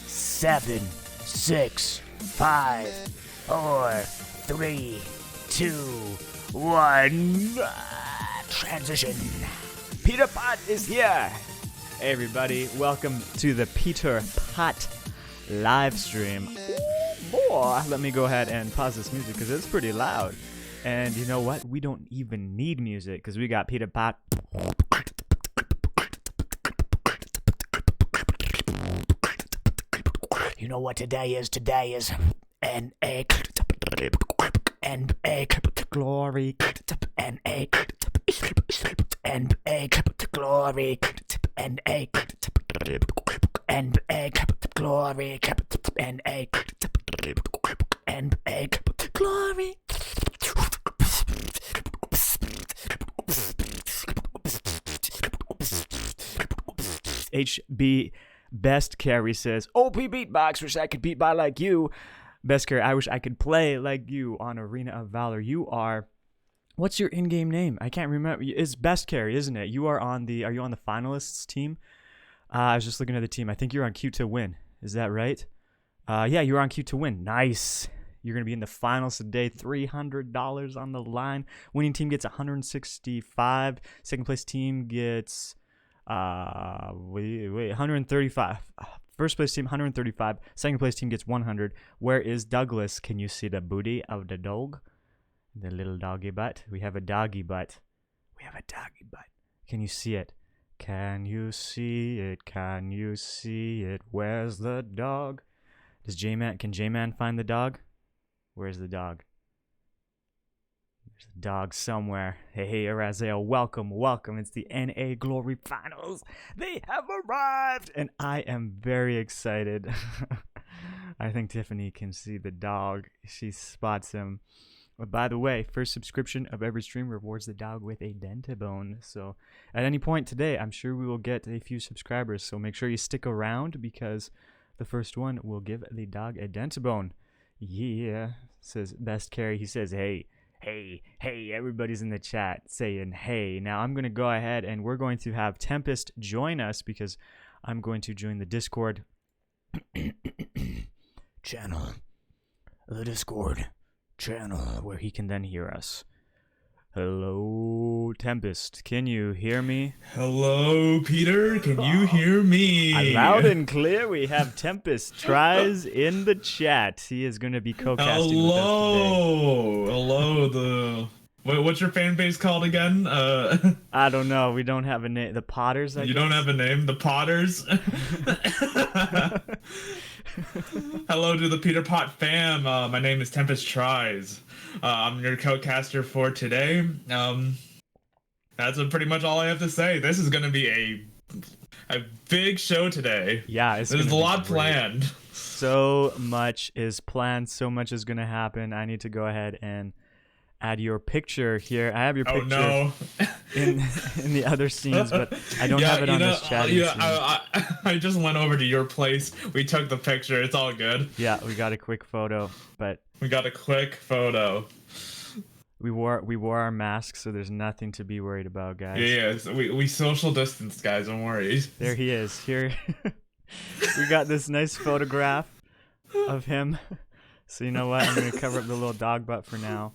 Seven, 6, 5, 4, 3, 2, 1. Transition. Thepeterpot is here. Hey everybody, welcome to the Thepeterpot live stream. Boy, let me go ahead and pause this music because it's pretty loud. And you know what? We don't even need music because we got Thepeterpot. You know what today is? Today is НAGlory. НAGloryy. NAGloryy. NAGloryy. HB Best Carry says, OP beatbox, wish I could beat by like you. Best Carry, I wish I could play like you on Arena of Valor. You are, what's your in-game name? I can't remember. It's Best Carry, isn't it? You are on the, are you on the finalists team? I was just looking at the team. I think you're on Q to win. Is that right? Yeah, you're on Q to win. Nice. You're going to be in the finals today. $300 on the line. Winning team gets 165. Second place team gets 135. First place team 135. Second place team gets 100. Where is Douglas? Can you see the booty of the dog? The little doggy butt. We have a doggy butt. We have a doggy butt. Can you see it? Can you see it? Can you see it? Where's the dog? Does J-Man, can J-Man find the dog? Where's the dog? There's a dog somewhere. Hey, Arazel, welcome. It's the НАGloryy finals. They have arrived, and I am very excited. I think Tiffany can see the dog. She spots him. But by the way, first subscription of every stream rewards the dog with a dentibone. So at any point today, I'm sure we will get a few subscribers. So make sure you stick around because the first one will give the dog a dentibone. Yeah, says Best Carry. He says, hey, everybody's in the chat saying, hey. Now I'm going to go ahead and we're going to have Tempest join us because I'm going to join the Discord channel. The Discord channel where he can then hear us. Hello, Tempest. Can you hear me? Hello, Peter. Can you hear me? Loud and clear. We have TempestTries in the chat. He is going to be co-casting with us today. Hello. What's your fan base called again? I don't know. We don't have a name. The Potters, I guess? Don't have a name? The Potters? Hello to the Thepeterpot fam. My name is TempestTries. I'm your co-caster for today. That's pretty much all I have to say. This is going to be a big show today. Yeah, there's a lot planned. So much is planned. So much is going to happen. I need to go ahead and add your picture here. I have your picture in the other scenes, but I don't have it on this chat. I just went over to your place. We took the picture. It's all good. Yeah, we got a quick photo, we wore our masks, so there's nothing to be worried about, guys. Yeah, so we social distance, guys. Don't worry. There he is. Here, we got this nice photograph of him. So you know what? I'm gonna cover up the little dog butt for now.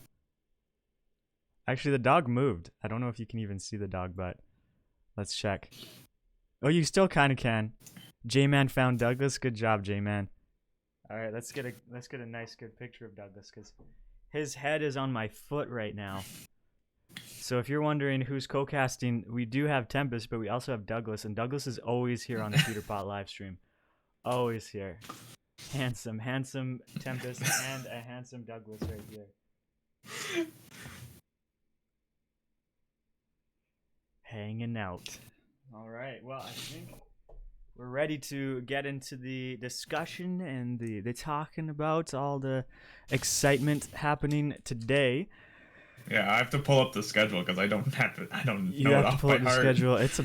Actually, the dog moved. I don't know if you can even see the dog butt. Let's check. Oh, you still kind of can. J-Man found Douglas. Good job, J-Man. All right, let's get a nice good picture of Douglas because his head is on my foot right now. So if you're wondering who's co-casting, we do have Tempest, but we also have Douglas, and Douglas is always here on the Thepeterpot live stream. Always here. Handsome Tempest and a handsome Douglas right here. Hanging out. All right. Well, I think we're ready to get into the discussion and the talking about all the excitement happening today. Yeah, I have to pull up the schedule because I don't know it off by heart. You have to pull up the schedule. It's a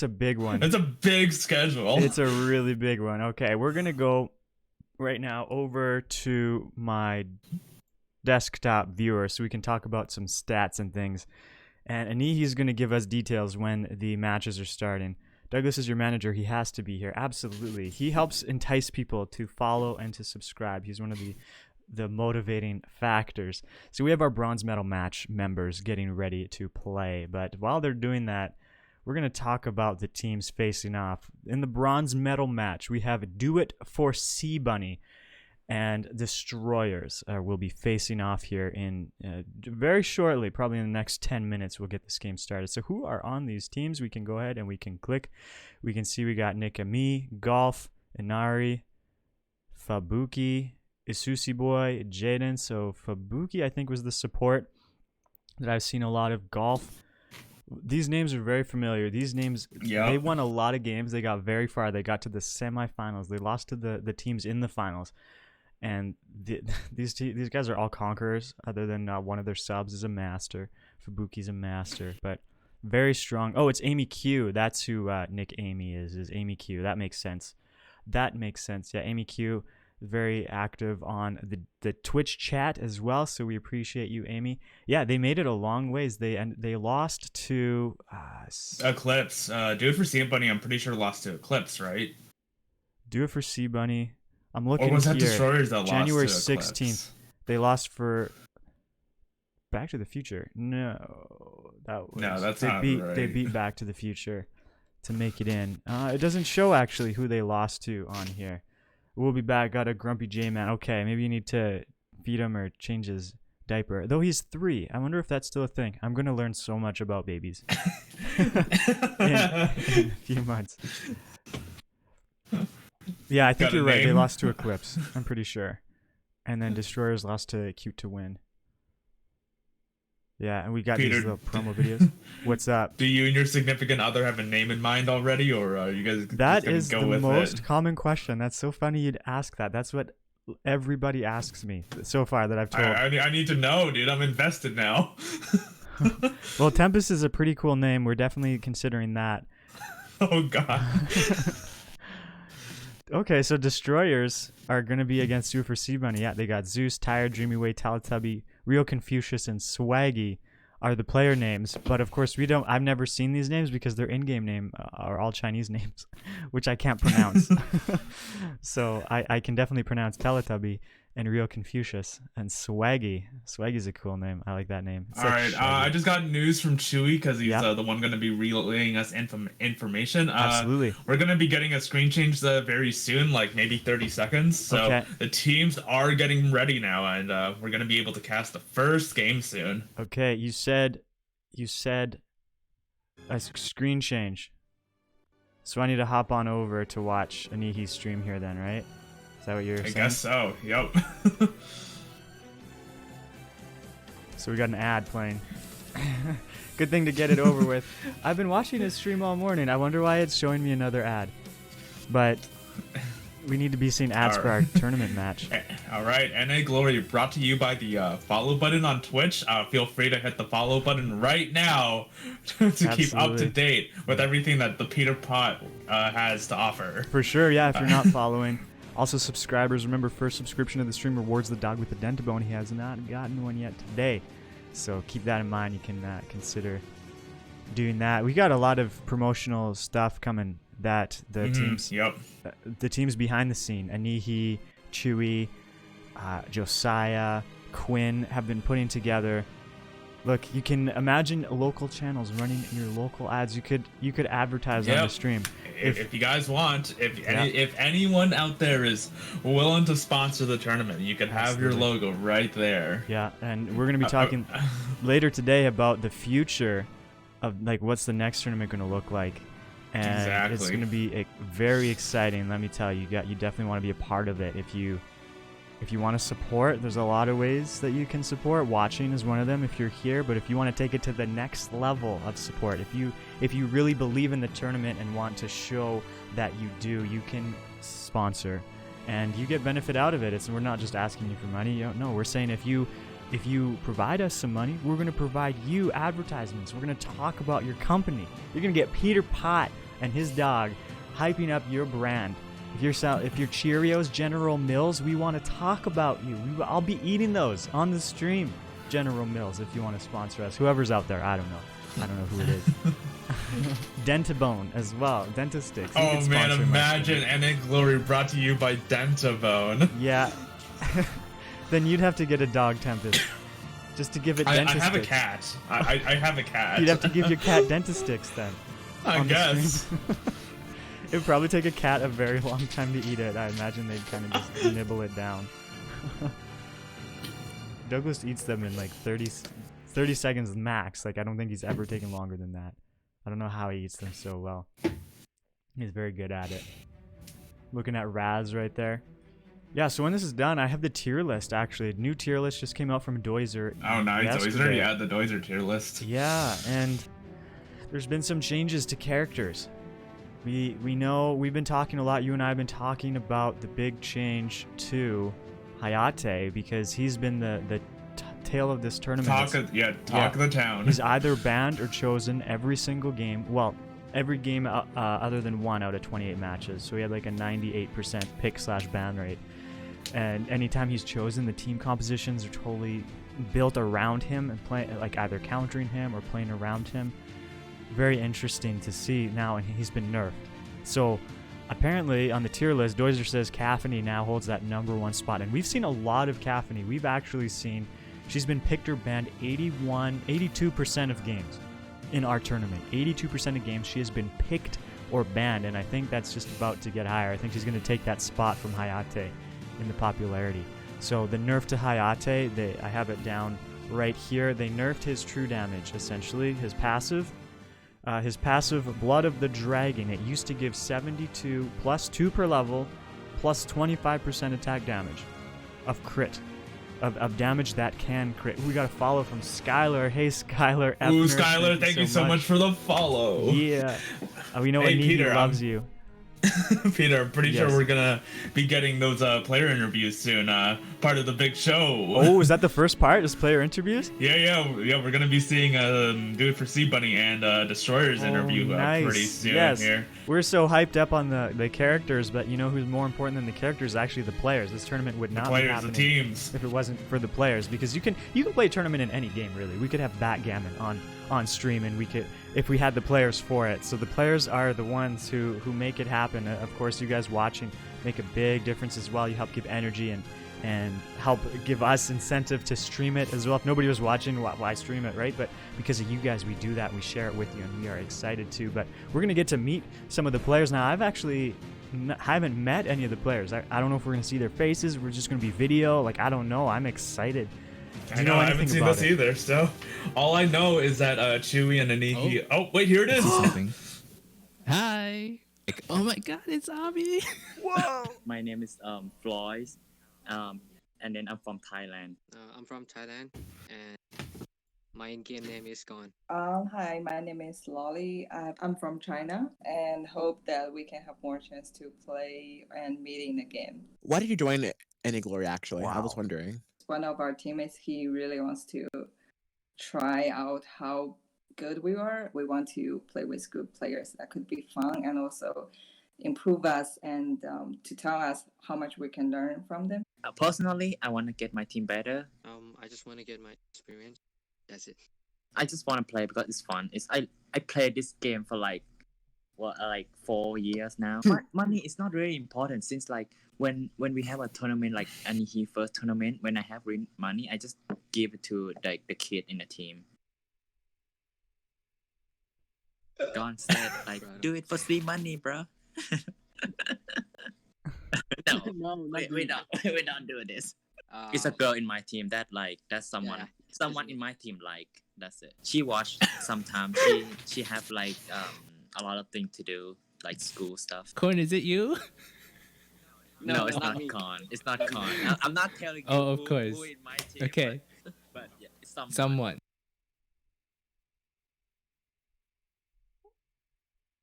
big one. It's a big schedule. It's a really big one. Okay, we're gonna go right now over to my desktop viewer so we can talk about some stats and things. And Anihi's going to give us details when the matches are starting. Douglas is your manager. He has to be here. Absolutely. He helps entice people to follow and to subscribe. He's one of the motivating factors. So we have our bronze medal match members getting ready to play. But while they're doing that, we're going to talk about the teams facing off. In the bronze medal match, we have Do It for Sea Bunny and Destroyers will be facing off here in very shortly, probably in the next 10 minutes. We'll get this game started. So who are on these teams? We can go ahead and we can click. We can see we got Nikami, Golf, Inari, Fabuki, Isusi Boy, Jaden. So Fabuki, I think, was the support that I've seen a lot of. Golf. These names are very familiar. These names, they won a lot of games. They got very far. They got to the semifinals. They lost to the teams in the finals. And these guys are all conquerors, other than one of their subs is a master. Fabuki's a master, but very strong. Oh, it's Amy Q. That's who Nick Amy is Amy Q. That makes sense. That makes sense. Yeah, Amy Q is very active on the Twitch chat as well, so we appreciate you, Amy. Yeah, they made it a long ways. They lost to Eclipse. Do It for Sea Bunny, I'm pretty sure lost to Eclipse, right? Do It for Sea Bunny. I'm looking or was that here. Destroyers that January lost to 16th. They lost for Back to the Future. No, that's they not beat right. They beat Back to the Future to make it in. It doesn't show actually who they lost to on here. We'll be back. Got a grumpy J-Man. Okay, maybe you need to feed him or change his diaper. Though he's 3. I wonder if that's still a thing. I'm going to learn so much about babies in a few months. Yeah, I think you're right. They lost to Eclipse. I'm pretty sure. And then Destroyers lost to Cute to Win. Yeah, and we got Peter, these little promo videos. What's up? Do you and your significant other have a name in mind already, or are you guys That just is gonna go the with most it? common question. That's so funny you'd ask that. That's what everybody asks me so far that I've told. I need to know, dude. I'm invested now. Well, Tempest is a pretty cool name. We're definitely considering that. Oh, God. Okay, so Destroyers are going to be against Do It for Sea Bunny. Yeah, they got Zeus, Tired, Dreamy Way, Teletubby, Real Confucius, and Swaggy are the player names. But of course, I've never seen these names because their in-game name are all Chinese names, which I can't pronounce. So I can definitely pronounce Teletubby and Real Confucius and Swaggy. Swaggy's a cool name. I like that name. It's All right, I just got news from Chewy because he's the one going to be relaying us information. Absolutely. We're going to be getting a screen change very soon, like maybe 30 seconds. So the teams are getting ready now, and we're going to be able to cast the first game soon. Okay, you said a screen change. So I need to hop on over to watch Anihi's stream here then, right? Is that what you're saying? I guess so, yep. So we got an ad playing. Good thing to get it over with. I've been watching his stream all morning. I wonder why it's showing me another ad. But we need to be seeing ads for our tournament match. All right, НАGlory brought to you by the follow button on Twitch. Feel free to hit the follow button right now to keep up to date with everything that the Thepeterpot has to offer. For sure, yeah, if you're not following. Also, subscribers, remember, first subscription to the stream rewards the dog with the dentabone. He has not gotten one yet today. So keep that in mind. You can consider doing that. We got a lot of promotional stuff coming that the teams behind the scene, Anihi, Chewy, Josiah, Quinn, have been putting together. Look, you can imagine local channels running your local ads. You could advertise on the stream. If you guys want, if anyone out there is willing to sponsor the tournament, you can have your logo right there. Yeah, and we're going to be talking later today about the future of, like, what's the next tournament going to look like. And it's going to be very exciting, let me tell you. You definitely want to be a part of it. If you want to support, there's a lot of ways that you can support. Watching is one of them if you're here, but if you want to take it to the next level of support, if you really believe in the tournament and want to show that you do, you can sponsor and you get benefit out of it. We're not just asking you for money. No, we're saying if you provide us some money, we're going to provide you advertisements. We're going to talk about your company. You're going to get Peter Pot and his dog hyping up your brand If you're Cheerios General Mills, we want to talk about you. I'll be eating those on the stream. General Mills, if you want to sponsor us. Whoever's out there, I don't know who it is. Dentabone as well. Dentasticks. Oh man, imagine НAGlorry brought to you by Dentabone. Yeah. Then you'd have to get a dog, Tempest. Just to give it Dentasticks. I have a cat. I have a cat. You'd have to give your cat Dentasticks then. I guess. It would probably take a cat a very long time to eat it. I imagine they'd kind of just nibble it down. Douglas eats them in like 30 seconds max. Like, I don't think he's ever taken longer than that. I don't know how he eats them so well. He's very good at it. Looking at Raz right there. Yeah, so when this is done, I have the tier list, actually. New tier list just came out from Doizer. Oh, nice. Yesterday. Doizer, yeah, the Doizer tier list. Yeah, and there's been some changes to characters. We know, we've been talking a lot, you and I have been talking about the big change to Hayate, because he's been the tail of this tournament. Talk of the town. He's either banned or chosen every single game. Well, every game other than 1 out of 28 matches. So he had like a 98% pick/ban rate. And anytime he's chosen, the team compositions are totally built around him and like either countering him or playing around him. Very interesting to see now, and he's been nerfed. So apparently on the tier list, Doizer says Caffany now holds that #1 spot, and we've seen a lot of Caffany. We've actually seen she's been picked or banned 82% of games in our tournament. 82% of games she has been picked or banned, and I think that's just about to get higher. I think she's going to take that spot from Hayate in the popularity. So the nerf to Hayate, I have it down right here. They nerfed his true damage, essentially, his passive. His passive, Blood of the Dragon, it used to give 72 plus 2 per level plus 25% attack damage of crit. Of damage that can crit. We got a follow from Skylar. Hey, Skylar. Ooh, Skylar, thank you so much for the follow. Yeah. We know Hey, Anihi Peter, loves you. Peter, I'm pretty sure we're gonna be getting those player interviews soon. Part of the big show. Oh, is that the first part? Is player interviews? Yeah. We're gonna be seeing Do It for Sea Bunny and Destroyer's interview pretty soon here. We're so hyped up on the characters, but you know who's more important than the characters? Actually, the players. This tournament would not be happening the teams, if it wasn't for the players. Because you can play a tournament in any game, really. We could have backgammon on stream, and we could, if we had the players for it. So the players are the ones who make it happen. Of course, you guys watching make a big difference as well. You help give energy and help give us incentive to stream it as well. If nobody was watching, why stream it, right? But because of you guys, we do that. We share it with you, and we are excited to. But we're going to get to meet some of the players now. I haven't met any of the players. I don't know if we're going to see their faces. We're just going to be video. Like, I don't know. I'm excited. I know, I haven't seen this either, so all I know is that Chewy and Anihi. Oh, wait, here it is. Hi. Oh my God, it's Abby. Whoa. My name is Floyd, and then I'm from Thailand. I'm from Thailand, and my in-game name is Gone. Hi, my name is Lolly. I'm from China, and hope that we can have more chance to play and meet in the game. Why did you join НAGlory, actually? Wow. I was wondering. One of our teammates, he really wants to try out how good we are. We want to play with good players. That could be fun and also improve us and to tell us how much we can learn from them. Personally, I want to get my team better. I just want to get my experience. That's it. I just want to play because it's fun. I played this game for like 4 years now. Money is not really important since like when we have a tournament like Anihi first tournament, when I have money, I just give it to like the kid in the team. Gone said like do it for free money, bro. No, we don't do this. It's a girl in my team that's someone in my team that's it. She watch sometimes. She have like a lot of things to do like school stuff. Corn, is it you? No, it's not Con. It's not Con. I'm not telling you. Oh, of course. Who in my team, Okay. But yeah, it's Someone.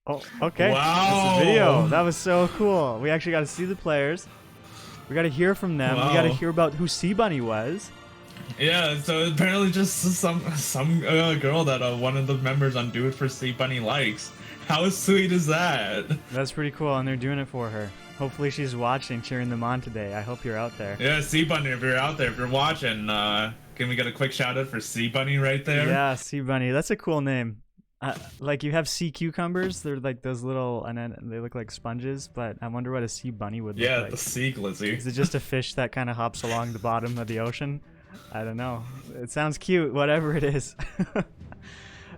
Oh, okay. Wow. This is video. That was so cool. We actually got to see the players. We got to hear from them. Wow. We got to hear about who Sea Bunny was. Yeah, so apparently just some girl that one of the members on Do It for Sea Bunny likes. How sweet is that? That's pretty cool, and they're doing it for her. Hopefully she's watching, cheering them on today. I hope you're out there. Yeah, Sea Bunny, if you're out there, if you're watching, can we get a quick shout out for Sea Bunny right there? Yeah, Sea Bunny. That's a cool name. Like you have sea cucumbers. They're like those little, and then they look like sponges. But I wonder what a sea bunny would look like. Yeah, the sea glizzy. Is it just a fish that kind of hops along the bottom of the ocean? I don't know. It sounds cute, whatever it is.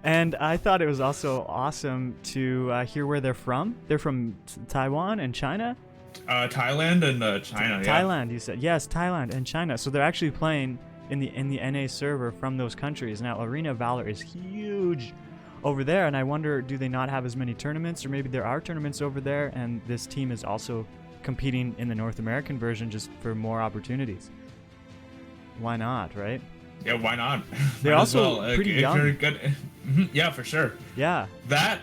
And I thought it was also awesome to hear where they're from. They're from Taiwan and China? Thailand and China, yeah. Thailand, you said. Yes, Thailand and China. So they're actually playing in the NA server from those countries. Now, Arena Valor is huge over there, and I wonder, do they not have as many tournaments? Or maybe there are tournaments over there, and this team is also competing in the North American version just for more opportunities. Why not, right? Yeah, why not? They're also pretty young. Very good. Yeah, for sure. Yeah. That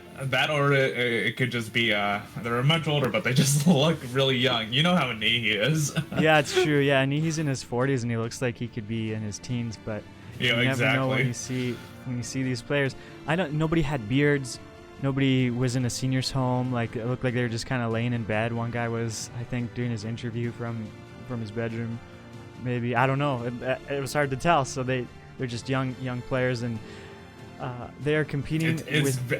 or it could just be they're much older, but they just look really young. You know how Anihi is. Yeah, it's true. Yeah, Anihi's in his 40s and he looks like he could be in his teens, but yeah, you never know when exactly. you see these players. Nobody had beards. Nobody was in a senior's home. Like it looked like they were just kind of laying in bed. One guy was, I think, doing his interview from his bedroom. Maybe, I don't know. It was hard to tell. So they're just young players, and they are competing.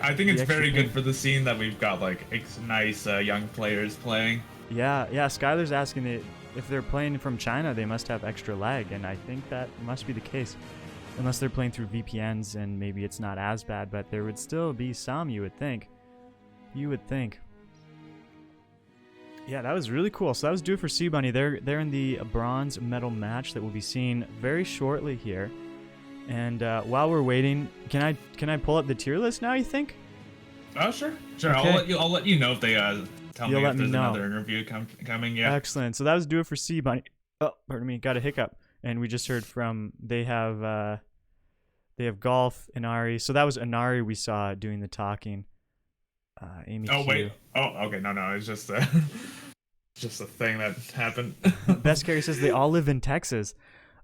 I think it's very good for the scene that we've got like nice young players playing. Yeah. Skylar's asking if they're playing from China, they must have extra lag, and I think that must be the case. Unless they're playing through VPNs, and maybe it's not as bad, but there would still be some. You would think. Yeah, that was really cool. So that was due for Sea Bunny. They're in the bronze medal match that we'll be seeing very shortly here. And while we're waiting, can I pull up the tier list now? You think? Oh, sure. Okay. I'll let you know if they tell me if there's another interview coming. Yeah. Excellent. So that was due for Sea Bunny. Oh, pardon me, got a hiccup. And we just heard from they have Golf, Inari. So that was Inari we saw doing the talking. Amy. Oh, Q. wait. Oh, okay. No, it's just just a thing that happened. Best Carry says they all live in Texas.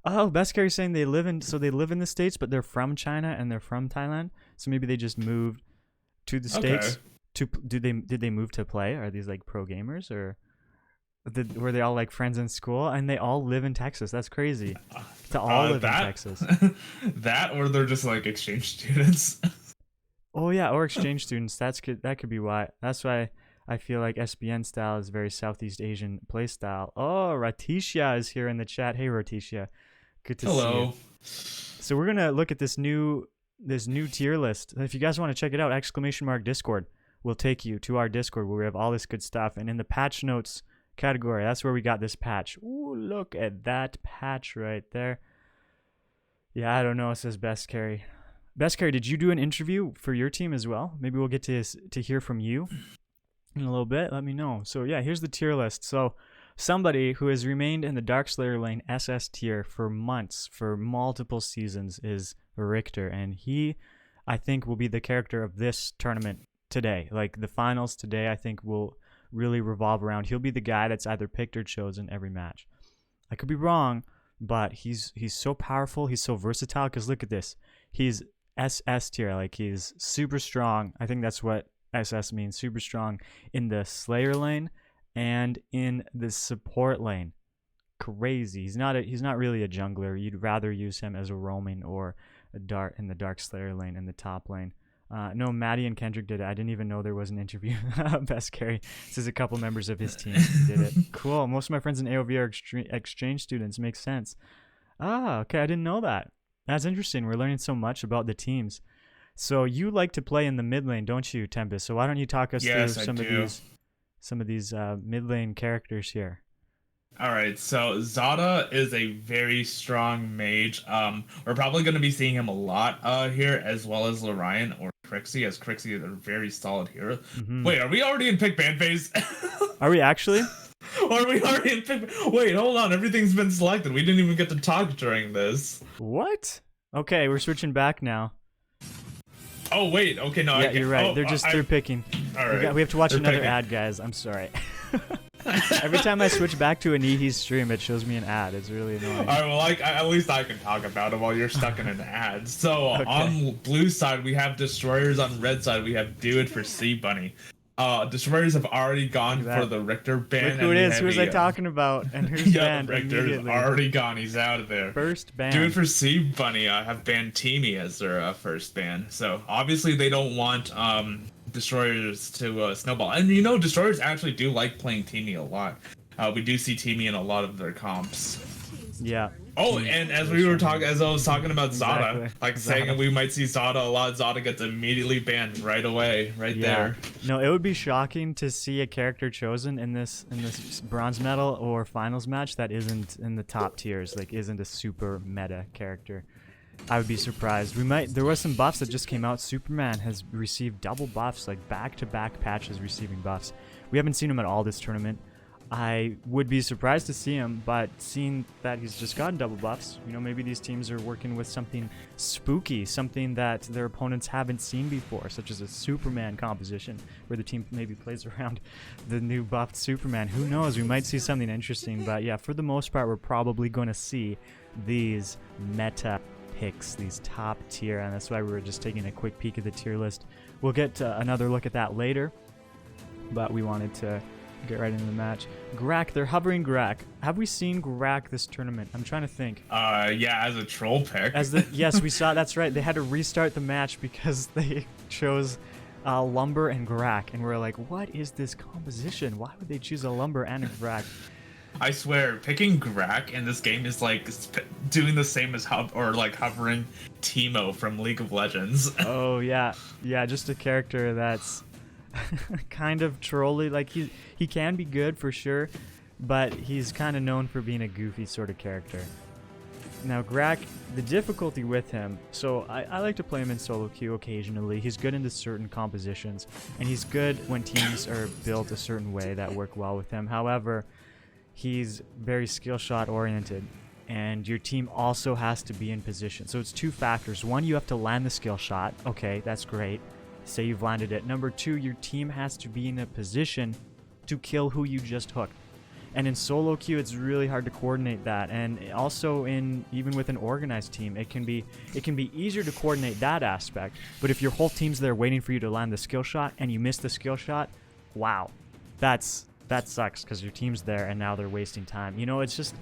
Oh, Best Carry saying they live in the States, but they're from China and they're from Thailand. So maybe they just moved to the States. Did they move to play? Are these like pro gamers, or were they all like friends in school and they all live in Texas? That's crazy. To all live in Texas. That, or they're just like exchange students. Oh yeah, or exchange students. That could be why. That's why I feel like SBN style is very Southeast Asian play style. Oh, Ratisha is here in the chat. Hey Ratisha, good to see you. So we're gonna look at this new tier list. If you guys want to check it out, !Discord will take you to our Discord where we have all this good stuff. And in the patch notes category, that's where we got this patch. Ooh, look at that patch right there. Yeah, I don't know. It says Best Carry. Best Carry, did you do an interview for your team as well? Maybe we'll get to hear from you in a little bit. Let me know. So yeah, here's the tier list. So somebody who has remained in the Darkslayer lane SS tier for months, for multiple seasons, is Richter, and he, I think, will be the character of this tournament today. Like the finals today, I think will really revolve around. He'll be the guy that's either picked or chosen every match. I could be wrong, but he's so powerful. He's so versatile. Because look at this. He's SS tier, like he's super strong. I think that's what SS means, super strong in the Slayer lane and in the support lane. Crazy. He's not really a jungler. You'd rather use him as a roaming or a dart in the Dark Slayer lane in the top lane. No, Maddie and Kendrick did it. I didn't even know there was an interview. Best Carry says a couple members of his team did it. Cool. Most of my friends in AoV are exchange students. Makes sense. Ah, okay. I didn't know that. That's interesting. We're learning so much about the teams. So you like to play in the mid lane, don't you, Tempest? So why don't you talk us through some of these mid lane characters here? All right. So Zada is a very strong mage. We're probably going to be seeing him a lot here, as well as Lorion or Crixie, as Crixie is a very solid hero. Mm-hmm. Wait, are we already in pick ban phase? Are we actually? Or are we already in pick? Wait, hold on. Everything's been selected. We didn't even get to talk during this. What? Okay, we're switching back now. Oh, wait. Okay, no. Yeah, you're right. They're picking. All right. We have to watch another ad, guys. I'm sorry. Every time I switch back to Anihi's stream, it shows me an ad. It's really annoying. All right, well, at least I can talk about it while you're stuck in an ad. So okay. On blue side, we have Destroyers. On red side, we have Do It for Sea Bunny. Destroyers have already gone Look at for that. the Richter ban. Look who it and is. Who was I heavy, talking about? And who's Yeah, banned the Richter's immediately? already gone. He's out of there. First ban. Dude for Sea Bunny have banned Teamy as their first ban. So obviously they don't want Destroyers to snowball. And you know, Destroyers actually do like playing Teamy a lot. We do see Teamy in a lot of their comps. Yeah. Oh, and as I was talking about Zada, Exactly. like Zada. saying we might see Zada a lot, Zada gets immediately banned right away, right there. No, it would be shocking to see a character chosen in this bronze medal or finals match that isn't in the top tiers, like isn't a super meta character. I would be surprised. There was some buffs that just came out. Superman has received double buffs, like back-to-back patches receiving buffs. We haven't seen him at all this tournament. I would be surprised to see him, but seeing that he's just gotten double buffs, you know, maybe these teams are working with something spooky, something that their opponents haven't seen before, such as a Superman composition, where the team maybe plays around the new buffed Superman. Who knows? We might see something interesting, but yeah, for the most part, we're probably going to see these meta picks, these top tier, and that's why we were just taking a quick peek at the tier list. We'll get another look at that later, but we wanted to get right into the match. Grak, they're hovering Grak. Have we seen Grak this tournament? I'm trying to think. Yeah, as a troll pick. Yes, we saw. That's right. They had to restart the match because they chose Lumber and Grak, and we're like, what is this composition? Why would they choose a Lumber and a Grak? I swear, picking Grak in this game is like doing the same as hovering Teemo from League of Legends. Oh yeah, just a character that's kind of trolly. Like he can be good for sure, but he's kind of known for being a goofy sort of character. Now Grak, the difficulty with him, so I like to play him in solo queue occasionally. He's good into certain compositions, and he's good when teams are built a certain way that work well with him. However, he's very skill shot oriented, and your team also has to be in position. So it's two factors. One, you have to land the skill shot. Okay, that's great. Say you've landed it. Number two, your team has to be in a position to kill who you just hooked. And in solo queue, it's really hard to coordinate that. And also even with an organized team, it can be easier to coordinate that aspect. But if your whole team's there waiting for you to land the skill shot and you miss the skill shot, wow, that sucks because your team's there and now they're wasting time. You know, it's just,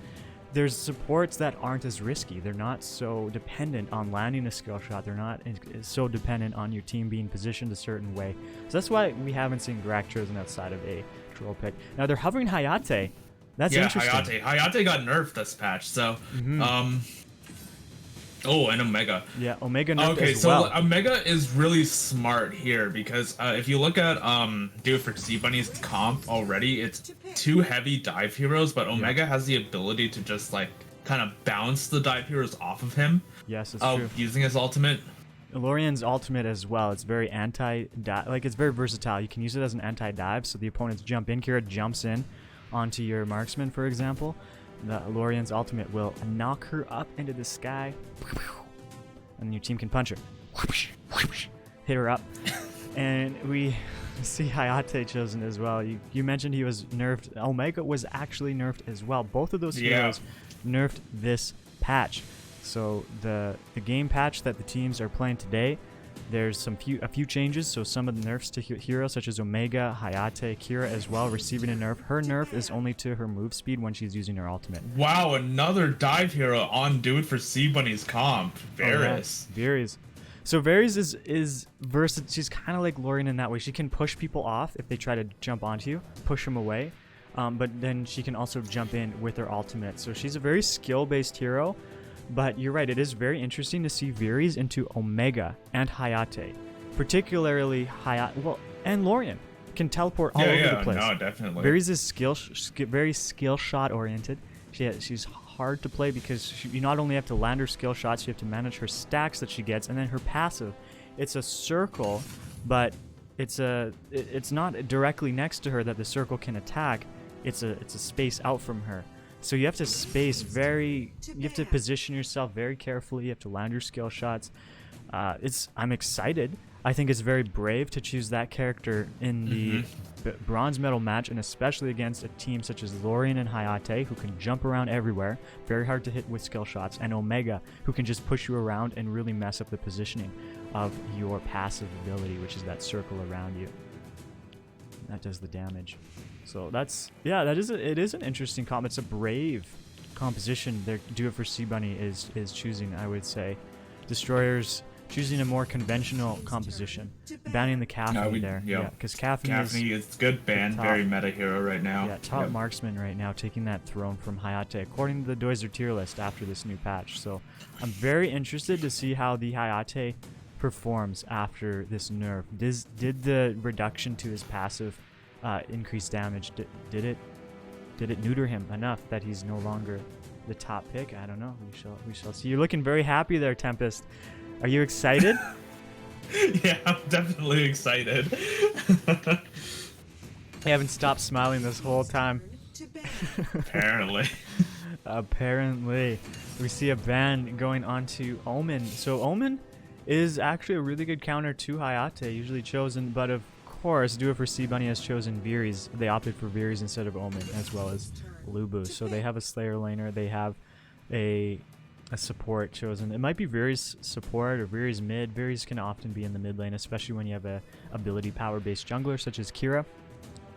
there's supports that aren't as risky. They're not so dependent on landing a skill shot. They're not so dependent on your team being positioned a certain way. So that's why we haven't seen Grak chosen outside of a troll pick. Now they're hovering Hayate. That's interesting. Hayate got nerfed this patch, so oh, and Omega. Yeah, Omega nerfed Okay, as so well. Omega is really smart here because if you look at Dude for Sea Bunny's comp already, it's two heavy dive heroes, but Omega has the ability to just like kind of bounce the dive heroes off of him. Yes, it's true. Using his ultimate. Lorian's ultimate as well. It's very anti-dive, like it's very versatile. You can use it as an anti-dive, so the opponents jump in. Kira jumps in onto your marksman, for example. The Lorian's ultimate will knock her up into the sky, and your team can punch her, hit her up. And we see Hayate chosen as well. You mentioned he was nerfed. Omega was actually nerfed as well. Both of those heroes nerfed this patch. So the game patch that the teams are playing today, there's a few changes. So some of the nerfs to heroes such as Omega, Hayate, Kira as well receiving a nerf. Her nerf is only to her move speed when she's using her ultimate. Wow, another dive hero on Dude for Sea Bunny's comp. Varys. Varys. So Varys is versatile. She's kind of like Lorian in that way. She can push people off if they try to jump onto you, push them away. But then she can also jump in with her ultimate. So she's a very skill-based hero. But you're right, it is very interesting to see Varys into Omega and Hayate. Particularly Hayate, well, and Lorian can teleport all over the place. No, definitely. Varys is very skill shot oriented. She's hard to play because you not only have to land her skill shots, you have to manage her stacks that she gets, and then her passive. It's a circle, but it's not directly next to her that the circle can attack. It's a space out from her. So you have to you have to position yourself very carefully. You have to land your skill shots. I'm excited. I think it's very brave to choose that character in the bronze medal match, and especially against a team such as Lorian and Hayate, who can jump around everywhere, very hard to hit with skill shots, and Omega, who can just push you around and really mess up the positioning of your passive ability, which is that circle around you. that does the damage. So that's, yeah, it is an interesting comp. It's a brave composition their Do It For C Bunny is choosing, I would say. Destroyers choosing a more conventional composition, banning the Caffney there. Yeah, because Caffney is good ban, very meta hero right now. Yeah, top marksman right now, taking that throne from Hayate according to the Doizer tier list after this new patch. So I'm very interested to see how the Hayate performs after this nerf. Did the reduction to his passive increase damage? Did it neuter him enough that he's no longer the top pick? I don't know. We shall see. You're looking very happy there, Tempest. Are you excited? Yeah, I'm definitely excited. I haven't stopped smiling this whole time. Apparently. Apparently. We see a ban going on to Omen. So Omen is actually a really good counter to Hayate, usually chosen, but of course, Do It For C Bunny has chosen Viris. They opted for Viris instead of Omen, as well as Lubu. So they have a Slayer laner, they have a support chosen. It might be Viris support or Viris mid. Viris can often be in the mid lane, especially when you have a ability power based jungler such as Kira.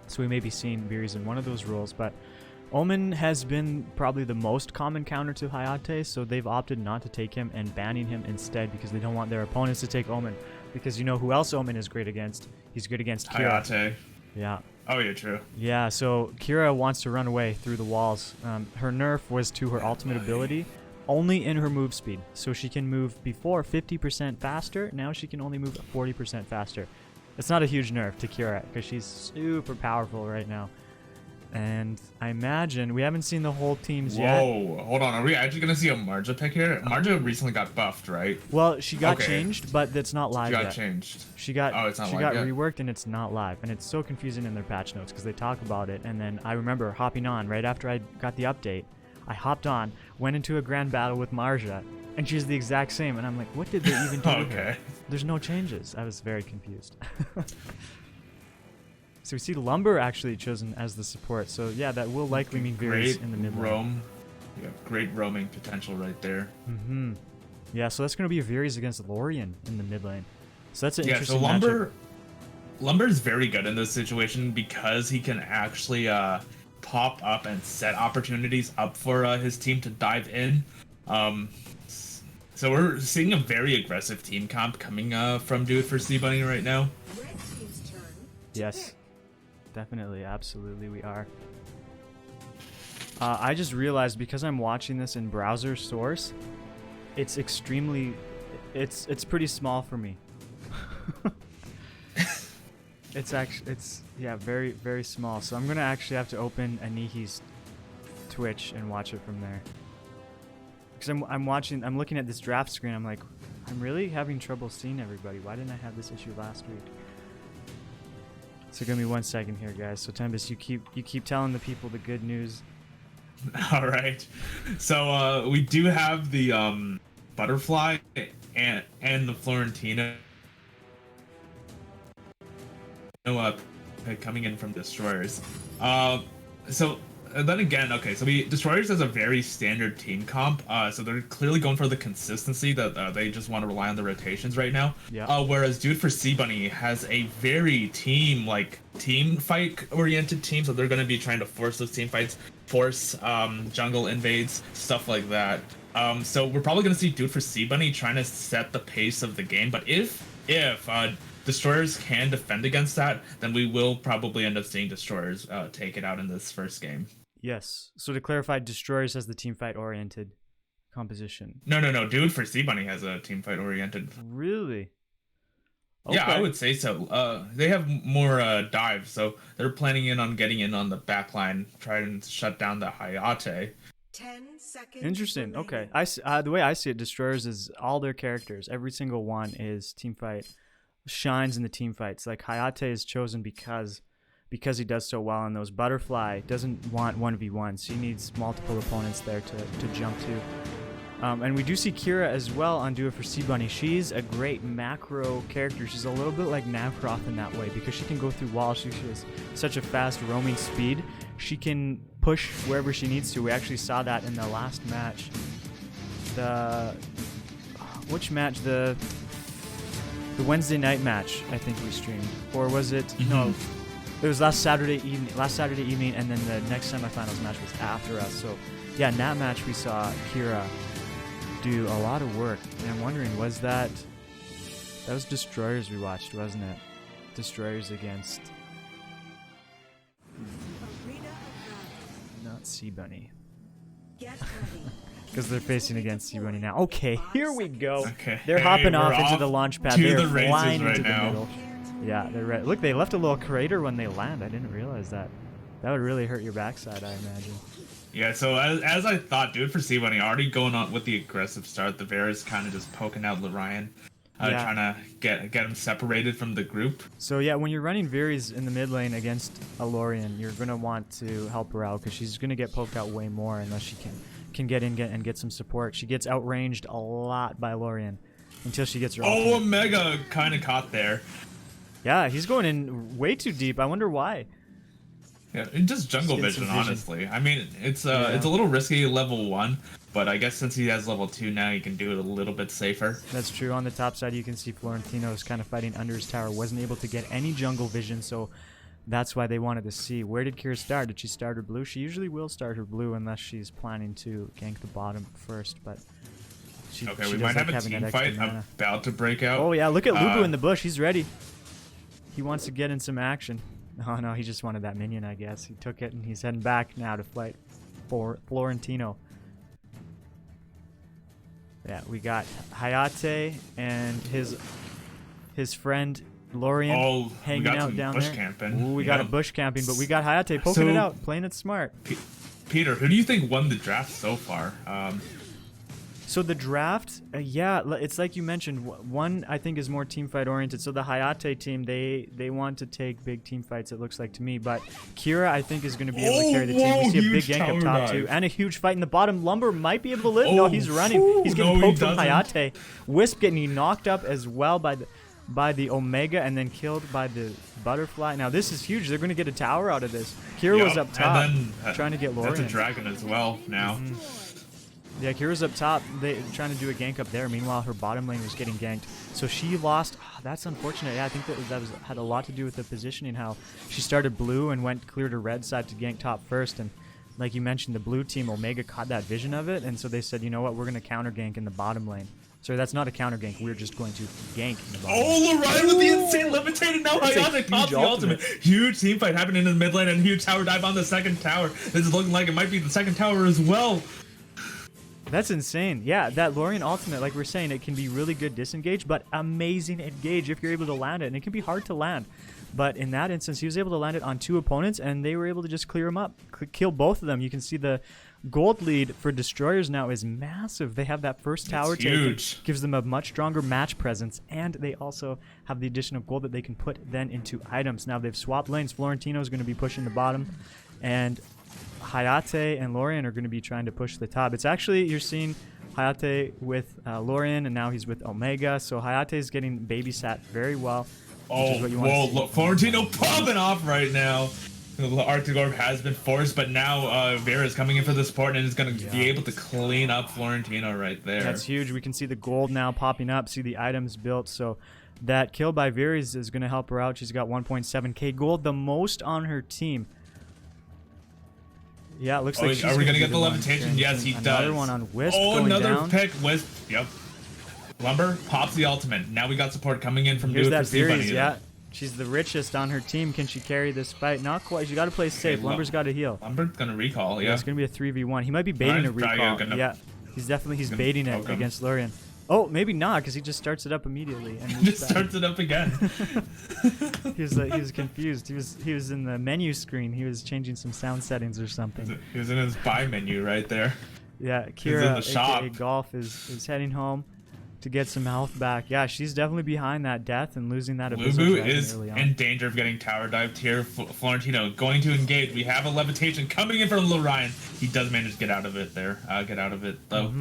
So we may be seeing Viris in one of those roles, but Omen has been probably the most common counter to Hayate, so they've opted not to take him and banning him instead because they don't want their opponents to take Omen. Because you know who else Omen is great against? He's good against Kira. Hayate. Yeah. Oh yeah, true. Yeah, so Kira wants to run away through the walls. Her nerf was to her ultimate ability, only in her move speed. So she can move before 50% faster, now she can only move 40% faster. It's not a huge nerf to Kira because she's super powerful right now. And I imagine we haven't seen the whole teams yet. Whoa, hold on. Are we actually going to see a Marja pick here? Marja recently got buffed, right? Well, she got changed, but that's not live yet. She got changed. She got it's not she live got yet. reworked, and it's not live. And it's so confusing in their patch notes because they talk about it. And then I remember hopping on right after I got the update. I hopped on, went into a grand battle with Marja, and she's the exact same. And I'm like, what did they even do? Okay. There's no changes. I was very confused. So we see Lumber actually chosen as the support. So yeah, that will likely mean Viris in the mid lane. Yeah, great roaming potential right there. Mm-hmm. Yeah, so that's going to be a Viris against Lorien in the mid lane. So that's an interesting so matchup. Lumber is very good in this situation because he can actually pop up and set opportunities up for his team to dive in. So we're seeing a very aggressive team comp coming from Do It For C Bunny right now. Yes. Definitely, absolutely we are. I just realized because I'm watching this in browser source, it's extremely, it's pretty small for me. It's very, very small. So I'm gonna actually have to open Anihi's Twitch and watch it from there. Because I'm looking at this draft screen, I'm like, I'm really having trouble seeing everybody. Why didn't I have this issue last week? So give me 1 second here, guys. So Tempest, you keep telling the people the good news. All right. So we do have the Butterfly and the Florentina coming in from Destroyers. So then again, okay, so Destroyers has a very standard team comp, so they're clearly going for the consistency that they just want to rely on the rotations right now. Yeah. Whereas Do It For C Bunny has a very team fight oriented team, so they're going to be trying to force those team fights, force jungle invades, stuff like that. So we're probably going to see Do It For C Bunny trying to set the pace of the game, but if Destroyers can defend against that, then we will probably end up seeing Destroyers take it out in this first game. Yes. So to clarify, Destroyers has the team fight oriented composition. No. Do It For C Bunny has a team fight oriented. Really? Okay. Yeah, I would say so. They have more dives, so they're planning on getting in on the back line, trying to shut down the Hayate. 10 seconds. Interesting. Okay. The way I see it, Destroyers is all their characters. Every single one is team fight, shines in the team fights. Like Hayate is chosen because he does so well in those. Butterfly doesn't want 1v1s. He needs multiple opponents there to jump to. And we do see Kira as well on Do It For C Bunny. She's a great macro character. She's a little bit like Navroth in that way because she can go through walls. She has such a fast roaming speed. She can push wherever she needs to. We actually saw that in the last match. Which match? The Wednesday night match, I think we streamed. Or was it? Mm-hmm. No. It was last Saturday evening, and then the next semifinals match was after us. So, yeah, in that match we saw Kira do a lot of work. And I'm wondering, was that was Destroyers we watched, wasn't it? Destroyers against not Sea Bunny. Because they're facing against Sea Bunny now. Okay, here we go. Okay. They're hopping off into the launch pad. to They're the races flying right into now. the middle. Yeah, they're right. Look, they left a little crater when they land. I didn't realize that. That would really hurt your backside, I imagine. Yeah, so as I thought, dude, for C1, already going on with the aggressive start. The Vera's kind of just poking out Lorion, Yeah. trying to get him separated from the group. So yeah, when you're running Viris in the mid lane against a Lorian, you're gonna want to help her out because she's gonna get poked out way more unless she can get in and get some support. She gets outranged a lot by Lorian until she gets her. Oh, ultimate. Omega kind of caught there. Yeah, he's going in way too deep. I wonder why. Yeah, it's just jungle Just get vision, some vision. honestly. I mean, it's a little risky level 1, but I guess since he has level 2 now, he can do it a little bit safer. That's true. On the top side, you can see Florentino is kind of fighting under his tower. Wasn't able to get any jungle vision, so that's why they wanted to see. Where did Kira start? Did she start her blue? She usually will start her blue unless she's planning to gank the bottom first, but she Okay, she we does might like have a having team that extra fight mana. about to break out. Oh yeah, look at Lubu in the bush. He's ready. He wants to get in some action. Oh no, he just wanted that minion, I guess. He took it and he's heading back now to fight for Florentino. Yeah, we got Hayate and his friend Lorian Oh, we hanging got out some down bush there. camping. Ooh, we got a Yeah. bush camping, but we got Hayate poking it So- out, playing it smart. Peter, who do you think won the draft so far? So the draft, yeah, it's like you mentioned. One I think is more team fight oriented. So the Hayate team, they want to take big team fights. It looks like to me, but Kira I think is going to be able to carry the team. whoa, We see a big huge gank up tower top dive. too, and a huge fight in the bottom. Lumber might be able to live. No, Oh, he's running. He's no, getting he poked from doesn't. Hayate. Wisp getting knocked up as well by the Omega, and then killed by the butterfly. Now this is huge. They're going to get a tower out of this. Kira was Yep, up top, and then, trying to get That's Lorian. a dragon as well now. Yeah, Kira's up top. They trying to do a gank up there. Meanwhile, her bottom lane was getting ganked, so she lost. That's unfortunate. Yeah, I think that had a lot to do with the positioning. How she started blue and went clear to red side to gank top first, and like you mentioned, the blue team Omega caught that vision of it, and so they said, you know what, we're gonna counter gank in the bottom lane. Sorry, that's not a counter gank. We're just going to gank in the bottom lane. Oh, Lorion with the insane levitated. Now That's a Hayate huge caught the ultimate. ultimate. Huge team fight happening in the mid lane and huge tower dive on the second tower. This is looking like it might be the second tower as well. That's insane. Yeah, that Lorian ultimate, like we're saying, it can be really good disengage, but amazing engage if you're able to land it. And it can be hard to land. But in that instance, he was able to land it on 2 opponents, and they were able to just clear him up, kill both of them. You can see the gold lead for Destroyers now is massive. They have that first tower taken, huge. gives them a much stronger match presence, and they also have the addition of gold that they can put then into items. Now they've swapped lanes. Florentino is going to be pushing the bottom, and Hayate and Lorian are going to be trying to push the top. It's actually, you're seeing Hayate with Lorian, and now he's with Omega, so Hayate is getting babysat very well. Which is what you want to whoa, see. look, Florentino popping off right now. The Arctic Orb has been forced, but now Vera is coming in for the support and is going to be able to clean up Florentino right there. That's huge. We can see the gold now popping up, see the items built, so that kill by Viris is going to help her out. She's got 1.7k gold, the most on her team. Yeah, it looks like she's are we gonna going to be get the one levitation? carrying Yes, the he team. does. Another one on Wisp Oh, going another down. pick. Wisp. Yep. Lumber pops the ultimate. Now we got support coming in from Here's Duke that for Steve Viris, Bunny. yeah. She's the richest on her team. Can she carry this fight? Not quite. You got to play safe. Lumber's got to heal. Lumber's going to recall, Yeah, yeah. it's going to be a 3v1. He might be baiting a Ryan's probably recall. gonna- Yeah, he's gonna baiting it poke him. against Lorian. Oh, maybe not, because he just starts it up immediately. And Just starts it up again. he was confused. He was in the menu screen. He was changing some sound settings or something. He was in his buy menu right there. Yeah, in Kira, the shop. aka Golf, is heading home to get some health back. Yeah, she's definitely behind that death and losing that Abyssal Lubu Dragon is early on. in danger of getting tower dived here. Florentino going to engage. We have a levitation coming in from Lorion. He does manage to get out of it there. Get out of it though.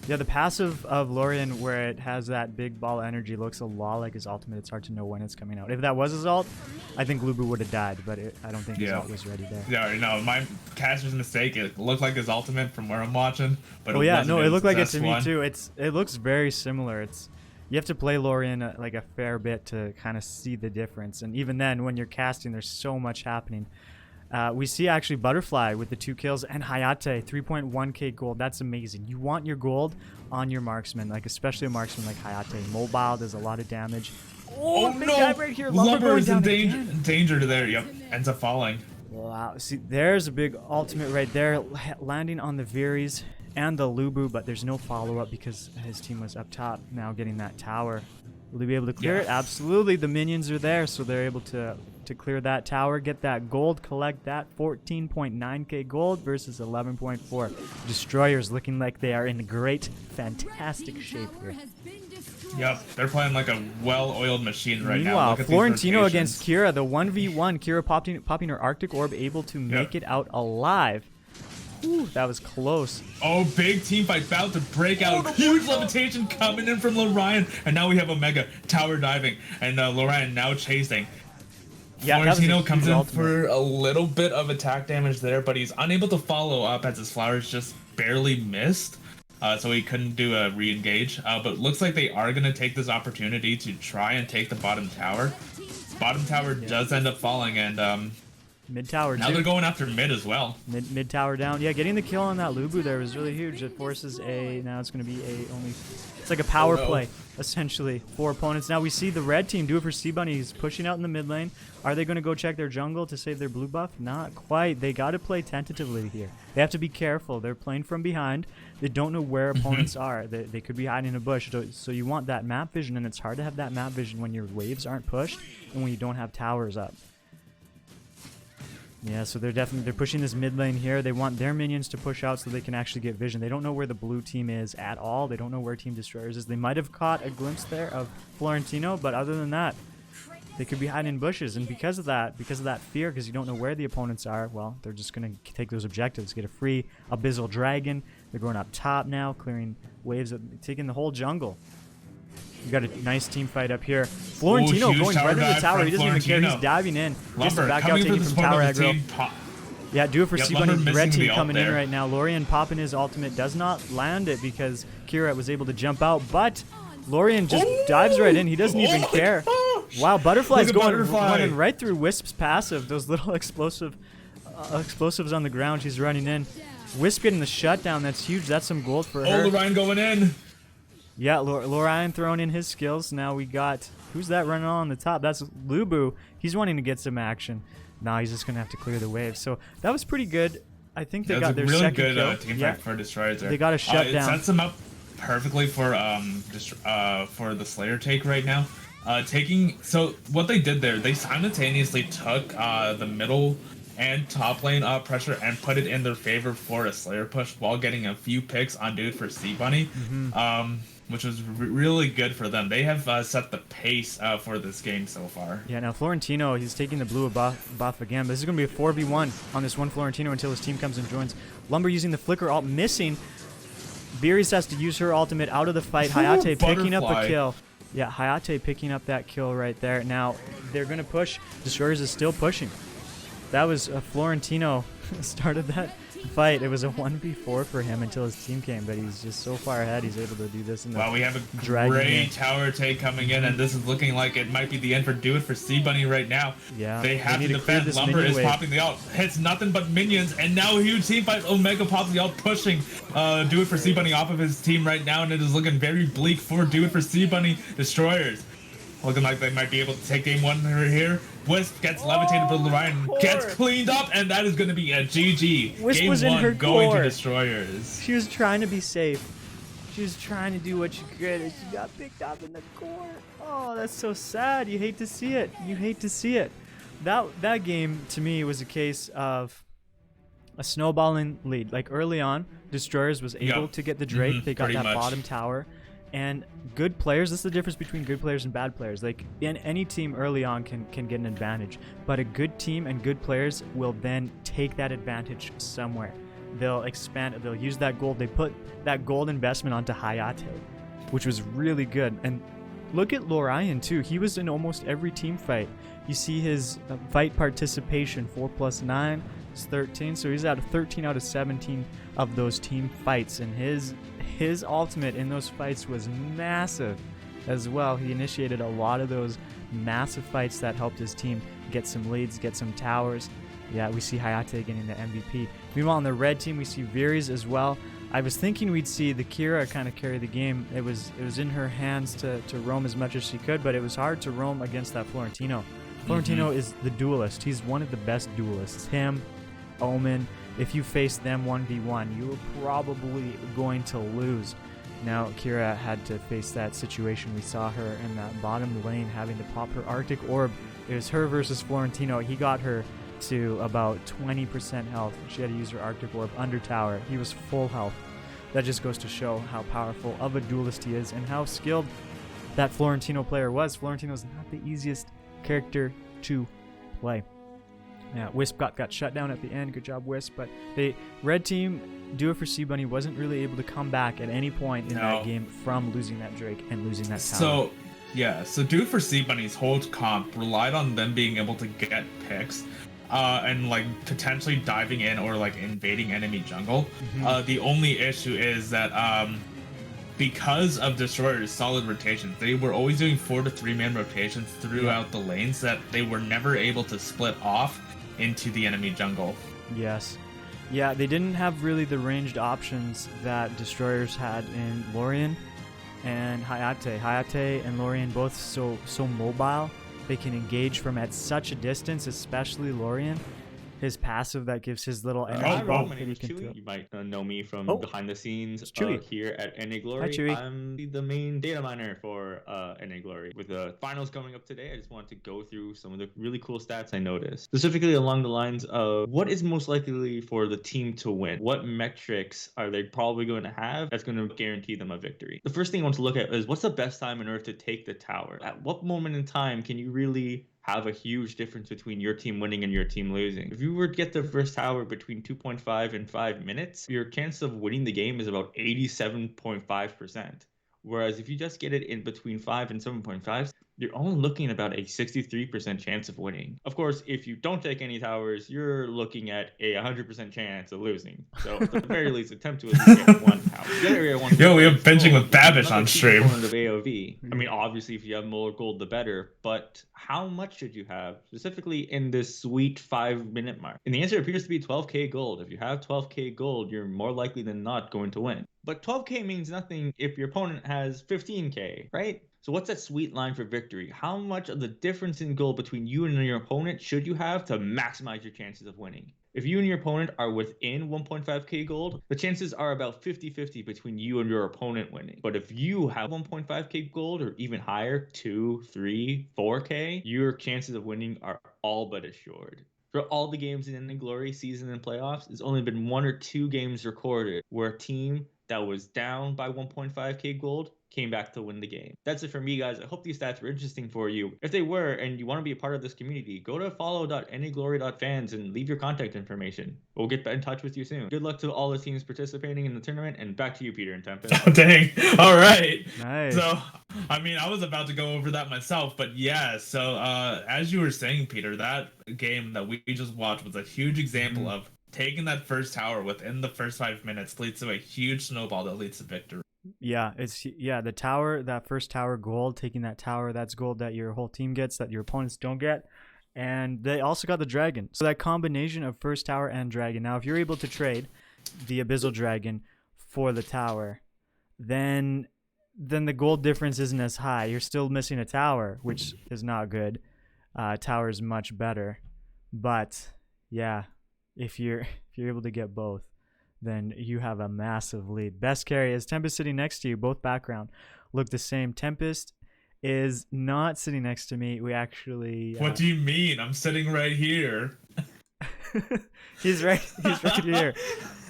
Yeah, the passive of Lorian, where it has that big ball of energy, looks a lot like his ultimate. It's hard to know when it's coming out. If that was his ult, I think Lubu would have died, but I don't think his Yeah. ult was ready there. Yeah, no, my caster's mistake. It looked like his ultimate from where I'm watching, but Oh yeah, no, it looked like it it's to me too. It looks very similar. You have to play Lorien like a fair bit to kind of see the difference. And even then, when you're casting, there's so much happening. We see actually Butterfly with the 2 kills and Hayate 3.1k gold. That's amazing. You want your gold on your marksman, like especially a marksman like Hayate. Mobile does a lot of damage. Oh, big dive right here. Lumber is in danger there. Yep, ends up falling. Wow, see, there's a big ultimate right there, landing on the Viris and the Lubu, but there's no follow-up because his team was up top, now getting that tower. Will they be able to clear it? Absolutely, the minions are there, so they're able to clear that tower, get that gold, collect that 14.9k gold versus 11.4. Destroyers looking like they are in great, fantastic shape here. Yep, they're playing like a well-oiled machine right now. Meanwhile, Florentino against Kira, the 1v1. Kira popping her Arctic Orb, able to make it out alive. Ooh, that was close. Oh, big team fight about to break out. Huge levitation coming in from Lorien. And now we have Omega tower diving. And Lorien now chasing. Yeah, Florentino comes in for a little bit of attack damage there, but he's unable to follow up as his flowers just barely missed. So he couldn't do a re-engage. But looks like they are going to take this opportunity to try and take the bottom tower. Bottom tower does end up falling, and mid tower. Now they're going after mid as well. Mid tower down. Yeah, getting the kill on that Lubu there was really huge. It forces a. Now it's going to be a only. It's like a power play essentially for opponents. Now we see the red team do it for C-Bunny. He's pushing out in the mid lane. Are they going to go check their jungle to save their blue buff? Not quite. They got to play tentatively here. They have to be careful. They're playing from behind. They don't know where opponents are. They could be hiding in a bush. So you want that map vision, and it's hard to have that map vision when your waves aren't pushed and when you don't have towers up. Yeah, so they're pushing this mid lane here. They want their minions to push out so they can actually get vision. They don't know where the blue team is at all. They don't know where Team Destroyers is. They might have caught a glimpse there of Florentino, but other than that, they could be hiding in bushes. And because of that fear, because you don't know where the opponents are, well, they're just going to take those objectives, get a free Abyssal Dragon. They're going up top now, clearing waves, taking the whole jungle. We got a nice team fight up here. Florentino going right into the tower. He doesn't even care. He's diving in. Gets the back out, taking from tower aggro. Yeah, do it for C-Bunny. Red team coming in right now. Lorien popping his ultimate. Does not land it because Kira was able to jump out. But Lorien just dives right in. He doesn't even care. Wow, Butterfly's running right through Wisp's passive. Those little explosives on the ground. She's running in. Wisp getting the shutdown. That's huge. That's some gold for her. Oh, Lorien going in. Yeah, Lorien throwing in his skills. Now we got, who's that running on the top? That's Lubu. He's wanting to get some action. Now he's just going to have to clear the wave. So that was pretty good. I think they got their really second good kill. Team fight for Destroyers there. They got a shutdown. It sets them up perfectly for the Slayer take right now. So what they did there, they simultaneously took the middle and top lane pressure and put it in their favor for a Slayer push while getting a few picks on dude for C-Bunny. Which was really good for them. They have set the pace for this game so far. Yeah, now Florentino, he's taking the blue buff again. But this is going to be a 4v1 on this one Florentino until his team comes and joins. Lumber using the flicker ult, missing. Viris has to use her ultimate out of the fight. Hayate picking up a kill. Yeah, Hayate picking up that kill right there. Now, they're going to push. Destroyers is still pushing. That was Florentino started that fight. It was a 1v4 for him until his team came, but he's just so far ahead. He's able to do this. Wow, we have a great tower take coming in, and this is looking like it might be the end for Do It for C-Bunny right now. Yeah, they have to defend. Lumber is popping the ult, hits nothing but minions, and now a huge team fight. Omega pops the ult, pushing Do It for C-Bunny off of his team right now, and it is looking very bleak for Do It for C-Bunny Destroyers. Looking like they might be able to take game one here. Wisp gets levitated for Lorien, gets cleaned up, and that is going to be a GG. Wisp game was in one her going core. to Destroyers. She was trying to be safe. She was trying to do what she could, and she got picked up in the core. Oh, that's so sad. You hate to see it. You hate to see it. That game, to me, was a case of a snowballing lead. Like, early on, Destroyers was able to get the Drake. They got that bottom tower. And good players, this is the difference between good players and bad players. Like, in any team early on can get an advantage, but a good team and good players will then take that advantage somewhere. They'll expand, they'll use that gold. They put that gold investment onto Hayate, which was really good. And look at Lorien too. He was in almost every team fight. You see his fight participation, 4 + 9 is 13. So he's at 13 out of 17 of those team fights, and his ultimate in those fights was massive. as well. He initiated a lot of those massive fights that helped his team get some leads, get some towers. Yeah, we see Hayate getting the MVP. Meanwhile, on the red team, we see Viris as well. I was thinking we'd see the Kira kind of carry the game. It was in her hands to roam as much as she could, but it was hard to roam against that Florentino. Florentino is the duelist. He's one of the best duelists. Him, Omen, if you face them 1v1, you were probably going to lose. Now, Kira had to face that situation. We saw her in that bottom lane having to pop her Arctic Orb. It was her versus Florentino. He got her to about 20% health. She had to use her Arctic Orb under tower. He was full health. That just goes to show how powerful of a duelist he is and how skilled that Florentino player was. Florentino's not the easiest character to play. Yeah, Wisp got shut down at the end. Good job, Wisp. But the red team, Duo for Sea Bunny, wasn't really able to come back at any point in that game from losing that Drake and losing that tower. So Duo for Sea Bunny's whole comp relied on them being able to get picks. And like potentially diving in or like invading enemy jungle. The only issue is that because of Destroyer's solid rotations, they were always doing 4 to 3 man rotations throughout the lanes that they were never able to split off into the enemy jungle. Yes. Yeah, they didn't have really the ranged options that Destroyers had in Lorien and Hayate. Hayate and Lorien both so mobile. They can engage from at such a distance, especially Lorien. His passive that gives his little energy my name is Chewy. You might know me from behind the scenes here at NAGlory. Hi, Chewy. I'm the main data miner for NAGlory. With the finals coming up today, I just wanted to go through some of the really cool stats I noticed. Specifically along the lines of what is most likely for the team to win? What metrics are they probably going to have that's going to guarantee them a victory? The first thing I want to look at is what's the best time in order to take the tower? At what moment in time can you really have a huge difference between your team winning and your team losing? If you were to get the first tower between 2.5 and 5 minutes, your chance of winning the game is about 87.5%. Whereas if you just get it in between 5 and 7.5, you're only looking at about a 63% chance of winning. Of course, if you don't take any towers, you're looking at a 100% chance of losing. So at the very least, attempt to at least get one tower. Yo, we have benching with Babish on stream. Of AoV. I mean, obviously, if you have more gold, the better. But how much should you have, specifically in this sweet 5-minute mark? And the answer appears to be 12k gold. If you have 12k gold, you're more likely than not going to win. But 12k means nothing if your opponent has 15k, right? So what's that sweet line for victory? How much of the difference in goal between you and your opponent should you have to maximize your chances of winning? If you and your opponent are within 1.5k gold, the chances are about 50-50 between you and your opponent winning. But if you have 1.5k gold or even higher, 2, 3, 4k, your chances of winning are all but assured. For all the games in NAGlory season and playoffs, there's only been 1 or 2 games recorded where a team that was down by 1.5k gold came back to win the game. That's it for me, guys. I hope these stats were interesting for you. If they were, and you want to be a part of this community, go to follow.naglory.fans and leave your contact information. We'll get in touch with you soon. Good luck to all the teams participating in the tournament, and back to you, Peter and Tempest. Oh, dang. All right. Nice. So, I mean, I was about to go over that myself, but yeah, so as you were saying, Peter, that game that we just watched was a huge example of taking that first tower within the first 5 minutes leads to a huge snowball that leads to victory. Yeah, the tower, that first tower gold, taking that tower, that's gold that your whole team gets that your opponents don't get. And they also got the dragon. So that combination of first tower and dragon. Now, if you're able to trade the abyssal dragon for the tower, then the gold difference isn't as high. You're still missing a tower, which is not good. Tower is much better. But yeah, if you're able to get both, then you have a massive lead. Best carry is Tempest sitting next to you. Both background look the same. Tempest is not sitting next to me. We actually... What do you mean? I'm sitting right here. He's right here.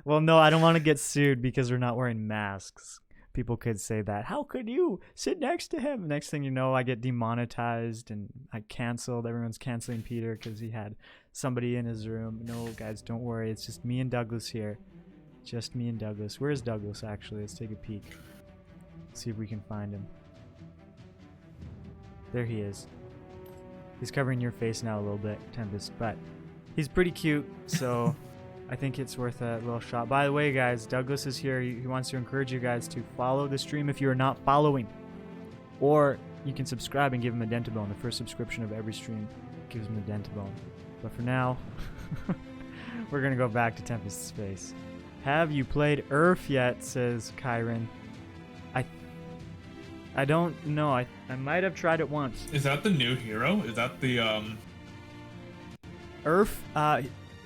Well, no, I don't want to get sued because we're not wearing masks. People could say that. How could you sit next to him? Next thing you know, I get demonetized and I canceled. Everyone's canceling Peter because he had somebody in his room. No, guys, don't worry. It's just me and Douglas here. Just me and Douglas. Where's Douglas, actually? Let's take a peek. See if we can find him. There he is. He's covering your face now a little bit, Tempest, but he's pretty cute, so I think it's worth a little shot. By the way, guys, Douglas is here. He wants to encourage you guys to follow the stream if you are not following. Or you can subscribe and give him a Dentabone. The first subscription of every stream gives him a Dentabone. But for now, we're going to go back to Tempest's face. Have you played Earth yet, says Kyron. I don't know. I might have tried it once. Is that the new hero? Is that the Earth,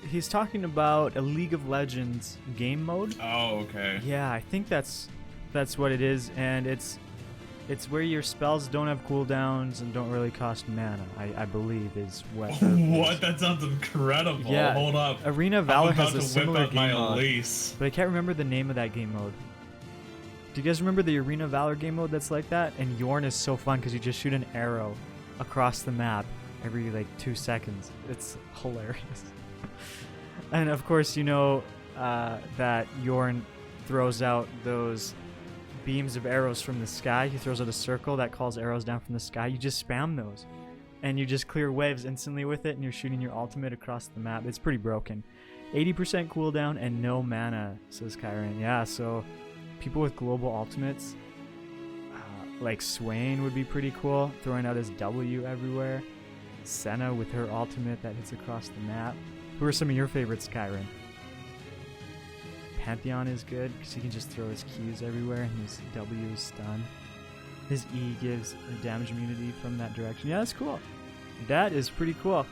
he's talking about a League of Legends game mode. Oh, okay. Yeah, I think that's what it is, and it's where your spells don't have cooldowns and don't really cost mana. I believe is what. What? That sounds incredible. Yeah, Hold up. Arena Valor has a whip similar out my game mode, Elise. but I can't remember the name of that game mode. Do you guys remember the Arena Valor game mode that's like that? And Yorn is so fun because you just shoot an arrow across the map every like 2 seconds. It's hilarious. And of course, you know that Yorn throws out those beams of arrows from the sky. He throws out a circle that calls arrows down from the sky. You just spam those, and you just clear waves instantly with it, and you're shooting your ultimate across the map. It's pretty broken. 80% cooldown and no mana, says Kyron. Yeah, so people with global ultimates, like Swain would be pretty cool, throwing out his W everywhere. Senna with her ultimate that hits across the map. Who are some of your favorites, Kyron? Pantheon is good because he can just throw his Qs everywhere and his W is stun. His E gives a damage immunity from that direction. Yeah, that's cool. That is pretty cool.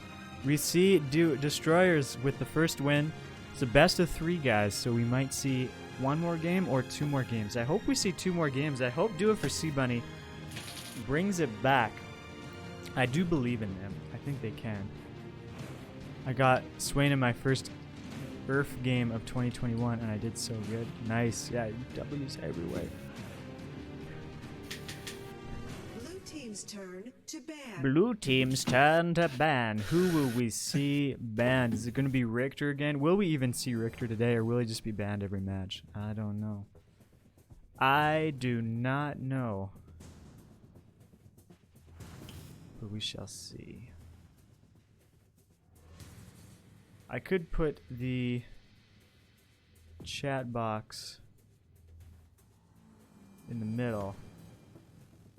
We see Destroyers with the first win. It's a best of 3, guys, so we might see 1 more game or 2 more games. I hope we see 2 more games. I hope Do It For Sea Bunny brings it back. I do believe in them. I think they can. I got Swain in my first Earth game of 2021, and I did so good. Nice. Yeah, W's everywhere. Blue team's turn to ban. Blue team's turn to ban. Who will we see banned? Is it going to be Richter again? Will we even see Richter today, or will he just be banned every match? I don't know. I do not know. But we shall see. I could put the chat box in the middle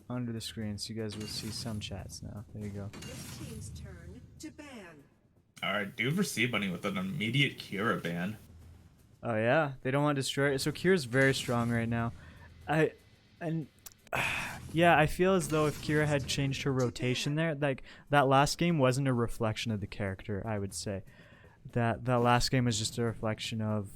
under the screen so you guys will see some chats now. There you go. This team's turn to ban. Alright, Do It For Sea Bunny with an immediate Kira ban. Oh yeah, they don't want to destroy it. So Kira's very strong right now. Yeah, I feel as though if Kira had changed her rotation there, like that last game wasn't a reflection of the character, I would say. That last game was just a reflection of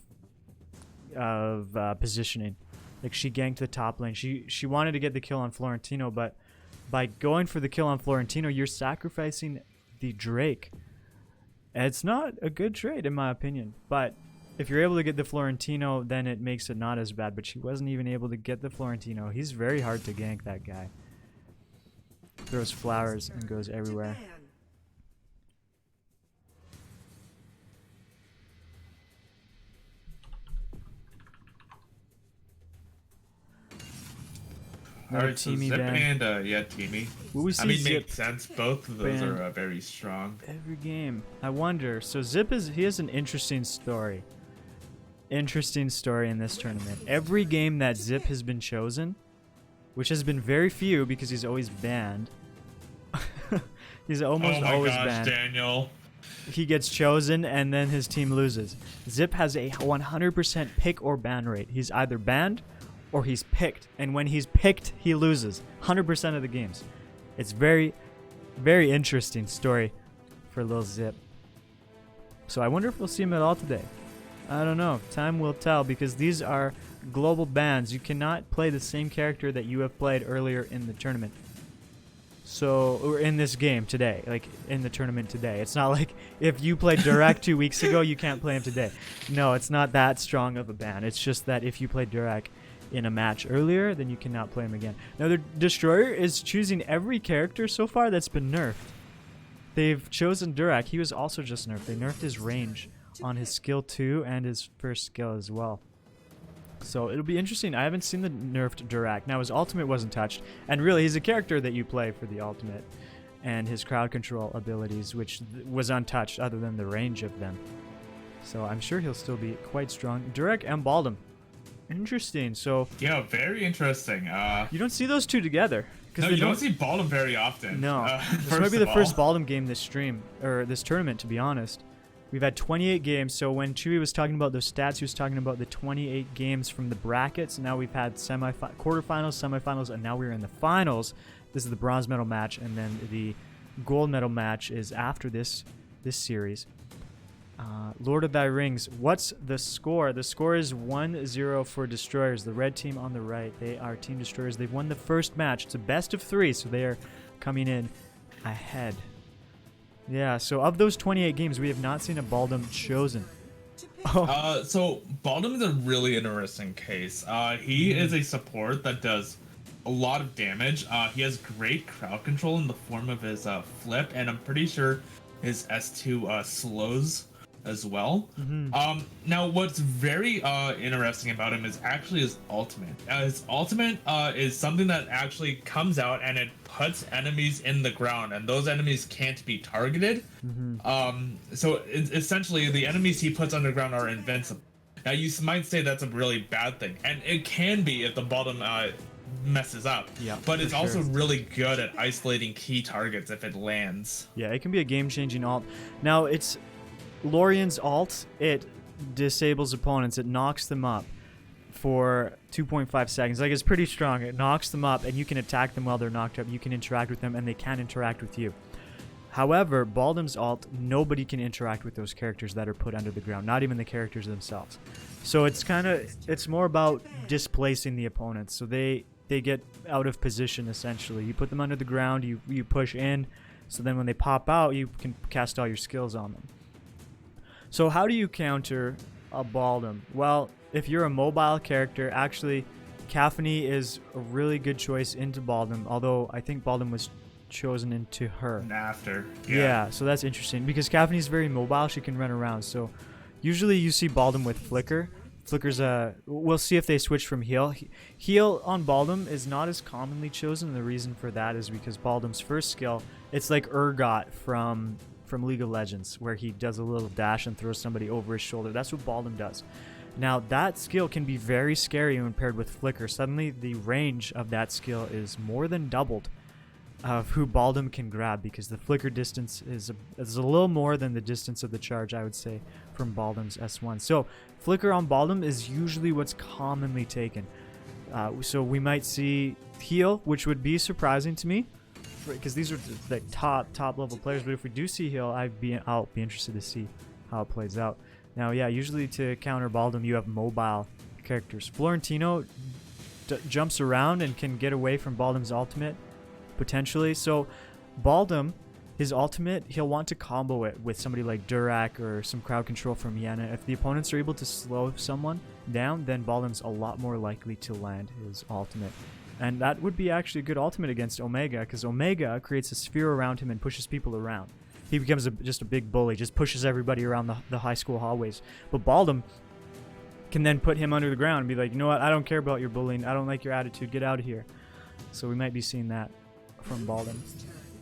positioning. Like she ganked the top lane. She wanted to get the kill on Florentino, but by going for the kill on Florentino, you're sacrificing the Drake. And it's not a good trade in my opinion. But if you're able to get the Florentino, then it makes it not as bad. But she wasn't even able to get the Florentino. He's very hard to gank, that guy. Throws flowers and goes everywhere. Alright, so Teamy Zip ban. and yeah, Teamy. Will we see I mean, Zip makes sense. Both of those banned are very strong. every game? I wonder. So Zip he has an interesting story. Interesting story in this tournament. Every game that Zip has been chosen, which has been very few because he's always banned. He's almost always banned. Daniel. He gets chosen and then his team loses. Zip has a 100% pick or ban rate. He's either banned or he's picked, and when he's picked, he loses 100% of the games. It's very, very interesting story for Lil Zip. So I wonder if we'll see him at all today. I don't know. Time will tell, because these are global bans. You cannot play the same character that you have played earlier in the tournament. So, or in this game today, like in the tournament today. It's not like if you played Durak 2 weeks ago, you can't play him today. No, it's not that strong of a ban. It's just that if you played Durak in a match earlier, then you cannot play him again. Now, the Destroyer is choosing every character so far that's been nerfed. They've chosen Durak. He was also just nerfed. They nerfed his range on his skill 2 and his first skill as well. So it'll be interesting. I haven't seen the nerfed Durak. Now, his ultimate wasn't touched. And really, he's a character that you play for the ultimate. And his crowd control abilities, which was untouched other than the range of them. So I'm sure he'll still be quite strong. Durak emballed him. Interesting. So Yeah, very interesting. you don't see those two together. No, you don't see Baldom very often. No. This first might be of the first all. Baldom game this stream, or this tournament, to be honest. We've had 28 games, so when Chewy was talking about those stats, he was talking about the 28 games from the brackets. Now we've had quarterfinals, semifinals, and now we're in the finals. This is the bronze medal match, and then the gold medal match is after this series. Lord of Thy Rings, what's the score? The score is 1-0 for Destroyers. The red team on the right, they are Team Destroyers. They've won the first match. It's a best of 3, so they are coming in ahead. Yeah, so of those 28 games, we have not seen a Baldom chosen. Oh. So Baldom is a really interesting case. He is a support that does a lot of damage. He has great crowd control in the form of his flip, and I'm pretty sure his S2 slows as well. Now, what's very interesting about him is actually his ultimate. His ultimate is something that actually comes out and it puts enemies in the ground, and those enemies can't be targeted. So essentially, the enemies he puts underground are invincible. Now, you might say that's a really bad thing, and it can be if the bottom messes up. Yeah, but it's for also sure. really good at isolating key targets if it lands. Yeah, it can be a game-changing ult. Now, it's Lorian's ult. It disables opponents. It knocks them up for 2.5 seconds. Like, it's pretty strong. It knocks them up, and you can attack them while they're knocked up. You can interact with them, and they can interact with you. However, Baldom's ult, nobody can interact with those characters that are put under the ground, not even the characters themselves. So it's more about displacing the opponents. So they get out of position, essentially. You put them under the ground, you push in, so then when they pop out, you can cast all your skills on them. So how do you counter a Baldom? Well, if you're a mobile character, actually, Caphany is a really good choice into Baldom, although I think Baldom was chosen into her. And after. Yeah, so that's interesting, because Caphany is very mobile, she can run around, so usually you see Baldom with Flicker. Flicker's we'll see if they switch from heal. Heal on Baldom is not as commonly chosen, and the reason for that is because Baldom's first skill, it's like Urgot from League of Legends, where he does a little dash and throws somebody over his shoulder. That's what Baldom does. Now, that skill can be very scary when paired with Flicker. Suddenly, the range of that skill is more than doubled of who Baldom can grab, because the Flicker distance is a little more than the distance of the charge, I would say, from Baldom's S1. So, Flicker on Baldom is usually what's commonly taken. So we might see heal, which would be surprising to me, because these are the top level players. But if we do see heal, I'll be interested to see how it plays out. Now, yeah, usually to counter Baldom, you have mobile characters. Florentino jumps around and can get away from Baldom's ultimate, potentially. So Baldom, his ultimate, he'll want to combo it with somebody like Durak or some crowd control from Yana. If the opponents are able to slow someone down, then Baldom's a lot more likely to land his ultimate. And that would be actually a good ultimate against Omega, because Omega creates a sphere around him and pushes people around. He becomes just a big bully, just pushes everybody around the high school hallways. But Baldom can then put him under the ground and be like, you know what, I don't care about your bullying, I don't like your attitude, get out of here. So we might be seeing that from Baldom.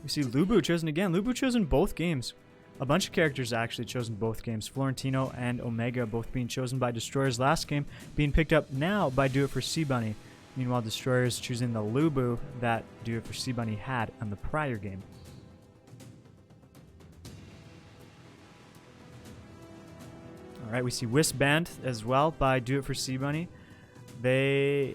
We see Lubu chosen again. Lubu chosen both games. A bunch of characters actually chosen both games. Florentino and Omega both being chosen by Destroyers last game, being picked up now by Do It For C-Bunny. Meanwhile, Destroyers choosing the Lubu that Do It For C-Bunny had on the prior game. Alright, we see Wisp banned as well by Do It For C-Bunny. They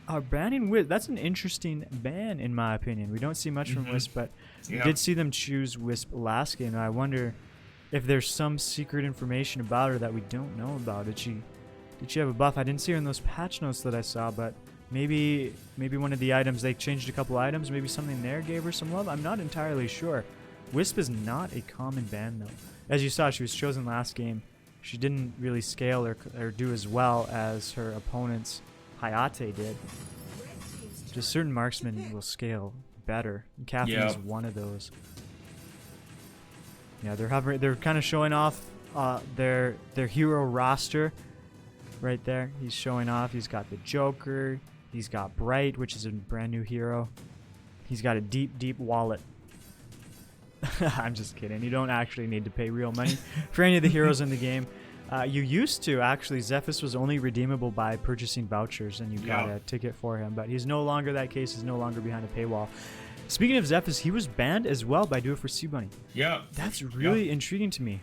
are banning Wisp. That's an interesting ban, in my opinion. We don't see much from Wisp, but we did see them choose Wisp last game. I wonder if there's some secret information about her that we don't know about. Did she have a buff? I didn't see her in those patch notes that I saw, but maybe one of the items, they changed a couple items, maybe something there gave her some love. I'm not entirely sure. Wisp is not a common ban, though. As you saw, she was chosen last game. She didn't really scale or do as well as her opponents Hayate did. Just certain marksmen will scale better. Caphany is one of those. Yeah, they're kind of showing off their hero roster right there. He's showing off. He's got the Joker. He's got Bright, which is a brand new hero. He's got a deep wallet. I'm just kidding. You don't actually need to pay real money for any of the heroes in the game. You used to, actually. Zephys was only redeemable by purchasing vouchers, and you got a ticket for him. But he's no longer that case. He's no longer behind a paywall. Speaking of Zephys, he was banned as well by Do It For C Bunny. Yeah. That's really intriguing to me.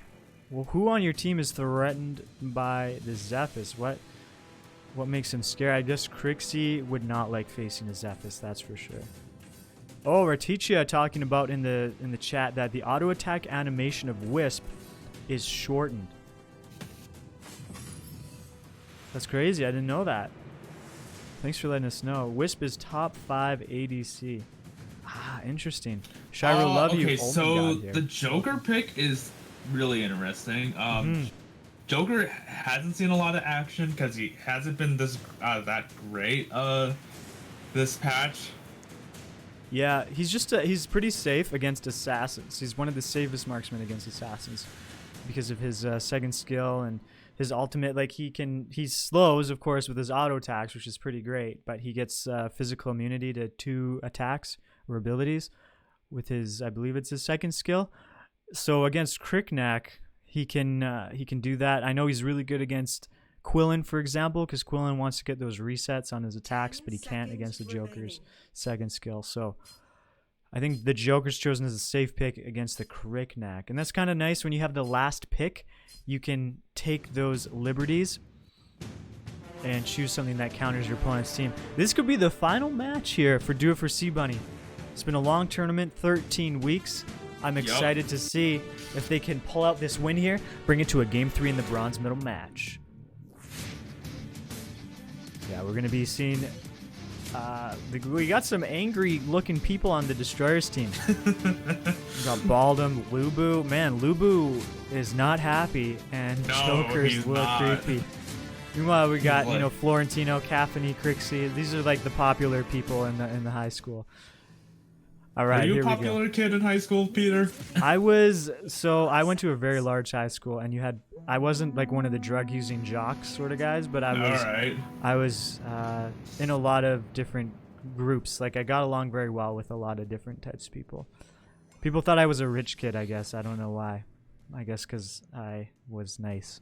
Well, who on your team is threatened by the Zephys? What makes him scared? I guess Crixie would not like facing a Zephys, that's for sure. Oh, Raticia talking about in the chat that the auto attack animation of Wisp is shortened. That's crazy. I didn't know that. Thanks for letting us know. Wisp is top 5 ADC. Ah, interesting. Shiro, love you. Okay, Oh so the Joker pick is really interesting. Joker hasn't seen a lot of action because he hasn't been that great this patch. Yeah, he's pretty safe against assassins. He's one of the safest marksmen against assassins because of his second skill and his ultimate. Like he slows, of course, with his auto attacks, which is pretty great, but he gets physical immunity to 2 attacks or abilities with his, I believe it's his second skill. So against Kriknak, he can do that. I know he's really good against Quillen, for example, because Quillen wants to get those resets on his attacks, but he can't against the Joker's second skill. So I think the Joker's chosen as a safe pick against the Kriknak. And that's kind of nice when you have the last pick. You can take those liberties and choose something that counters your opponent's team. This could be the final match here for Do It For C Bunny. It's been a long tournament, 13 weeks. I'm excited to see if they can pull out this win here, bring it to a Game 3 in the bronze medal match. Yeah, we're going to be seeing... we got some angry-looking people on the Destroyers team. We got Baldum, Lubu. Man, Lubu is not happy, and Joker's a little creepy. Meanwhile, we got, Florentino, Caffany, Crixie. These are like the popular people in the high school. All right, here we go. Were you a here popular kid in high school, Peter? I went to a very large high school, and I wasn't like one of the drug-using jocks sort of guys, but I was in a lot of different groups. Like I got along very well with a lot of different types of people. People thought I was a rich kid, I guess. I don't know why. I guess because I was nice,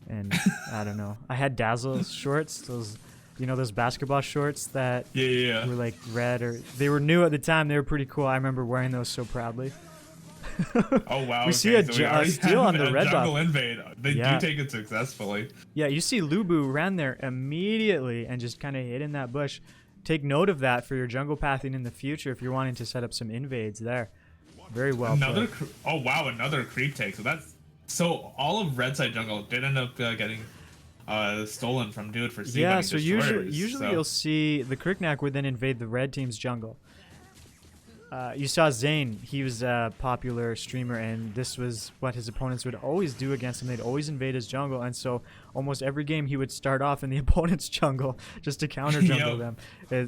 and I don't know. I had Dazzle shorts, those basketball shorts that were like red, or they were new at the time. They were pretty cool. I remember wearing those so proudly. Oh wow! We see a steal on the red buff. Jungle invade. They do take it successfully. Yeah, you see Lubu ran there immediately and just kind of hid in that bush. Take note of that for your jungle pathing in the future if you're wanting to set up some invades there. Very well. Oh wow! Another creep take. So all of red side jungle did end up getting stolen from Do It For C. Yeah, so usually you'll see the Kriknak would then invade the red team's jungle. You saw Zane, he was a popular streamer, and this was what his opponents would always do against him. They'd always invade his jungle, and so almost every game he would start off in the opponent's jungle just to counter jungle them.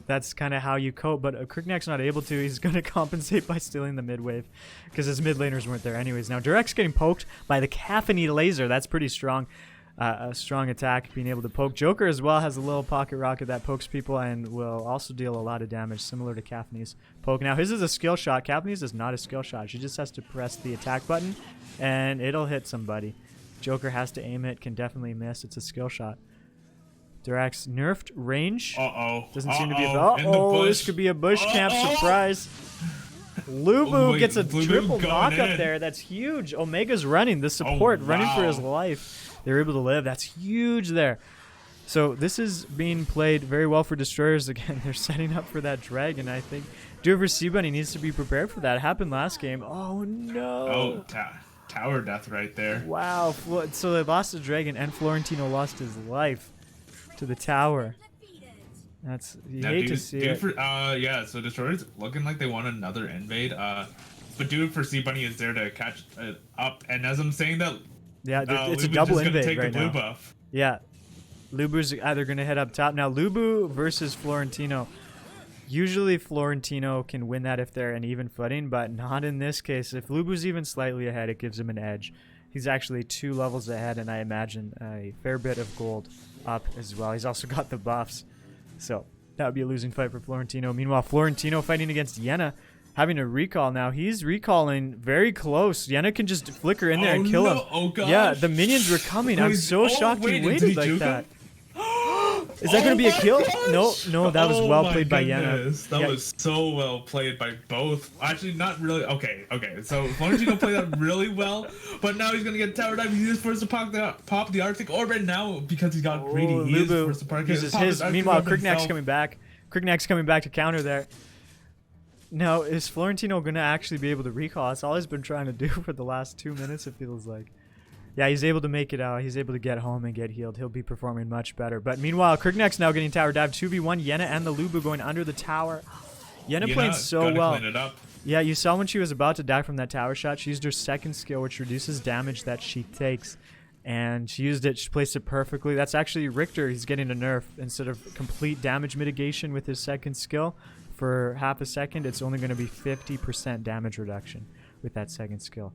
That's kind of how you cope, but Kriknak's not able to. He's going to compensate by stealing the mid wave because his mid laners weren't there anyways. Now, Durek's getting poked by the Caffany laser. That's pretty strong. A strong attack, being able to poke. Joker as well has a little pocket rocket that pokes people and will also deal a lot of damage, similar to Caffany's poke. Now his is a skill shot. Caffany's is not a skill shot. She just has to press the attack button and it'll hit somebody. Joker has to aim it, can definitely miss. It's a skill shot. Durek's nerfed range. Doesn't seem to be a this could be a bush camp surprise. Lubu gets a triple knock up there. That's huge. Omega's running. The support running for his life. They're able to live. That's huge there. So this is being played very well for Destroyers. Again, they're setting up for that dragon. I think Do It For C Bunny needs to be prepared for that. It happened last game. Oh, no. Tower death right there. Wow. So they lost the dragon, and Florentino lost his life to the tower. You hate to see it. So Destroyers looking like they want another invade. But Do It For C Bunny is there to catch it up. And as I'm saying that, it's a Lubu's double just invade take right the blue now. Buff. Yeah. Lubu's either going to head up top. Now, Lubu versus Florentino. Usually, Florentino can win that if they're an even footing, but not in this case. If Lubu's even slightly ahead, it gives him an edge. He's actually 2 levels ahead, and I imagine a fair bit of gold up as well. He's also got the buffs. So, that would be a losing fight for Florentino. Meanwhile, Florentino fighting against Yenna. having a recall now. He's recalling very close. Yenna can just flicker in there and kill him. Oh, gosh. Yeah, the minions were coming. I'm so shocked he waited like that. Is that going to be a kill? No, that was well played by Yenna. That was so well played by both. Actually, not really. Okay. So Florentino played that really well, but now he's going to get tower dive. He is forced to pop the Arctic Orb now because he got greedy. He is forced to park his. Meanwhile, Kriknak's coming back. Kriknak's coming back to counter there. Now, is Florentino going to actually be able to recall? That's all he's been trying to do for the last 2 minutes, it feels like. Yeah, he's able to make it out. He's able to get home and get healed. He'll be performing much better. But meanwhile, Kriknak's now getting tower dive. 2v1. Yenna and the Lubu going under the tower. Yenna playing so well. Yeah, you saw when she was about to die from that tower shot, she used her second skill, which reduces damage that she takes. And she used it. She placed it perfectly. That's actually Richter. He's getting a nerf. Instead of complete damage mitigation with his second skill for half a second, it's only going to be 50% damage reduction with that second skill.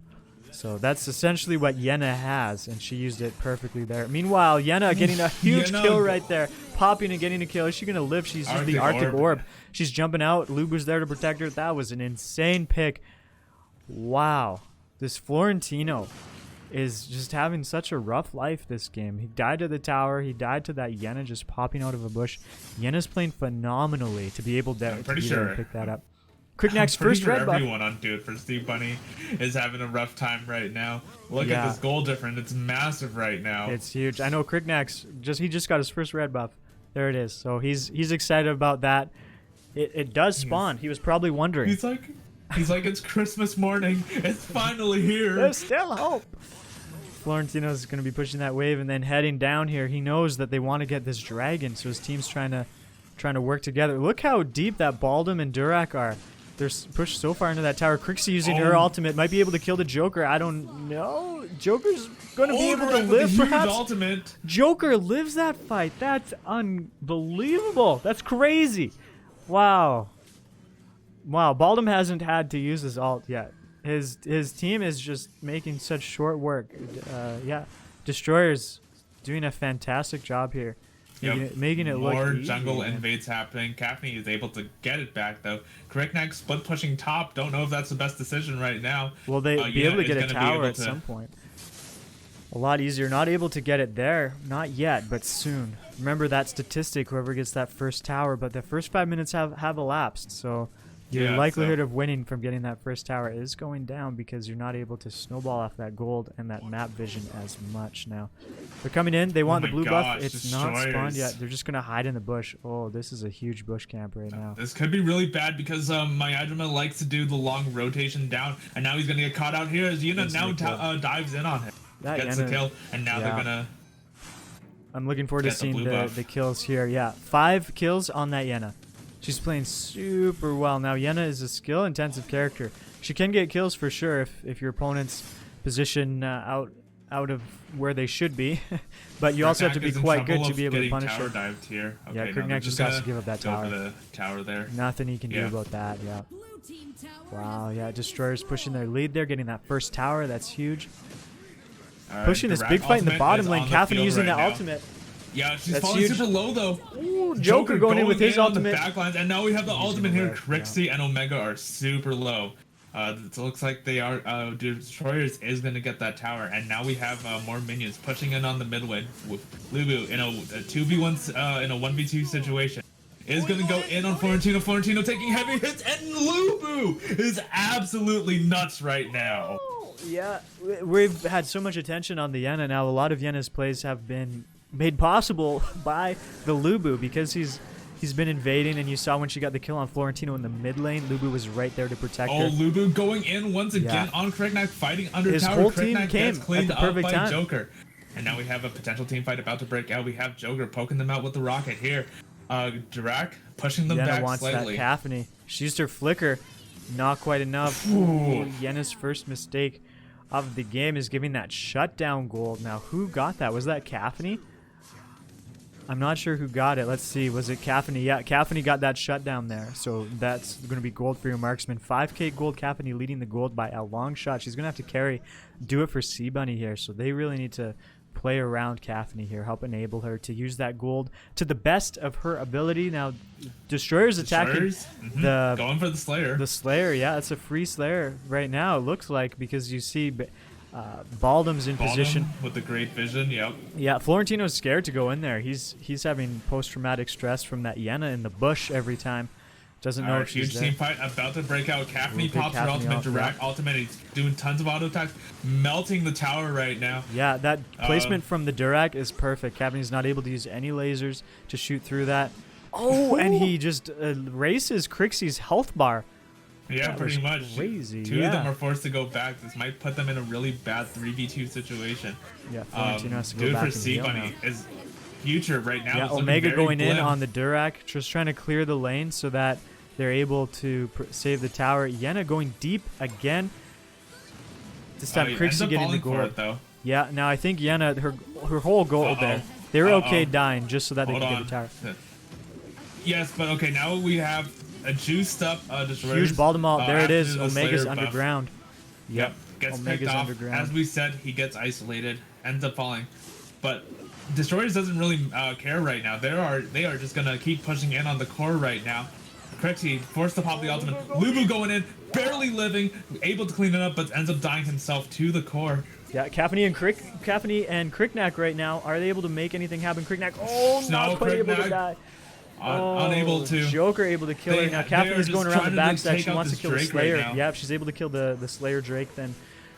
So that's essentially what Yenna has, and she used it perfectly there. Meanwhile, Yenna getting a huge kill right there. Popping and getting a kill. Is she going to live? She's using the Arctic Orb. She's jumping out. Lubu's there to protect her. That was an insane pick. Wow. This Florentino is just having such a rough life this game. He died to the tower. He died to that Yenna just popping out of a bush. Yenna's playing phenomenally to be able to, pick that up. Kriknak's first red buff. Everyone on Dude for Steve Bunny is having a rough time right now. Look at this goal difference. It's massive right now. It's huge. I know Kriknak's he just got his first red buff. There it is. So he's excited about that. It does spawn. He was probably wondering. He's like it's Christmas morning. It's finally here. There's still hope. Florentino's going to be pushing that wave and then heading down here. He knows that they want to get this dragon, so his team's trying to work together. Look how deep that Baldum and Durak are. They're pushed so far into that tower. Crixie using her ultimate. Might be able to kill the Joker. I don't know. Joker's going to be able to live, perhaps. Ultimate. Joker lives that fight. That's unbelievable. That's crazy. Wow. Baldum hasn't had to use his ult yet. His team is just making such short work. Destroyer's doing a fantastic job here. Making it look more easy, jungle invades happening. Kaphne is able to get it back though. Kriknak split pushing top. Don't know if that's the best decision right now. Will they be able to get a tower at some point? A lot easier. Not able to get it there. Not yet, but soon. Remember that statistic, whoever gets that first tower, but the first 5 minutes have elapsed, so your likelihood of winning from getting that first tower is going down because you're not able to snowball off that gold and that map vision as much now. They're coming in. They want the blue buff. It's not spawned yet. They're just going to hide in the bush. Oh, this is a huge bush camp right now. This could be really bad because Myadrima likes to do the long rotation down, and now he's going to get caught out here as Yuna now dives in on him. Gets the kill, and now they're going to... I'm looking forward to seeing the kills here. Yeah, 5 kills on that Yenna. She's playing super well. Now, Yenna is a skill-intensive character. She can get kills for sure if your opponent's position out of where they should be. But you also have to be quite good to be able to punish her. Dived here. Okay, yeah, Kriknak just has to give up that tower. The tower there. Nothing he can do about that, yeah. Wow, yeah, Destroyer's pushing their lead there, getting that first tower. That's huge. Pushing this big fight in the bottom lane. Kaphne using that ultimate. Yeah, she's falling super low though. Ooh, Joker going in with his ultimate. Backlines, and now we have the ultimate here. Crixie and Omega are super low. It looks like they are. Destroyers is going to get that tower, and now we have more minions pushing in on the mid lane with Lubu in a 2v1 in a 1v2 situation. Is going to go in on Florentino. Florentino taking heavy hits, and Lubu is absolutely nuts right now. Yeah, we've had so much attention on the Yenna now. A lot of Yenna's plays have been made possible by the Lubu because he's been invading, and you saw when she got the kill on Florentino in the mid lane, Lubu was right there to protect her. Oh, Lubu going in once again on Kriknak, fighting under his tower. Whole team Kriknak came gets cleaned at the perfect up by time. Joker. And now we have a potential team fight about to break out. We have Joker poking them out with the rocket here. Dirac pushing them back wants slightly. That Kaphne. She used her flicker. Not quite enough. Ooh, Yenna's first mistake of the game is giving that shutdown gold. Now, who got that? Was that Kaphne? I'm not sure who got it. Let's see. Was it Kaphne? Yeah, Kaphne got that shutdown there. So that's going to be gold for your marksman. 5k gold. Kaphne leading the gold by a long shot. She's going to have to do it for C Bunny here. So they really need to play around Caphne here, help enable her to use that gold to the best of her ability. Now, Destroyer's attacking the going for the Slayer. The Slayer, yeah, it's a free Slayer right now. It looks like, because you see Baldum's in position with the great vision. Yep. Yeah, Florentino's scared to go in there. He's having post-traumatic stress from that Yenna in the bush every time. Doesn't know if she's huge there. team fight about to break out. Caphne pops her ultimate, direct ultimate. He's doing tons of auto attacks, melting the tower right now. Yeah, that placement from the Durac is perfect. Caphne's not able to use any lasers to shoot through that. Oh, and he just erases Crixie's health bar. Yeah, that pretty much. Crazy. Two of them are forced to go back. This might put them in a really bad 3v2 situation. Yeah, Florentino has to go dude back for and C heal Bunny now. is future right now. Yeah, is looking Omega very going in glim. on the Durac, just trying to clear the lane so that they're able to save the tower. Yenna going deep again. This time, Crixie getting the gold. Yeah, now I think Yenna, her whole goal there. They were okay dying just so that they could get the tower. Yes, but okay, now we have a juiced up Destroyer. Huge Baltimore. There it is. after the Omega's Slayer buff. underground. Yep, gets Omega's picked off. underground. As we said, he gets isolated, ends up falling. But Destroyers doesn't really care right now. They are just gonna keep pushing in on the core right now. Crixie forced to pop the ultimate. Lubu going in, barely living, able to clean it up, but ends up dying himself to the core. Yeah, Caphne and Cricknack right now. Are they able to make anything happen? Cricknack, not quite able to die. Unable to. Joker able to kill her. Now Caphne is going around the backside. She wants to kill the Slayer. Yep, she's able to kill the Slayer Drake. Then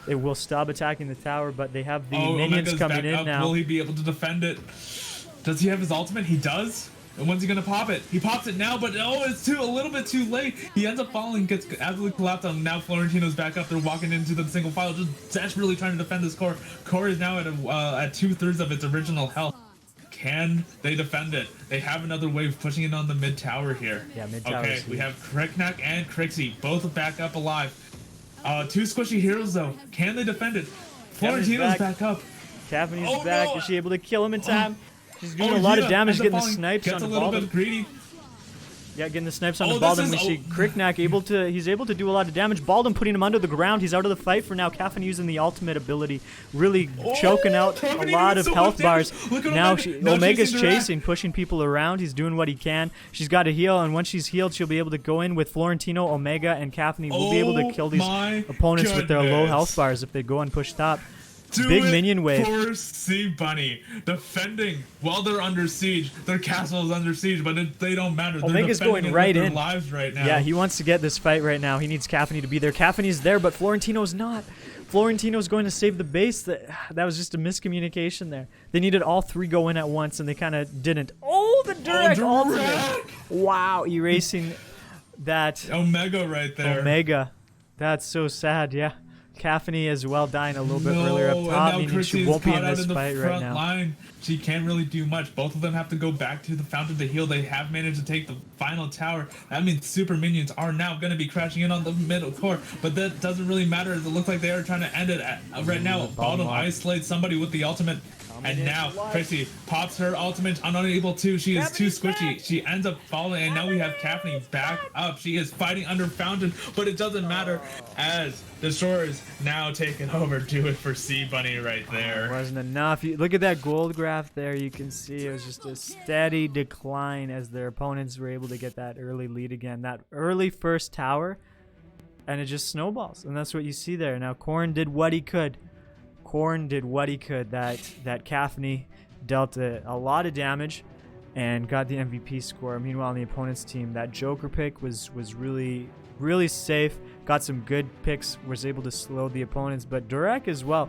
it will stop attacking the tower, but they have the minions Omega's coming back in up. now. Will he be able to defend it? Does he have his ultimate? He does. And when's he gonna pop it? He pops it now, but it's a little bit too late. He ends up falling, gets absolutely collapsed on. Now Florentino's back up. They're walking into the single file, just desperately trying to defend this core. Core is now at 2/3 of its original health. Can they defend it? They have another wave pushing it on the mid tower here. Yeah, mid tower. Okay, we have Cricknack and Crixie both back up alive. Two squishy heroes though. Can they defend it? Florentino's back up. Caphne's back. Is she able to kill him in time? She's doing a lot of damage, getting the snipes on the ball. Gets a little bit greedy. Yeah, getting the snipes on the Baldum. We see Cricknack he's able to do a lot of damage. Baldum putting him under the ground. He's out of the fight for now. Caphne using the ultimate ability, really choking out a lot of health bars. Now Omega's chasing, pushing people around. He's doing what he can. She's got to heal, and once she's healed, she'll be able to go in with Florentino, Omega, and Caphne. Will be able to kill these opponents with their low health bars if they go and push top. Big minion wave. For C Bunny defending while they're under siege. Their castle is under siege, but they don't matter. They're Omega's going right in. Lives right now. Yeah, he wants to get this fight right now. He needs Caphne to be there. Caphne's there, but Florentino's not. Florentino's going to save the base. That was just a miscommunication there. They needed all three go in at once, and they kind of didn't. Oh, the direct ultimate. Wow, erasing that. Omega right there. Omega. That's so sad, yeah. Caphne as well dying a little bit earlier up top, meaning she won't be in this fight right now. Line. She can't really do much. Both of them have to go back to the fountain to heal. They have managed to take the final tower. That means super minions are now going to be crashing in on the middle core, but that doesn't really matter. It looks like they are trying to end it right now. Bottom isolates somebody with the ultimate. And now Crixie pops her ultimate, unable to. She is too squishy. She ends up falling, and now we have Caphne back up. She is fighting under fountain, but it doesn't matter as Destroyers now taking over. Do it for C Bunny right there. Wasn't enough. Look at that gold graph there. You can see it was just a steady decline as their opponents were able to get that early lead again. That early first tower, and it just snowballs. And that's what you see there. Now Korn did what he could. Korn did what he could. That Caphne dealt a lot of damage and got the MVP score. Meanwhile, on the opponent's team, that Joker pick was really, really safe. Got some good picks, was able to slow the opponents. But Durac as well,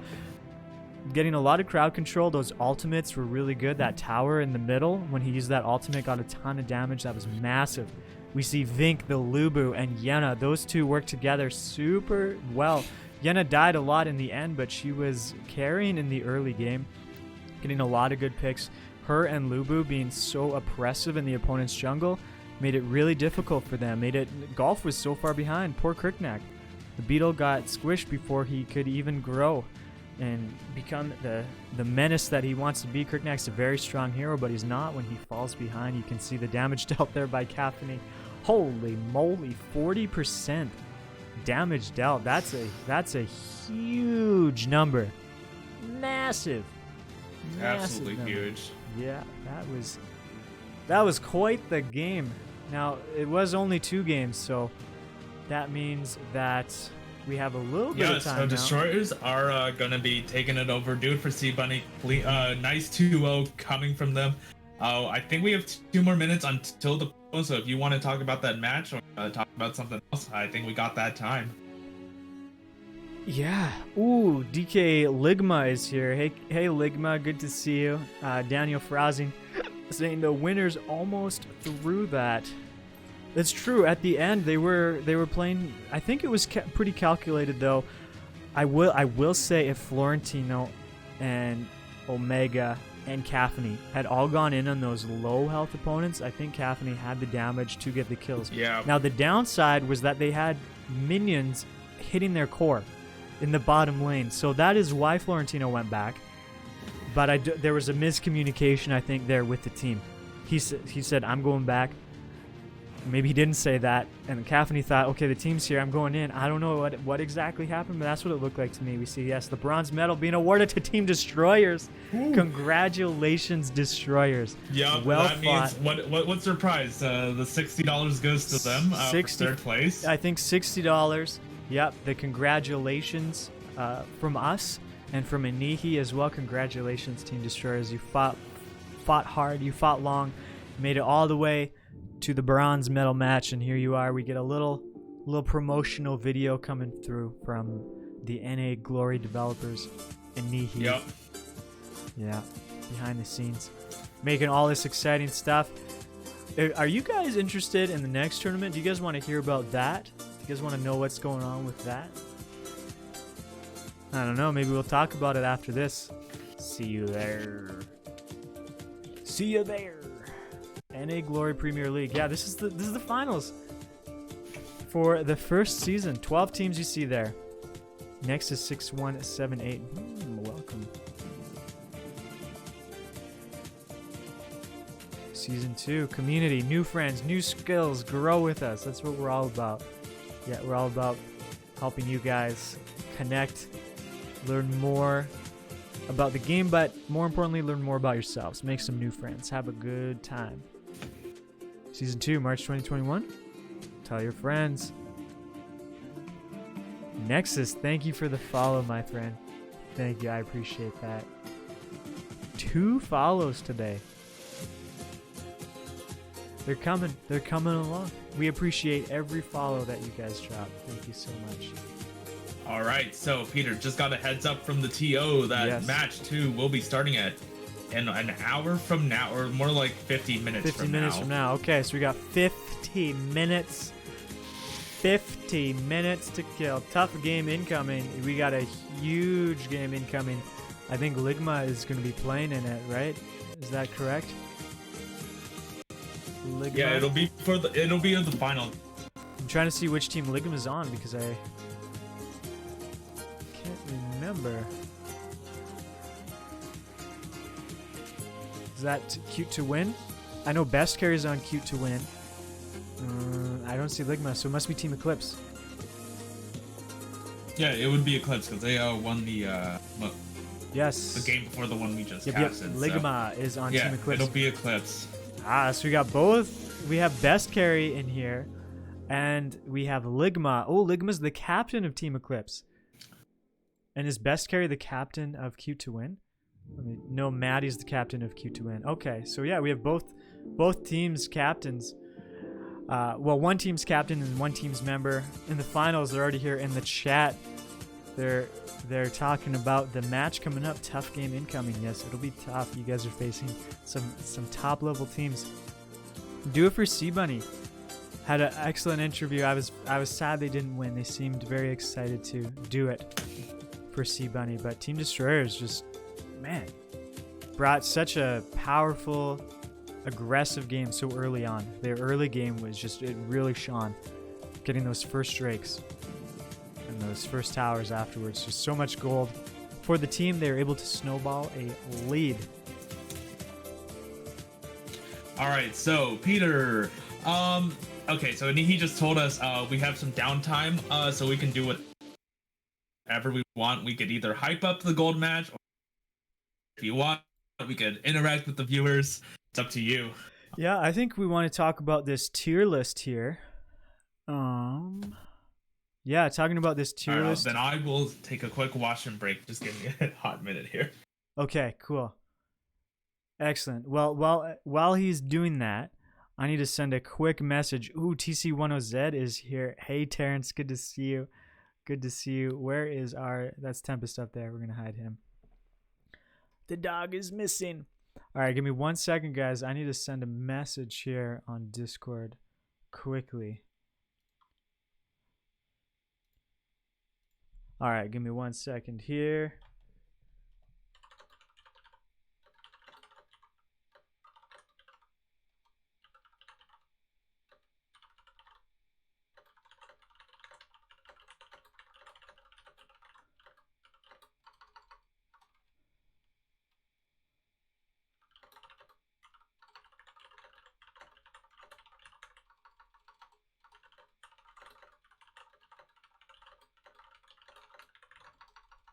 getting a lot of crowd control. Those ultimates were really good. That tower in the middle, when he used that ultimate, got a ton of damage. That was massive. We see Vink, the Lubu, and Yenna. Those two work together super well. Yenna died a lot in the end, but she was carrying in the early game, getting a lot of good picks. Her and Lubu being so oppressive in the opponent's jungle made it really difficult for them. Golf was so far behind. Poor Cricknack. The Beetle got squished before he could even grow and become the menace that he wants to be. Cricknack's a very strong hero, but he's not when he falls behind. You can see the damage dealt there by Caphne. Holy moly, 40%. Damage dealt. That's a huge number. Massive. Absolutely number. huge. Yeah, that was quite the game. Now, it was only 2 games, so that means that we have a little bit Yeah, of time so now. Destroyers are going to be taking it over. Dude for C Bunny. Nice 2-0 coming from them. I think we have 2 more minutes until the post, so if you want to talk about that match or talk about something else, I think we got that time. Yeah. Ooh, DK Ligma is here. Hey, Ligma, good to see you. Daniel Frazing saying the winner's almost through that. That's true. At the end, they were playing. I think it was pretty calculated, though. I will say if Florentino and Omega and Caffney had all gone in on those low health opponents, I think Caffney had the damage to get the kills. Yeah. Now the downside was that they had minions hitting their core in the bottom lane, so that is why Florentino went back. But there was a miscommunication, I think, there with the team. He said, I'm going back. Maybe he didn't say that, and Caffney thought, okay, the team's here, I'm going in. I don't know what exactly happened, but that's what it looked like to me. We see, yes, the bronze medal being awarded to Team Destroyers. Ooh. Congratulations, Destroyers. Yeah, well that fought. means what's their prize? The $60 goes to them for 3rd place. I think $60. Yep, the congratulations from us and from Anihi as well. Congratulations, Team Destroyers. You fought hard, you fought long, made it all the way to the bronze medal match, and here you are. We get a little promotional video coming through from the НAGllory developers, Anihi. Yep. Yeah, behind the scenes, making all this exciting stuff. Are you guys interested in the next tournament? Do you guys want to hear about that? Do you guys want to know what's going on with that? I don't know. Maybe we'll talk about it after this. See you there. See you there. НAGllory Premier League. Yeah, this is the finals for the first season. 12 teams you see there. Next is 6178. Welcome. Season 2, community, new friends, new skills, grow with us. That's what we're all about. Yeah, we're all about helping you guys connect, learn more about the game, but more importantly, learn more about yourselves. Make some new friends. Have a good time. Season 2, March 2021. Tell your friends. Nexus, thank you for the follow, my friend. Thank you, I appreciate that. 2 follows today. They're coming along. We appreciate every follow that you guys drop. Thank you so much. All right, so Peter, just got a heads up from the TO that match 2 will be starting at in an hour from now, or more like 15 minutes 50 from minutes now. from now. Okay, so we got 50 minutes. 50 minutes to kill. Tough game incoming. We got a huge game incoming. I think Ligma is going to be playing in it, right? Is that correct? Ligma? Yeah, it'll be in the final. I'm trying to see which team Ligma's on because I can't remember. Is that Cute to Win? I know Best Carry's on Cute to Win. I don't see Ligma, so it must be Team Eclipse. Yeah, it would be Eclipse because they won the yes, the game before the one we just yep. casted. Ligma is on Team Eclipse. It'll be Eclipse. So we got both. We have Best Carry in here, and we have Ligma. Oh, Ligma's the captain of Team Eclipse. And is Best Carry the captain of Cute to Win? No, Maddie's the captain of Cute to Win. Okay, so yeah, we have both teams' captains. Well, one team's captain and one team's member. In the finals, they're already here in the chat. They're talking about the match coming up. Tough game incoming. Yes, it'll be tough. You guys are facing some top level teams. Do it for C Bunny. Had an excellent interview. I was sad they didn't win. They seemed very excited to do it for C Bunny, but Team Destroyers just, man, brought such a powerful, aggressive game so early on. Their early game was just, it really shone. Getting those first drakes and those first towers afterwards. Just so much gold for the team. They were able to snowball a lead. All right, so Peter, okay, so he just told us we have some downtime, so we can do whatever we want. We could either hype up the gold match, or if you want, we could interact with the viewers. It's up to you. Yeah, I think we want to talk about this tier list here. Yeah, talking about this tier list. Then I will take a quick wash and break. Just give me a hot minute here. Okay, cool. Excellent. Well, while he's doing that, I need to send a quick message. Ooh, TC10Z is here. Hey, Terrence, good to see you. Good to see you. Where is that's Tempest up there. We're going to hide him. The dog is missing. All right, give me 1 second, guys. I need to send a message here on Discord quickly. All right, give me 1 second here.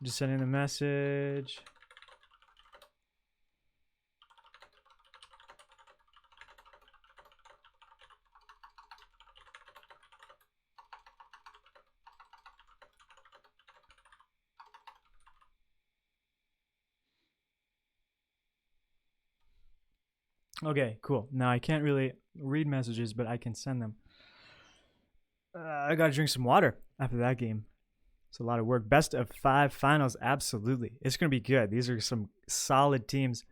Just sending the message. Okay, cool. Now I can't really read messages, but I can send them. I gotta drink some water after that game. It's a lot of work. Best of 5 finals, absolutely. It's gonna be good. These are some solid teams.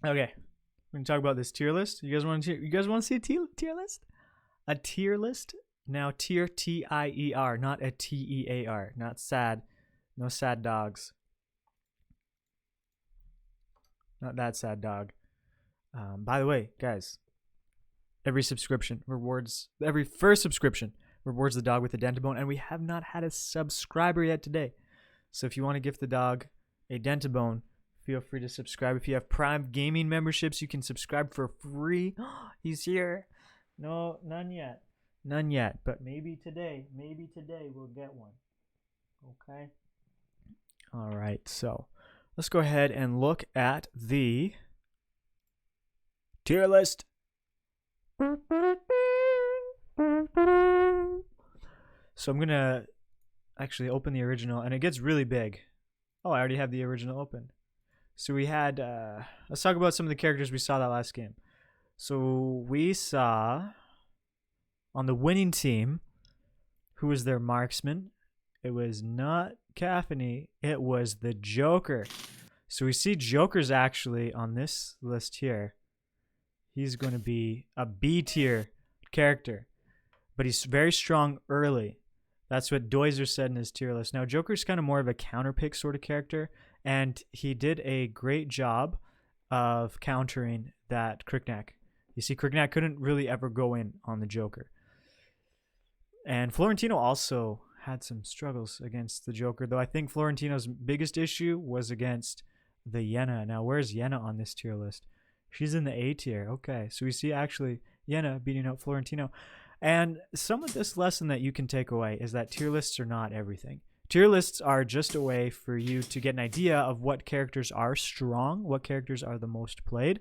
Okay, we're gonna talk about this tier list. You guys want to see a tier list? A tier list? Now tier TIER, not a TEAR. Not sad. No sad dogs. Not that sad dog. By the way, guys, every first subscription rewards the dog with a Dentabone, and we have not had a subscriber yet today. So if you want to gift the dog a Dentabone, feel free to subscribe. If you have Prime Gaming memberships, you can subscribe for free. He's here. No, none yet. None yet, but maybe today we'll get one. Okay. All right, so let's go ahead and look at the tier list. So I'm gonna actually open the original, and it gets really big. Oh, I already have the original open. So we had let's talk about some of the characters we saw that last game. So we saw on the winning team, who was their marksman? It was not Caffney, it was the Joker. So we see Joker's actually on this list here. He's going to be a B tier character, but he's very strong early. That's what Doiser said in his tier list. Now, Joker's kind of more of a counter pick sort of character, and he did a great job of countering that Cricknack. You see, Cricknack couldn't really ever go in on the Joker. And Florentino also had some struggles against the Joker, though I think Florentino's biggest issue was against the Yenna. Now, where's Yenna on this tier list? She's in the A tier. Okay, so we see actually Yenna beating out Florentino. And some of this lesson that you can take away is that tier lists are not everything. Tier lists are just a way for you to get an idea of what characters are strong, what characters are the most played,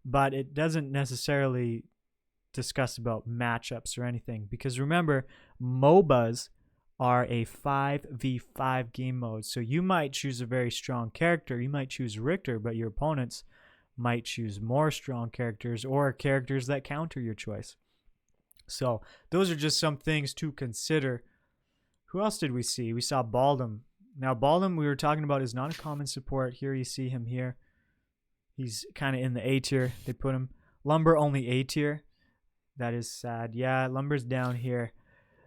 but it doesn't necessarily discuss about matchups or anything, because remember, MOBAs are a 5v5 game mode. So you might choose a very strong character, you might choose Richter, but your opponents might choose more strong characters or characters that counter your choice. So those are just some things to consider. Who else did we see? We saw Baldum. Now Baldum, we were talking about, is not a common support. Here you see him here. He's kind of in the A tier. They put him. Lumber only A tier. That is sad. Yeah, Lumber's down here.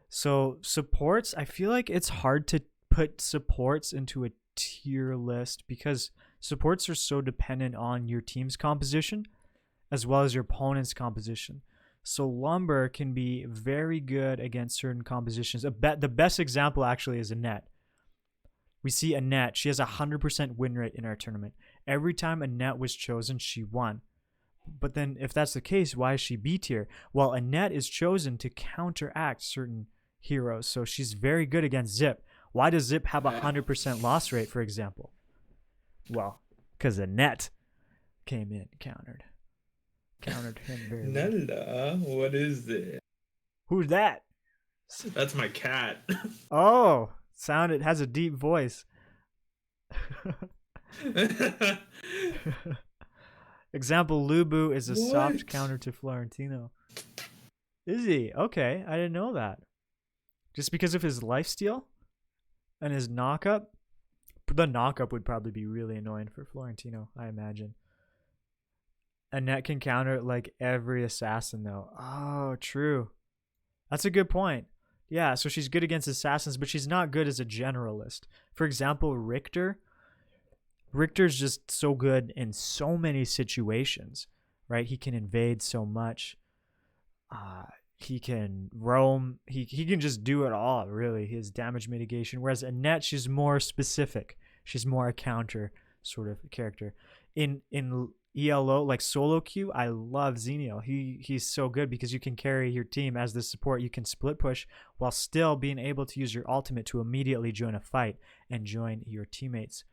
So supports, I feel like it's hard to put supports into a tier list because supports are so dependent on your team's composition as well as your opponent's composition. So Lumber can be very good against certain compositions. The best example actually is Annette. We see Annette. She has a 100% win rate in our tournament. Every time Annette was chosen, she won. But then if that's the case, why is she B tier? Well, Annette is chosen to counteract certain heroes. So she's very good against Zip. Why does Zip have a 100% loss rate, for example? Well, because the net came in, countered him very well. Nella, what is this? Who's that? That's my cat. Oh, it has a deep voice. Example, Lubu is a soft What? counter to Florentino. Is he? Okay, I didn't know that. Just because of his lifesteal and his knockup? The knockup would probably be really annoying for Florentino, I imagine. Annette can counter like every assassin, though. Oh, true. That's a good point. Yeah, so she's good against assassins, but she's not good as a generalist. For example, Richter's just so good in so many situations, right? He can invade so much. He can roam. He can just do it all, really. His damage mitigation. Whereas Annette, she's more specific. She's more a counter sort of character. In ELO, like solo queue, I love Xenial. He's so good because you can carry your team as the support. You can split push while still being able to use your ultimate to immediately join a fight and join your teammates.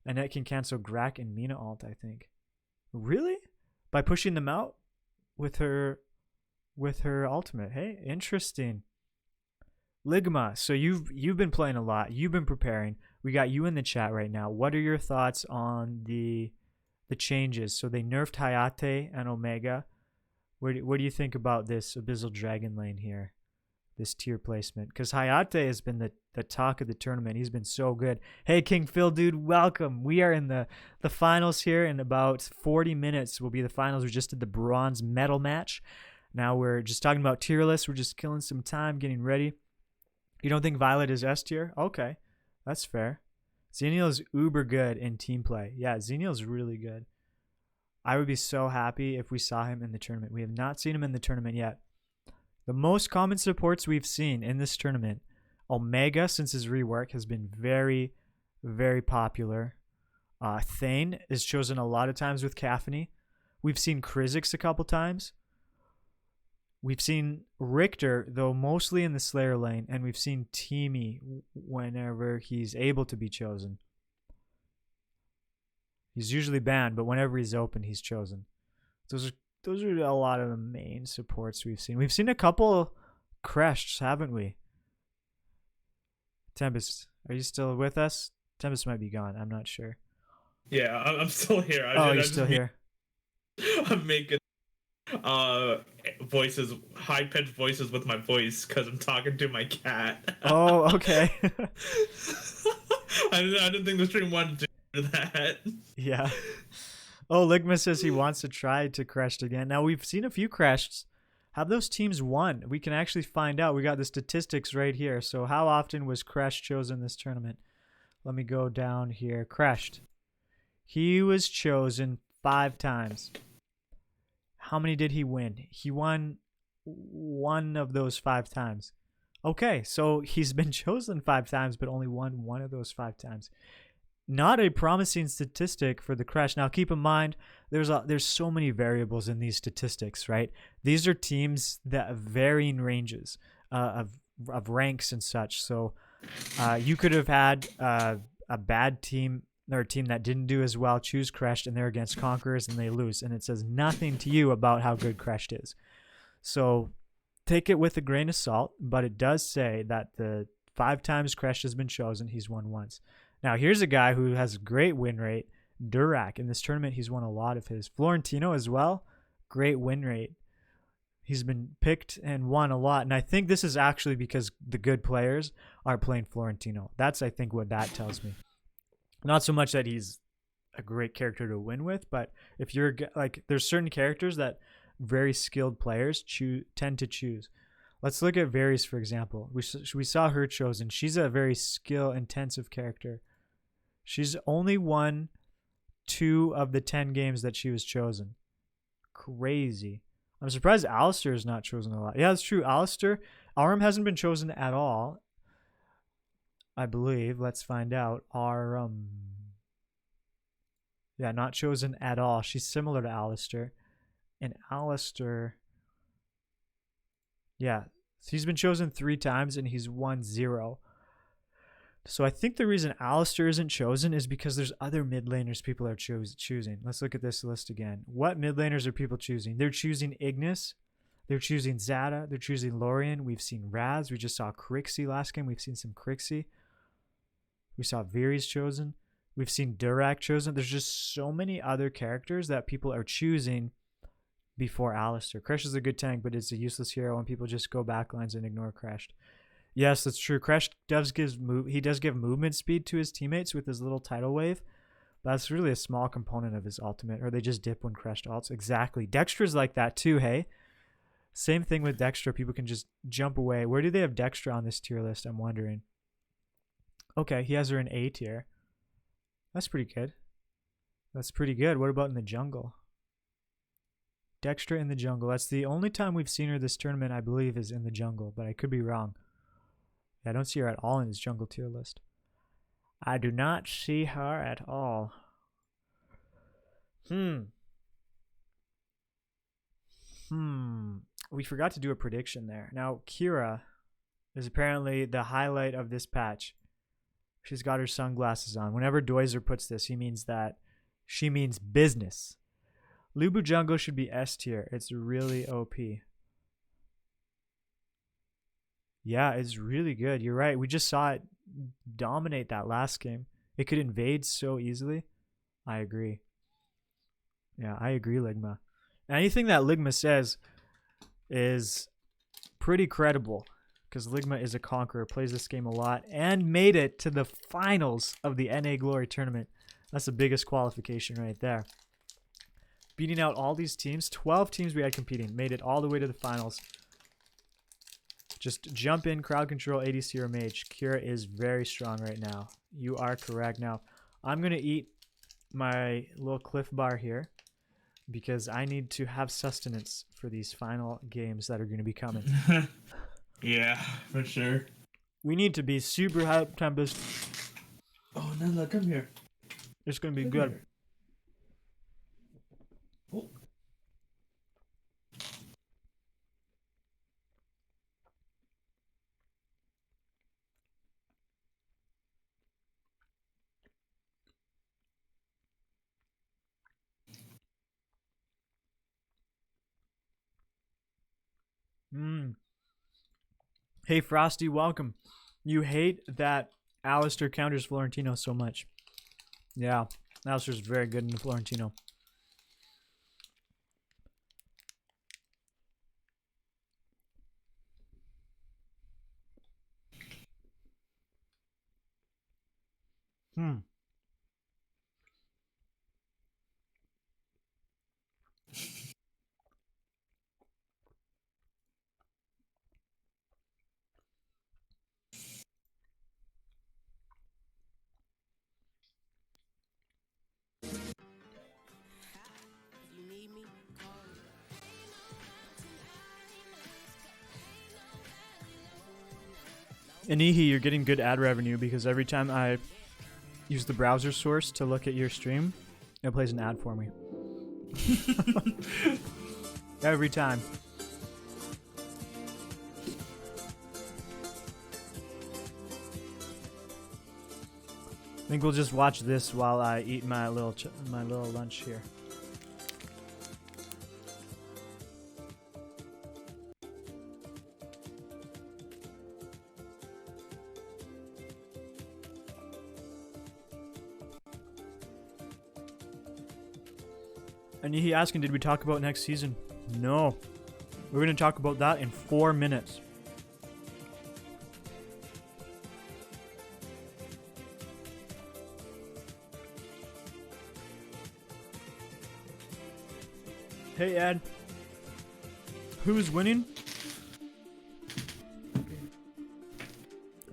Annette can cancel Grak and Mina ult, I think. Really? By pushing them out with her ultimate. Hey, interesting. Ligma, so you've been playing a lot. You've been preparing. We got you in the chat right now. What are your thoughts on the changes? So they nerfed Hayate and Omega. What do you think about this Abyssal Dragon lane here? This tier placement? Because Hayate has been the talk of the tournament. He's been so good. Hey, King Phil, dude, welcome. We are in the finals here. In about 40 minutes will be the finals. We just did the bronze medal match. Now we're just talking about tier lists. We're just killing some time, getting ready. You don't think Violet is S tier? Okay, that's fair. Xenial's uber good in team play. Yeah, Xenial's really good. I would be so happy if we saw him in the tournament. We have not seen him in the tournament yet. The most common supports we've seen in this tournament, Omega, since his rework, has been very, very popular. Thane is chosen a lot of times with Caphany. We've seen Krizix a couple times. We've seen Richter, though mostly in the Slayer lane, and we've seen Teamy whenever he's able to be chosen. He's usually banned, but whenever he's open, he's chosen. Those are a lot of the main supports we've seen. We've seen a couple Crests, haven't we? Tempest, are you still with us? Tempest might be gone. I'm not sure. Yeah, I'm still here. You're still here. I'm making voices, high-pitched voices with my voice because I'm talking to my cat. Oh, okay. I didn't think the stream wanted to do that. Yeah. Oh, Ligma says he wants to try to Crest again. Now, we've seen a few Crests. Have those teams won? We can actually find out. We got the statistics right here. So how often was Crest chosen this tournament? Let me go down here. Crest. He was chosen 5 times. How many did he win? He won 1 of those 5 times. Okay, so he's been chosen 5 times, but only won 1 of those 5 times. Not a promising statistic for the Crash. Now, keep in mind, there's so many variables in these statistics, right? These are teams that have varying ranges of ranks and such. So you could have had a bad team or a team that didn't do as well choose Crest, and they're against Conquerors and they lose, and it says nothing to you about how good Crest is. So take it with a grain of salt, but it does say that the 5 times Crest has been chosen, he's won once. Now here's a guy who has a great win rate, Durak. In this tournament, he's won a lot of his. Florentino as well, great win rate. He's been picked and won a lot, and I think this is actually because the good players are playing Florentino. That's, I think, what that tells me. Not so much that he's a great character to win with, but if you're like, there's certain characters that very skilled players tend to choose. Let's look at Varys, for example. We saw her chosen. She's a very skill-intensive character. She's only won 2 of the 10 games that she was chosen. Crazy. I'm surprised Alistair is not chosen a lot. Yeah, that's true. Alistair, Aram hasn't been chosen at all, I believe. Let's find out. Yeah, not chosen at all. She's similar to Alistair. And Alistair, yeah, he's been chosen 3 times and he's won 0. So I think the reason Alistair isn't chosen is because there's other mid laners people are choosing. Let's look at this list again. What mid laners are people choosing? They're choosing Ignis. They're choosing Zada. They're choosing Lorien. We've seen Raz. We just saw Crixie last game. We've seen some Crixie. We saw Viri's chosen. We've seen Durak chosen. There's just so many other characters that people are choosing before Alistair. Crash is a good tank, but it's a useless hero and people just go backlines and ignore Crash. Yes, that's true. Crash does give movement speed to his teammates with his little tidal wave. But that's really a small component of his ultimate, or they just dip when Crash ults. Exactly. Dextra's like that too, hey? Same thing with Dextra. People can just jump away. Where do they have Dextra on this tier list? I'm wondering. Okay, he has her in A tier. That's pretty good. That's pretty good. What about in the jungle? Dextra in the jungle. That's the only time we've seen her this tournament, I believe, is in the jungle, but I could be wrong. I don't see her at all in his jungle tier list. I do not see her at all. We forgot to do a prediction there. Now, Kira is apparently the highlight of this patch. She's got her sunglasses on. Whenever Doiser puts this, he means that she means business. Lubu Jungle should be S tier. It's really OP. Yeah, it's really good. You're right. We just saw it dominate that last game. It could invade so easily. I agree. Yeah, I agree, Ligma. Anything that Ligma says is pretty credible because Ligma is a conqueror, plays this game a lot, and made it to the finals of the НАGlorry tournament. That's the biggest qualification right there. Beating out all these teams, 12 teams we had competing, made it all the way to the finals. Just jump in, crowd control, ADC or mage. Kira is very strong right now. You are correct. Now, I'm going to eat my little Cliff Bar here because I need to have sustenance for these final games that are going to be coming. Yeah, for sure. We need to be super hyped, Tempest. Oh, Nella, come here. It's going to be Come good. here. Oh. Hey, Frosty, welcome. You hate that Alistair counters Florentino so much. Yeah, Alistair's very good in the Florentino. Anihi, you're getting good ad revenue because every time I use the browser source to look at your stream, it plays an ad for me. Every time. I think we'll just watch this while I eat my little lunch here. And he asking, did we talk about next season? No. We're going to talk about that in 4 minutes. Hey, Ed. Who's winning?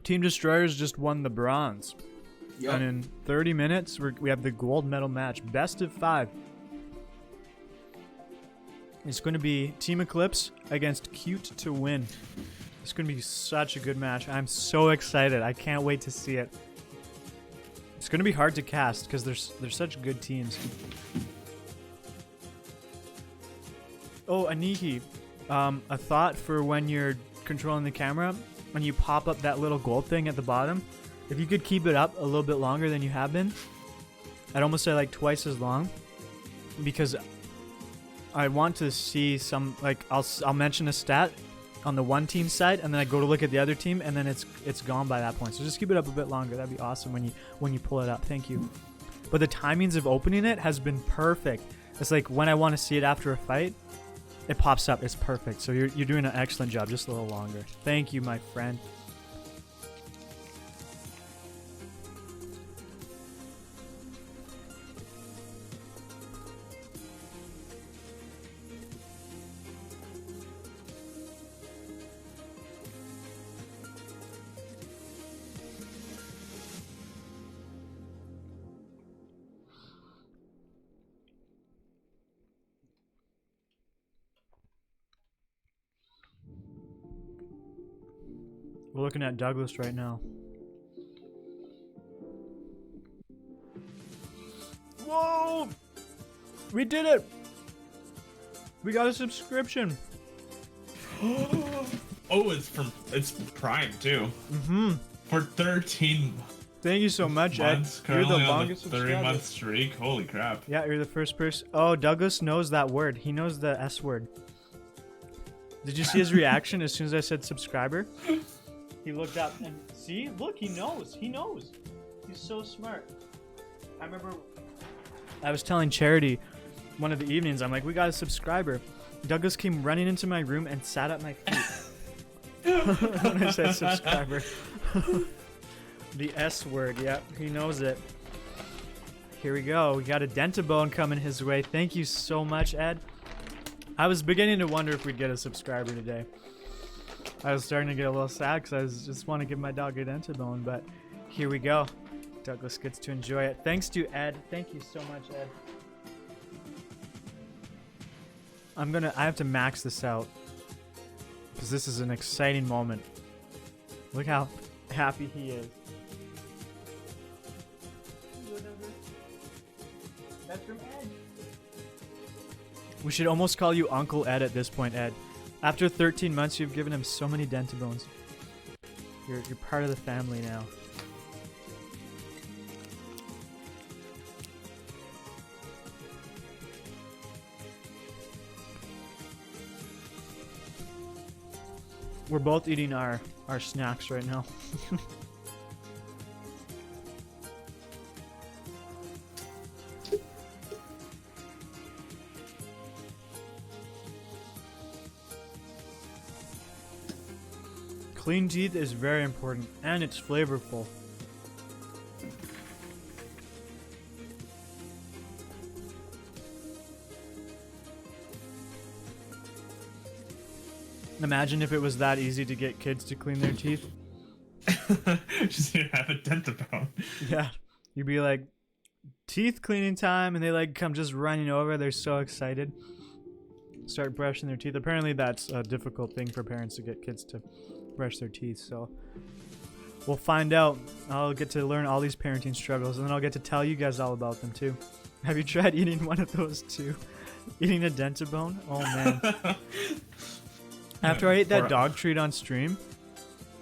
Team Destroyers just won the bronze. Yep. And in 30 minutes, we have the gold medal match. Best of 5. It's going to be Team Eclipse against Cute to win. It's going to be such a good match. I'm so excited. I can't wait to see it. It's going to be hard to cast because they're such good teams. Oh, Anihi, a thought for when you're controlling the camera, when you pop up that little gold thing at the bottom, If you could keep it up a little bit longer than you have been, I'd almost say like twice as long, because I want to see some, like, I'll mention a stat on the one team side, and then I go to look at the other team, and then it's gone by that point. So just keep it up a bit longer. That'd be awesome when you pull it up. Thank you. But the timings of opening it has been perfect. It's like when I want to see it after a fight, it pops up. It's perfect. So you're doing an excellent job. Just a little longer. Thank you, my friend. We're looking at Douglas right now. Whoa! We did it! We got a subscription. Oh, it's Prime too. Mm-hmm. For 13 Thank you so much, months. Ed. You're the Currently on longest the subscriber. 3-month streak. Holy crap! Yeah, you're the first person. Oh, Douglas knows that word. He knows the S word. Did you see his reaction as soon as I said subscriber? He looked up and see, look, he knows. He knows. He's so smart. I remember I was telling Charity one of the evenings, I'm like, we got a subscriber. Douglas came running into my room and sat at my feet. When I said subscriber. The S word, yep, he knows it. Here we go. We got a Dentabone coming his way. Thank you so much, Ed. I was beginning to wonder if we'd get a subscriber today. I was starting to get a little sad because I just want to give my dog a Dentabone, but here we go. Douglas gets to enjoy it. Thanks to Ed. Thank you so much, Ed. I have to max this out because this is an exciting moment. Look how happy he is. That's from Ed. We should almost call you Uncle Ed at this point, Ed. After 13 months, you've given him so many Dentabones. You're part of the family now. We're both eating our snacks right now. Clean teeth is very important, and it's flavorful. Imagine if it was that easy to get kids to clean their teeth. Just need to have a Dentabone. Yeah, you'd be like, teeth cleaning time, and they like come just running over. They're so excited. Start brushing their teeth. Apparently that's a difficult thing for parents to get kids to brush their teeth, so we'll find out. I'll get to learn all these parenting struggles, and then I'll get to tell you guys all about them too. Have you tried eating one of those too? Eating a Dentabone? Oh man. After I ate that dog treat on stream,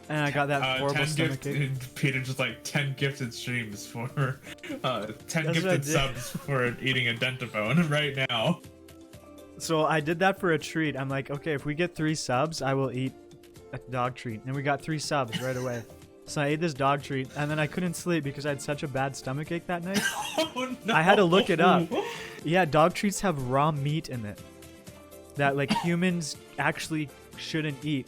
and I got that horrible stomachache. Peter just like 10 gifted streams for 10 That's gifted subs for eating a Dentabone right now. So I did that for a treat. I'm like, okay, if we get 3 subs, I will eat a dog treat. And we got 3 subs right away. So I ate this dog treat, and then I couldn't sleep because I had such a bad stomachache that night. Oh, no. I had to look it up. Yeah, dog treats have raw meat in it that like humans actually shouldn't eat.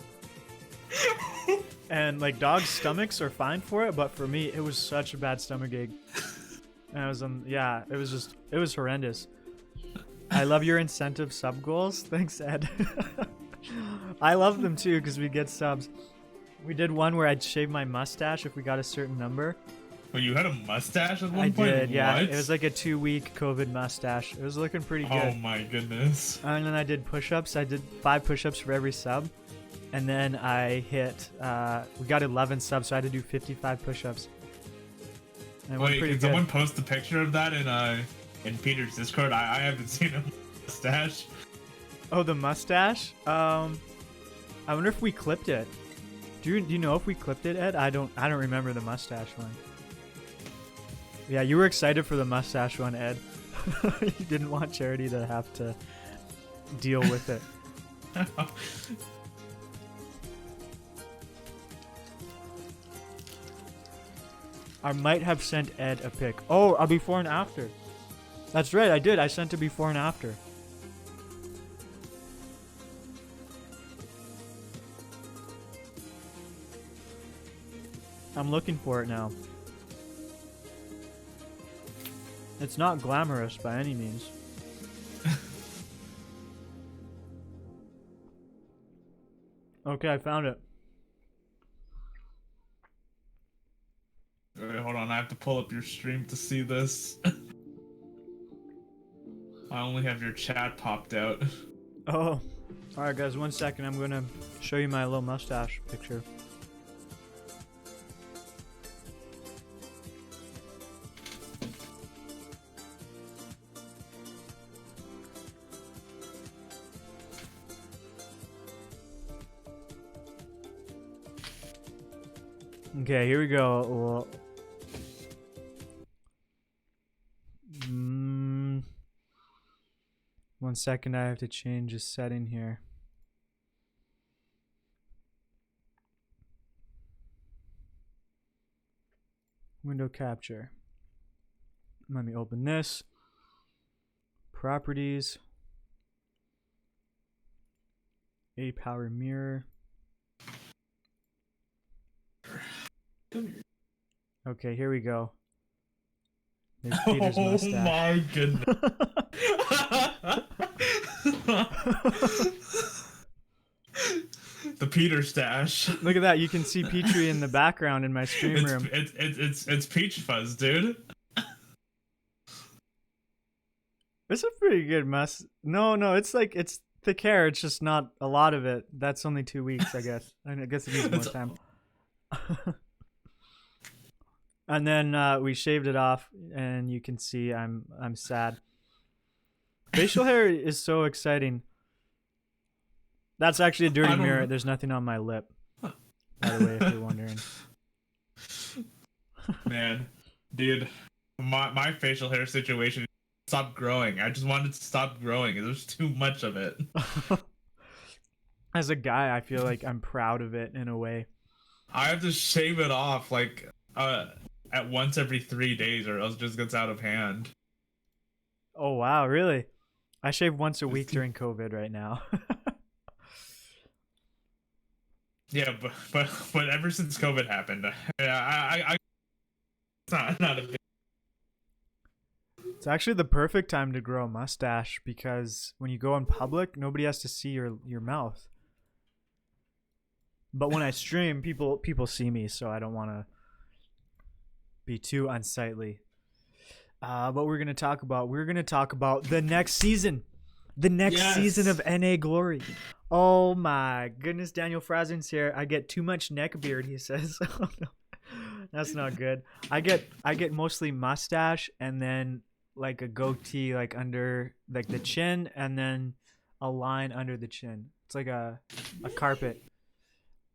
And like dogs' stomachs are fine for it, but for me, it was such a bad stomachache. And I was yeah, it was horrendous. I love your incentive sub goals. Thanks, Ed. I love them too because we get subs. We did one where I'd shave my mustache if we got a certain number. Well, you had a mustache at one I point? did, yeah. What? It was like a 2-week COVID mustache. It was looking pretty good. Oh my goodness. And then I did push-ups. I did 5 push-ups for every sub. And then I hit, we got 11 subs, so I had to do 55 push-ups. Wait, can someone post a picture of that in Peter's Discord? I haven't seen a mustache. Oh, the mustache? I wonder if we clipped it. Do you know if we clipped it, Ed? I don't remember the mustache one. Yeah, you were excited for the mustache one, Ed. You didn't want Charity to have to deal with it. I might have sent Ed a pic. Oh, a before and after. That's right, I did. I sent a before and after. I'm looking for it now. It's not glamorous by any means. Okay, I found it. Wait, hold on, I have to pull up your stream to see this. I only have your chat popped out. Oh, alright guys, 1 second. I'm gonna show you my little mustache picture. Okay, here we go. Well, 1 second, I have to change a setting here. Window capture. Let me open this. Properties. A power mirror. Okay, here we go. There's Peter's mustache. Oh my goodness. The Peter stash. Look at that. You can see Petrie in the background in my stream room. It's peach fuzz, dude. It's a pretty good No, it's like, it's thick hair. It's just not a lot of it. That's only 2 weeks, I guess. I guess it needs more time. And then we shaved it off, and you can see I'm sad. Facial hair is so exciting. That's actually a dirty mirror. There's nothing on my lip, by the way, if you're wondering. Man, dude, my facial hair situation stopped growing. I just wanted to stop growing. There's too much of it. As a guy, I feel like I'm proud of it in a way. I have to shave it off like at once every 3 days, or else it just gets out of hand. Oh wow, really? I shave once a week during COVID right now. Yeah, but ever since COVID happened, I it's not a big. It's actually the perfect time to grow a mustache because when you go in public, nobody has to see your mouth. But when I stream, people see me, so I don't want to be too unsightly. What we're gonna talk about the next season. The next season of НАGlorry. Oh my goodness, Daniel Frazen's here. I get too much neck beard, he says. Oh no. That's not good. I get mostly mustache and then like a goatee like under like the chin and then a line under the chin. It's like a carpet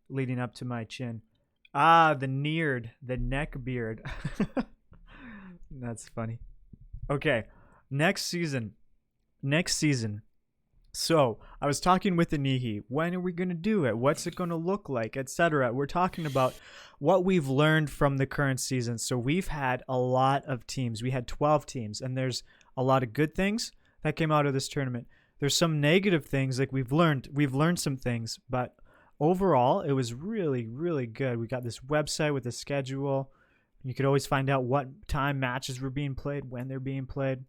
leading up to my chin. The neck beard. That's funny. Okay, next season. So I was talking with Anihi. When are we going to do it? What's it going to look like, etc.? We're talking about what we've learned from the current season. So we've had a lot of teams. We had 12 teams, and there's a lot of good things that came out of this tournament. There's some negative things, like we've learned some things, but overall it was really, really good. We got this website with a schedule. You could always find out what time matches were being played, when they're being played.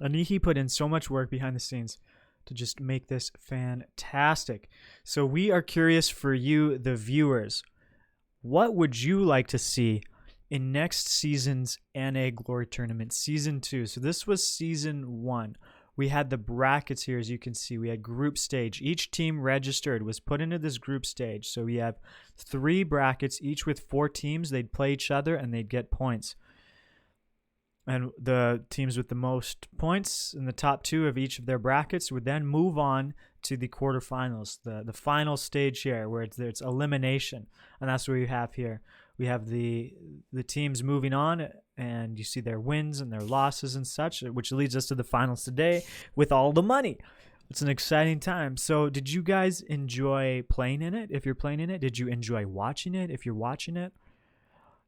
Anihi put in so much work behind the scenes to just make this fantastic. So we are curious for you, the viewers. What would you like to see in next season's НАGlorry tournament, season 2? So this was season 1. We had the brackets here, as you can see. We had group stage. Each team registered was put into this group stage. So we have 3 brackets, each with 4 teams. They'd play each other and they'd get points. And the teams with the most points in the top 2 of each of their brackets would then move on to the quarterfinals, the final stage here where it's elimination, and that's what we have here. We have the teams moving on, and you see their wins and their losses and such, which leads us to the finals today with all the money. It's an exciting time. So did you guys enjoy playing in it? If you're playing in it, did you enjoy watching it? If you're watching it,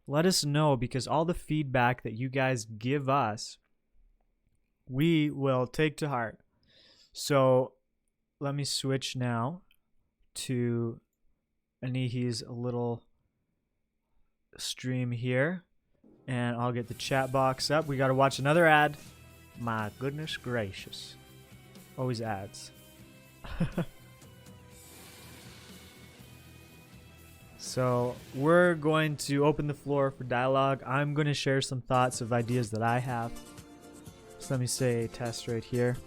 let us know, because all the feedback that you guys give us, we will take to heart. So let me switch now to Anihi's little stream here, and I'll get the chat box up. We got to watch another ad. My goodness gracious. Always ads. So we're going to open the floor for dialogue. I'm going to share some thoughts of ideas that I have. So let me say test right here.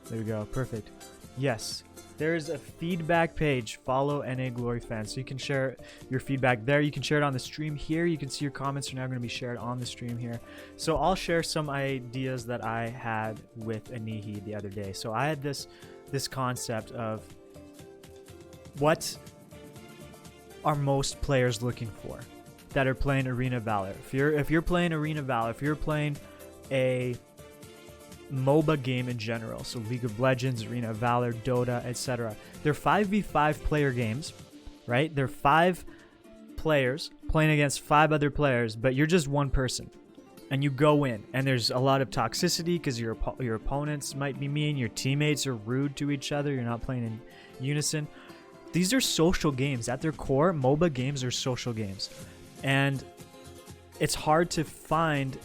There we go. Perfect. Yes. There's a feedback page. Follow НАGlory fans. So you can share your feedback there. You can share it on the stream here. You can see your comments are now going to be shared on the stream here. So I'll share some ideas that I had with Anihi the other day. So I had this concept of what are most players looking for that are playing Arena Valor. If you're playing Arena Valor, if you're playing a MOBA game in general, so League of Legends, Arena of Valor, Dota, etc. They're 5v5 player games, right? They're 5 players playing against 5 other players, but you're just one person, and you go in, and there's a lot of toxicity because your opponents might be mean, your teammates are rude to each other, you're not playing in unison. These are social games. At their core, MOBA games are social games, and it's hard to find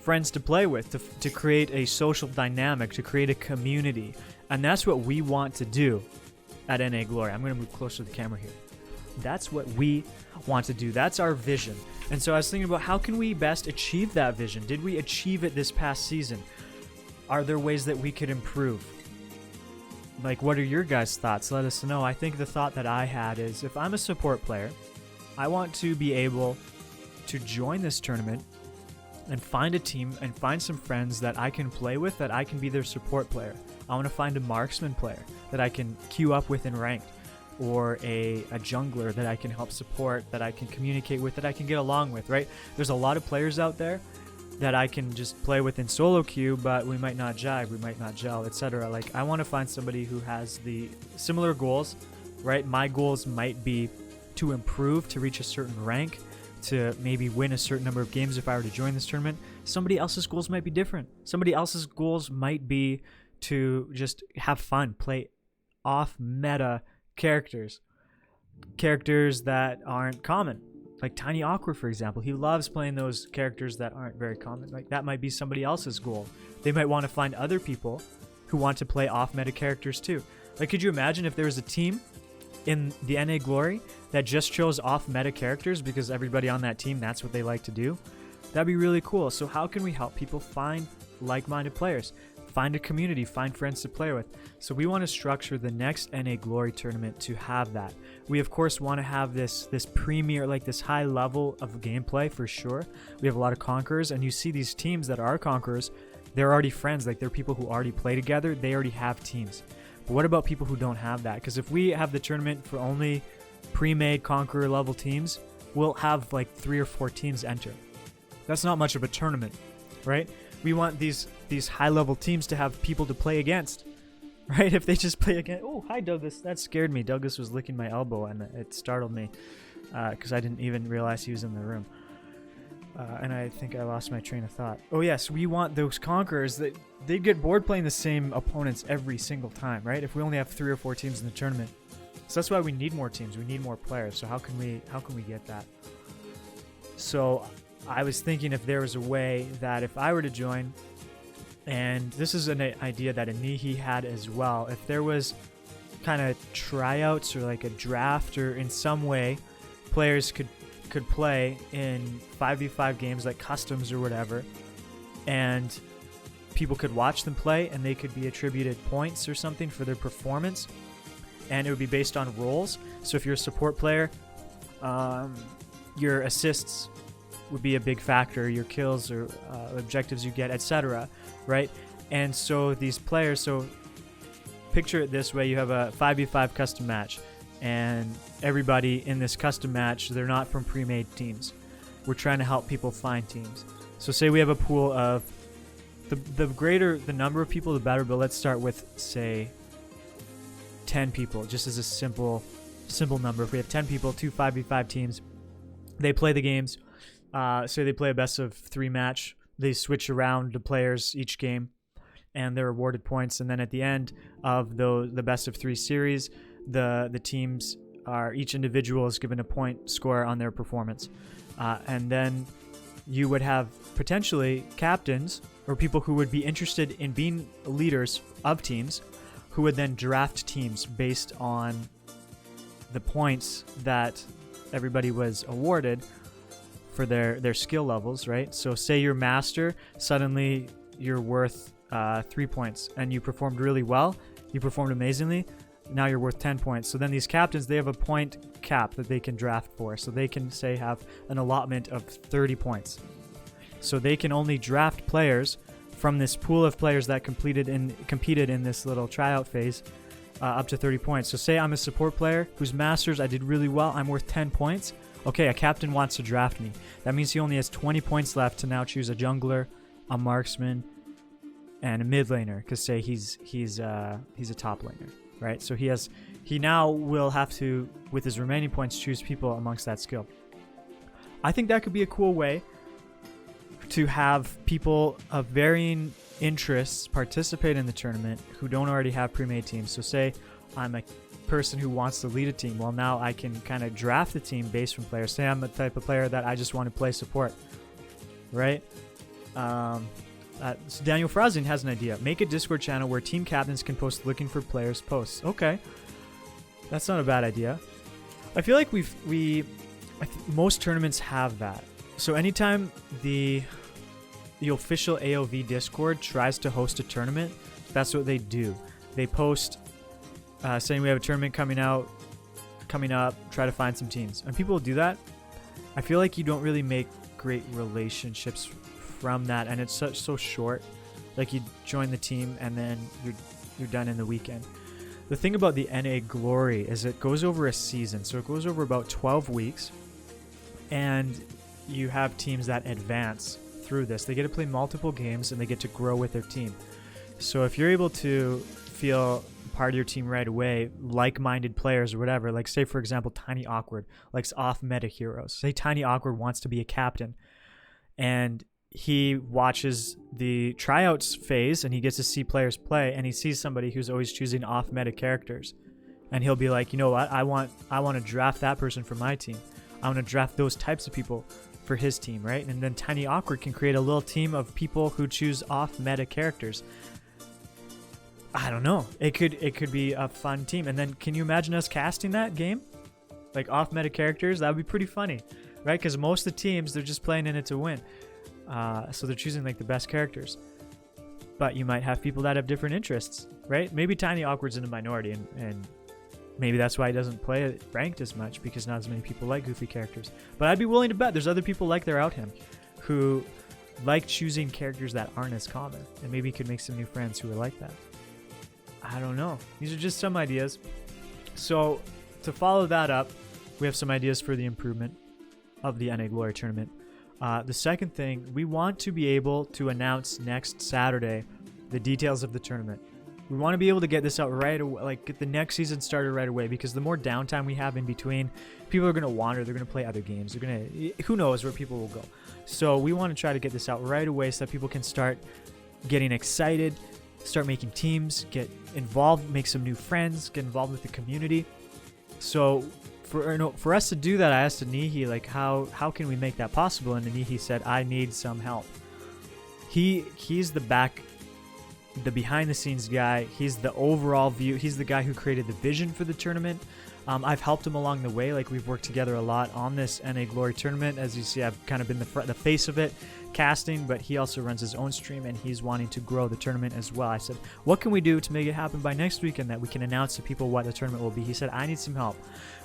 friends to play with, to create a social dynamic, to create a community. And that's what we want to do at НАGlory. I'm going to move closer to the camera here. That's what we want to do. That's our vision. And so I was thinking about how can we best achieve that vision? Did we achieve it this past season? Are there ways that we could improve? Like, what are your guys' thoughts? Let us know. I think the thought that I had is, if I'm a support player, I want to be able to join this tournament and find a team and find some friends that I can play with, that I can be their support player. I want to find a marksman player that I can queue up with in ranked, or a jungler that I can help support, that I can communicate with, that I can get along with, right? There's a lot of players out there that I can just play with in solo queue, but we might not jive, we might not gel, etc. Like, I want to find somebody who has the similar goals, right? My goals might be to improve, to reach a certain rank, to maybe win a certain number of games if I were to join this tournament. Somebody else's goals might be different. Somebody else's goals might be to just have fun, play off meta characters that aren't common. Like Tiny Awkward, for example. He loves playing those characters that aren't very common. Like, that might be somebody else's goal. They might want to find other people who want to play off meta characters too. Like, could you imagine if there was a team in the НАGlory that just chose off meta characters because everybody on that team, that's what they like to do? That'd be really cool. So how can we help people find like-minded players, find a community, find friends to play with? So we want to structure the next НАGlory tournament to have that. We of course want to have this premier, like this high level of gameplay for sure. We have a lot of Conquerors, and you see these teams that are Conquerors, they're already friends. Like, they're people who already play together. They already have teams. But what about people who don't have that? Because if we have the tournament for only pre-made Conqueror level teams, we'll have like 3 or 4 teams enter. That's not much of a tournament, right? We want these high level teams to have people to play against, right? If they just play against... Oh, hi Douglas. That scared me. Douglas was licking my elbow, and it startled me because I didn't even realize he was in the room. And I think I lost my train of thought. Oh yes, we want those Conquerors that they'd get bored playing the same opponents every single time, right? If we only have 3 or 4 teams in the tournament. So that's why we need more teams. We need more players. So how can we get that? So I was thinking if there was a way that if I were to join, and this is an idea that Anihi had as well, if there was kind of tryouts or like a draft, or in some way players could play in 5v5 games like customs or whatever, and people could watch them play and they could be attributed points or something for their performance, and it would be based on roles. So if you're a support player, your assists would be a big factor, your kills or objectives you get, etc., right? And so these players, so picture it this way: you have a 5v5 custom match, and everybody in this custom match, they're not from pre-made teams. We're trying to help people find teams. So say we have a pool of the greater the number of people, the better, but let's start with, say, 10 people, just as a simple number. If we have 10 people, 2 5v5 teams, they play the games. Say they play a best of 3 match. They switch around the players each game, and they're awarded points. And then at the end of the best of 3 series, the teams each individual is given a point score on their performance. And then you would have potentially captains or people who would be interested in being leaders of teams, who would then draft teams based on the points that everybody was awarded for their skill levels, right? So say you're master, suddenly you're worth 3 points, and you performed really well, you performed amazingly, now you're worth 10 points. So then these captains, they have a point cap that they can draft for. So they can, say, have an allotment of 30 points. So they can only draft players from this pool of players that competed in this little tryout phase up to 30 points. So say I'm a support player who's masters, I did really well, I'm worth 10 points. Okay, a captain wants to draft me. That means he only has 20 points left to now choose a jungler, a marksman, and a mid laner, because say he's a top laner. Right, so he now will have to, with his remaining points, choose people amongst that skill. I think that could be a cool way to have people of varying interests participate in the tournament who don't already have pre-made teams. So say I'm a person who wants to lead a team. Well, now I can kind of draft the team based from players. Say I'm the type of player that I just want to play support, right? So Daniel Frazin has an idea. Make a Discord channel where team captains can post looking for players posts. Okay, that's not a bad idea. I feel like most tournaments have that. So anytime the official AoV Discord tries to host a tournament, that's what they do. They post saying we have a tournament coming up, try to find some teams. And people will do that. I feel like you don't really make great relationships from that, and it's so short. Like, you join the team and then you're done in the weekend. The thing about the НАGlory is it goes over a season, so it goes over about 12 weeks, and you have teams that advance through this. They get to play multiple games and they get to grow with their team. So if you're able to feel part of your team right away, like-minded players or whatever, like say for example Tiny Awkward likes off-meta heroes. Say Tiny Awkward wants to be a captain, and he watches the tryouts phase and he gets to see players play, and he sees somebody who's always choosing off-meta characters, and he'll be like, you know what, I want to draft that person for my team. I want to draft those types of people for his team, right? And then Tiny Awkward can create a little team of people who choose off-meta characters. I don't know. It could be a fun team. And then can you imagine us casting that game? Like off-meta characters? That would be pretty funny, right? Because most of the teams, they're just playing in it to win. So they're choosing like the best characters. But you might have people that have different interests, right? Maybe Tiny Awkward's in a minority, and maybe that's why he doesn't play it ranked as much, because not as many people like goofy characters. But I'd be willing to bet there's other people like they're out him who like choosing characters that aren't as common, and maybe he could make some new friends who are like that. I don't know. These are just some ideas. So to follow that up, we have some ideas for the improvement of the НАGlory tournament. The second thing, we want to be able to announce next Saturday the details of the tournament. We want to be able to get this out right away, like get the next season started right away, because the more downtime we have in between, people are going to wander, they're going to play other games, who knows where people will go. So we want to try to get this out right away so that people can start getting excited, start making teams, get involved, make some new friends, get involved with the community. So for us to do that, I asked Anihi, like, how can we make that possible? And Anihi said, I need some help. He's the the behind the scenes guy. He's the overall view. He's the guy who created the vision for the tournament. I've helped him along the way. Like, we've worked together a lot on this НAGlory tournament. As you see, I've kind of been the face of it, casting, but he also runs his own stream, and he's wanting to grow the tournament as well. I said, what can we do to make it happen by next weekend that we can announce to people what the tournament will be? He said, I need some help.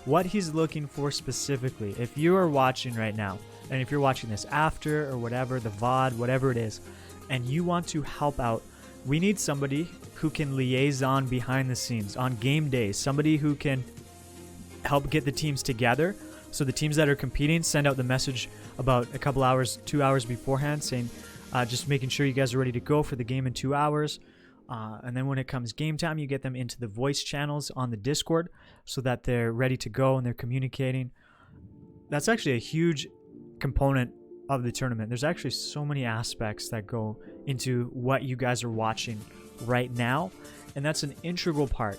What he's looking for specifically, if you are watching right now, and if you're watching this after or whatever, the VOD, whatever it is, and you want to help out, we need somebody who can liaison behind the scenes on game days, somebody who can help get the teams together. So the teams that are competing send out the message about a couple hours, 2 hours beforehand, saying just making sure you guys are ready to go for the game in 2 hours. And then when it comes game time, you get them into the voice channels on the Discord so that they're ready to go and they're communicating. That's actually a huge component of the tournament. There's actually so many aspects that go into what you guys are watching right now, and that's an integral part.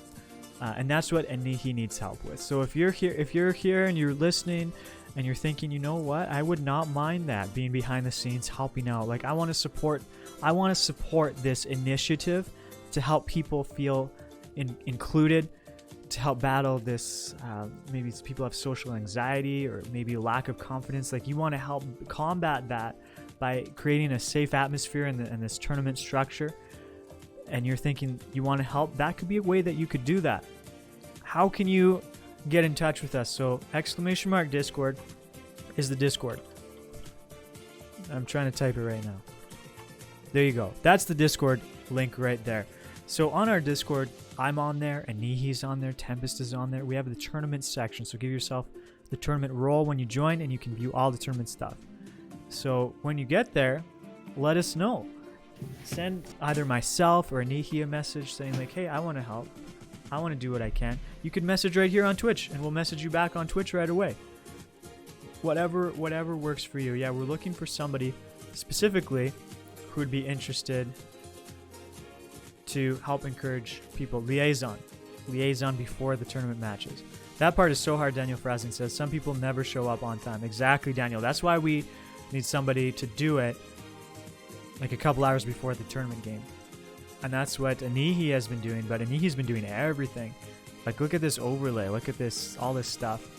And that's what Anihi needs help with. So if you're here and you're listening and you're thinking, you know what, I would not mind that, being behind the scenes, helping out. Like, I want to support this initiative to help people feel included, to help battle this, maybe people have social anxiety or maybe lack of confidence. Like, you want to help combat that by creating a safe atmosphere in this tournament structure. And you're thinking you want to help, that could be a way that you could do that. How can you get in touch with us? So !Discord is the Discord. I'm trying to type it right now. There you go. That's the Discord link right there. So on our Discord, I'm on there, Anihi's on there, Tempest is on there. We have the tournament section, so give yourself the tournament role when you join, and you can view all the tournament stuff. So when you get there, let us know. Send either myself or Anihi a message saying like, hey, I want to help. I want to do what I can. You could message right here on Twitch, and we'll message you back on Twitch right away. Whatever works for you. Yeah, we're looking for somebody specifically who would be interested to help encourage people. Liaison before the tournament matches. That part is so hard, Daniel Frazen says. Some people never show up on time. Exactly, Daniel. That's why we need somebody to do it like a couple hours before the tournament game. And that's what Anihi has been doing, but Anihi's been doing everything. Like, look at this overlay. Look at this, all this stuff.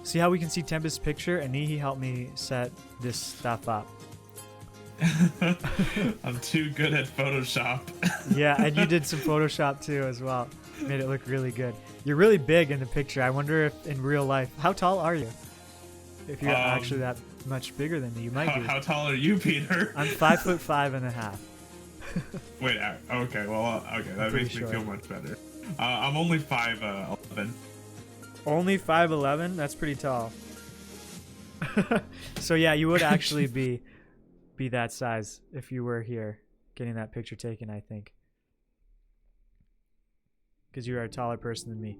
See how we can see Tempest's picture? Anihi helped me set this stuff up. I'm too good at Photoshop. Yeah, and you did some Photoshop too as well. Made it look really good. You're really big in the picture. I wonder if in real life, how tall are you? If you're actually that much bigger than me, you might be. How tall are you, Peter? I'm 5'5.5". Wait, okay, well, okay, that makes me feel much better. I'm only 5'11". Only 5'11"? That's pretty tall. So yeah, you would actually be that size if you were here getting that picture taken, I think. Because you are a taller person than me.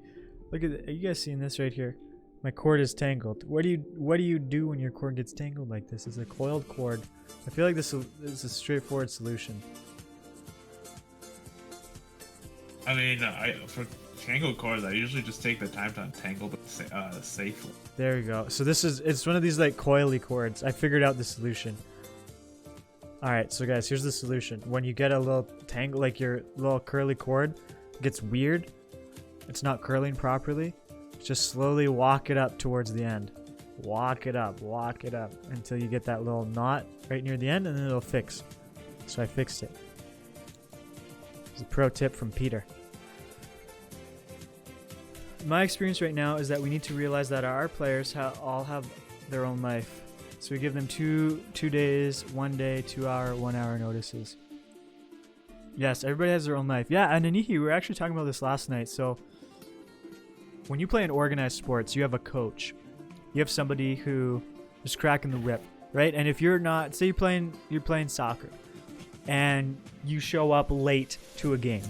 Look at are you guys seeing this right here? My cord is tangled. What do you do when your cord gets tangled like this? It's a coiled cord. I feel like this is a straightforward solution. I mean, for tangled cords, I usually just take the time to untangle them safely. There we go. So it's one of these like coily cords. I figured out the solution. All right, so guys, here's the solution. When you get a little tangle, like your little curly cord gets weird, it's not curling properly, just slowly walk it up towards the end. Walk it up until you get that little knot right near the end, and then it'll fix. So I fixed it. It's a pro tip from Peter. My experience right now is that we need to realize that our players all have their own life. So we give them two days, 1 day, 2 hour, 1 hour notices. Yes, everybody has their own life. Yeah, and Anihi, we were actually talking about this last night. So when you play in organized sports, you have a coach. You have somebody who is cracking the whip, right? And if you're not, say you're playing soccer and you show up late to a game,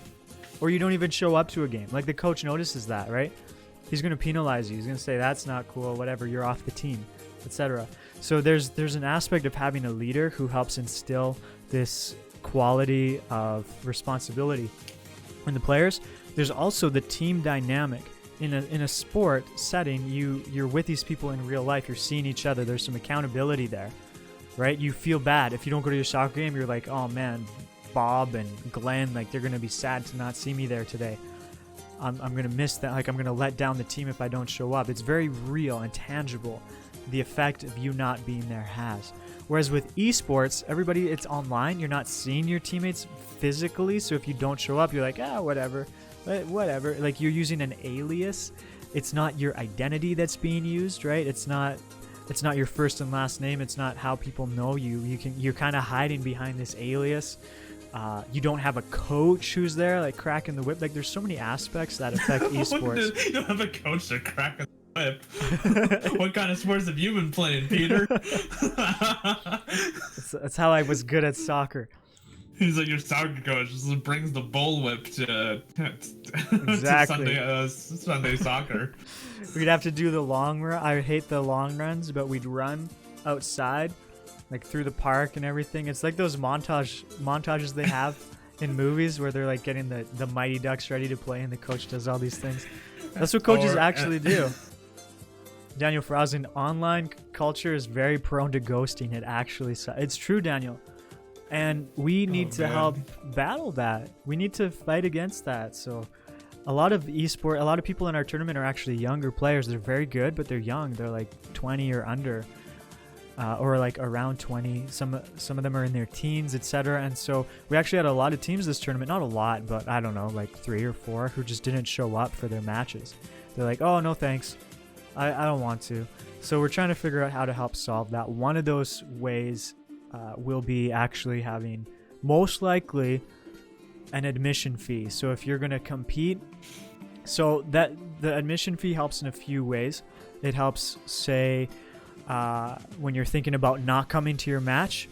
or you don't even show up to a game, like the coach notices that, right? He's going to penalize you. He's going to say, that's not cool, whatever, you're off the team, etc. So there's an aspect of having a leader who helps instill this quality of responsibility in the players. There's also the team dynamic. In a sport setting, you're with these people in real life. You're seeing each other. There's some accountability there, right? You feel bad if you don't go to your soccer game. You're like, oh man, Bob and Glenn, like they're gonna be sad to not see me there today. I'm gonna miss that. Like I'm gonna let down the team if I don't show up. It's very real and tangible, the effect of you not being there has. Whereas with esports, everybody, it's online. You're not seeing your teammates physically, so if you don't show up, you're like, whatever. Like you're using an alias. It's not your identity that's being used, right? It's not your first and last name. It's not how people know you. You're kind of hiding behind this alias. You don't have a coach who's there, like cracking the whip. Like there's so many aspects that affect esports. You don't have a coach to crack the whip. What kind of sports have you been playing, Peter? That's how I was good at soccer. He's like your soccer coach. Just brings the bullwhip to Exactly. to Sunday soccer. We'd have to do the long run. I hate the long runs, but we'd run outside, like through the park and everything. It's like those montages they have in movies where they're like getting the Mighty Ducks ready to play, and the coach does all these things. That's what coaches actually do. Daniel Frausen, online culture is very prone to ghosting. It's true, Daniel. And we need to help battle that. We need to fight against that. So a lot of people in our tournament are actually younger players. They're very good, but they're young. They're like 20 or under, or like around 20. Some of them are in their teens, etc. And so we actually had a lot of teams this tournament. Not a lot, but I don't know, like 3 or 4 who just didn't show up for their matches. They're like, oh, no thanks. I don't want to. So we're trying to figure out how to help solve that. One of those ways will be actually having, most likely, an admission fee. So if you're going to compete, so that the admission fee helps in a few ways. It helps, say, when you're thinking about not coming to your match.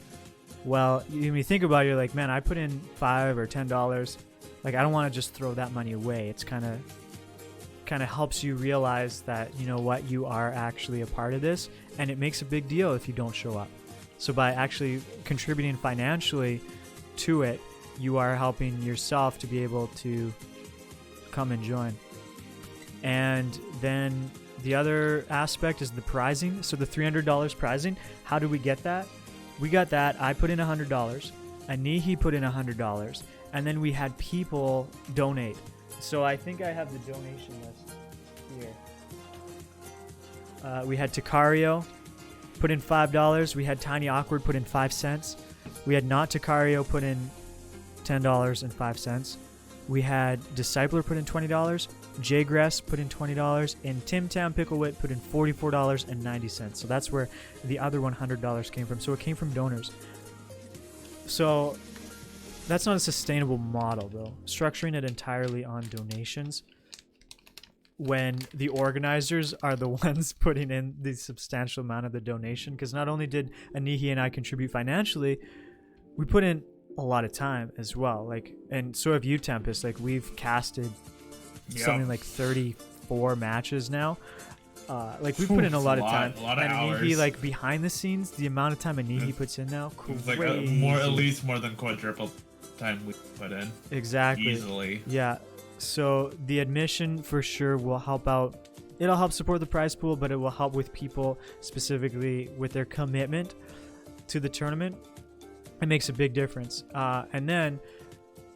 Well, when you think about it, you're like, man, I put in $5 or $10. Like, I don't want to just throw that money away. It's kind of helps you realize that, you know what, you are actually a part of this, and it makes a big deal if you don't show up. So by actually contributing financially to it, you are helping yourself to be able to come and join. And then the other aspect is the prizing. So the $300 prizing, how do we get that? We got that. I put in $100. Anihi put in $100. And then we had people donate. So I think I have the donation list here. We had Takario put in $5. We had Tiny Awkward put in 5 cents. We had Not Takario put in $10.05. We had Discipler put in $20. Jgress put in $20. And Tim Tam Picklewit put in $44.90. So that's where the other $100 came from. So it came from donors. So that's not a sustainable model, though. Structuring it entirely on donations when the organizers are the ones putting in the substantial amount of the donation. Because not only did Anihi and I contribute financially, we put in a lot of time as well. Like, and so have you, Tempest. Like, we've casted something like 34 matches now. Like, we put in a lot of time. A lot of and hours. Anihi, like, behind the scenes, the amount of time Anihi puts in now, It's like at least more than quadruple time we put in. Exactly. Easily. Yeah. So the admission for sure will help out. It'll help support the prize pool, but it will help with people specifically with their commitment to the tournament. It makes a big difference. And then,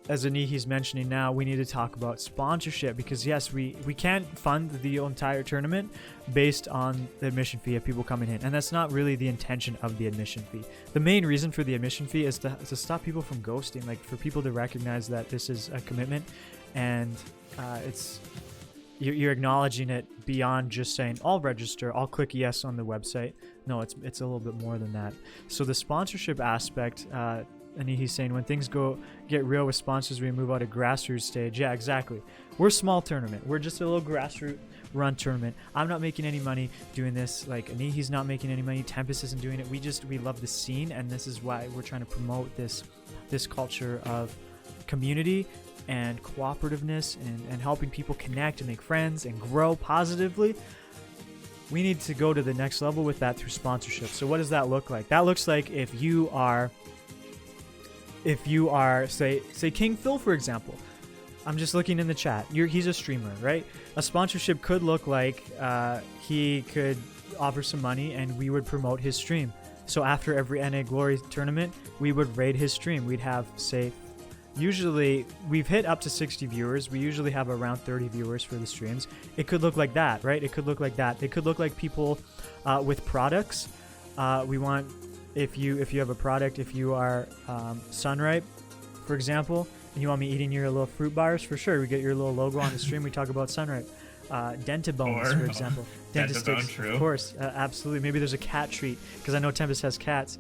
as Anihi's mentioning now, we need to talk about sponsorship, because yes, we can't fund the entire tournament based on the admission fee of people coming in, and that's not really the intention of the admission fee. The main reason for the admission fee is to stop people from ghosting, like for people to recognize that this is a commitment, and you're acknowledging it beyond just saying I'll register, I'll click yes on the website. No, it's a little bit more than that. So the sponsorship aspect, and he's saying when things get real with sponsors, we move out of grassroots stage. Yeah, exactly. We're a small tournament. We're just a little grassroots run tournament. I'm not making any money doing this. Like, Anihi's not making any money. Tempest isn't doing it. We love the scene, and this is why we're trying to promote this culture of community and cooperativeness and helping people connect and make friends and grow positively. We need to go to the next level with that through sponsorship. So what does that look like? That looks like if you are say King Phil, for example. I'm just looking in the chat. He's a streamer, right? A sponsorship could look like he could offer some money and we would promote his stream. So after every NAGlorY tournament, we would raid his stream. We'd have, say, usually we've hit up to 60 viewers. We usually have around 30 viewers for the streams. It could look like that, right? It could look like that. It could look like people with products. We want, if you have a product, if you are Sunripe, for example, and you want me eating your little fruit bars, for sure, we get your little logo on the stream. We talk about Sunripe. Dentabones, for example. Dentabone, true. Of course, absolutely. Maybe there's a cat treat, because I know Tempest has cats.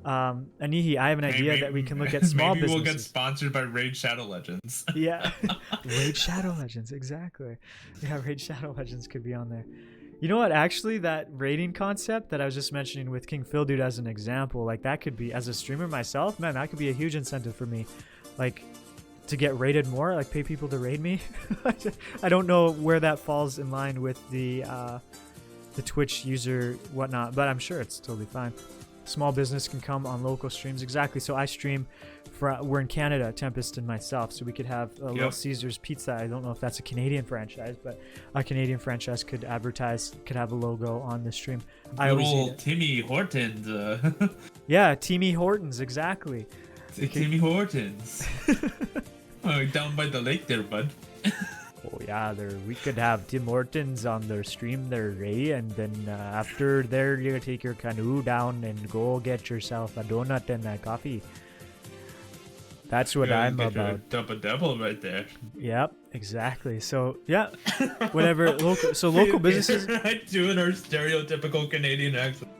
Anihi, I have an idea that we can look at small maybe businesses. We'll get sponsored by Raid Shadow Legends. Yeah, Raid Shadow Legends, exactly. Yeah, Raid Shadow Legends could be on there. You know what? Actually, that raiding concept that I was just mentioning with King Phil Dude as an example, like that could be, as a streamer myself, man, that could be a huge incentive for me. Like, to get raided more, like pay people to raid me. I don't know where that falls in line with the Twitch user whatnot, but I'm sure it's totally fine. Small business can come on local streams, exactly. So I stream we're in Canada, Tempest and myself, so we could have a Little Caesars Pizza. I don't know if that's a Canadian franchise, but a Canadian franchise could advertise, could have a logo on the stream. Little Timmy Hortons. Yeah, Timmy Hortons, exactly. Timmy Hortons. Down by the lake there, bud. Oh yeah, we could have Tim Hortons on their stream there, Ray, and then after there you take your canoe down and go get yourself a donut and a coffee. That's what I'm about. Double right there. Yep, exactly. So yeah, whatever. Local businesses. Doing our stereotypical Canadian accent.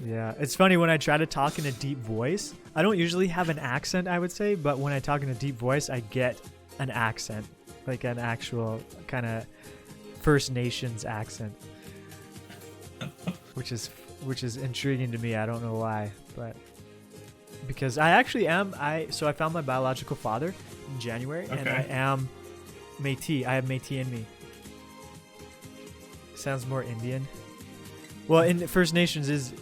Yeah, it's funny when I try to talk in a deep voice. I don't usually have an accent, I would say, but when I talk in a deep voice, I get an accent, like an actual kind of First Nations accent, which is intriguing to me. I don't know why, but because I actually am. So I found my biological father in January, and I am Métis. I have Métis in me. Sounds more Indian. Well, in First Nations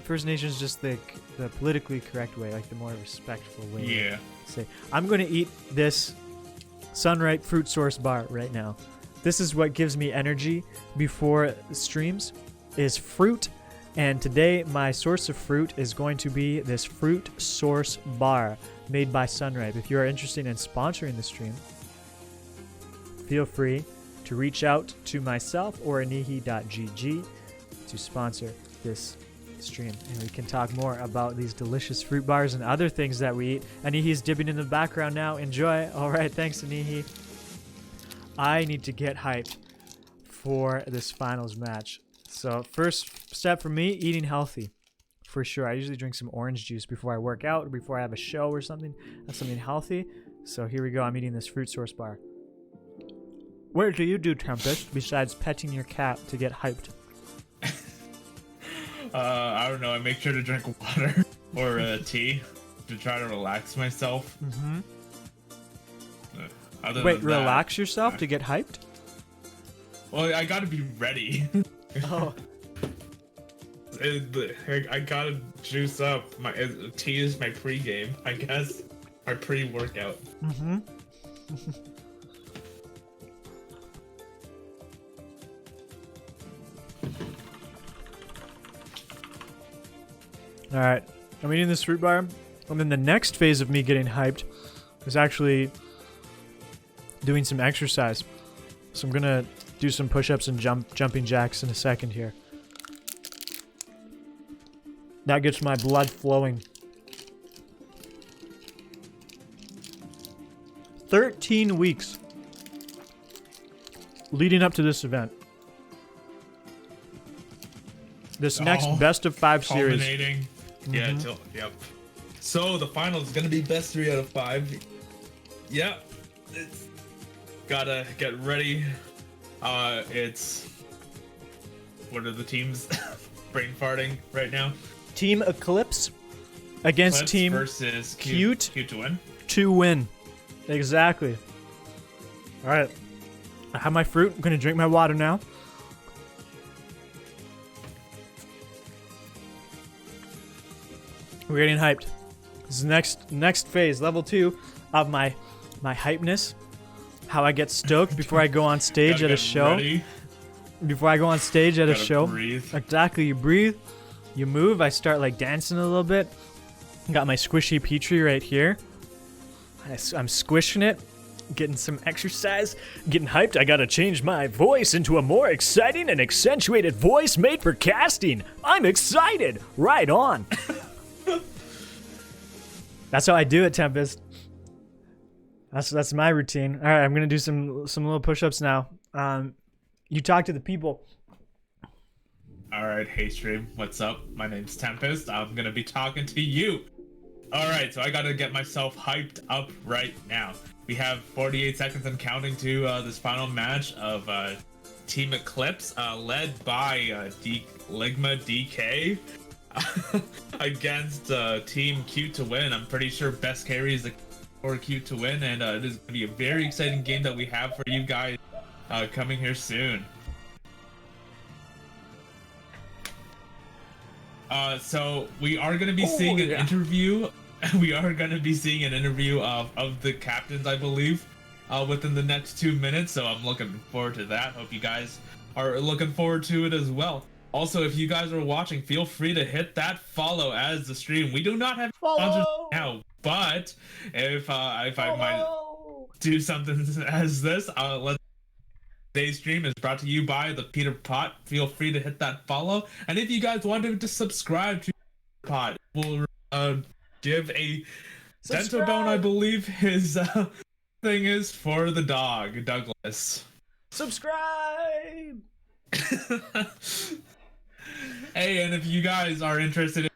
First Nations just the politically correct way, like the more respectful way. Yeah. To say, I'm gonna eat this Sunripe fruit source bar right now. This is what gives me energy before streams, is fruit. And today my source of fruit is going to be this fruit source bar made by Sunripe. If you are interested in sponsoring the stream, feel free to reach out to myself or anihi.gg to sponsor this stream, and we can talk more about these delicious fruit bars and other things that we eat. Anihi's dipping in the background now. Enjoy. All right, thanks, Anihi. I need to get hyped for this finals match. So first step for me, eating healthy, for sure. I usually drink some orange juice before I work out or before I have a show or something. That's something healthy. So here we go. I'm eating this fruit source bar. What do you do, Tempest, besides petting your cat to get hyped? I don't know. I make sure to drink water or tea to try to relax myself. Mm-hmm. Wait, relax yourself to get hyped? Well, I gotta be ready. Oh. I gotta juice up. My tea is my pre-game, I guess. My pre-workout. Mm-hmm. All right, I'm eating this fruit bar, and then the next phase of me getting hyped is actually doing some exercise. So I'm gonna do some push-ups and jumping jacks in a second here. That gets my blood flowing. 13 weeks leading up to this event. This next best of 5 series. Culminating. Yeah, yep. So the final is gonna be best 3 out of 5. Yeah, it's gotta get ready. It's what are the teams? Brain farting right now. Team Eclipse against Eclipse Team versus Cute to win. To win. Exactly. All right. I have my fruit. I'm gonna drink my water now. We're getting hyped. This is next phase, level 2 of my hypeness. How I get stoked before I go on stage at a show. Ready. Before I go on stage at a Gotta show. breathe. Exactly, you breathe, you move. I start like dancing a little bit. Got my squishy Petri right here. I'm squishing it, getting some exercise, getting hyped. I gotta change my voice into a more exciting and accentuated voice made for casting. I'm excited. Right on. That's how I do it, Tempest. That's my routine. All right, I'm gonna do some little push-ups now. You talk to the people. All right, hey stream, what's up? My name's Tempest. I'm gonna be talking to you. All right, so I gotta get myself hyped up right now. We have 48 seconds and counting to this final match of Team Eclipse, led by Ligma DK against Team Cute to win. I'm pretty sure best carry is for Cute to win, and it is gonna be a very exciting game that we have for you guys coming here soon. So we are going to be seeing an interview. We are going to be seeing an interview of the captains, I believe, within the next 2 minutes. So I'm looking forward to that. Hope you guys are looking forward to it as well. Also, if you guys are watching, feel free to hit that follow as the stream. We do not have sponsors now, but if I might do something as this, today's stream is brought to you by the Thepeterpot. Feel free to hit that follow. And if you guys wanted to subscribe to Pot, we'll give a dental bone, I believe his thing is for the dog, Douglas. Subscribe! Hey, and if you guys are interested in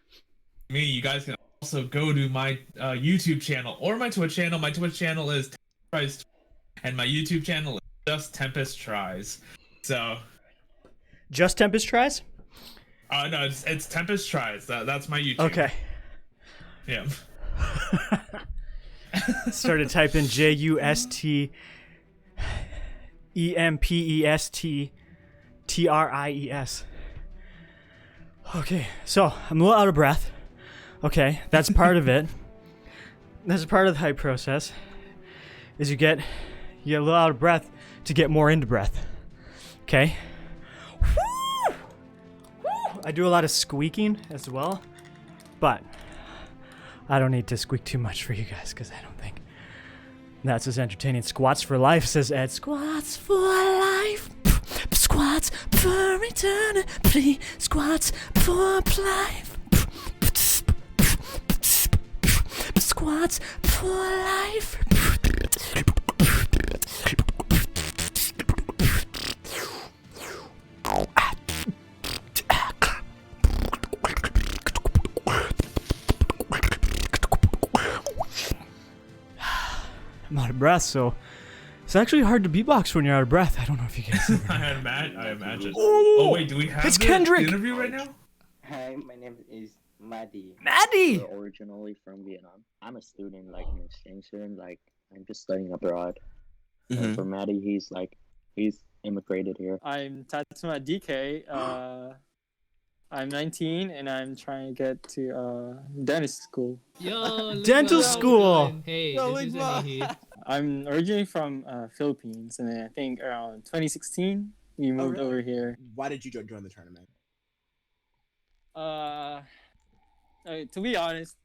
me, you guys can also go to my YouTube channel or my Twitch channel. My Twitch channel is TempestTries, and my YouTube channel is just TempestTries. So just TempestTries? No, it's TempestTries. That's my YouTube. Okay. Yeah. Started typing JUSTEMPESTTRIES. Okay, so I'm a little out of breath. Okay, that's part of it. That's part of the hype process. Is you get a little out of breath to get more into breath. Okay. Woo! Woo! I do a lot of squeaking as well, but I don't need to squeak too much for you guys because I don't think that's as entertaining. Squats for life, says Ed. Squats for life. Squats for eternity. Squats for life. Squats for life. I'm out of breath, so it's actually hard to beatbox when you're out of breath. I don't know if you guys. I imagine. Oh wait, do we have it's the Kendrick. interview right now? Hi, my name is Maddie. Maddie! We're originally from Vietnam. I'm a student, like an exchange student. Like I'm just studying abroad. And for Maddie, he's immigrated here. I'm Tatsuma DK. I'm 19 and I'm trying to get to dentist school. Yo, Dental school. Hey, Yo, this is Ligma. Anihi. I'm originally from Philippines, and then I think around 2016 we moved really? over here. Why did you join the tournament? To be honest,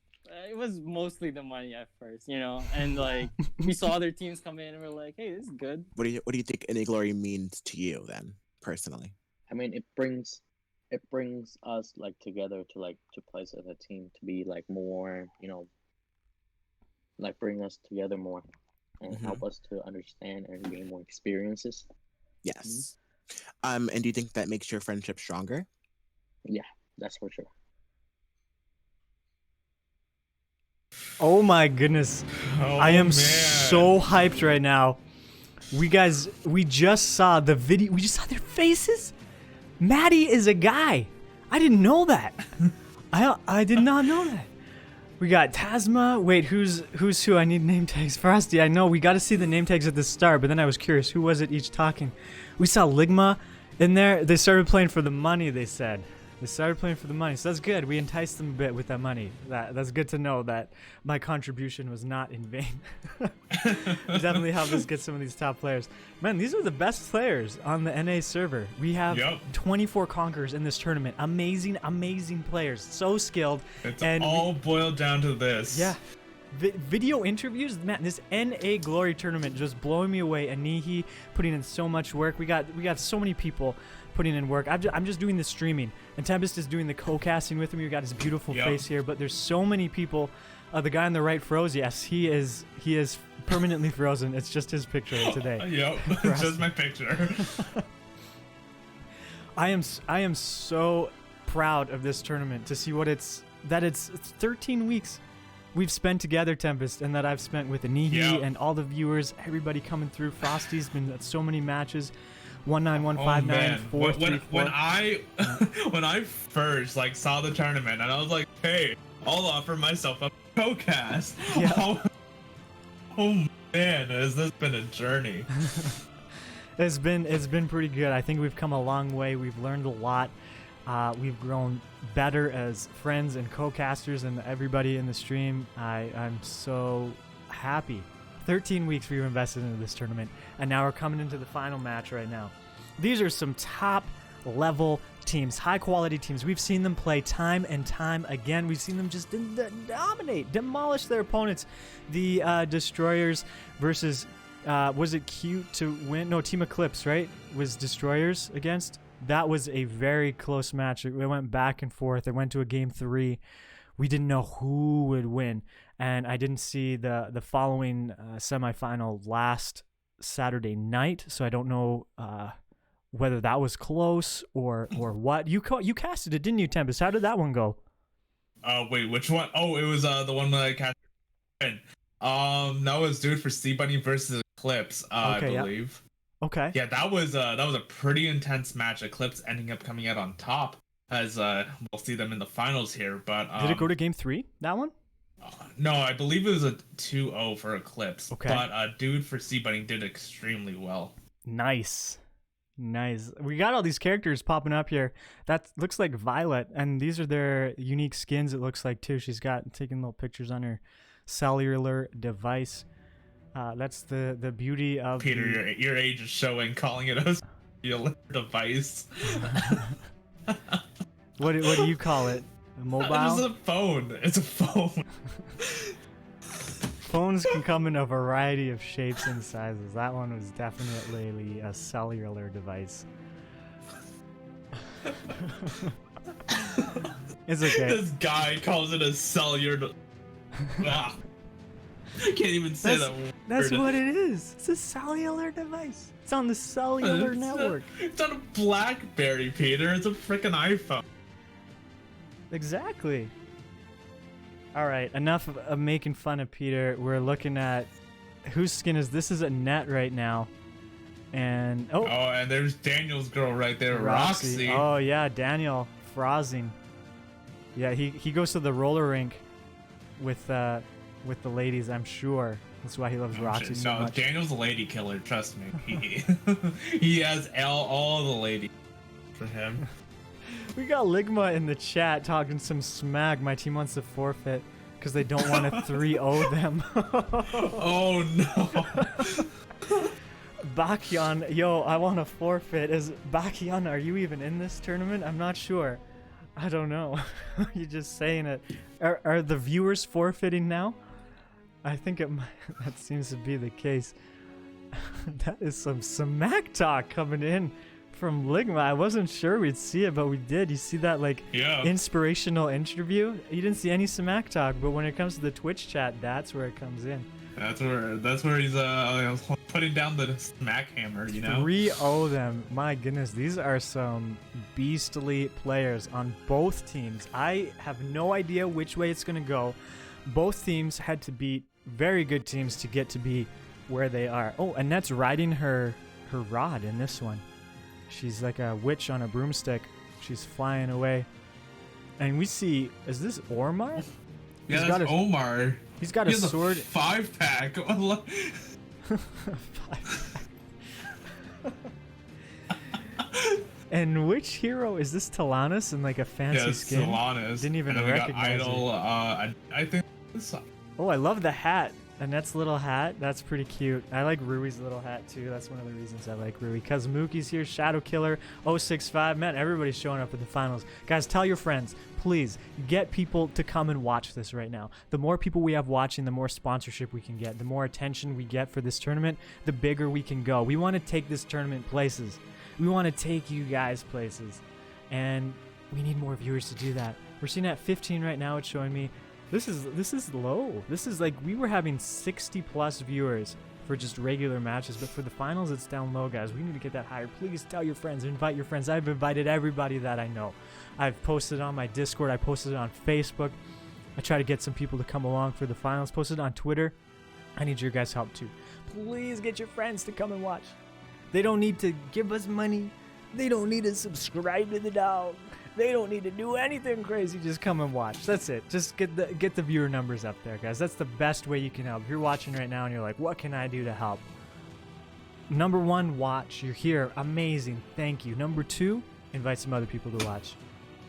it was mostly the money at first, you know, and like we saw other teams come in and we're like, hey, this is good. What do you think *NAGlory means to you then, personally? I mean, it brings us like together to play as a team, to be like more, you know, like bring us together more and help us to understand and gain more experiences. Yes. And do you think that makes your friendship stronger? Yeah, that's for sure. Oh my goodness. Oh, I am man. so hyped right now. We just saw the video. We just saw their faces. Maddie is a guy. I didn't know that. I did not know that. We got Tasma. Wait, who's who? I need name tags. Frosty, I know. We got to see the name tags at the start, but then I was curious. Who was it each talking? We saw Ligma in there. They started playing for the money, they said. They started playing for the money, so that's good. We enticed them a bit with that money. That's good to know that my contribution was not in vain. Definitely helped us get some of these top players. Man, these are the best players on the NA server. We have 24 Conquerors in this tournament. Amazing, amazing players. So skilled. It's all boiled down to this. Yeah. Video interviews, man, this НАGlory tournament just blowing me away. Anihi putting in so much work. We got so many people putting in work. I'm just doing the streaming, and Tempest is doing the co-casting with me. We got his beautiful face here, but there's so many people. The guy on the right froze. Yes, he is permanently frozen. It's just his picture today. Yep, it's just my picture. I am so proud of this tournament to see what it's 13 weeks we've spent together, Tempest, and that I've spent with Anihi and all the viewers, everybody coming through. Frosty's been at so many matches. 19159 434. When I first saw the tournament, and I was like, hey, I'll offer myself a co-cast. Yeah. Oh man, has this been a journey? It's been pretty good. I think we've come a long way. We've learned a lot. We've grown better as friends and co-casters, and everybody in the stream. I'm so happy. 13 weeks we've invested into this tournament, and now we're coming into the final match right now. These are some top level teams, high quality teams. We've seen them play time and time again. We've seen them just dominate, demolish their opponents. The Destroyers versus was it Cute to win? No, Team Eclipse, right? Was Destroyers against? That was a very close match. It went back and forth. It went to a game 3. We didn't know who would win, and I didn't see the following semifinal last Saturday night, so I don't know whether that was close or what. You casted it, didn't you, Tempest? How did that one go? Wait, which one? Oh, it was the one that I casted. That was Dude for Sea Bunny versus Eclipse, I believe. Yeah. Okay. Yeah, that was a pretty intense match. Eclipse ending up coming out on top, as we'll see them in the finals here. But did it go to game 3? That one? No, I believe it was a 2-0 for Eclipse. Okay. But Dude for Sea Bunny did extremely well. Nice. We got all these characters popping up here. That looks like Violet, and these are their unique skins. It looks like too. She's taking little pictures on her cellular device. That's the beauty of Peter. Your age is showing. Calling it a cellular device. What do you call it? A mobile? It's a phone. It's a phone. Phones can come in a variety of shapes and sizes. That one was definitely a cellular device. It's okay. This guy calls it a cellular. I can't even say that word. That's what it is. It's a cellular device. It's on the cellular network. It's on a BlackBerry, Peter. It's a freaking iPhone. Exactly. All right, enough of making fun of Peter. We're looking at whose skin is this? Is a net right now, and and there's Daniel's girl right there, Roxy. Oh yeah, Daniel frozing. Yeah, he goes to the roller rink with the ladies. I'm sure that's why he loves Roxy so much. Daniel's a lady killer. Trust me. He has all the ladies for him. We got Ligma in the chat talking some smack. My team wants to forfeit because they don't want to 3-0 them. Oh no. Bakyan, yo, I want to forfeit. Bakyan, are you even in this tournament? I'm not sure. I don't know. You're just saying it. Are the viewers forfeiting now? I think that seems to be the case. That is some smack talk coming in from Ligma. I wasn't sure we'd see it, but we did. You see that inspirational interview? You didn't see any smack talk, but when it comes to the Twitch chat, that's where it comes in. That's where he's putting down the smack hammer, you know? 3-0 them. My goodness, these are some beastly players on both teams. I have no idea which way it's going to go. Both teams had to beat very good teams to get to be where they are. Oh, Annette's riding her rod in this one. She's like a witch on a broomstick. She's flying away. And we see, is this Ormar? Yeah, that's Omar. He's got a sword. 5-pack. And which hero is this? Talanis in like a fancy skin? Solanas. Didn't even and then recognize we got Idol. I think. Oh, I love the hat. Annette's little hat. That's pretty cute. I like Rui's little hat too. That's one of the reasons I like Rui. Kazumiki's here. Shadow Killer 065. Man, everybody's showing up at the finals. Guys, tell your friends. Please get people to come and watch this right now. The more people we have watching, the more sponsorship we can get. The more attention we get for this tournament, the bigger we can go. We want to take this tournament places. We want to take you guys places. And we need more viewers to do that. We're seeing at 15 right now. It's showing me. This is low. This is like we were having 60 plus viewers for just regular matches, but for the finals it's down low, guys. We need to get that higher. Please tell your friends, invite your friends. I've invited everybody that I know. I've posted on my Discord, I posted it on Facebook. I try to get some people to come along for the finals. Posted on Twitter. I need your guys' help too. Please get your friends to come and watch. They don't need to give us money. They don't need to subscribe to the dog. They don't need to do anything crazy. Just come and watch. That's it. Just get the viewer numbers up there, guys. That's the best way you can help. If you're watching right now and you're like, what can I do to help? Number one, watch. You're here. Amazing. Thank you. Number two, invite some other people to watch.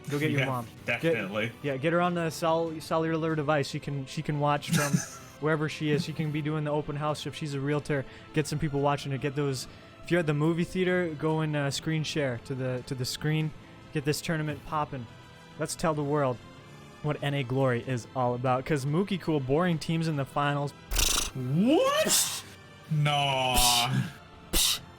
Go get your mom. Definitely. Get her on the cellular device. She can watch from wherever she is. She can be doing the open house if she's a realtor. Get some people watching it. Get those. If you're at the movie theater, go and screen share to the screen. Get this tournament popping. Let's tell the world what НАGlorry is all about. Because Mookie Cool, boring teams in the finals. What? No.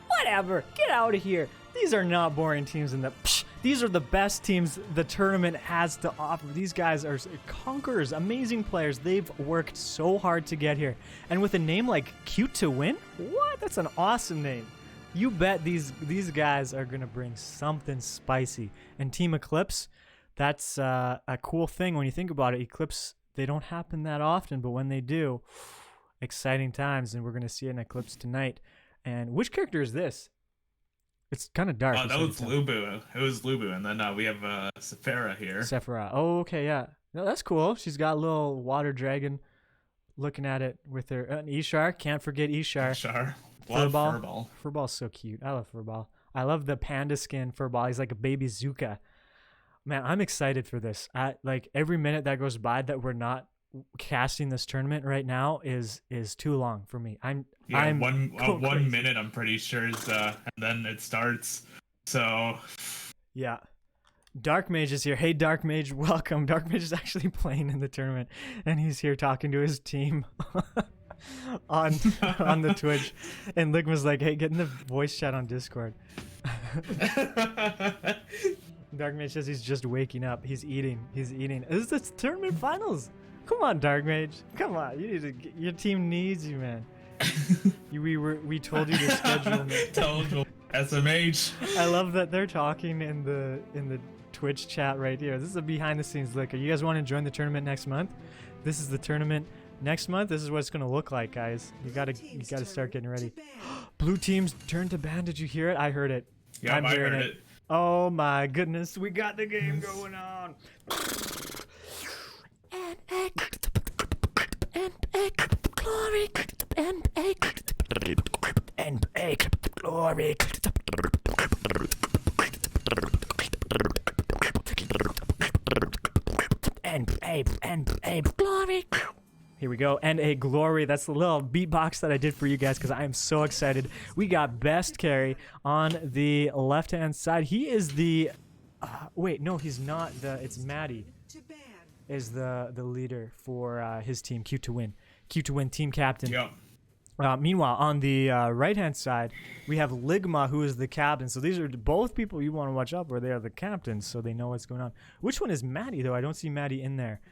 Whatever. Get out of here. These are not boring teams in the. These are the best teams the tournament has to offer. These guys are conquerors, amazing players. They've worked so hard to get here. And with a name like Cute to Win? What? That's an awesome name. You bet these guys are going to bring something spicy. And Team Eclipse, that's a cool thing when you think about it. Eclipse, they don't happen that often, but when they do, exciting times. And we're going to see an Eclipse tonight. And which character is this? It's kind of dark. That was Lubu. It was Lubu. And then we have Sephira here. Sephira. Oh, okay, yeah. No, that's cool. She's got a little water dragon looking at it with her. And Ishar, can't forget Ishar. Ishar. Love Furball. Furball's so cute. I love Furball. I love the panda skin Furball. He's like a baby Zuka. Man, I'm excited for this. Like every minute that goes by that we're not casting this tournament right now is too long for me. I'm one minute I'm pretty sure is and then it starts. So yeah. Dark Mage is here. Hey, Dark Mage, welcome. Dark Mage is actually playing in the tournament, and he's here talking to his team. on the Twitch, and Ligma's like, hey, get in the voice chat on Discord. Dark Mage says he's just waking up. He's eating. This is the tournament finals. Come on, Dark Mage. Come on. You need to. Your team needs you, man. We told you to schedule. Told you. SMH. I love that they're talking in the Twitch chat right here. This is a behind the scenes look. You guys want to join the tournament next month? This is the tournament. Next month, this is what it's gonna look like, guys. You gotta start getting ready. Blue team's turn to ban. Did you hear it? I heard it. Yeah, I heard it. Oh my goodness, we got the game going on. НАGlory. Here we go. НAGlory. That's the little beatbox that I did for you guys because I am so excited. We got Best Carry on the left-hand side. He is the... wait, no, he's not. It's Maddie is the leader for his team, Cute to Win. Cute to Win, team captain. Yep. Meanwhile, on the right-hand side, we have Ligma, who is the captain. So these are both people you want to watch out for. They are the captains, so they know what's going on. Which one is Maddie, though? I don't see Maddie in there.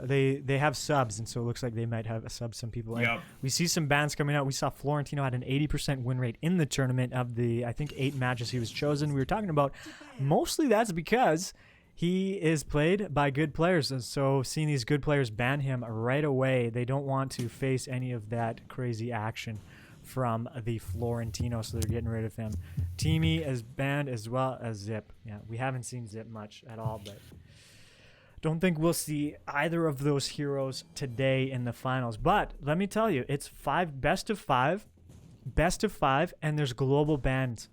They have subs, and so it looks like they might have a sub some people. Yep. We see some bans coming out. We saw Florentino had an 80% win rate in the tournament of the, I think, 8 matches he was chosen. We were talking about mostly that's because he is played by good players, and so seeing these good players ban him right away, they don't want to face any of that crazy action from the Florentino, so they're getting rid of him. Teamy is banned as well as Zip. Yeah, we haven't seen Zip much at all, but don't think we'll see either of those heroes today in the finals. But let me tell you, it's best of five, and there's global bans.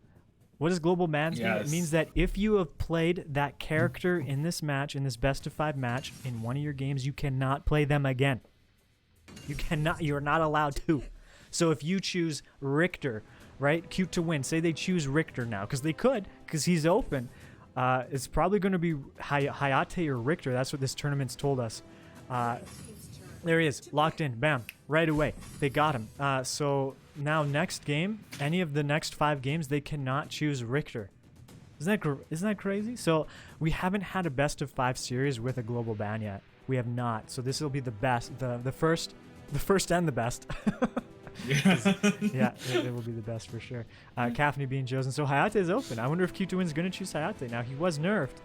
What does global bans mean? It Yes. means that if you have played that character in this match, in this best of 5 match, in one of your games, you cannot play them again. You're not allowed to. So if you choose Richter, right? Cute to win. Say they choose Richter now, because they could, because he's open. It's probably going to be Hayate or Richter. That's what this tournament's told us. There he is, locked in. Bam, right away. They got him. So now next game, any of the next 5 games, they cannot choose Richter. Isn't that crazy? So we haven't had a best of 5 series with a global ban yet. We have not. So this will be the best, the first and the best. Yeah, it will be the best for sure. Kafni being chosen. So Hayate is open. I wonder if Q2Win's going to choose Hayate. Now, he was nerfed.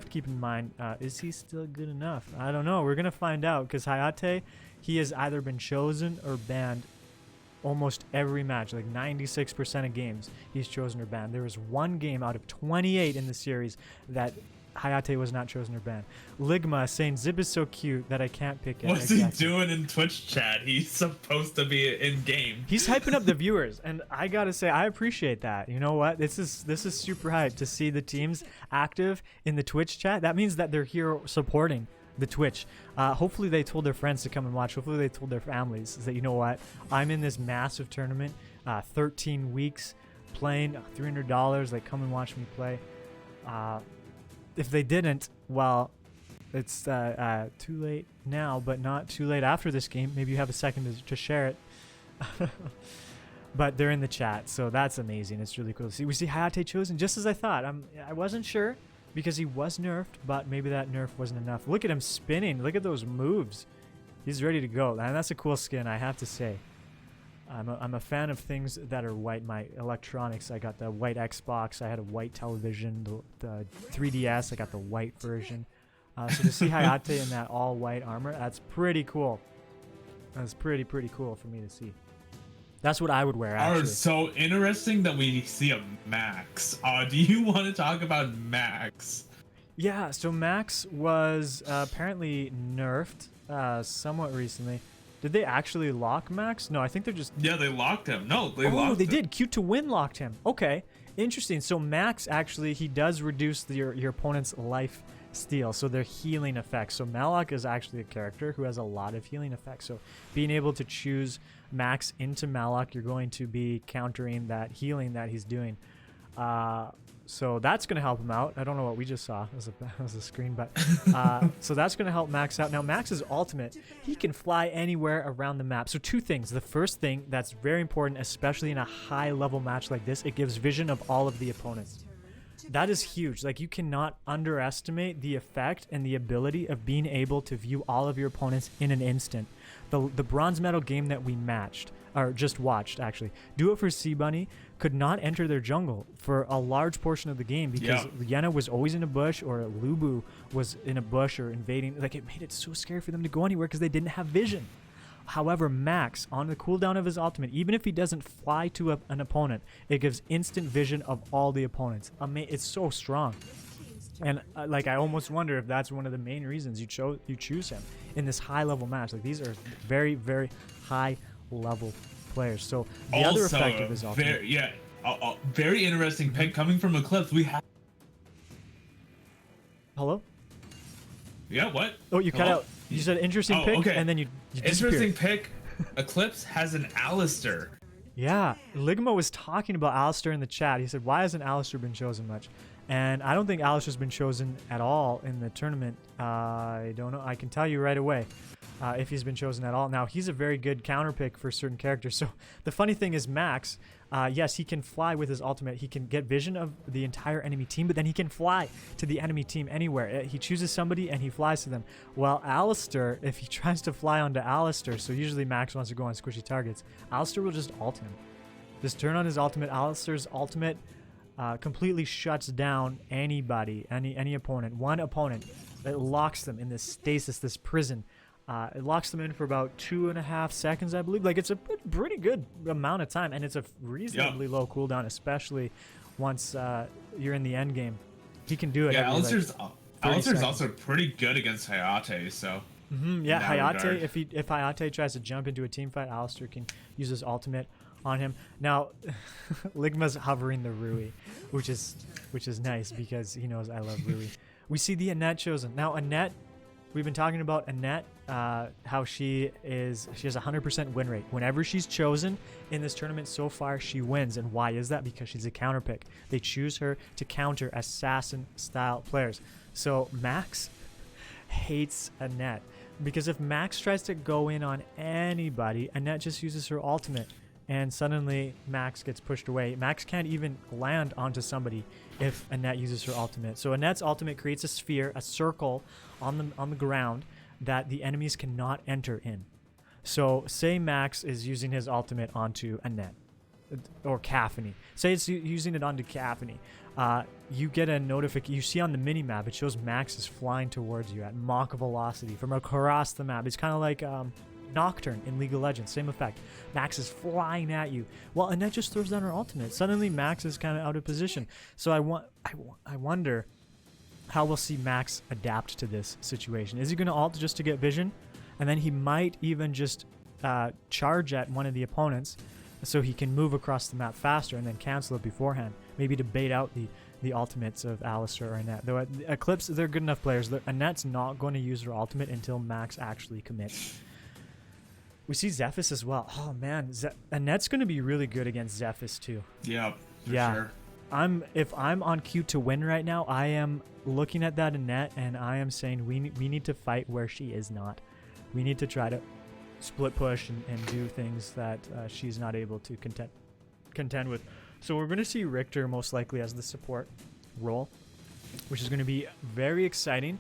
Keep in mind. Is he still good enough? I don't know. We're going to find out, because Hayate, he has either been chosen or banned almost every match. Like 96% of games, he's chosen or banned. There was one game out of 28 in the series that Hayate was not chosen or banned. Ligma saying Zib is so cute that I can't pick it. What's he doing in Twitch chat? He's supposed to be in game. He's hyping up the viewers, and I gotta say I appreciate that. You know what? This is super hype to see the teams active in the Twitch chat. That means that they're here supporting the Twitch. Hopefully they told their friends to come and watch. Hopefully they told their families that, you know what, I'm in this massive tournament, 13 weeks playing, $300. Like, come and watch me play. If they didn't, well, it's too late now, but not too late after this game. Maybe you have a second to share it. But they're in the chat, so that's amazing. It's really cool to see. We see Hayate chosen, just as I thought. I wasn't sure, because he was nerfed, but maybe that nerf wasn't enough. Look at him spinning. Look at those moves. He's ready to go. And that's a cool skin, I have to say. I'm a fan of things that are white. My electronics, I got the white Xbox, I had a white television, the 3DS, I got the white version. So to see Hayate in that all white armor, that's pretty cool. That's pretty cool for me to see. That's what I would wear, actually. So interesting that we see a Max. Do you want to talk about Max? Yeah, so Max was apparently nerfed somewhat recently. Did they actually lock Max? No, I think they're just... Yeah, they locked him. No, they locked him. Oh, they did. Q2Win locked him. Okay, interesting. So Max, actually, he does reduce your opponent's life steal, so their healing effects. So Malak is actually a character who has a lot of healing effects. So being able to choose Max into Malak, you're going to be countering that healing that he's doing. So that's going to help him out. I don't know what we just saw. It was a screen, but so that's going to help Max out. Now, Max's ultimate, he can fly anywhere around the map. So 2 things. The first thing that's very important, especially in a high-level match like this, it gives vision of all of the opponents. That is huge. Like, you cannot underestimate the effect and the ability of being able to view all of your opponents in an instant. The bronze medal game that we matched, or just watched actually, Do It for Sea Bunny could not enter their jungle for a large portion of the game because Yenna was always in a bush, or Lubu was in a bush or invading. Like, it made it so scary for them to go anywhere because they didn't have vision. However, Max, on the cooldown of his ultimate, even if he doesn't fly to an opponent, it gives instant vision of all the opponents. It's so strong. And like, I almost wonder if that's one of the main reasons you choose him in this high-level match. Like, these are very, very high-level players. So the other effect of his ultimate... Very interesting pick coming from Eclipse. We have... Hello? Yeah, what? Oh, you cut out. You said interesting pick, okay. and then you Interesting pick. Eclipse has an Alistair. Yeah, Ligma was talking about Alistair in the chat. He said, why hasn't Alistair been chosen much? And I don't think Alistair's been chosen at all in the tournament. I don't know. I can tell you right away if he's been chosen at all. Now, he's a very good counter pick for certain characters. So the funny thing is Max, yes, he can fly with his ultimate. He can get vision of the entire enemy team, but then he can fly to the enemy team anywhere. He chooses somebody and he flies to them. Well, Alistair, if he tries to fly onto Alistair, so usually Max wants to go on squishy targets, Alistair will just ult him. Just turn on his ultimate. Alistair's ultimate completely shuts down anybody, any opponent. One opponent, it locks them in this stasis, this prison. It locks them in for about 2.5 seconds, I believe. Like, it's a pretty good amount of time, and it's a reasonably low cooldown, especially once you're in the end game. He can do it. Yeah, Alistair's also pretty good against Hayate, so. Yeah, Hayate. If Hayate tries to jump into a team fight, Alistair can use his ultimate on him. Now, Ligma's hovering the Rui, which is nice because he knows I love Rui. We see the Annette chosen. Now, Annette, we've been talking about Annette, how she has a 100% win rate. Whenever she's chosen in this tournament so far, she wins. And why is that? Because she's a counter pick. They choose her to counter assassin-style players. So Max hates Annette. Because if Max tries to go in on anybody, Annette just uses her ultimate. And suddenly Max gets pushed away. Max can't even land onto somebody if Annette uses her ultimate. So Annette's ultimate creates a sphere, a circle on the ground that the enemies cannot enter in. So say Max is using his ultimate onto Annette or Caffney. Say it's using it onto Caffney. You get a notification. You see on the mini map, it shows Max is flying towards you at Mach velocity from across the map. It's kind of like Nocturne in League of Legends, same effect. Max is flying at you. Well, Annette just throws down her ultimate. Suddenly, Max is kind of out of position. So I wonder how we'll see Max adapt to this situation. Is he going to ult just to get vision, and then he might even just charge at one of the opponents, so he can move across the map faster and then cancel it beforehand, maybe to bait out the ultimates of Alistar or Annette. Though Eclipse, they're good enough players. Annette's not going to use her ultimate until Max actually commits. We see Zephys as well. Oh man, Annette's going to be really good against Zephys too. Yeah, for sure. If I'm on queue to win right now, I am looking at that Annette and I am saying we need to fight where she is not. We need to try to split push and do things that she's not able to contend with. So we're going to see Richter most likely as the support role, which is going to be very exciting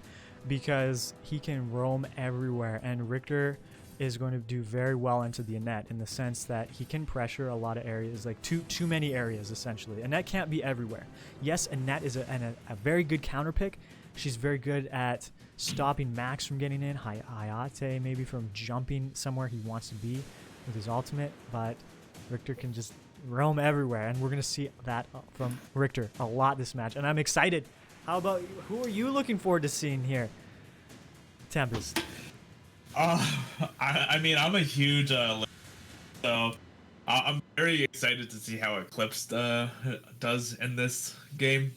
because he can roam everywhere, and Richter is going to do very well into the Annette in the sense that he can pressure a lot of areas, like too many areas essentially. Annette can't be everywhere. Yes, Annette is a very good counter pick. She's very good at stopping Max from getting in, Hayate maybe from jumping somewhere he wants to be with his ultimate, but Richter can just roam everywhere, and we're going to see that from Richter a lot this match, and I'm excited. How about you? Who are you looking forward to seeing here? Tempest. I mean, I'm a huge so I'm very excited to see how Eclipse does in this game.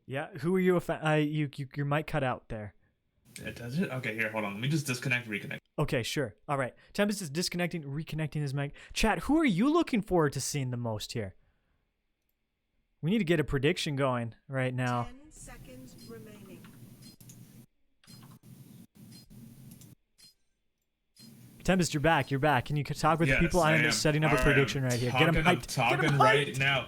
Yeah, who are you a fan? Your mic cut out there. It does it? Okay, here, hold on. Let me just disconnect, reconnect. Okay, sure. All right. Tempest is disconnecting, reconnecting his mic. Chat, who are you looking forward to seeing the most here? We need to get a prediction going right now. 10 seconds remaining. Tempest, you're back. You're back. Can you talk with the people? I am just setting up a prediction right here. Get them hyped. Talking right now.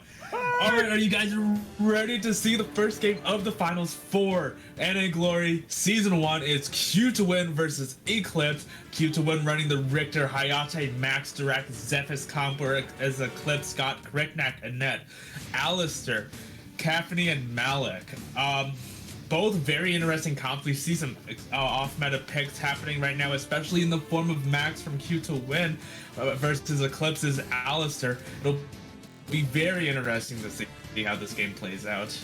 All right, are you guys ready to see the first game of the finals for NAGlorY Season 1? It's Q to win versus Eclipse. Q to win running the Richter, Hayate, Max, Direct, Zephys combo as Eclipse, Scott, Kriknak, Annette, Alistar, Caffney, and Malik. Both very interesting comps. We see some off-meta picks happening right now, especially in the form of Max from Q to win versus Eclipse's Alistar. It'll be very interesting to see how this game plays out.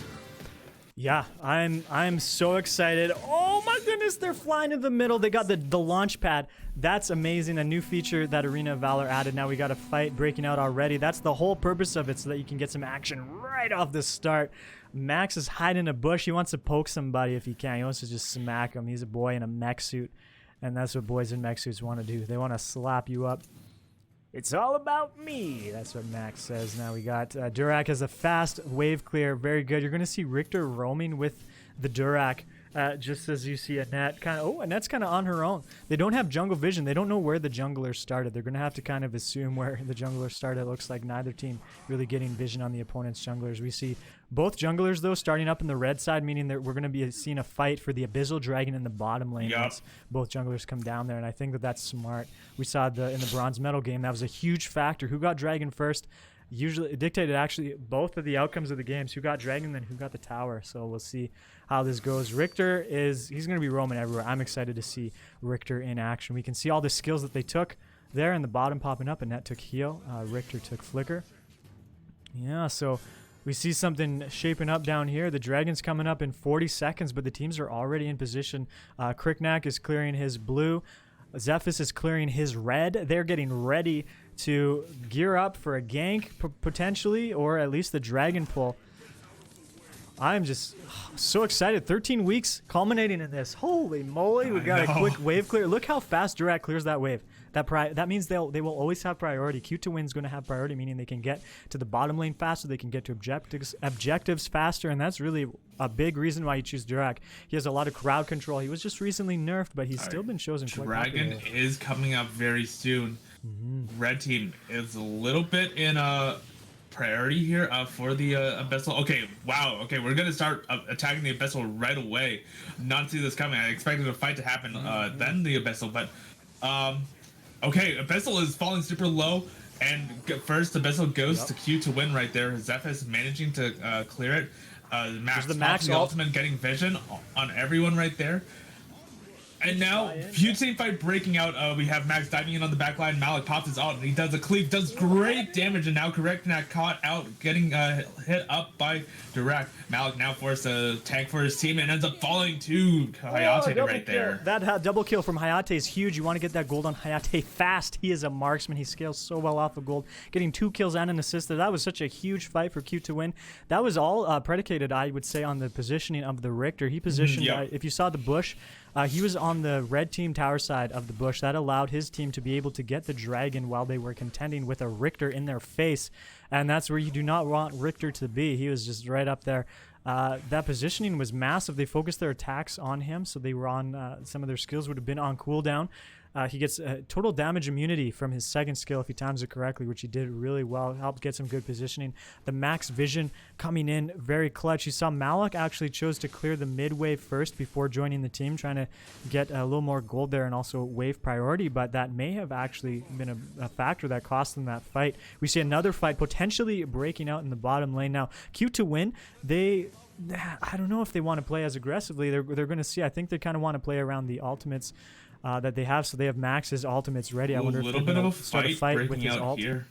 Yeah, I'm so excited. Oh my goodness, they're flying in the middle. They got the launch pad. That's amazing. A new feature that Arena of Valor added. Now we got a fight breaking out already. That's the whole purpose of it, so that you can get some action right off the start. Max is hiding in a bush. He wants to poke somebody if he can. He wants to just smack him. He's a boy in a mech suit, and that's what boys in mech suits want to do. They want to slap you up. It's all about me. That's what Max says. Now we got Durak has a fast wave clear. Very good. You're going to see Richter roaming with the Durak. Just as you see Annette Annette's kind of on her own. They don't have jungle vision. They don't know where the jungler started. They're going to have to kind of assume where the jungler started. It looks like neither team really getting vision on the opponent's junglers. We see both junglers, though, starting up in the red side, meaning that we're going to be seeing a fight for the Abyssal Dragon in the bottom lane. Yep. Once both junglers come down there, and I think that that's smart. We saw in the bronze medal game, that was a huge factor. Who got Dragon first? Usually it dictated actually both of the outcomes of the games. Who got Dragon, then who got the tower. So we'll see how this goes. Richter he's going to be roaming everywhere. I'm excited to see Richter in action. We can see all the skills that they took there in the bottom popping up. Annette took heal. Richter took flicker. Yeah, so we see something shaping up down here. The Dragon's coming up in 40 seconds, but the teams are already in position. Kriknak is clearing his blue. Zephys is clearing his red. They're getting ready to gear up for a gank potentially, or at least the dragon pull. I'm just so excited. 13 weeks culminating in this. Holy moly, we got a quick wave clear. Look how fast Dirac clears that wave. That means they will always have priority. Q2Win's going to have priority, meaning they can get to the bottom lane faster, they can get to objectives faster, and that's really a big reason why you choose Dirac. He has a lot of crowd control. He was just recently nerfed, but he's still been chosen quite Dragon popularly. is coming up very soon. Red team is a little bit in a priority here for the Abyssal. Okay, wow. Okay, we're gonna start attacking the Abyssal right away. Not see this coming. I expected a fight to happen then the Abyssal, but okay, Abyssal is falling super low, and first Abyssal goes to Q2Win right there. Zephys managing to clear it. Max, the Max the ultimate, getting vision on everyone right there. And now, huge team fight breaking out. We have Max diving in on the back line. Malik pops his ult, and he does a cleave, does great damage, and now correct Nat caught out, getting hit up by Dirac. Malik now forced a tank for his team and ends up falling to Hayate right there. That double kill from Hayate is huge. You want to get that gold on Hayate fast. He is a marksman. He scales so well off of gold. Getting 2 kills and an assist. That was such a huge fight for Q2Win. That was all predicated, I would say, on the positioning of the Richter. He positioned, if you saw the bush, he was on the red team tower side of the bush. That allowed his team to be able to get the dragon while they were contending with a Richter in their face. And that's where you do not want Richter to be. He was just right up there. That positioning was massive. They focused their attacks on him, so they were on, some of their skills would have been on cooldown. He gets total damage immunity from his second skill if he times it correctly, which he did really well. Helped get some good positioning. The max vision coming in very clutch. You saw Malik actually chose to clear the mid wave first before joining the team, trying to get a little more gold there and also wave priority, but that may have actually been a factor that cost them that fight. We see another fight potentially breaking out in the bottom lane now. Q2Win, I don't know if they want to play as aggressively. They're going to see. I think they kind of want to play around the ultimates that they have, so they have Max's ultimates ready. I wonder if they're going to start a fight with his ult. Here.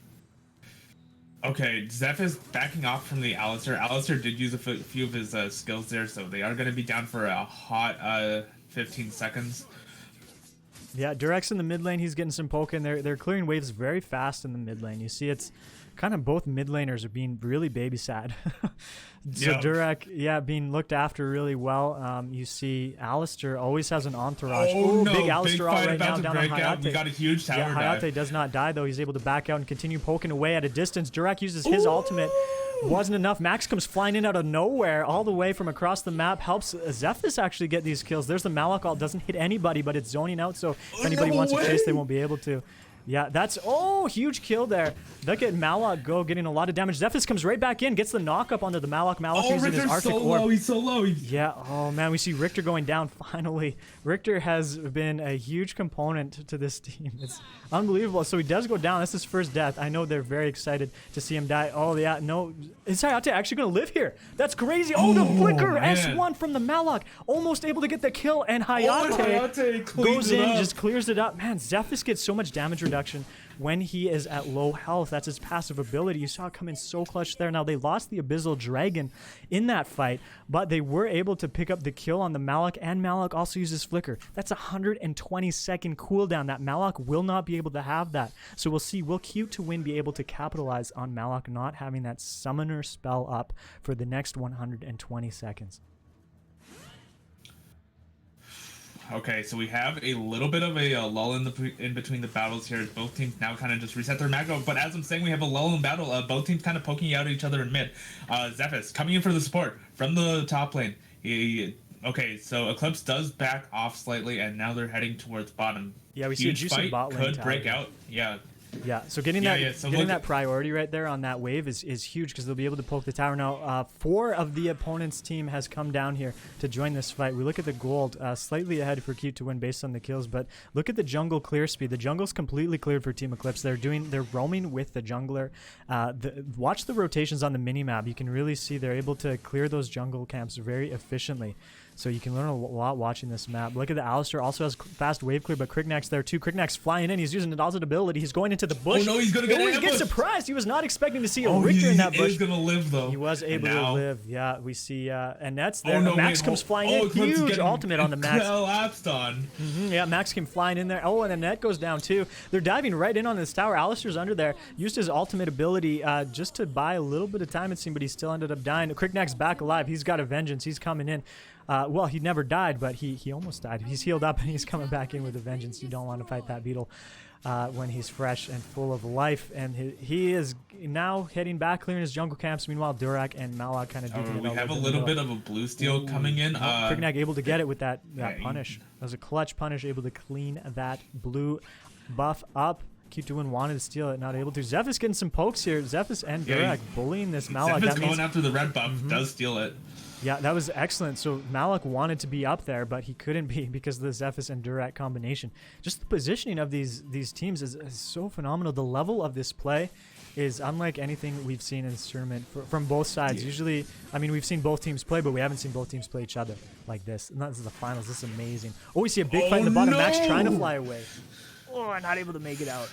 Okay, Zeph is backing off from the Alistar. Alistar did use a few of his skills there, so they are going to be down for a hot 15 seconds. Yeah, Dirac's in the mid lane. He's getting some poke in there. They're clearing waves very fast in the mid lane. You see it's kind of both mid laners are being really babysat. So Dirac, being looked after really well. You see Alistar always has an entourage. Oh, no, big Alistar fight right now about to down on break out. Hayate. We got a huge tower dive. Hayate does not die, though. He's able to back out and continue poking away at a distance. Dirac uses his ultimate. Wasn't enough. Max comes flying in out of nowhere, all the way from across the map. Helps Zephys actually get these kills. There's the Malik ult. Doesn't hit anybody, but it's zoning out, so if anybody wants to chase, they won't be able to. Yeah, that's huge kill there. Look at Malak go, getting a lot of damage. Zephys comes right back in, gets the knock up onto the Malak. Malak using his Arctic Orb. He's so low. Yeah, oh man, we see Richter going down finally. Richter has been a huge component to this team. It's unbelievable. So he does go down. That's his first death. I know they're very excited to see him die. Oh yeah, no. Is Hayate actually going to live here? That's crazy. Oh, the flicker. S1 from the Malak. Almost able to get the kill, and Hayate goes in, just clears it up. Man, Zephys gets so much damage reduction when he is at low health. That's his passive ability. You saw it come in so clutch there. Now, they lost the Abyssal Dragon in that fight, but they were able to pick up the kill on the Malak, and Malak also uses Flicker. That's a 120-second cooldown. That Malak will not be able to have that. So we'll see, will Q2Win be able to capitalize on Malak not having that Summoner spell up for the next 120 seconds? Okay, so we have a little bit of a lull in between the battles here. Both teams now kind of just reset their macro. But as I'm saying, we have a lull in battle. Both teams kind of poking out at each other in mid. Zephys coming in for the support from the top lane. Okay, so Eclipse does back off slightly, and now they're heading towards bottom. Yeah, we see a juicy bot lane could break out. Yeah. Yeah, so getting that priority right there on that wave is huge, because they'll be able to poke the tower. Now, 4 of the opponent's team has come down here to join this fight. We look at the gold, slightly ahead for Q2Win based on the kills, but look at the jungle clear speed. The jungle's completely cleared for Team Eclipse. They're roaming with the jungler. Watch the rotations on the minimap. You can really see they're able to clear those jungle camps very efficiently. So you can learn a lot watching this map. Look at the Alistair, also has fast wave clear, but Kriknak's there too. Kriknak's flying in. He's using an ultimate ability. He's going into the bush. Oh no, he's gonna go He gets surprised. He was not expecting to see a Richter in that bush. He's gonna live though. He was able to live. Yeah, we see Annette's there. Oh, no, Max comes flying in. Huge ultimate on the Max. Collapsed on. Yeah, Max came flying in there. Oh, and Annette goes down too. They're diving right in on this tower. Alistair's under there. Used his ultimate ability just to buy a little bit of time, it seemed, but he still ended up dying. Kriknak's back alive. He's got a vengeance. He's coming in. Well, he never died, but he almost died. He's healed up and he's coming back in with a vengeance. You don't want to fight that beetle when he's fresh and full of life. And he is now heading back, clearing his jungle camps. Meanwhile, Durak and Malak kind of duking it out. We have a little bit of a blue steel coming in. Kriknak able to get it with that punish. That was a clutch punish, able to clean that blue buff up. Q2 wanted to steal it, not able to. Zephys getting some pokes here. Zephys and Durak bullying this Malak. Zephys going after the red buff, does steal it. Yeah, that was excellent. So Malak wanted to be up there, but he couldn't be because of the Zephys and Durak combination. Just the positioning of these teams is so phenomenal. The level of this play is unlike anything we've seen in this tournament from both sides. Usually, I mean, we've seen both teams play, but we haven't seen both teams play each other like this. And this is the finals. This is amazing. Oh, we see a big fight in the bottom. Max trying to fly away. Oh, not able to make it out.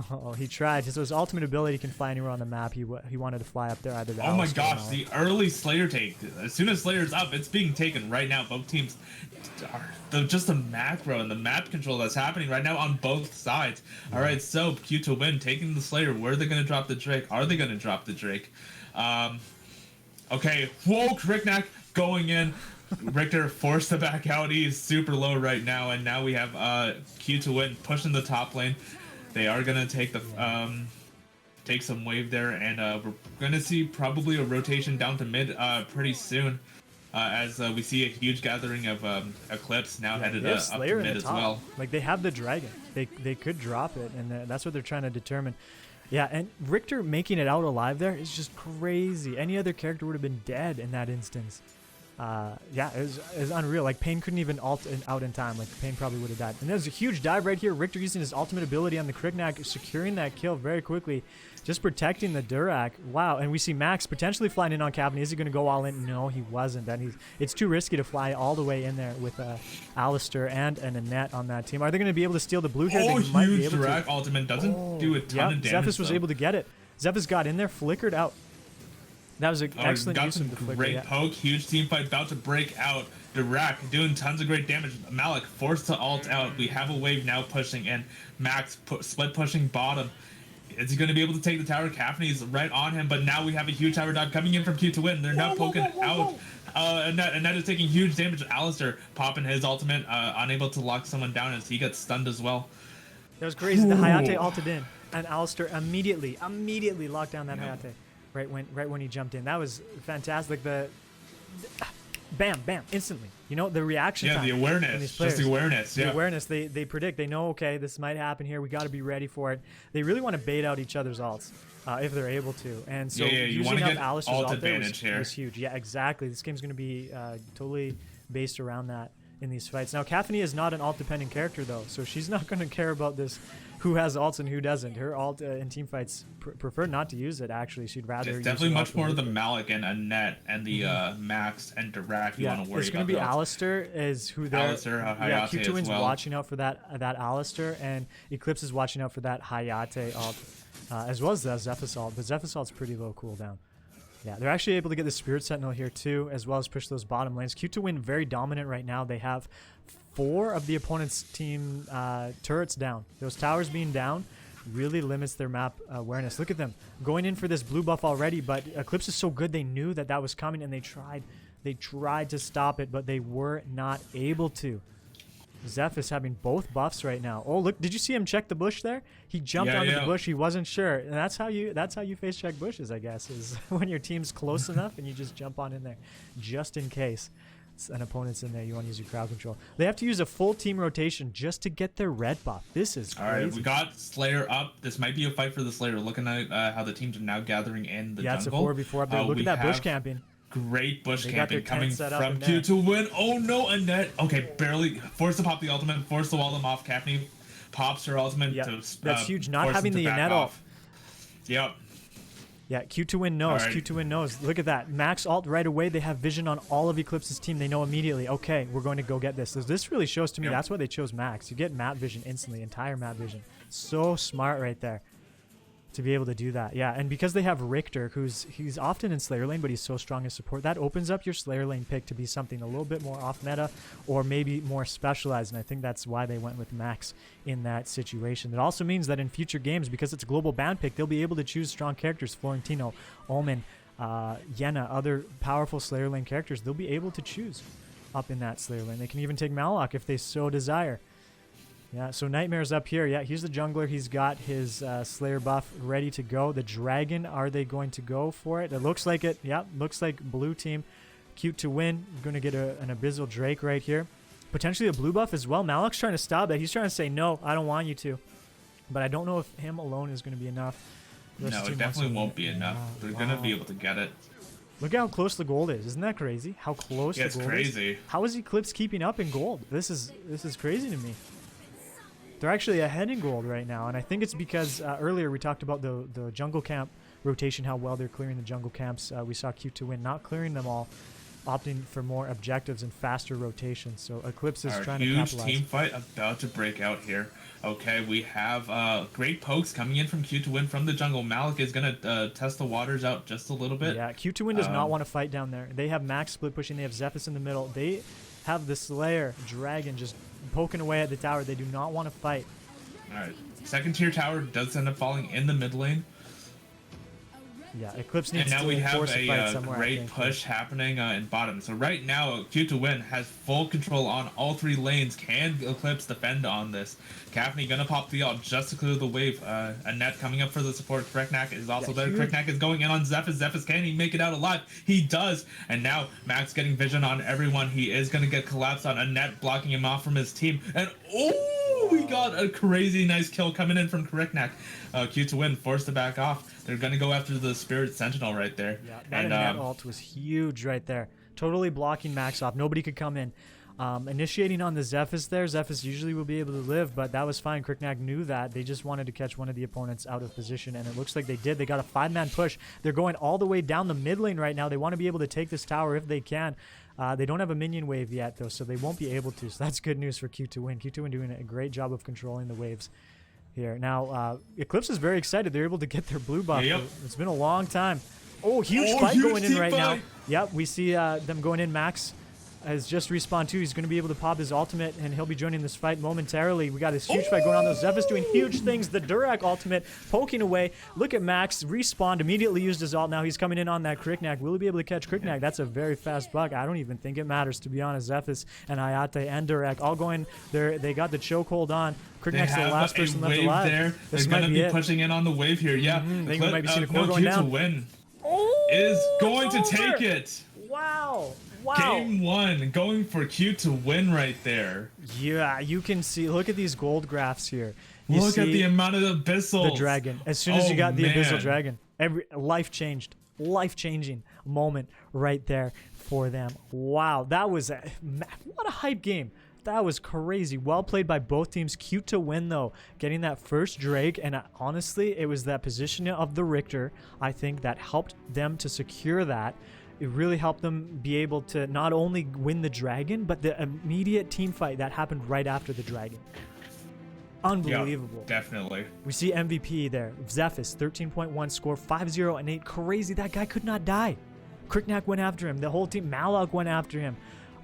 Oh, he tried. So his ultimate ability can fly anywhere on the map. He wanted to fly up there either. Oh my gosh, the early Slayer take. As soon as Slayer's up, it's being taken right now. Both teams are just the macro and the map control that's happening right now on both sides. All right, so Q to win, taking the Slayer. Where are they going to drop the Drake? Are they going to drop the Drake? Okay, whoa, Kriknak going in. Richter forced to back out. He is super low right now, and now we have Q to win pushing the top lane. They are gonna take the take some wave there, and we're gonna see probably a rotation down to mid pretty soon, as we see a huge gathering of Eclipse now headed up to mid as well. Like they have the dragon, they could drop it, and that's what they're trying to determine. Yeah, and Richter making it out alive there is just crazy. Any other character would have been dead in that instance. Yeah, it was unreal. Like Pain couldn't even ult out in time. Like Pain probably would have died. And there's a huge dive right here. Richter using his ultimate ability on the Kriknak, securing that kill very quickly, just protecting the Durak. Wow, and we see Max potentially flying in on Captain. Is he going to go all in? No, he wasn't. It's too risky to fly all the way in there with Alistair and an Annette on that team. Are they going to be able to steal the blue here? Oh, they might be huge able Durak to. ultimate doesn't do a ton of damage. Zephys was able to get it. Zephys got in there, flickered out. That was an excellent use of the flicker. Great poke, huge team fight about to break out. Durak doing tons of great damage. Malik forced to ult out. We have a wave now pushing, and Max split pushing bottom. Is he going to be able to take the tower? Caffney's right on him, but now we have a huge tower dive coming in from Q to win. They're now poking out. And that is taking huge damage. Alistair popping his ultimate, unable to lock someone down as he gets stunned as well. That was crazy. The Hayate ulted in, and Alistair immediately locked down that Hayate. Right when he jumped in. That was fantastic. The bam, instantly. You know, the reaction time. Yeah, the awareness. Just the awareness. The awareness. They predict. They know, okay, this might happen here. We got to be ready for it. They really want to bait out each other's ults if they're able to. And so you want to get Alistair's ult ult advantage here. was huge. Yeah, exactly. This game's going to be totally based around that in these fights. Now, Caffney is not an ult-dependent character, though, so she's not going to care about this, who has ults and who doesn't. Her ult in team fights prefer not to use it, actually. She'd rather It's definitely much more the Malik and Annette and the Max and Durak you want to worry about. It's going to be Alistair is who they're... Alistair, Hayate Q2's well. watching out for that Alistair, and Eclipse is watching out for that Hayate ult, as well as the Zephys ult. But Zephys ult's pretty low cooldown. Yeah, they're actually able to get the Spirit Sentinel here too, as well as push those bottom lanes. Q2 win very dominant right now. They have 4 of the opponent's team turrets down. Those towers being down really limits their map awareness. Look at them going in for this blue buff already, but Eclipse is so good they knew that was coming, and they tried to stop it, but they were not able to. Zephys having both buffs right now. Oh, look, did you see him check the bush there? He jumped onto the bush. He wasn't sure. And that's how you face check bushes, I guess, is when your team's close enough and you just jump on in there just in case an opponent's in there. You want to use your crowd control. They have to use a full team rotation just to get their red buff. This is crazy. All right, we got Slayer up. This might be a fight for the Slayer. Looking at how the teams are now gathering in the jungle. It's a 4v4 up there. Look at that bush camping. Great bush camping coming from Q to win. Oh no, Annette. Okay, barely forced to pop the ultimate, forced to wall them off. Caffney pops her ultimate to that's huge. Not having the Annette off. Yep. Yeah, Q2Win knows. Alright. Q2Win knows. Look at that. Max ult right away. They have vision on all of Eclipse's team. They know immediately, okay, we're going to go get this. So this really shows to me that's why they chose Max. You get map vision instantly, entire map vision. So smart right there to be able to do that. Yeah, and because they have Richter, he's often in Slayer lane, but he's so strong in support, that opens up your Slayer lane pick to be something a little bit more off meta or maybe more specialized, and I think that's why they went with Max in that situation. It also means that in future games, because it's a global ban pick, they'll be able to choose strong characters, Florentino, Omen, Yenna, other powerful Slayer lane characters, they'll be able to choose up in that Slayer lane. They can even take Malok if they so desire. Yeah, so Nightmare's up here. Yeah, he's the jungler. He's got his Slayer buff ready to go. The Dragon, are they going to go for it? It looks like it. Yeah, looks like blue team. Cute to win. Going to get an Abyssal Drake right here. Potentially a blue buff as well. Malok's trying to stop that. He's trying to say, no, I don't want you to. But I don't know if him alone is going to be enough. No, it definitely won't be enough. They're going to be able to get it. Look at how close the gold is. Isn't that crazy? How close the gold is? It's crazy. How is Eclipse keeping up in gold? This is crazy to me. They're actually ahead in gold right now, and I think it's because earlier we talked about the jungle camp rotation, how well they're clearing the jungle camps. We saw Q2Win not clearing them all, opting for more objectives and faster rotations. So Eclipse is trying to capitalize. Huge team fight about to break out here. Okay, we have great pokes coming in from Q2Win from the jungle. Malik is going to test the waters out just a little bit. Yeah, Q2Win does not want to fight down there. They have Max split pushing. They have Zephyrus in the middle. They have the Slayer Dragon just poking away at the tower. They do not want to fight. All right, second tier tower does end up falling in the mid lane. Yeah, Eclipse needs and now to we have force a fight somewhere. Great push happening in bottom. So right now, Q2Win has full control on all three lanes. Can Eclipse defend on this? Cafney gonna pop the ult just to clear the wave. A net coming up for the support. Kriknak is also there. Kriknak is going in on Zephyrus. Zephyrus, can he make it out alive? He does. And now Max getting vision on everyone. He is gonna get collapsed on a net, blocking him off from his team. And we got a crazy nice kill coming in from Kriknak. Q2Win forced to back off. They're gonna go after the Spirit Sentinel right there. Yeah, that net ult was huge right there. Totally blocking Max off. Nobody could come in. Initiating on the Zephyrus there. Zephyrus usually will be able to live, but that was fine. Kriknak knew that. They just wanted to catch one of the opponents out of position, and it looks like they did. They got a 5-man push. They're going all the way down the mid lane right now. They want to be able to take this tower if they can. They don't have a minion wave yet, though, so they won't be able to. So that's good news for Q2Win. Q2Win doing a great job of controlling the waves here. Now, Eclipse is very excited. They're able to get their blue buff. Yep. It's been a long time. Oh, huge fight going in right now. Yep, we see them going in. Max has just respawned too. He's going to be able to pop his ultimate, and he'll be joining this fight momentarily. We got this huge fight going on. Those Zephyrus doing huge things. The Durak ultimate poking away. Look at Max. Respawned, immediately used his ult. Now he's coming in on that Kriknak. Will he be able to catch Kriknak? That's a very fast buck. I don't even think it matters, to be honest. Zephyrus and Hayate and Durak all going there. They got the chokehold on. Kriknak's the last person left alive. There. They're going to be pushing in on the wave here. Yeah. They might be seeing the core going down. Q2Win is going to take it. Wow. Wow. Game 1, going for Q2Win right there. Yeah, you can see. Look at these gold graphs here. Look at the amount of abyssals. The dragon. As soon as you got the abyssal dragon, life changed. Life-changing moment right there for them. Wow, that was what a hype game. That was crazy. Well played by both teams. Q2Win, though, getting that first Drake. And honestly, it was that positioning of the Richter, I think, that helped them to secure that. It really helped them be able to not only win the dragon, but the immediate team fight that happened right after the dragon. Unbelievable. Yeah, definitely. We see MVP there. Zephyrus, 13.1 score, 5-0 and 8. Crazy. That guy could not die. Kriknak went after him. The whole team, Malok went after him.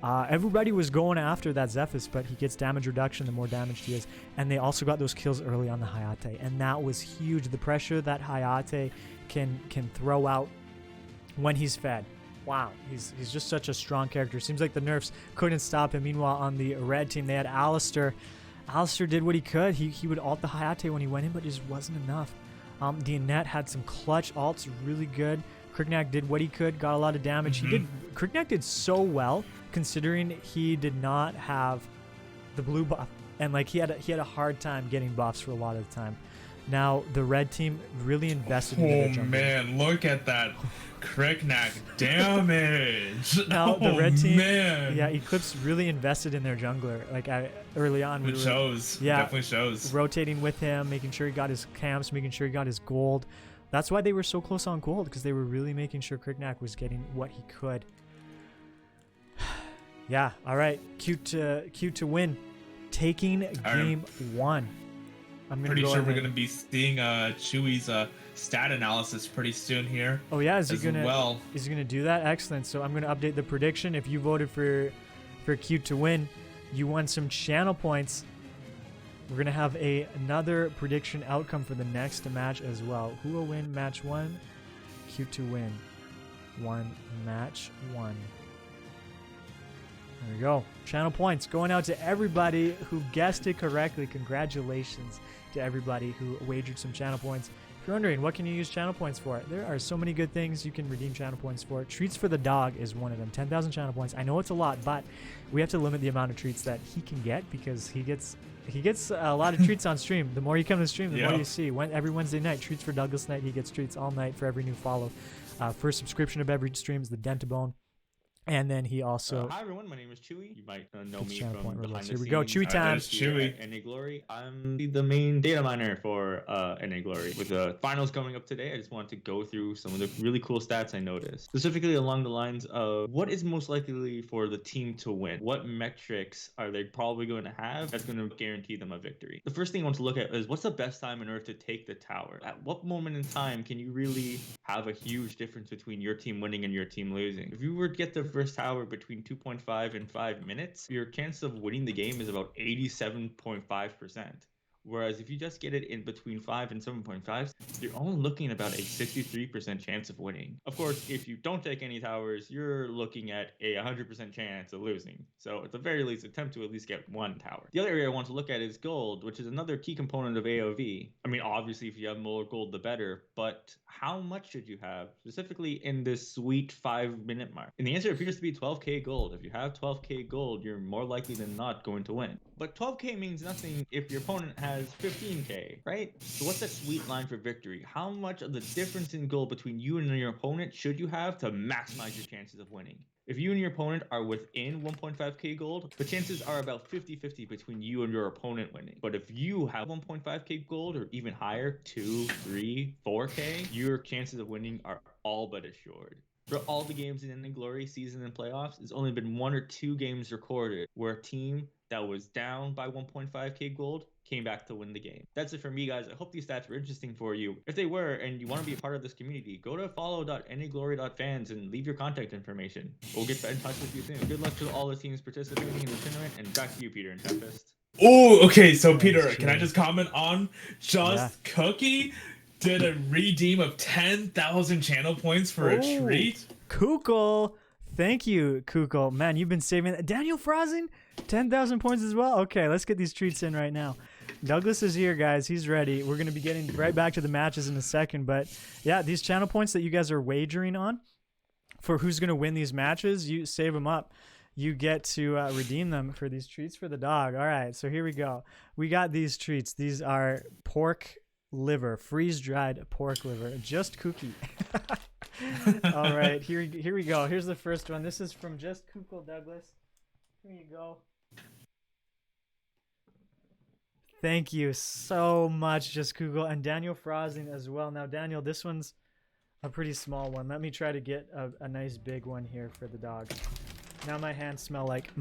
Everybody was going after that Zephyrus, but he gets damage reduction the more damaged he is. And they also got those kills early on the Hayate, and that was huge. The pressure that Hayate can throw out when he's fed. Wow, he's just such a strong character. Seems like the nerfs couldn't stop him. Meanwhile, on the red team, they had Alistair. Alistair did what he could. He would ult the Hayate when he went in, but it just wasn't enough. The Annette had some clutch ults, really good. Kriknak did what he could, got a lot of damage. Kriknak did so well, considering he did not have the blue buff, and like he had a hard time getting buffs for a lot of the time. Now the red team really invested in their jungle. Oh man, look at that Kriknak damage. Now the red team, man. Yeah, Eclipse really invested in their jungler. Like early on, it shows. Yeah, definitely shows. Rotating with him, making sure he got his camps, making sure he got his gold. That's why they were so close on gold, because they were really making sure Kriknak was getting what he could. Yeah, all right. Cute to win. Taking game 1. I'm pretty sure we're going to be seeing Chewy's stat analysis pretty soon here. Oh yeah, is he gonna do that? Excellent. So I'm gonna update the prediction. If you voted for Cute to win, you won some channel points. We're gonna have another prediction outcome for the next match as well. Who will win match 1? Cute to win. Match 1. There we go. Channel points going out to everybody who guessed it correctly. Congratulations to everybody who wagered some channel points. If you're wondering, what can you use channel points for? There are so many good things you can redeem channel points for. Treats for the dog is one of them. 10,000 channel points. I know it's a lot, but we have to limit the amount of treats that he can get, because he gets a lot of treats on stream. The more you come to stream, the more you see. Every Wednesday night, treats for Douglas Night. He gets treats all night for every new follow. First subscription of every stream is the Dentabone. And then he also... hi everyone, my name is Chewy. You might know me from behind the scenes. Here we go, Chewy time. Chewy. NAGlory. I'm the main data miner for NAGlory. With the finals coming up today, I just wanted to go through some of the really cool stats I noticed. Specifically along the lines of what is most likely for the team to win? What metrics are they probably going to have that's going to guarantee them a victory? The first thing I want to look at is what's the best time in order to take the tower? At what moment in time can you really have a huge difference between your team winning and your team losing? If you were to get the first tower between 2.5 and 5 minutes, your chance of winning the game is about 87.5%. Whereas if you just get it in between 5 and 7.5, you're only looking at about a 63% chance of winning. Of course, if you don't take any towers, you're looking at a 100% chance of losing. So at the very least, attempt to at least get 1 tower. The other area I want to look at is gold, which is another key component of AoV. I mean, obviously, if you have more gold, the better, but how much should you have, specifically in this sweet 5-minute mark? And the answer appears to be 12k gold. If you have 12k gold, you're more likely than not going to win. But 12k means nothing if your opponent has 15k, right? So what's that sweet line for victory? How much of the difference in gold between you and your opponent should you have to maximize your chances of winning? If you and your opponent are within 1.5k gold, the chances are about 50-50 between you and your opponent winning. But if you have 1.5k gold or even higher, 2, 3, 4k, your chances of winning are all but assured. For all the games in *NAGlory season and playoffs, there's only been 1 or 2 games recorded where a team that was down by 1.5k gold came back to win the game. That's it for me, guys. I hope these stats were interesting for you. If they were, and you want to be a part of this community, go to follow.naglory.fans and leave your contact information. We'll get in touch with you soon. Good luck to all the teams participating in the tournament, and back to you, Peter and Tempest. Oh, okay. So, Peter, can I just comment on Cookie did a redeem of 10,000 channel points for a treat? Kukul. Thank you, Kukul. Man, you've been saving that. Daniel Frozing, 10,000 points as well. Okay, let's get these treats in right now. Douglas is here, guys. He's ready. We're going to be getting right back to the matches in a second. But yeah, these channel points that you guys are wagering on for who's going to win these matches, you save them up. You get to redeem them for these treats for the dog. All right, so here we go. We got these treats. These are pork liver, freeze-dried pork liver. Just Cookie. All right, here we go. Here's the first one. This is from Just Kukul, Douglas. Here you go. Thank you so much, Just Kukul, and Daniel Frozing as well. Now, Daniel, this one's a pretty small one. Let me try to get a nice big one here for the dog. Now my hands smell like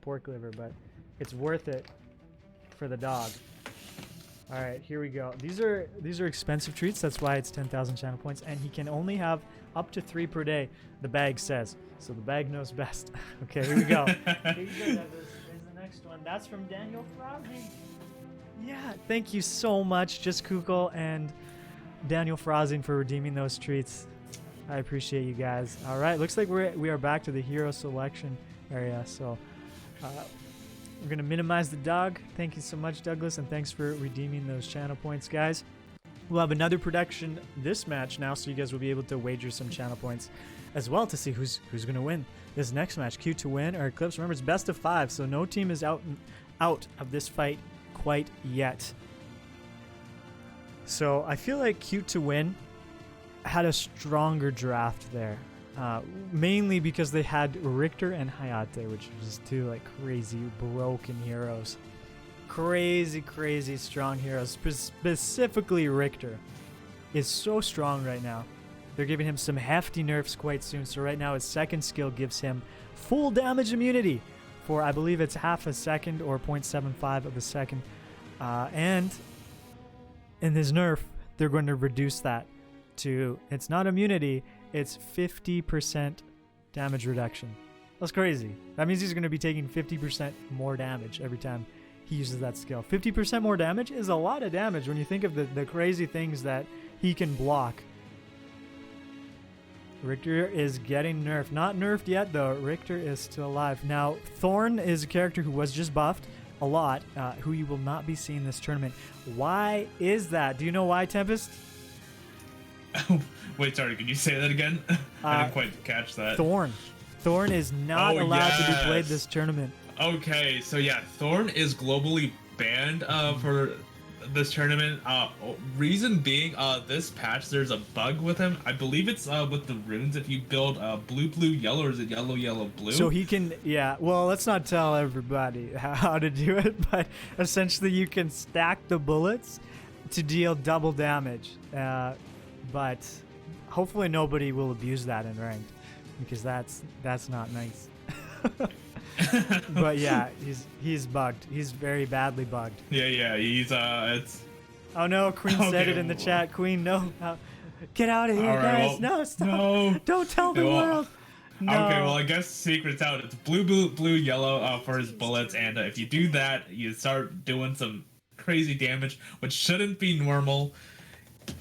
pork liver, but it's worth it for the dog. All right, here we go. These are expensive treats. That's why it's 10,000 channel points, and he can only have up to 3 per day. The bag says so. The bag knows best. Okay, here we go. Here you go, Douglas. There's the next one. That's from Daniel Frozing. Yeah, thank you so much, Just Kukul and Daniel Frozing, for redeeming those treats. I appreciate you guys. All right, looks like we are back to the hero selection area. So we're gonna minimize the dog. Thank you so much, Douglas, and thanks for redeeming those channel points, guys. We'll have another production this match now, so you guys will be able to wager some channel points as well to see who's gonna win this next match. Q to win or Eclipse. Remember, it's best of 5, so no team is out of this fight quite yet. So I feel like Q to win had a stronger draft there, mainly because they had Richter and Hayate, which are just 2 like crazy broken heroes, crazy strong heroes. Specifically Richter. is so strong right now. They're giving him some hefty nerfs quite soon. So right now his second skill gives him full damage immunity for, I believe it's half a second or 0.75 of a second. And in his nerf, they're going to reduce that to, it's not immunity, it's 50% damage reduction. That's crazy. That means he's going to be taking 50% more damage every time he uses that skill. 50% more damage is a lot of damage when you think of the crazy things that he can block. Richter is getting nerfed. Not nerfed yet, though. Richter is still alive. Now, Thorn is a character who was just buffed a lot, who you will not be seeing this tournament. Why is that? Do you know why, Tempest? Wait, sorry, can you say that again? I didn't quite catch that. Thorn. Thorn is not allowed to be played this tournament. Okay, so yeah, Thorn is globally banned for this tournament. Reason being, this patch, there's a bug with him. I believe it's with the runes. If you build blue, blue, yellow, or is it yellow, yellow, blue? So he can, yeah, well, let's not tell everybody how to do it, but essentially you can stack the bullets to deal double damage. But hopefully nobody will abuse that in ranked, because that's not nice. But yeah, he's bugged. He's very badly bugged. Yeah, he's it's. Oh no, Queen said it in the chat. Queen, no, get out of here, guys! Well, no, stop! No. Don't tell the world. No. Okay, well, I guess secret's out. It's blue, blue, blue, yellow for his bullets, and if you do that, you start doing some crazy damage, which shouldn't be normal.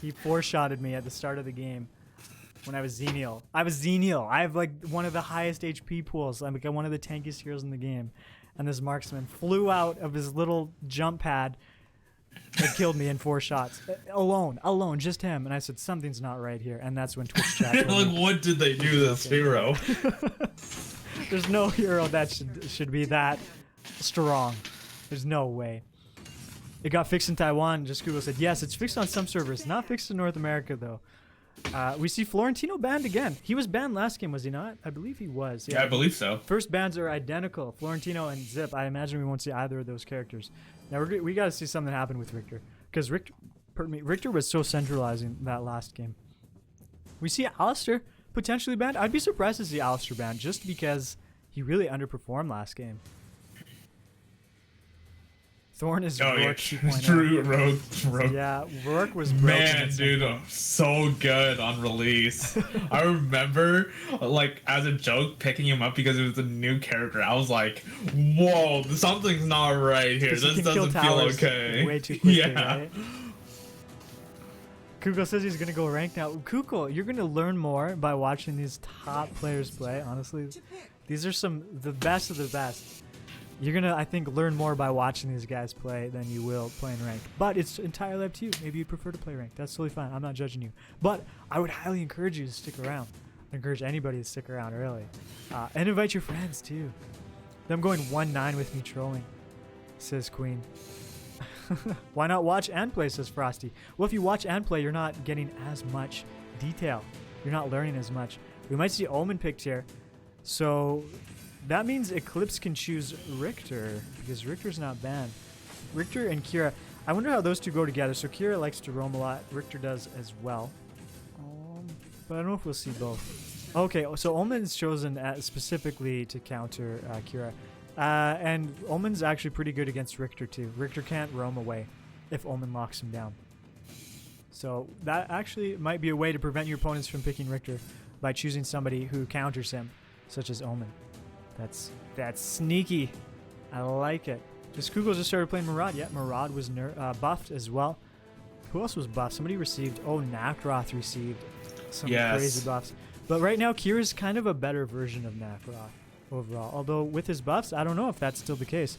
He four-shotted me at the start of the game when I was Xenial. I have like one of the highest HP pools. I'm like one of the tankiest heroes in the game. And this marksman flew out of his little jump pad and killed me in 4 shots. Alone, just him. And I said, something's not right here. And that's when Twitch chat told me. What did they do to this hero? There's no hero that should be that strong. There's no way. It got fixed in Taiwan. Just Google said, yes, it's fixed on some servers. Not fixed in North America, though. We see Florentino banned again. He was banned last game, was he not? I believe he was. Yeah, I believe so. First bans are identical. Florentino and Zip. I imagine we won't see either of those characters. Now we got to see something happen with Richter, because Richter was so centralizing that last game. We see Alistair potentially banned. I'd be surprised to see Alistair banned just because he really underperformed last game. Thorn is Rourke 2.0. True, Rourke. Yeah, Rourke was broken. Man, dude, so good on release. I remember, like, as a joke, picking him up because it was a new character. I was like, whoa, something's not right here. This doesn't feel okay. Way too quickly, yeah. Right? Kukul says he's going to go ranked now. Kukul, you're going to learn more by watching these top players play, honestly. These are the best of the best. You're going to, I think, learn more by watching these guys play than you will playing ranked. But it's entirely up to you. Maybe you'd prefer to play ranked. That's totally fine. I'm not judging you. But I would highly encourage you to stick around. I encourage anybody to stick around early. And invite your friends, too. Them going 1-9 with me trolling, says Queen. Why not watch and play, says Frosty. Well, if you watch and play, you're not getting as much detail. You're not learning as much. We might see Omen picked here. So that means Eclipse can choose Richter, because Richter's not banned. Richter and Kira. I wonder how those two go together. So Kira likes to roam a lot. Richter does as well. But I don't know if we'll see both. Okay, so Omen's chosen specifically to counter Kira. And Omen's actually pretty good against Richter too. Richter can't roam away if Omen locks him down. So that actually might be a way to prevent your opponents from picking Richter by choosing somebody who counters him, such as Omen. That's sneaky. I like it. Just Google just started playing Murad. Yeah, Murad was buffed as well. Who else was buffed? Somebody received. Oh, NAGloryy received some crazy buffs. But right now, Kira's kind of a better version of NAGloryy overall. Although with his buffs, I don't know if that's still the case.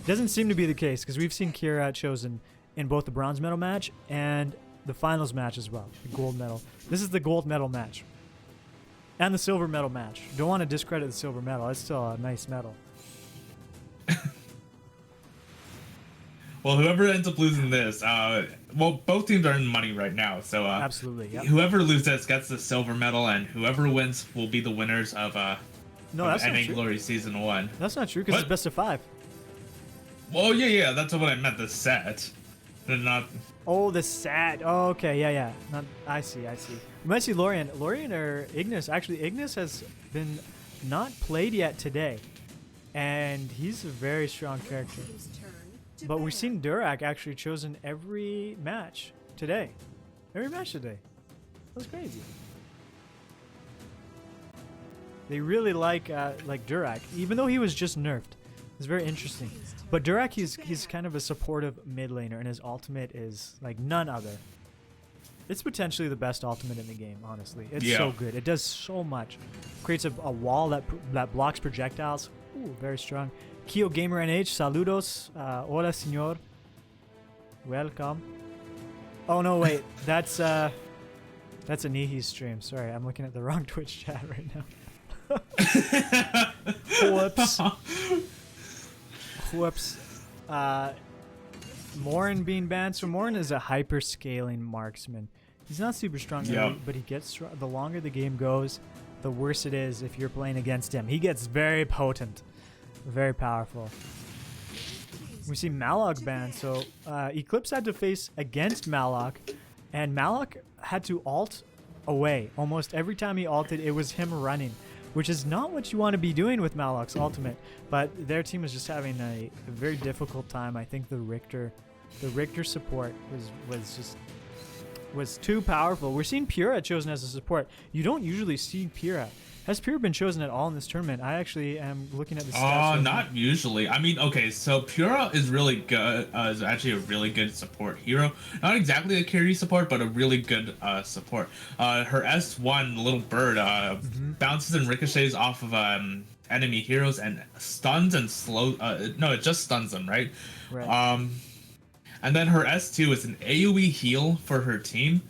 Doesn't seem to be the case, because we've seen Kira chosen in both the bronze medal match and the finals match as well. The gold medal. This is the gold medal match. And the silver medal match. Don't want to discredit the silver medal. It's still a nice medal. Well, whoever ends up losing this, well, both teams are in money right now, so absolutely, yep. Whoever loses gets the silver medal, and whoever wins will be the winners of NAGloryy Season 1. That's not true, because it's best of 5. Well, yeah, that's what I meant, the set. They're not. Oh, the sad. Oh, okay, yeah. Not. I see. We might see Lorian or Ignis. Actually, Ignis has been not played yet today, and he's a very strong character. But we've seen Durak actually chosen every match today. That's crazy. They really like Durak, even though he was just nerfed. It's very interesting. But Durak, he's kind of a supportive mid laner, and his ultimate is like none other. It's potentially the best ultimate in the game, honestly. It's so good. It does so much. Creates a wall that blocks projectiles. Ooh, very strong. Kyo Gamer NH, saludos. Hola, señor. Welcome. Oh no, wait. That's Anihi's stream. Sorry, I'm looking at the wrong Twitch chat right now. Whoops. Morin being banned. So Morin is a hyper-scaling marksman. He's not super strong, but he gets strong. The longer the game goes, the worse it is if you're playing against him. He gets very potent, very powerful. We see Malok banned. So Eclipse had to face against Malok, and Malok had to ult away. Almost every time he ulted, it was him running, which is not what you want to be doing with Malok's ultimate. But their team was just having a very difficult time. I think the Richter support was too powerful. We're seeing Pura chosen as a support. You don't usually see Pura. Has Pura been chosen at all in this tournament? I actually am looking at the stats. Not usually. I mean, okay, so Pura is really good. Is actually a really good support hero. Not exactly a carry support, but a really good support. Her S1 little bird bounces and ricochets off of enemy heroes and stuns and slow. No, it just stuns them, right? Right. And then her S2 is an AoE heal for her team.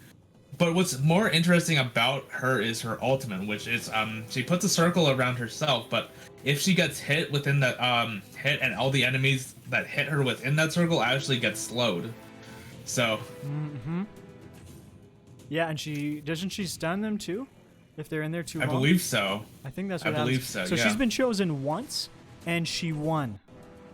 But what's more interesting about her is her ultimate, which is she puts a circle around herself, but if she gets hit within that hit, and all the enemies that hit her within that circle actually get slowed. So yeah, and doesn't she stun them too if they're in there too long? I believe so. I think that's what I believe so. So yeah. she's been chosen once and she won.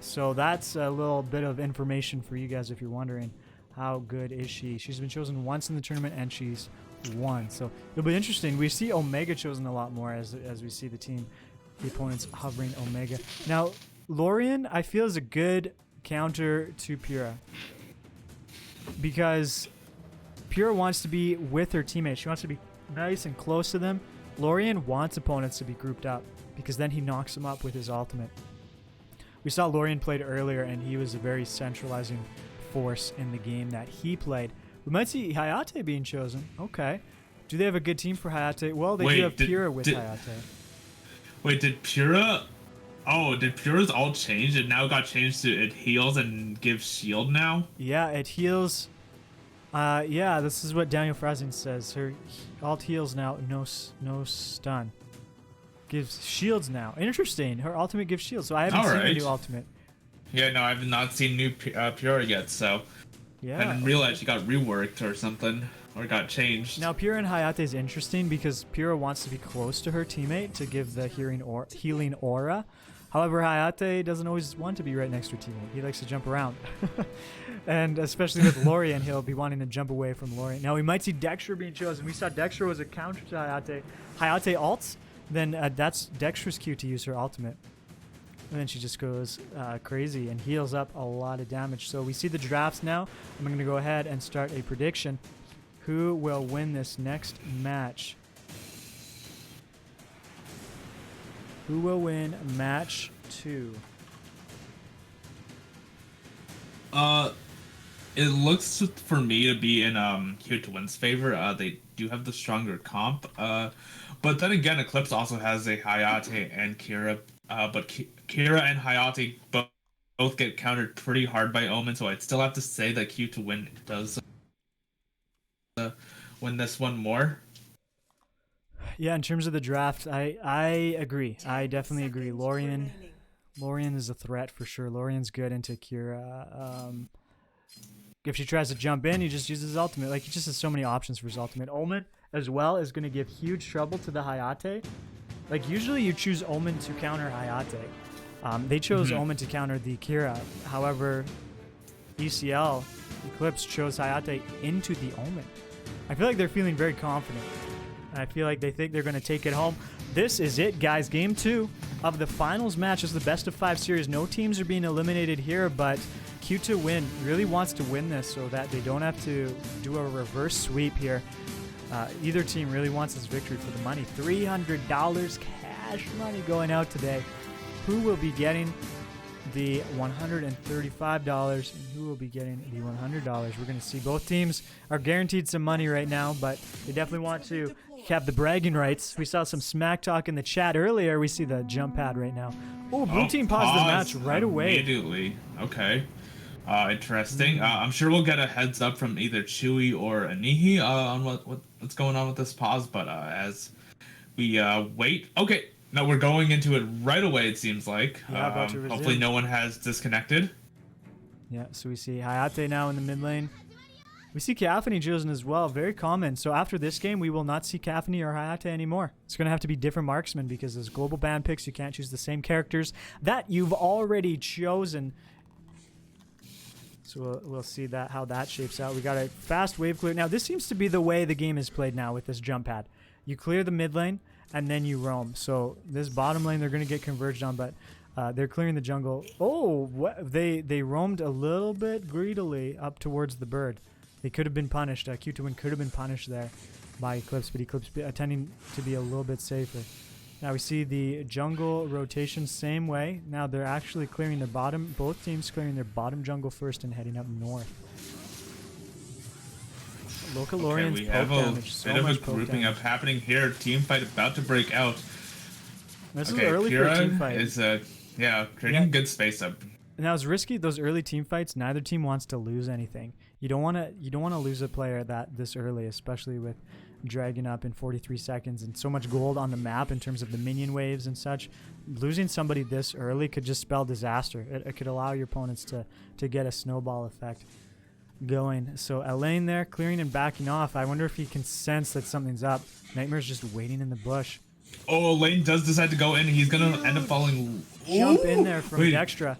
So that's a little bit of information for you guys if you're wondering. How good is she? She's been chosen once in the tournament and she's won. So it'll be interesting. We see Omega chosen a lot more as we see the opponents hovering Omega. Now, Lorian, I feel, is a good counter to Pura. Because Pura wants to be with her teammates. She wants to be nice and close to them. Lorian wants opponents to be grouped up because then he knocks them up with his ultimate. We saw Lorian played earlier and he was a very centralizing force in the game that he played. We might see Hayate being chosen. Okay. Do they have a good team for Hayate? Well, they do have Pura with Hayate. Wait, did Pura's ult change? It now got changed to it heals and gives shield now? Yeah, it heals. Yeah, this is what Daniel Frazin says. Her ult heals now, no stun. Gives shields now. Interesting. Her ultimate gives shields. So I haven't seen the new ultimate. Yeah, no, I've not seen new Pura yet, so yeah. I didn't realize she got reworked or something, or got changed. Now, Pura and Hayate is interesting because Pura wants to be close to her teammate to give the healing aura. However, Hayate doesn't always want to be right next to her teammate. He likes to jump around. And especially with Lorian, he'll be wanting to jump away from Lorian. Now, we might see Dexter being chosen. We saw Dexter was a counter to Hayate. Hayate ults, then that's Dexter's cue to use her ultimate. And then she just goes crazy and heals up a lot of damage. So we see the drafts now. I'm going to go ahead and start a prediction. Who will win this next match? Who will win match 2? It looks for me to be in Q2's favor. They do have the stronger comp. But then again, Eclipse also has a Hayate and Kira. But Kira and Hayate both get countered pretty hard by Omen, so I'd still have to say that Q2 does win this one more. Yeah, in terms of the draft, I agree. I definitely agree. Lorian is a threat for sure. Lorian's good into Kira. If she tries to jump in, he just uses his ultimate. Like, he just has so many options for his ultimate. Omen, as well, is going to give huge trouble to the Hayate. Like, usually you choose Omen to counter Hayate. They chose Omen to counter the Kira. However, ECL, Eclipse chose Hayate into the Omen. I feel like they're feeling very confident. I feel like they think they're going to take it home. This is it, guys. Game 2 of the finals match. This is the best of 5 series. No teams are being eliminated here, but Q2Win really wants to win this so that they don't have to do a reverse sweep here. Either team really wants this victory for the money. $300 cash money going out today. Who will be getting the $135 and who will be getting the $100? We're going to see both teams are guaranteed some money right now, but they definitely want to have the bragging rights. We saw some smack talk in the chat earlier. We see the jump pad right now. Oh, blue team paused the match right away. Immediately. Okay. Interesting. I'm sure we'll get a heads up from either Chewy or Anihi on what's going on with this pause, but as we wait. Okay. No, we're going into it right away, it seems like. Yeah, about to hopefully no one has disconnected. Yeah, so we see Hayate now in the mid lane. We see Caffney chosen as well, very common. So after this game, we will not see Caffney or Hayate anymore. It's going to have to be different marksmen because as global ban picks, you can't choose the same characters that you've already chosen. So we'll see that how that shapes out. We got a fast wave clear. Now, this seems to be the way the game is played now with this jump pad. You clear the mid lane, and then you roam. So this bottom lane, they're going to get converged on, but they're clearing the jungle. Oh, they roamed a little bit greedily up towards the bird. They could have been punished. Q2Win could have been punished there by Eclipse, but Eclipse tending to be a little bit safer. Now we see the jungle rotation same way. Now they're actually clearing their bottom. Both teams clearing their bottom jungle first and heading up north. НАГloryn's we have a damage, bit of a grouping up happening here. Team fight about to break out. This is early for a team fight. Is creating good space up. Now it's risky. Those early team fights. Neither team wants to lose anything. You don't want to lose a player this early, especially with dragging up in 43 seconds and so much gold on the map in terms of the minion waves and such. Losing somebody this early could just spell disaster. It could allow your opponents to get a snowball effect going. So Elaine there clearing and backing off. I wonder if he can sense that something's up. Nightmare's just waiting in the bush. Oh, Elaine does decide to go in. He's gonna end up falling. Jump in there from Dextra.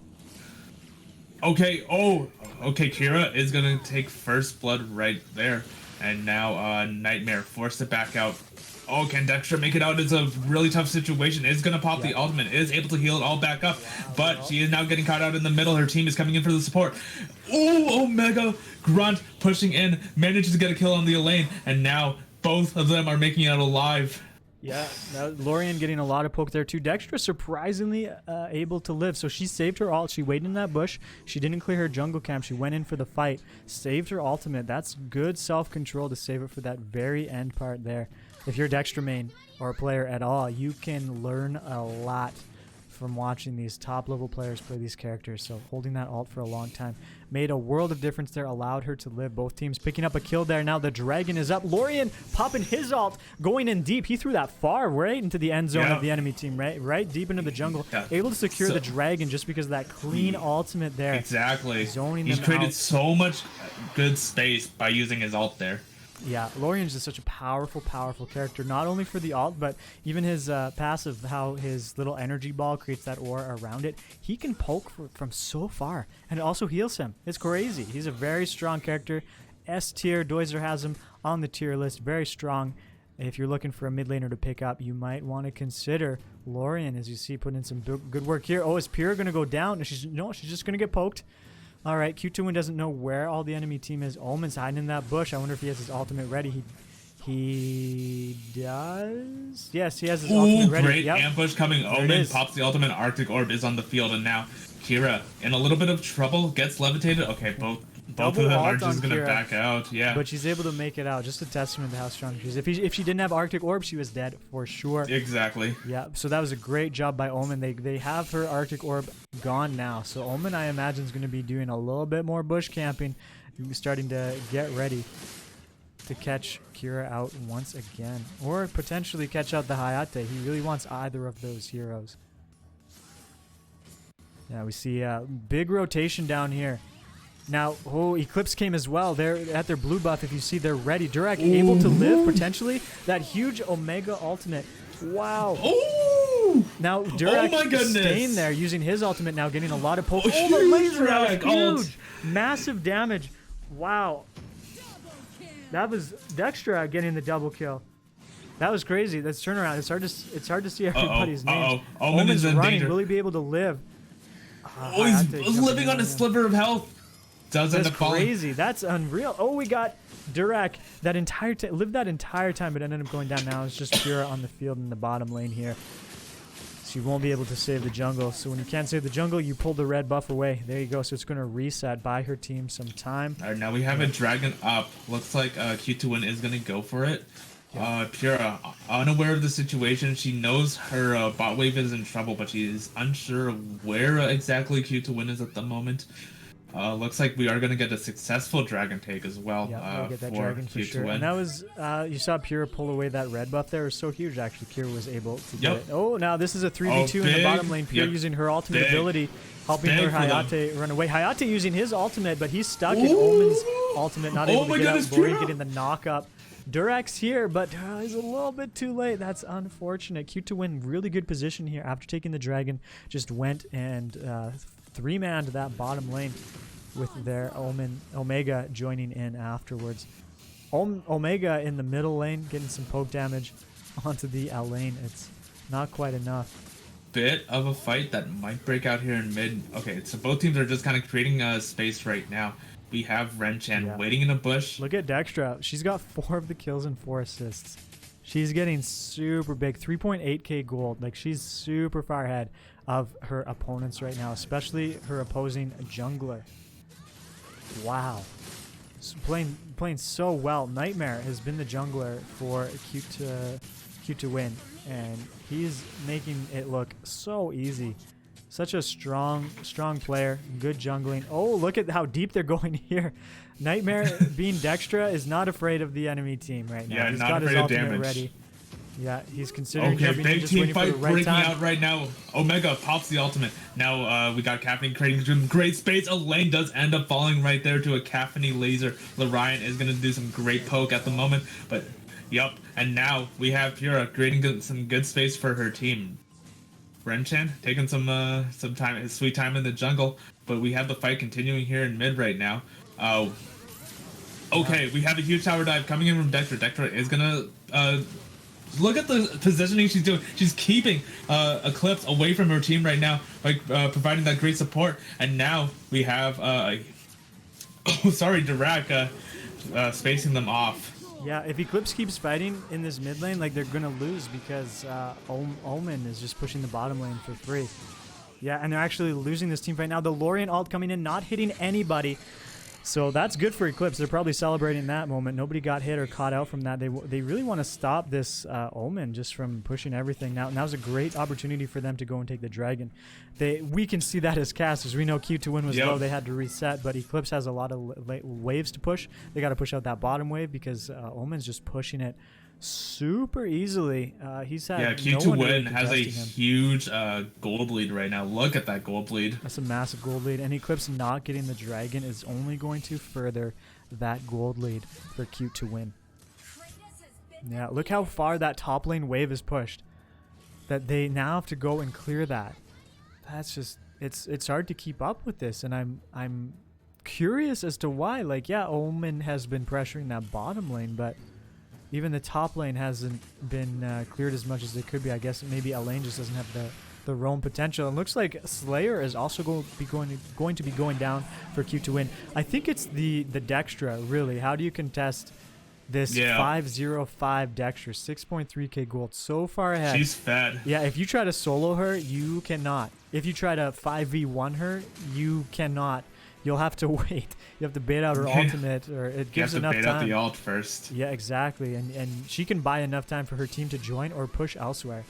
Okay. Oh, okay. Kira is gonna take first blood right there, and now Nightmare forced it back out. Oh, can Dextra make it out? It's a really tough situation. Is gonna pop the ultimate. Is able to heal it all back up, but she is now getting caught out in the middle. Her team is coming in for the support. Oh, Omega Grunt pushing in, manages to get a kill on the Elaine, and now both of them are making it out alive. Yeah, Lorien getting a lot of poke there too. Dextra surprisingly able to live. So she saved her ult. She waited in that bush. She didn't clear her jungle camp. She went in for the fight. Saved her ultimate. That's good self-control to save it for that very end part there. If you're a Dextra main or a player at all, you can learn a lot from watching these top-level players play these characters. So holding that ult for a long time made a world of difference there, allowed her to live. Both teams picking up a kill there. Now the dragon is up. Lorien popping his ult, going in deep. He threw that far right into the end zone of the enemy team, right deep into the jungle. Able to secure the dragon just because of that clean ultimate there. Exactly. Zoning He's them created out. so much good space by using his ult there. Yeah, Lorien's just such a powerful character, not only for the ult, but even his passive, how his little energy ball creates that aura around it. He can poke from so far, and it also heals him. It's crazy. He's a very strong character. S tier, Doiser has him on the tier list, very strong. If you're looking for a mid laner to pick up, you might want to consider Lorien, as you see, putting in some good work here. Oh, is Pyrrha going to go down? She's just going to get poked. All right, Q2Win doesn't know where all the enemy team is. Omen's hiding in that bush. I wonder if he has his ultimate ready. He does. Yes, he has his ultimate ready. Great ambush coming. Omen pops the ultimate. Arctic Orb is on the field, and now Kira in a little bit of trouble, gets levitated. Okay, both of them are just going to back out. Yeah. But she's able to make it out. Just a testament to how strong she is. If she didn't have Arctic Orb, she was dead for sure. Exactly. Yeah, so that was a great job by Omen. They have her Arctic Orb gone now. So Omen, I imagine, is going to be doing a little bit more bush camping, starting to get ready to catch Kira out once again. Or potentially catch out the Hayate. He really wants either of those heroes. Yeah, we see a big rotation down here. Now, Eclipse came as well. They're at their blue buff. If you see, they're ready. Durek able to live, potentially. That huge Omega ultimate. Wow. Ooh! Now, Durek staying there, using his ultimate now, getting a lot of poke. Oh, the laser, that was huge! Massive damage. Wow. That was Dextra getting the double kill. That was crazy. That's turnaround. It's hard to see everybody's names. Omen is in running. danger. Will he be able to live? Oh, he's living on a sliver of health. Does end That's up falling. crazy. That's unreal. Oh, we got Durak that entire lived that entire time, but ended up going down. Now it's just Pura on the field in the bottom lane here. So you won't be able to save the jungle. So when you can't save the jungle, you pull the red buff away. There you go. So it's going to reset. Buy her team some time. All right, now we have a dragon up. Looks like Q2Win is going to go for it. Pura, unaware of the situation, she knows her bot wave is in trouble, but she is unsure of where exactly Q2Win is at the moment. Looks like we are going to get a successful dragon take as well. Yeah, we'll get that for dragon for sure. Q2Win. And that was, you saw Pura pull away that red buff there. It was so huge, actually. Pura was able to get it. Oh, now this is a 3v2 in the bottom lane. Pura using her ultimate ability, helping her Hayate run away. Hayate using his ultimate, but he's stuck in Omen's ultimate, not able to get out. Glory getting the knock up. Durak's here, but he's a little bit too late. That's unfortunate. Q2Win, really good position here after taking the dragon. Just went and three-manned that bottom lane with their Omega joining in afterwards. Omega in the middle lane, getting some poke damage onto the L lane. It's not quite enough. Bit of a fight that might break out here in mid. Okay, so both teams are just kind of creating space right now. We have Renchan waiting in a bush. Look at Dextra. She's got 4 of the kills and 4 assists. She's getting super big. 3.8k gold. Like, she's super far ahead of her opponents right now, especially her opposing jungler. Wow. Playing so well. Nightmare has been the jungler for Q2Win, and he's making it look so easy. Such a strong player. Good jungling. Oh, look at how deep they're going here. Nightmare being Dextra is not afraid of the enemy team right now. Yeah, he's not got his afraid of ultimate damage. ready. Yeah, he's considering Okay, jumping in, big just team waiting for fight the right breaking time. out right now. Omega pops the ultimate. Now we got Caffeine creating some great space. Elaine does end up falling right there to a Caffeine laser. Lorian is going to do some great poke at the moment. But, yup. And now we have Pura creating some good space for her team. Renchan taking some time, his sweet time in the jungle. But we have the fight continuing here in mid right now. Okay, we have a huge tower dive coming in from Dextra. Dextra is going to... Look at the positioning she's doing. She's keeping Eclipse away from her team right now by providing that great support. And now we have, Durak spacing them off. Yeah, if Eclipse keeps fighting in this mid lane, like, they're going to lose because Omen is just pushing the bottom lane for free. Yeah, and they're actually losing this team right now. The Lorien ult coming in, not hitting anybody. So that's good for Eclipse. They're probably celebrating that moment. Nobody got hit or caught out from that. They really want to stop this Omen just from pushing everything. Now's a great opportunity for them to go and take the dragon. We can see that as casters. We know Q2Win was low. They had to reset, but Eclipse has a lot of waves to push. They got to push out that bottom wave because Omen's just pushing it super easily. He's had Q2Win has a huge gold lead right now. Look at that gold lead. That's a massive gold lead, and Eclipse not getting the dragon is only going to further that gold lead for Q2Win. Yeah, look how far that top lane wave is pushed. That they now have to go and clear that. That's just it's hard to keep up with this, and I'm curious as to why. Like, yeah, Omen has been pressuring that bottom lane, but even the top lane hasn't been cleared as much as it could be. I guess maybe Elaine just doesn't have the roam potential. It looks like Slayer is also going to be going down for Q2Win. I think it's the Dextra, really. How do you contest this 505 Dextra? 6.3k gold. So far ahead. She's fed. Yeah, if you try to solo her, you cannot. If you try to 5v1 her, you cannot. You'll have to wait. You have to bait out her ultimate, or it gives enough time. You have to bait out the ult first. Yeah, exactly. And she can buy enough time for her team to join or push elsewhere.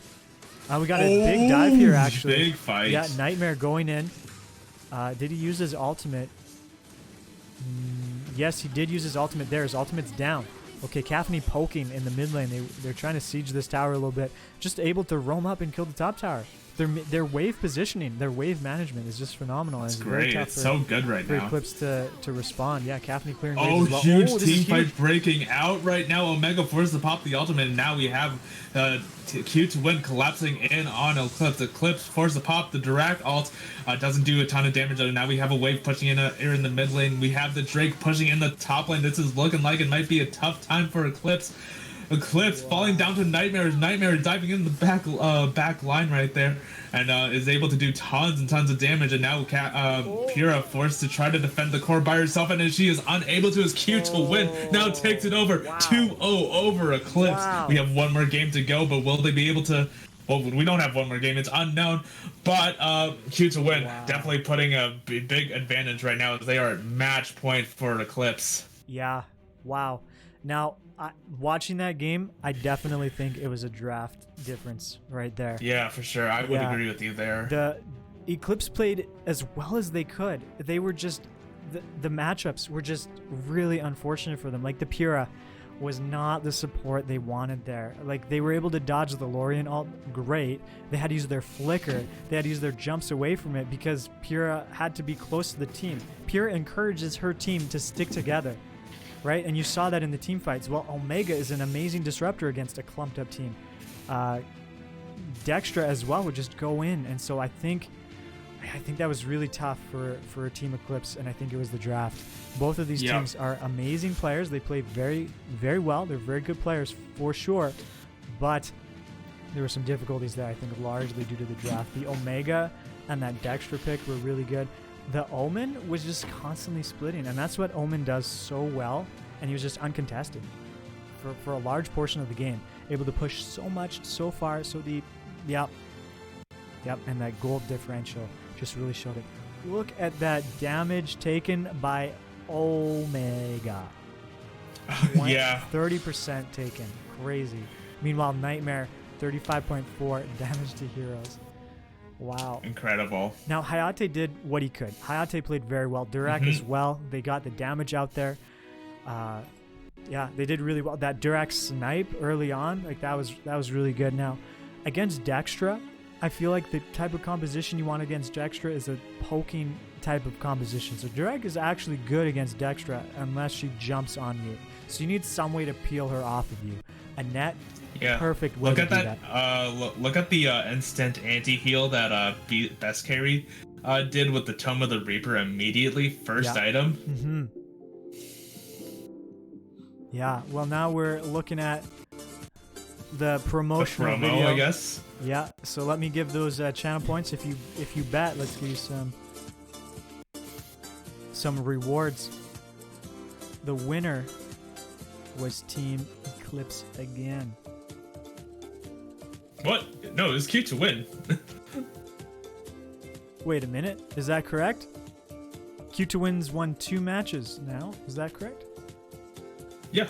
We got a big dive here, actually. Big fight. Yeah, Nightmare going in. Did he use his ultimate? Yes, he did use his ultimate there. His ultimate's down. Okay, Caffeine poking in the mid lane. They're trying to siege this tower a little bit. Just able to roam up and kill the top tower. their wave positioning, their wave management is just phenomenal. It's it's great. very tough It's so good right for now. Eclipse to respond. Yeah, Caffney clearing. Oh, waves as well. huge This team is fight huge. breaking out right now. Omega forced to pop the ultimate, and now we have Q to win collapsing in on Eclipse. Eclipse forced to pop the direct alt. Doesn't do a ton of damage. Now we have a wave pushing in in the mid lane. We have the Drake pushing in the top lane. This is looking like it might be a tough time for Eclipse. Eclipse falling down to Nightmare. Nightmare diving in the back line right there, and is able to do tons and tons of damage. And now Pyrrha forced to try to defend the core by herself, and she is unable to. As Q to win now takes it over 2-0 over Eclipse. Wow. We have one more game to go, but will they be able to? Well, we don't have one more game. It's unknown, but Q to win definitely putting a big advantage right now. As they are at match point for Eclipse. Yeah. Wow. Now, watching that game, I definitely think it was a draft difference right there. Yeah, for sure. I would agree with you there. The Eclipse played as well as they could. They were just the matchups were just really unfortunate for them. Like the Pyrrha was not the support they wanted there. Like they were able to dodge the Lorien ult, great. They had to use their flicker. They had to use their jumps away from it because Pyrrha had to be close to the team. Pyrrha encourages her team to stick together. Right, and you saw that in the team fights. Well, Omega is an amazing disruptor against a clumped up team. Dextra as well would just go in, and so I think that was really tough for Team Eclipse, and I think it was the draft. Both of these teams are amazing players. They play very, very well. They're very good players for sure, but there were some difficulties there. I think largely due to the draft. The Omega and that Dextra pick were really good. The Omen was just constantly splitting, and that's what Omen does so well, and he was just uncontested for a large portion of the game, able to push so much, so far, so deep. Yep, and that gold differential just really showed it. Look at that damage taken by Omega. 30% taken, crazy. Meanwhile, Nightmare, 35.4 damage to heroes. Wow. Incredible. Now, Hayate did what he could. Hayate played very well. Dirac as well. They got the damage out there. Yeah, they did really well. That Dirac snipe early on, like that was really good. Now, against Dextra, I feel like the type of composition you want against Dextra is a poking type of composition. So Dirac is actually good against Dextra unless she jumps on you. So you need some way to peel her off of you. A net, perfect way to do that. Look at the instant anti-heal that Best Carry did with the Tome of the Reaper immediately. First item. Yeah, well now we're looking at the promotional promo, video. I guess. Yeah, so let me give those channel points. If you bet, let's give you some rewards. The winner was Team Eclipse again. What? No, it was cute to win. Wait a minute, is that correct? Q2Wins won 2 matches now, is that correct? Yeah.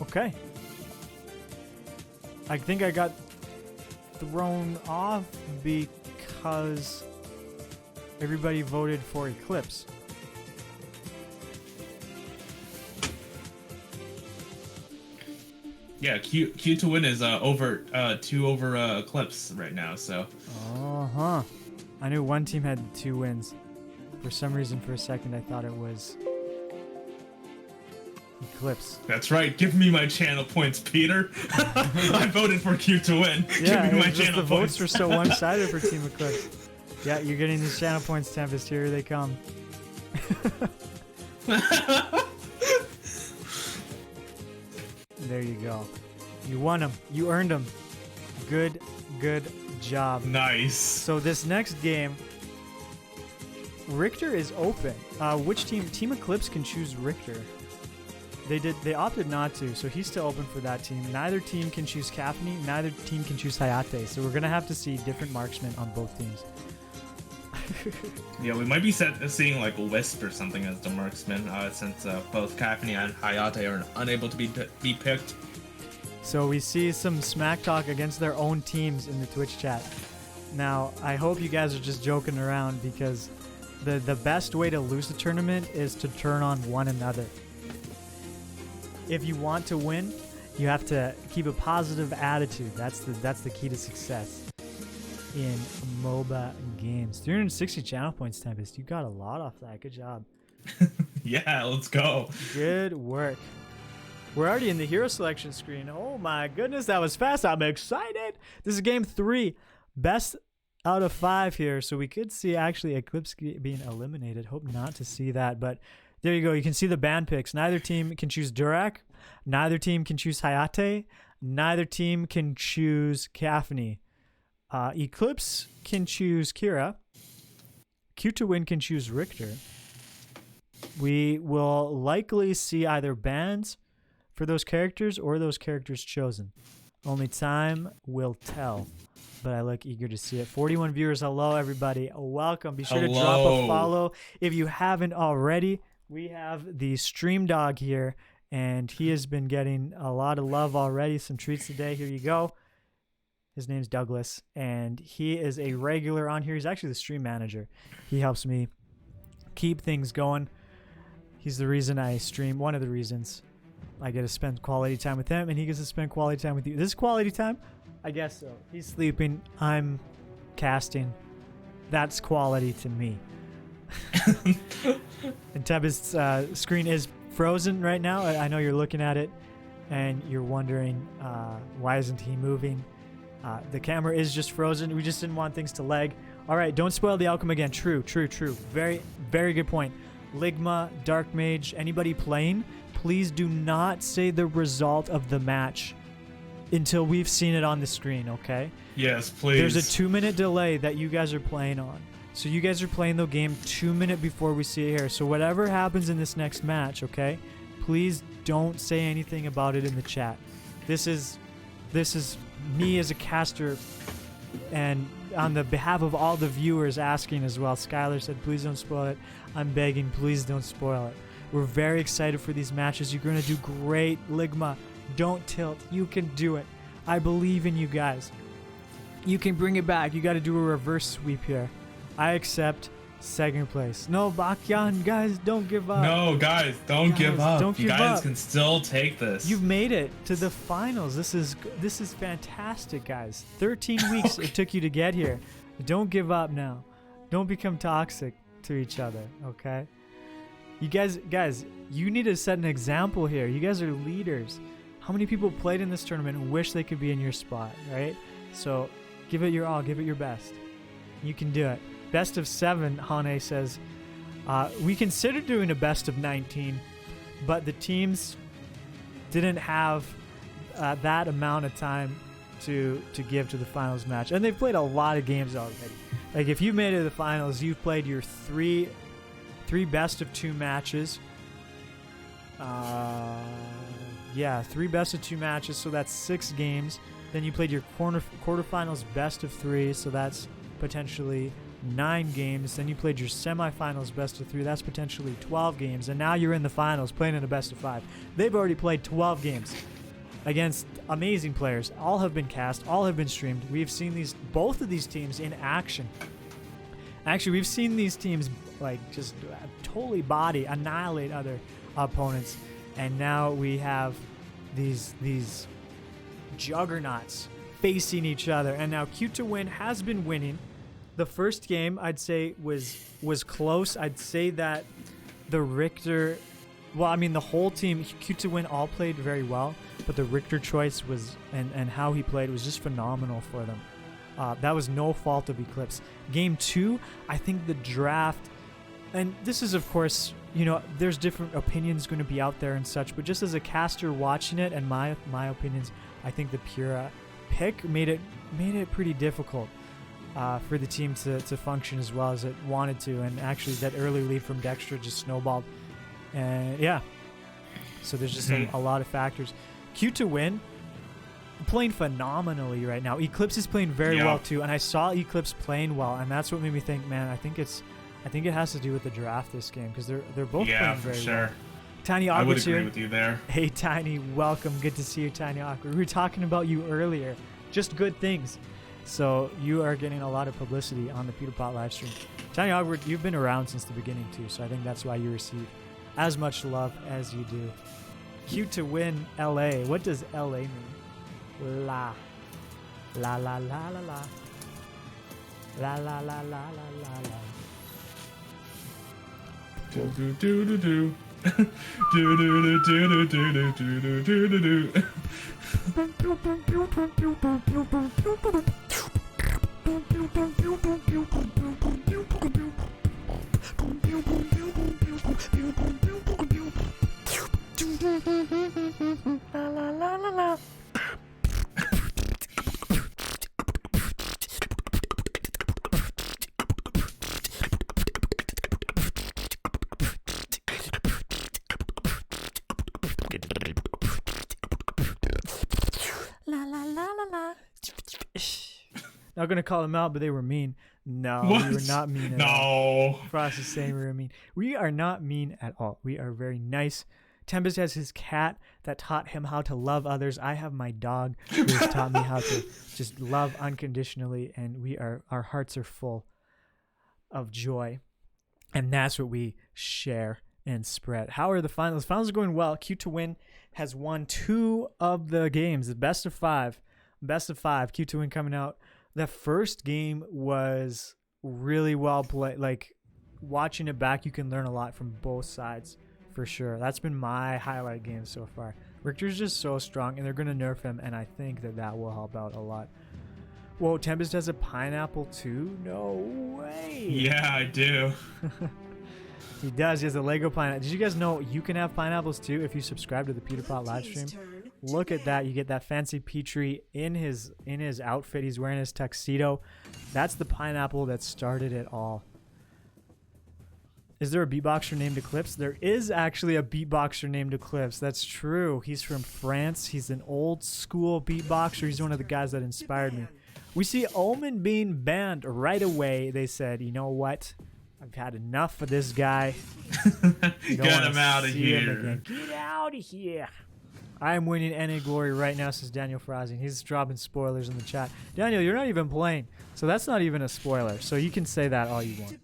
Okay. I think I got thrown off because everybody voted for Eclipse. Yeah, Q to win is over 2 over Eclipse right now, so. I knew one team had 2 wins. For some reason, for a second, I thought it was Eclipse. That's right. Give me my channel points, Peter. I voted for Q to win. Yeah, Give me my just channel the points. votes were so one-sided for Team Eclipse. Yeah, you're getting these channel points, Tempest. Here they come. There you go. You won them. You earned them. Good job. Nice. So this next game, Richter is open. Which team? Team Eclipse can choose Richter. They opted not to, so he's still open for that team. Neither team can choose Caffney. Neither team can choose Hayate. So we're gonna have to see different marksmen on both teams. Yeah, we might be seeing like Wisp or something as the marksman, since both Caffney and Hayate are unable to be picked. So we see some smack talk against their own teams in the Twitch chat. Now, I hope you guys are just joking around because the best way to lose the tournament is to turn on one another. If you want to win, You have to keep a positive attitude. That's the key to success in MOBA games. 360 channel points, Tempest. You got a lot off that. Good job. Yeah, let's go. Good work. We're already in the hero selection screen. Oh my goodness, that was fast. I'm excited. This is game 3. Best out of 5 here. So we could see actually Eclipse being eliminated. Hope not to see that. But there you go. You can see the ban picks. Neither team can choose Durak. Neither team can choose Hayate. Neither team can choose Kafni. Eclipse can choose Kira. Q2Win can choose Richter. We will likely see either bans for those characters or those characters chosen. Only time will tell. But I look eager to see it. 41 viewers. Hello, everybody. Welcome. Be sure to drop a follow if you haven't already. We have the stream dog here, and he has been getting a lot of love already. Some treats today. Here you go. His name's Douglas, and he is a regular on here. He's actually the stream manager. He helps me keep things going. He's the reason I stream. One of the reasons I get to spend quality time with him, and he gets to spend quality time with you. This is quality time? I guess so. He's sleeping. I'm casting. That's quality to me. And Tempest's screen is frozen right now. I know you're looking at it, and you're wondering why isn't he moving? The camera is just frozen. We just didn't want things to lag. All right, don't spoil the outcome again. True. Very, very good point. Ligma, Dark Mage, anybody playing, please do not say the result of the match until we've seen it on the screen, okay? Yes, please. There's a 2-minute delay that you guys are playing on. So you guys are playing the game 2 minutes before we see it here. So whatever happens in this next match, okay? Please don't say anything about it in the chat. This is me as a caster, and on the behalf of all the viewers asking as well. Skylar said, please don't spoil it. I'm begging, please don't spoil it. We're very excited for these matches. You're going to do great, Ligma. Don't tilt. You can do it. I believe in you guys. You can bring it back. You got to do a reverse sweep here. I accept second place. No, Bakyan, guys, don't give up. No, guys, don't give up. Don't you give guys up. can still take this. You've made it to the finals. This is fantastic, guys. 13 weeks it took you to get here. Don't give up now. Don't become toxic to each other, okay? You guys, you need to set an example here. You guys are leaders. How many people played in this tournament and wish they could be in your spot, right? So give it your all. Give it your best. You can do it. Best of 7, Hane says. We considered doing a best of 19, but the teams didn't have that amount of time to give to the finals match. And they've played a lot of games already. Like, if you made it to the finals, you've played your three best of 2 matches. 3 best of 2 matches, so that's 6 games. Then you played your quarterfinals best of 3, so that's potentially 9 games. Then you played your semifinals best of 3, that's potentially 12 games. And now you're in the finals playing in a best of 5. They've already played 12 games against amazing players. All have been cast, all have been streamed. We've seen both of these teams in action. Actually, we've seen these teams like just totally annihilate other opponents. And now we have these juggernauts facing each other. And now Q2Win has been winning. The first game, I'd say, was close. I'd say that the Richter, the whole team, Q2Win all played very well, but the Richter choice was, and how he played was just phenomenal for them. That was no fault of Eclipse. Game 2, I think the draft, and this is, of course, there's different opinions going to be out there and such, but just as a caster watching it, and my opinions, I think the Pura pick made it pretty difficult for the team to function as well as it wanted to, and actually that early lead from Dexter just snowballed. And yeah, so there's just a lot of factors. Q2Win playing phenomenally right now. Eclipse is playing very well too, and I saw Eclipse playing well, and that's what made me think, man, I think it has to do with the draft this game, because they're both playing very well. Tiny Awkward's I would agree here. with you there. Hey Tiny, welcome. Good to see you, Tiny Awkward. We were talking about you earlier. Just good things. So you are getting a lot of publicity on the Thepeterpot live stream. Tiny Awkward, you've been around since the beginning too, so I think that's why you receive as much love as you do. Q to win LA. What does LA mean? La. La la la la la. La la la la la la la. Do do do do do. Do do do do do do do do do do. La la la la la. Not gonna call them out, but they were mean. No, What? we were not mean at No. all. Frost is saying we were mean. We are not mean at all. We are very nice. Tempest has his cat that taught him how to love others. I have my dog who has taught me how to just love unconditionally, and our hearts are full of joy, and that's what we share and spread. How are the finals? Finals are going well. Q to win has won 2 of the games, the best of 5. Best of 5. Q to win coming out. The first game was really well played. Like, watching it back, you can learn a lot from both sides for sure. That's been my highlight game so far. Richter's just so strong, and they're going to nerf him, and I think that will help out a lot. Whoa, Tempest has a pineapple too? No way. Yeah, I do. He does. He has a Lego pineapple. Did you guys know you can have pineapples too if you subscribe to the Peterpot live stream? Look at that. You get that fancy Petrie in his outfit. He's wearing his tuxedo. That's the pineapple that started it all. Is there a beatboxer named Eclipse? There is actually a beatboxer named Eclipse. That's true. He's from France. He's an old school beatboxer. He's one of the guys that inspired me. We see Omen being banned right away. They said, you know what? I've had enough of this guy. Get him out of here. Get out of here. I'm winning НAGlorYy right now, says Daniel Frazing. He's dropping spoilers in the chat. Daniel, you're not even playing, so that's not even a spoiler. So you can say that all you want.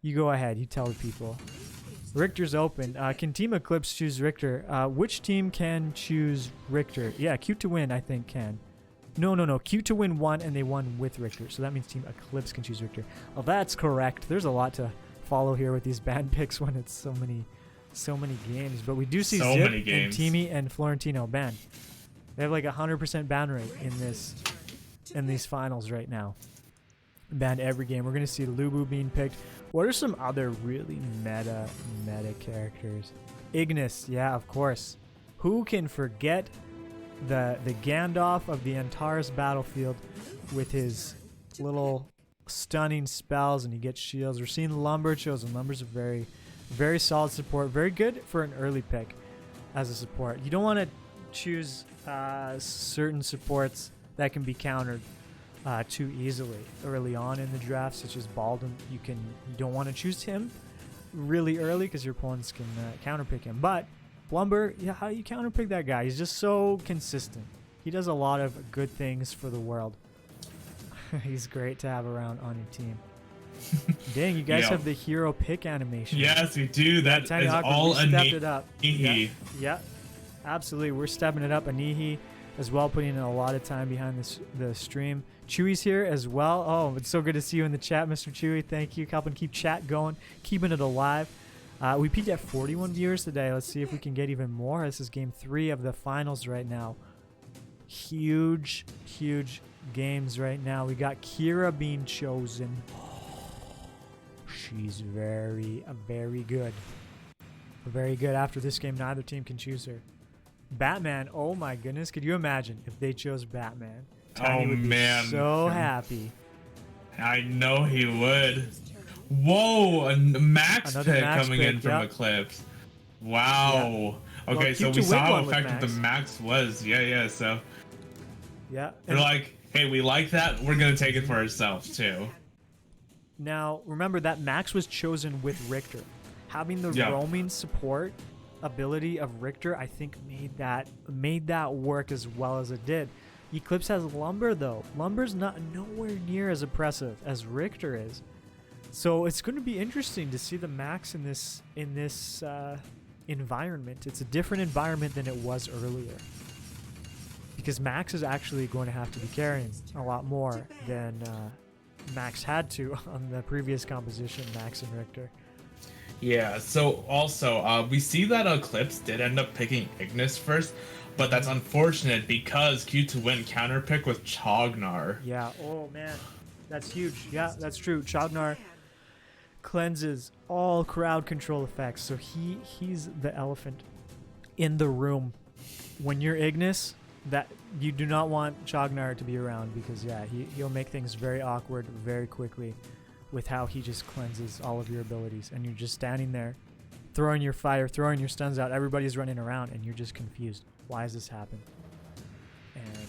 You go ahead. You tell the people. Richter's open. Can Team Eclipse choose Richter? Which team can choose Richter? Yeah, Q to win, I think, can. No. Q to win won, and they won with Richter. So that means Team Eclipse can choose Richter. Well, that's correct. There's a lot to follow here with these band picks when it's so many games. But we do see So Zip many games. and Teamy and Florentino banned. They have like 100% ban rate in these finals right now. Banned every game. We're gonna see Lubu being picked. What are some other really meta characters? Ignis, yeah, of course. Who can forget the Gandalf of the Antares battlefield with his little stunning spells, and he gets shields. We're seeing Lumber chosen. Lumber's a very, very solid support. Very good for an early pick as a support. You don't want to choose certain supports that can be countered too easily early on in the draft, such as Baldwin. You don't want to choose him really early because your opponents can counterpick him. But Lumber, yeah, how do you counterpick that guy? He's just so consistent. He does a lot of good things for the world. He's great to have around on your team. Dang, you guys have the hero pick animation. Yes, we do. That Tiny is Awkward, all we stepped it up. Anihi. Yeah, absolutely. We're stepping it up. Anihi as well, putting in a lot of time behind the stream. Chewy's here as well. Oh, it's so good to see you in the chat, Mr. Chewy. Thank you. Helping keep chat going, keeping it alive. We peaked at 41 viewers today. Let's see if we can get even more. This is game 3 of the finals right now. Huge games right now. We got Kira being chosen. She's very good. Very good. After this game, neither team can choose her. Batman. Oh my goodness. Could you imagine if they chose Batman? Tiny would be so happy. I know he would. Whoa, a max Another pick max coming pick, in from yep. Eclipse. Wow. Well, Okay, so Q2 we saw how win one with effective the max was. Yeah, so Yeah. they're like, hey, we like that. We're going to take it for ourselves, too. Now, remember that Max was chosen with Richter. Having the roaming support ability of Richter, I think made that work as well as it did. Eclipse has Lumber though. Lumber's nowhere near as oppressive as Richter is. So it's going to be interesting to see the Max in this environment. It's a different environment than it was earlier. Because Max is actually going to have to be carrying a lot more than Max had to on the previous composition, Max and Richter. Yeah, so also, we see that Eclipse did end up picking Ignis first, but that's unfortunate because Q2Win counterpick with Chognar. Yeah, oh man, that's huge. Yeah, that's true. Chognar cleanses all crowd control effects, so he's the elephant in the room. When you're Ignis, that you do not want Chognar to be around because yeah, he'll make things very awkward very quickly with how he just cleanses all of your abilities, and you're just standing there throwing your fire, throwing your stuns out, everybody's running around and you're just confused. Why has this happened? And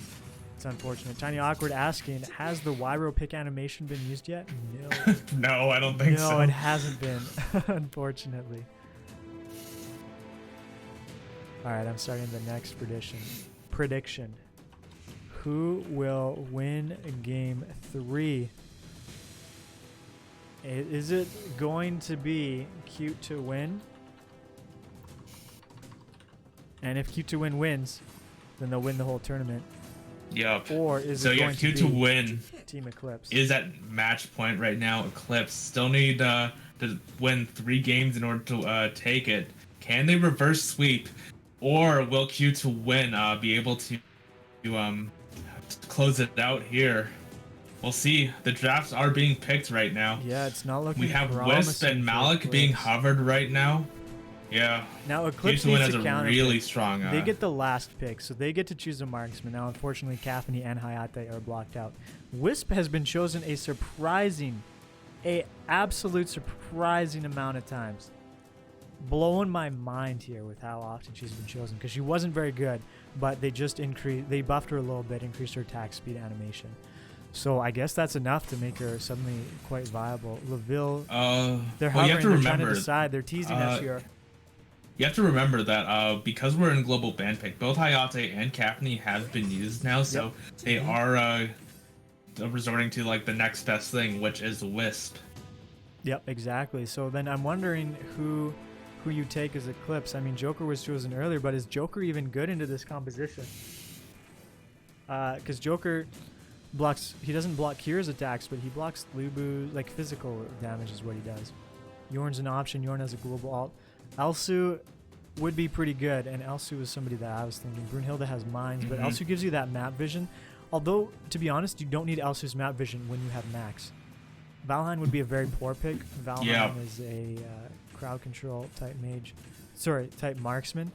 it's unfortunate. Tiny Awkward asking, has the Wyro pick animation been used yet? No. No, I don't think so. No, it hasn't been, unfortunately. Alright, I'm starting the next prediction. Who will win game 3? Is it going to be Q2Win? And if Q2Win wins, then they'll win the whole tournament. Yep. Or is it going to be Q2Win Team Eclipse? is at match point right now. Eclipse still need to win 3 games in order to take it. Can they reverse sweep, or will Q2Win be able to close it out here? We'll see. The drafts are being picked right now. Yeah, it's not looking. We have Wisp and Malik being hovered right now. Yeah. Now Eclipse Q2Win needs has to a counter really pick. strong. They get the last pick, so they get to choose a marksman. Now, unfortunately, Kafani and Hayate are blocked out. Wisp has been chosen a absolute surprising amount of times. Blowing my mind here with how often she's been chosen, because she wasn't very good, but they just buffed her a little bit, increased her attack speed animation. So I guess that's enough to make her suddenly quite viable. Laville, they're hovering, they're trying to decide, they're teasing us here. You have to remember that because we're in global ban pick, both Hayate and Kafni have been used now, so they are resorting to like the next best thing, which is Wisp. Yep, exactly. So then I'm wondering who you take as Eclipse. I mean, Joker was chosen earlier, but is Joker even good into this composition? Because Joker he doesn't block Kira's attacks, but he blocks Lubu, like physical damage is what he does. Yorn's an option. Yorn has a global alt. Elsu would be pretty good, and Elsu is somebody that I was thinking. Brunhilde has mines, but Elsu gives you that map vision. Although, to be honest, you don't need Elsu's map vision when you have Max. Valheim would be a very poor pick. Valheim is a crowd control type type marksman.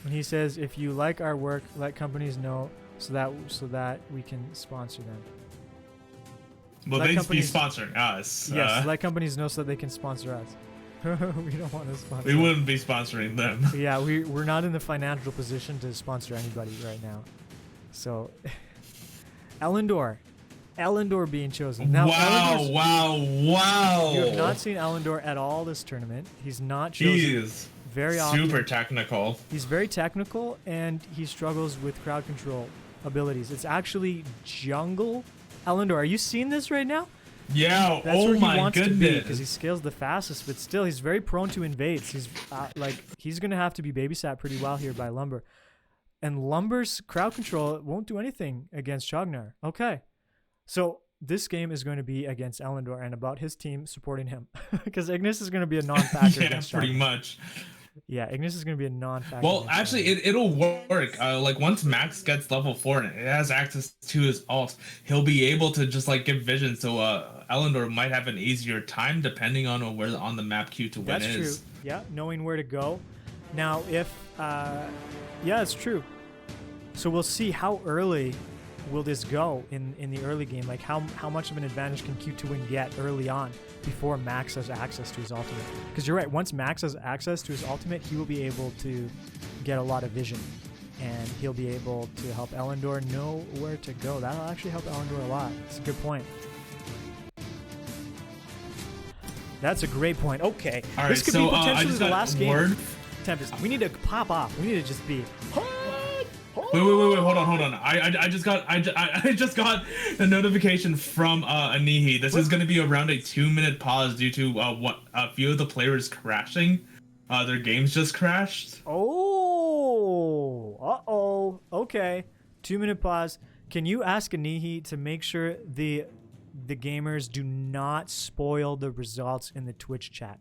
And he says, if you like our work, let companies know so that we can sponsor them. Well, they'd be sponsoring us. Yes, let companies know so that they can sponsor us. We don't want to sponsor. We wouldn't be sponsoring them. Yeah, we're not in the financial position to sponsor anybody right now. So, Elendor being chosen. Now, wow. You have not seen Elendor at all this tournament. He's not chosen. He is very often. Super technical. He's very technical, and he struggles with crowd control abilities. It's actually jungle. Elendor, are you seeing this right now? Yeah, That's where he my wants goodness. to be because he scales the fastest, but still he's very prone to invades. He's gonna have to be babysat pretty well here by Lumber, and Lumber's crowd control won't do anything against Chognar. Okay, so this game is going to be against Elendor and about his team supporting him because Ignis is going to be a non-factor. Yeah, pretty much. Yeah, Ignis is going to be a non-factor. Well, actually, it'll work. Like once Max gets level 4 and it has access to his ult, he'll be able to just like give vision. So Elendor might have an easier time depending on where on the map Q2Win is. That's true. Yeah, knowing where to go. Now, if yeah, it's true. So we'll see how early will this go in the early game. Like how much of an advantage can Q2Win get early on before Max has access to his ultimate? Because you're right, once Max has access to his ultimate, he will be able to get a lot of vision, and he'll be able to help Elendor know where to go. That'll actually help Elendor a lot. It's a good point. That's a great point. Okay, all right, this could so, be potentially the last game. Tempest, we need to pop off. We need to just be. Wait, hold on. I just got the notification from Anihi. This is going to be around a 2-minute pause due to a few of the players crashing. their games just crashed. Oh, okay. 2-minute pause. Can you ask Anihi to make sure the gamers do not spoil the results in the Twitch chat?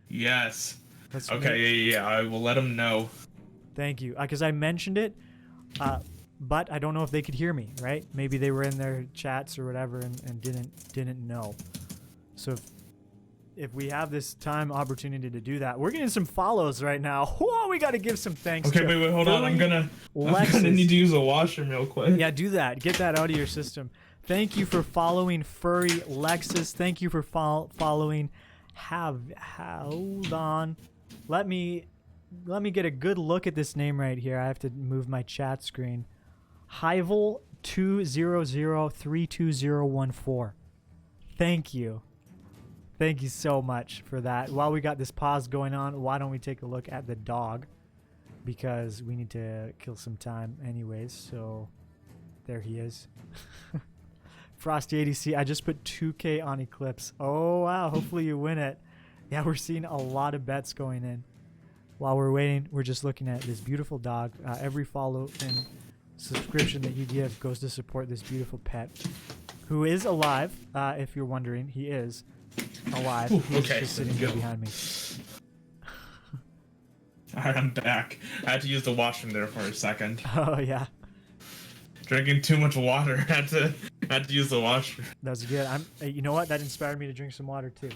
Yes. Let's okay, yeah. I will let them know. Thank you. Because I mentioned it, but I don't know if they could hear me, right? Maybe they were in their chats or whatever and didn't know. So if we have this time opportunity to do that, we're getting some follows right now. Whoa, we got to give some thanks. Okay, wait, hold on. I'm gonna need to use a washroom real quick. Yeah, do that. Get that out of your system. Thank you for following Furry Lexus. Thank you for following. Hold on. Let me get a good look at this name right here. I have to move my chat screen. Hyvel 200-32014. Thank you. Thank you so much for that. While we got this pause going on, why don't we take a look at the dog? Because we need to kill some time anyways. So there he is. Frosty ADC, I just put 2K on Eclipse. Oh, wow. Hopefully you win it. Yeah, we're seeing a lot of bets going in. While we're waiting, we're just looking at this beautiful dog. Every follow and subscription that you give goes to support this beautiful pet, who is alive. If you're wondering, he is alive. He's just sitting here behind me. Alright, I'm back. I had to use the washroom there for a second. Oh, yeah. Drinking too much water. Had to use the washroom. That's good. You know what? That inspired me to drink some water too.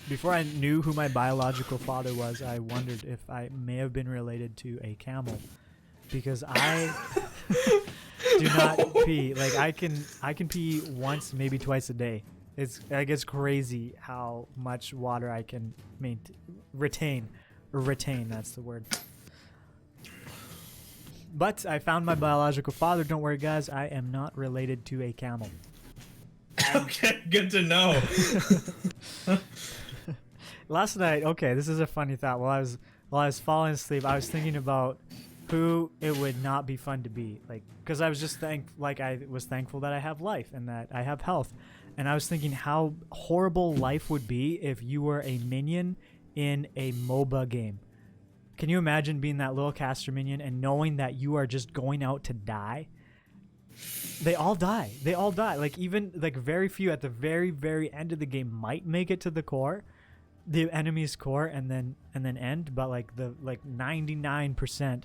Before I knew who my biological father was, I wondered if I may have been related to a camel, because I do not pee. Like I can pee once, maybe twice a day. It's crazy how much water I can retain. That's the word. But I found my biological father. Don't worry, guys. I am not related to a camel. Okay, good to know. Last night, okay, this is a funny thought. While I was falling asleep, I was thinking about who it would not be fun to be. Like, because I was just thankful that I have life and that I have health. And I was thinking how horrible life would be if you were a minion in a MOBA game. Can you imagine being that little caster minion and knowing that you are just going out to die? They all die. Like very few at the very, very end of the game might make it to the core, the enemy's core, and then end. But like 99%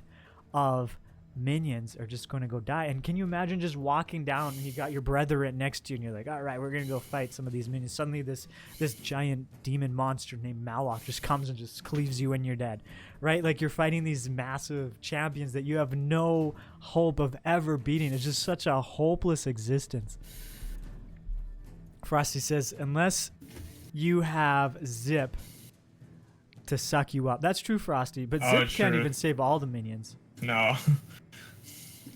of minions are just going to go die. And can you imagine just walking down and you got your brethren next to you and you're like, all right, we're going to go fight some of these minions. Suddenly this giant demon monster named Malok just comes and just cleaves you and you're dead, right? Like you're fighting these massive champions that you have no hope of ever beating. It's just such a hopeless existence. Frosty says, unless you have Zip to suck you up. That's true, Frosty, but Zip can't even save all the minions. No.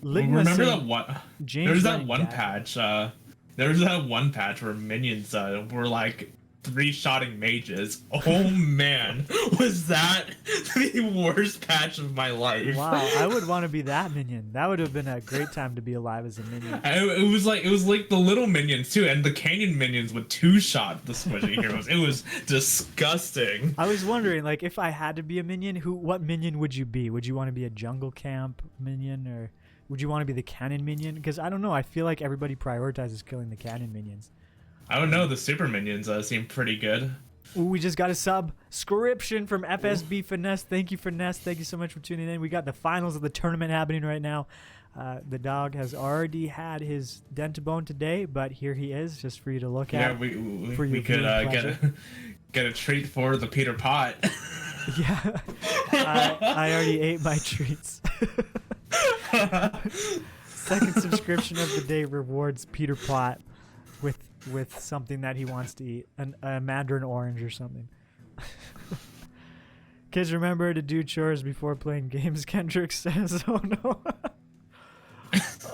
Remember that one? There was that one patch. There was that one patch where minions were like three-shotting mages. Oh man, was that the worst patch of my life? Wow, I would want to be that minion. That would have been a great time to be alive as a minion. It was like the little minions too, and the canyon minions would two-shot the squishy heroes. It was disgusting. I was wondering, like, if I had to be a minion, what minion would you be? Would you want to be a jungle camp minion, or would you want to be the cannon minion? Because I don't know, I feel like everybody prioritizes killing the cannon minions. I don't know, the super minions seem pretty good. Ooh, we just got a subscription from FSB Finesse. Thank you, Finesse. Thank you so much for tuning in. We got the finals of the tournament happening right now. The dog has already had his Dentabone today, but here he is, just for you to look at. Yeah, we could get a treat for the Peter Pot. Yeah, I already ate my treats. Second subscription of the day rewards Peter Pot with something that he wants to eat, a mandarin orange or something. Kids, remember to do chores before playing games, Kendrick says. Oh no.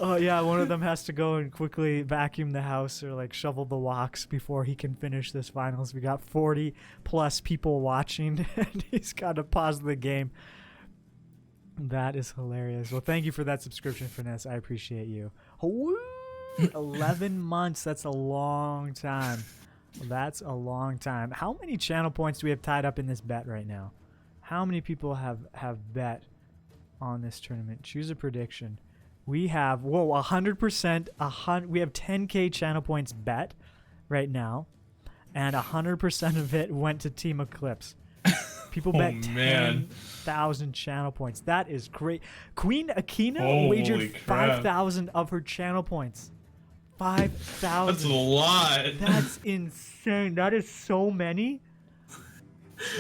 Oh yeah, one of them has to go and quickly vacuum the house or like shovel the walks before he can finish this finals. We got 40 plus people watching and he's got to pause the game. That is hilarious. Well, thank you for that subscription, Finesse. I appreciate you. Woo! 11 months. That's a long time. That's a long time. How many channel points do we have tied up in this bet right now? How many people have bet on this tournament? Choose a prediction. We have 100%. We have 10k channel points bet right now, and 100% of it went to Team Eclipse. People bet 10,000 channel points. That is great. Queen Akina wagered 5,000 of her channel points. 5,000. That's a lot. That's insane. That is so many.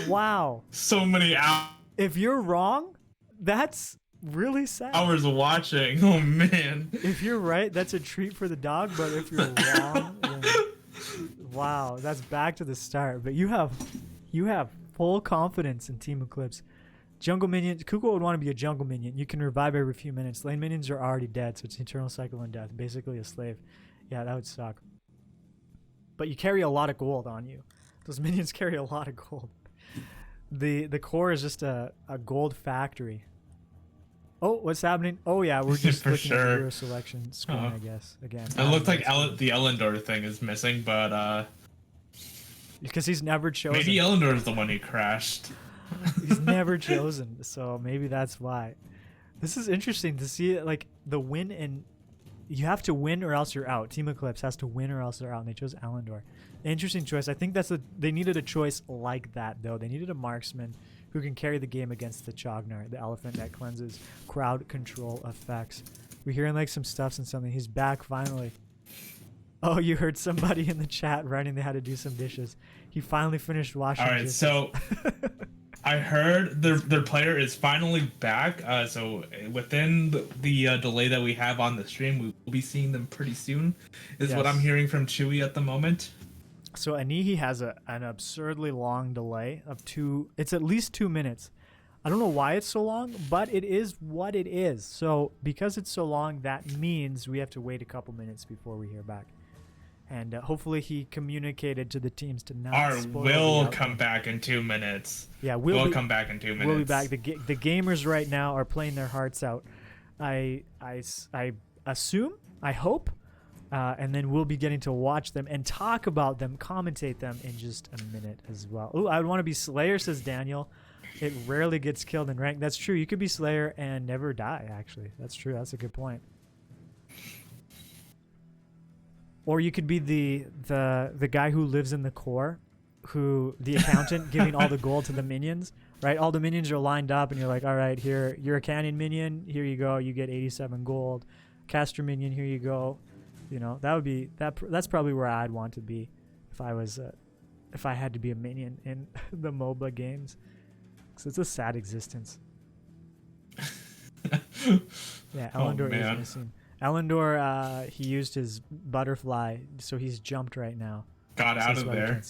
Wow. So many hours. If you're wrong, that's really sad. Hours of watching. Oh man. If you're right, that's a treat for the dog. But if you're wrong, then, wow, that's back to the start. But you have full confidence in Team Eclipse. Jungle minions. Kuko would want to be a jungle minion. You can revive every few minutes. Lane minions are already dead, so it's eternal cycle and death. Basically a slave. Yeah, that would suck. But you carry a lot of gold on you. Those minions carry a lot of gold. The core is just a gold factory. Oh, what's happening? Oh yeah, we're just looking at the hero selection screen, I guess. Again. It looks like the Elendor thing is missing, but because he's never chosen. Maybe Elendor is the one who crashed. He's never chosen, so maybe that's why. This is interesting to see, like, the win, and you have to win or else you're out. Team Eclipse has to win or else they're out, and they chose Elendor. Interesting choice. I think they needed a choice like that, though. They needed a marksman who can carry the game against the Chognar, the elephant that cleanses crowd control effects. We're hearing like some stuffs and something. He's back finally. Oh, you heard somebody in the chat writing they had to do some dishes. He finally finished washing dishes. All right, so I heard their player is finally back. So within the delay that we have on the stream, we will be seeing them pretty soon, is what I'm hearing from Chewy at the moment. So Anihi has an absurdly long delay of it's at least 2 minutes. I don't know why it's so long, but it is what it is. So because it's so long, that means we have to wait a couple minutes before we hear back. And hopefully he communicated to the teams to not spoil will come back in 2 minutes. Yeah, we'll come back in 2 minutes. We'll be back. The gamers right now are playing their hearts out. I assume, I hope, and then we'll be getting to watch them and talk about them, commentate them in just a minute as well. Ooh, I would want to be Slayer, says Daniel. It rarely gets killed in rank. That's true. You could be Slayer and never die, actually. That's true. That's a good point. Or you could be the guy who lives in the core, the accountant giving all the gold to the minions, right? All the minions are lined up, and you're like, all right, here, you're a canyon minion. Here you go. You get 87 gold. Caster minion, here you go. You know, that's probably where I'd want to be if I had to be a minion in the MOBA games. Because it's a sad existence. Yeah, Elendor is missing. Elendor, he used his butterfly, so he's jumped right now. Got out of there.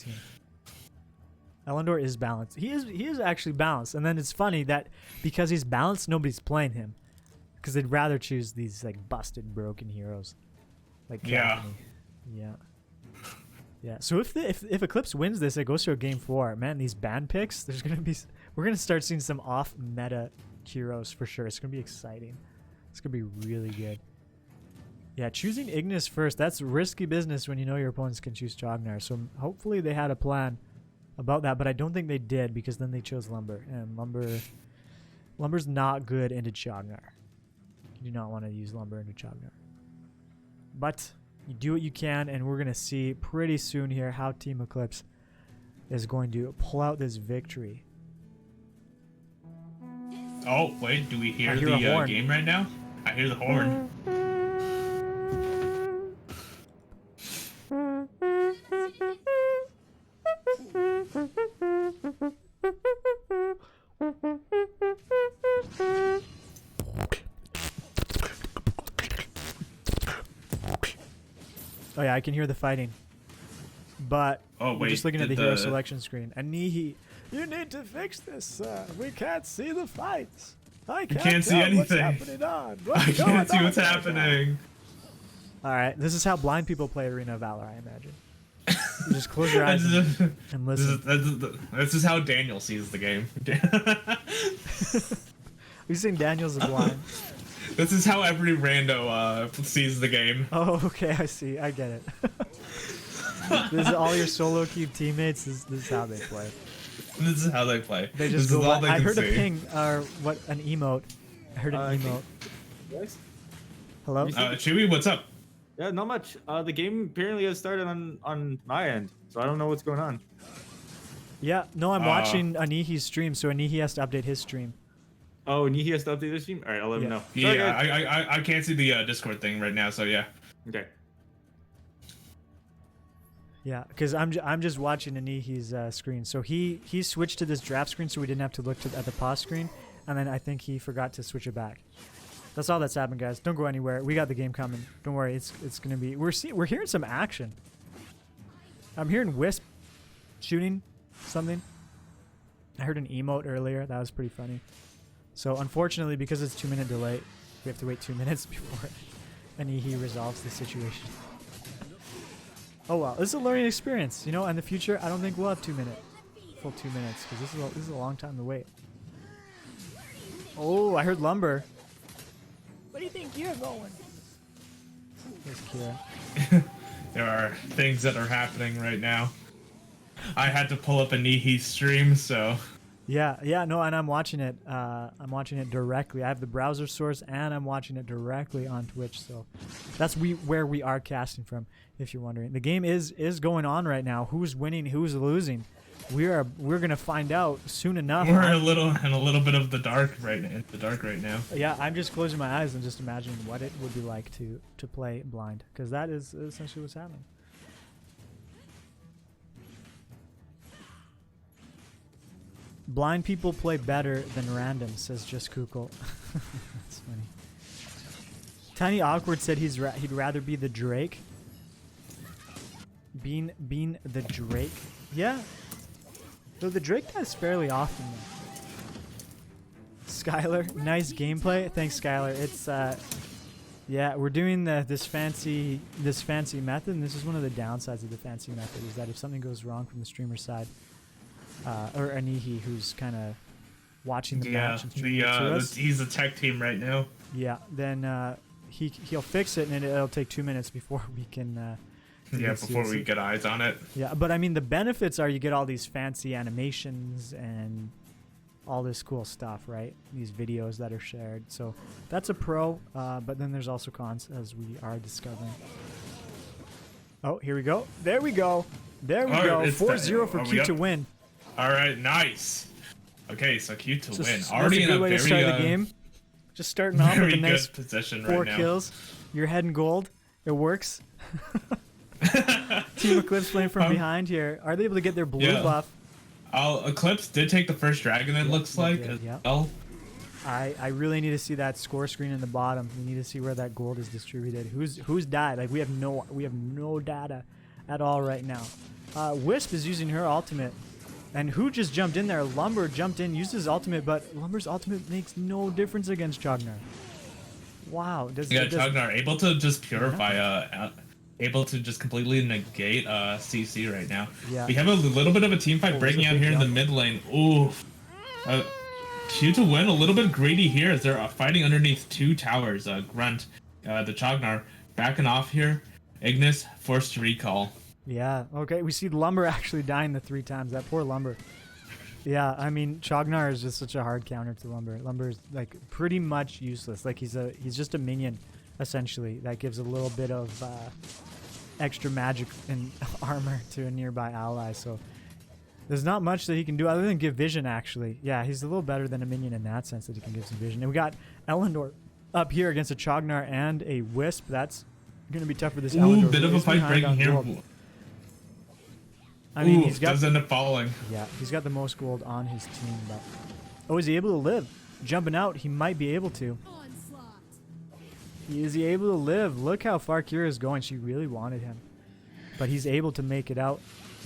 Elendor is balanced. He is actually balanced, and then it's funny that because he's balanced, nobody's playing him, because they'd rather choose these like busted, broken heroes, like Cathany. Yeah. So if Eclipse wins this, it goes to a game 4. Man, these ban picks, we're gonna start seeing some off meta heroes for sure. It's gonna be exciting. It's gonna be really good. Yeah, choosing Ignis first, that's risky business when you know your opponents can choose Chognar. So hopefully they had a plan about that, but I don't think they did, because then they chose Lumber. And Lumber's not good into Chognar. You do not want to use Lumber into Chognar. But you do what you can, and we're going to see pretty soon here how Team Eclipse is going to pull out this victory. Oh, wait, do we hear the game right now? I hear the horn. Oh yeah, I can hear the fighting. But we're just looking at the hero selection screen. Anihi, you need to fix this. We can't see the fights. I can't see anything. What's happening on. I can't see what's happening. All right, this is how blind people play Arena of Valor, I imagine. You just close your eyes and listen. This is how Daniel sees the game. We've seen Daniel's a blind. This is how every rando sees the game. Oh, okay, I see. I get it. This is all your solo queue teammates. This is how they play. This is how they play. They just this go. is all they I can heard see. a ping or what? An emote. I heard an emote. Yes. Hello. Chewy, what's up? Yeah, not much. The game apparently has started on my end, so I don't know what's going on. Yeah, no, I'm watching Anihi's stream, so Anihi has to update his stream. Oh, Anihi has to update his stream? All right, I'll let him know. Yeah, Sorry, I can't see the Discord thing right now, so yeah. Okay. Yeah, because I'm just watching Anihi's screen. So he switched to this draft screen, so we didn't have to look at the pause screen, and then I think he forgot to switch it back. That's all that's happened, guys. Don't go anywhere. We got the game coming. Don't worry. It's gonna be. We're hearing some action. I'm hearing Wisp shooting something. I heard an emote earlier. That was pretty funny. So unfortunately, because it's 2-minute delay, we have to wait 2 minutes before Anihi resolves the situation. Oh well, this is a learning experience. You know, in the future, I don't think we'll have full 2 minutes, because this is a long time to wait. Oh, I heard lumber. Where do you think you're going? There's Kira. There are things that are happening right now. I had to pull up Anihi's stream, so. Yeah, no, and I'm watching it. I'm watching it directly. I have the browser source, and I'm watching it directly on Twitch. So that's where we are casting from, if you're wondering. The game is going on right now. Who's winning? Who's losing? We're gonna find out soon enough. We're in a little bit of the dark right now. Yeah, I'm just closing my eyes and just imagining what it would be like to play blind, because that is essentially what's happening. Blind people play better than random, says Just Kukul. That's funny. Tiny Awkward said he'd rather be the Drake. Being the Drake. Yeah. Though the Drake does fairly often though. Skylar, nice gameplay. Thanks, Skylar. It's yeah, we're doing this fancy method, and this is one of the downsides of the fancy method, is that if something goes wrong from the streamer side, or Anihi, who's kind of watching the match and streaming it to us. He's the tech team right now. Yeah, then he'll fix it, and it'll take 2 minutes before we can. Before we get eyes on it. Yeah, but I mean, the benefits are you get all these fancy animations and all this cool stuff, right? These videos that are shared. So that's a pro, but then there's also cons, as we are discovering. Oh, here we go. There we go. There we go. 4-0 for Q to win. All right, nice. Okay, so Q to win. That's Already a good in a way very to start the game. Just starting off with a nice position 4 right now. kills. You're heading gold. It works. Team Eclipse playing from behind here. Are they able to get their blue buff? Eclipse did take the first dragon, it looks like. Well. I really need to see that score screen in the bottom. We need to see where that gold is distributed. Who's died? Like we have no data at all right now. Wisp is using her ultimate. And who just jumped in there? Lumber jumped in, used his ultimate, but Lumber's ultimate makes no difference against Chognar. Wow. Chognar able to just purify able to just completely negate CC right now. Yeah. We have a little bit of a team fight breaking out here in the mid lane. Ooh. Q to win, a little bit greedy here as they're fighting underneath 2 towers. Grunt, the Chognar backing off here. Ignis forced to recall. Yeah, okay. We see Lumber actually dying the 3 times. That poor Lumber. Yeah, I mean, Chognar is just such a hard counter to Lumber. Lumber is like pretty much useless. Like he's just a minion, essentially, that gives a little bit of extra magic and armor to a nearby ally. So there's not much that he can do other than give vision, actually. Yeah, he's a little better than a minion in that sense, that he can give some vision. And we got Elendor up here against a Chognar and a Wisp. That's going to be tough for this Elendor. Bit of a fight breaking here. Gold. I mean, he's got, does end up falling. Yeah, he's got the most gold on his team. But is he able to live? Jumping out, he might be able to. Is he able to live? Look how far Kira is going. She really wanted him. But he's able to make it out.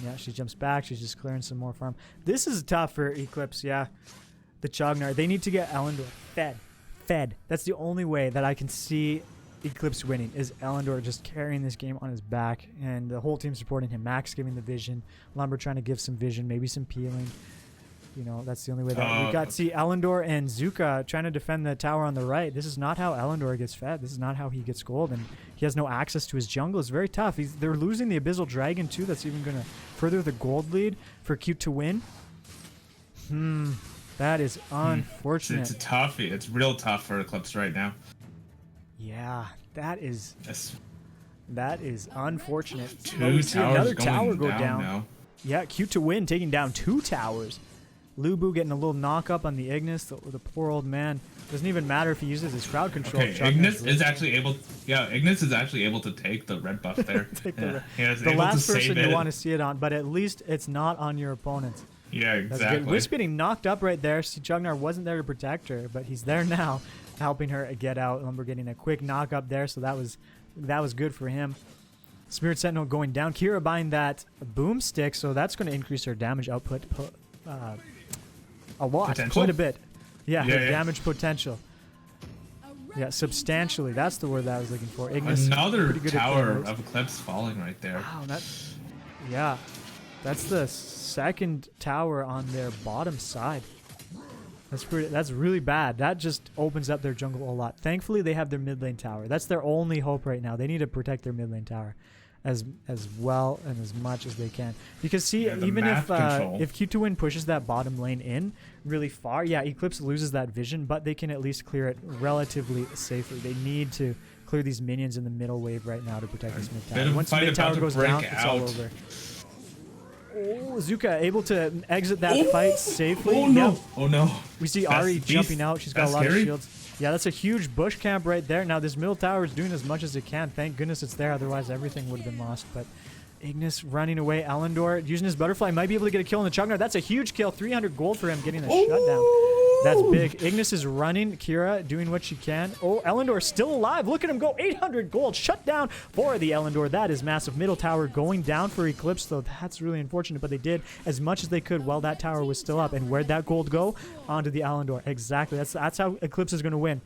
Yeah, she jumps back. She's just clearing some more farm. This is tough for Eclipse, yeah. The Chognar. They need to get Elendor fed. That's the only way that I can see Eclipse winning, is Elendor just carrying this game on his back and the whole team supporting him. Max giving the vision, Lumber trying to give some vision, maybe some peeling. You know, that's the only way that we got to see Elendor and Zuka trying to defend the tower on the right. This is not how Elendor gets fed. This is not how he gets gold, and he has no access to his jungle. It's very tough. They're losing the Abyssal Dragon too. That's even going to further the gold lead for Cute to win. That is unfortunate. It's a toughie. It's real tough for Eclipse right now. Yeah, that is unfortunate. Two But we see another towers tower going go down down. now. Yeah, Cute to win, taking down 2 towers. Lubu getting a little knock up on the Ignis. The poor old man. Doesn't even matter if he uses his crowd control. Okay, Ignis is actually able. Yeah, Ignis is actually able to take the red buff there. The last person you want to see it on, but at least it's not on your opponents. Yeah, That's exactly. good. Wisp getting knocked up right there. See, Jugnar wasn't there to protect her, but he's there now, helping her get out. Lumber getting a quick knock up there, so that was good for him. Spirit Sentinel going down. Kira buying that boomstick, so that's going to increase her damage output a lot, Potential? quite a bit. Yeah, her Yeah. damage potential. Yeah, substantially. That's the word that I was looking for. Ignis, Another pretty good at tower playing moves. of Eclipse falling right there. Wow, yeah, that's the second tower on their bottom side. That's really bad. That just opens up their jungle a lot. Thankfully, they have their mid lane tower. That's their only hope right now. They need to protect their mid lane tower as well and as much as they can. Because see, even if Q2Win pushes that bottom lane in really far, yeah, Eclipse loses that vision, but they can at least clear it relatively safely. They need to clear these minions in the middle wave right now to protect this mid tower. Once mid tower goes down, it's all over. Oh, Zuka able to exit that fight safely. Oh no! Yep. Oh no! We see Ari jumping out. She's got a lot of shields. Yeah, that's a huge bush camp right there. Now this middle tower is doing as much as it can. Thank goodness it's there. Otherwise, everything would have been lost. But Ignis running away. Elendor using his butterfly might be able to get a kill on the Chugnar. That's a huge kill. 300 gold for him getting the shutdown. That's big. Ignis is running. Kira doing what she can. Oh, Elendor still alive. Look at him go. 800 gold. Shut down for the Elendor. That is massive. Middle tower going down for Eclipse, though. That's really unfortunate, but they did as much as they could while that tower was still up. And where'd that gold go? Onto the Elendor. Exactly. That's how Eclipse is going to win.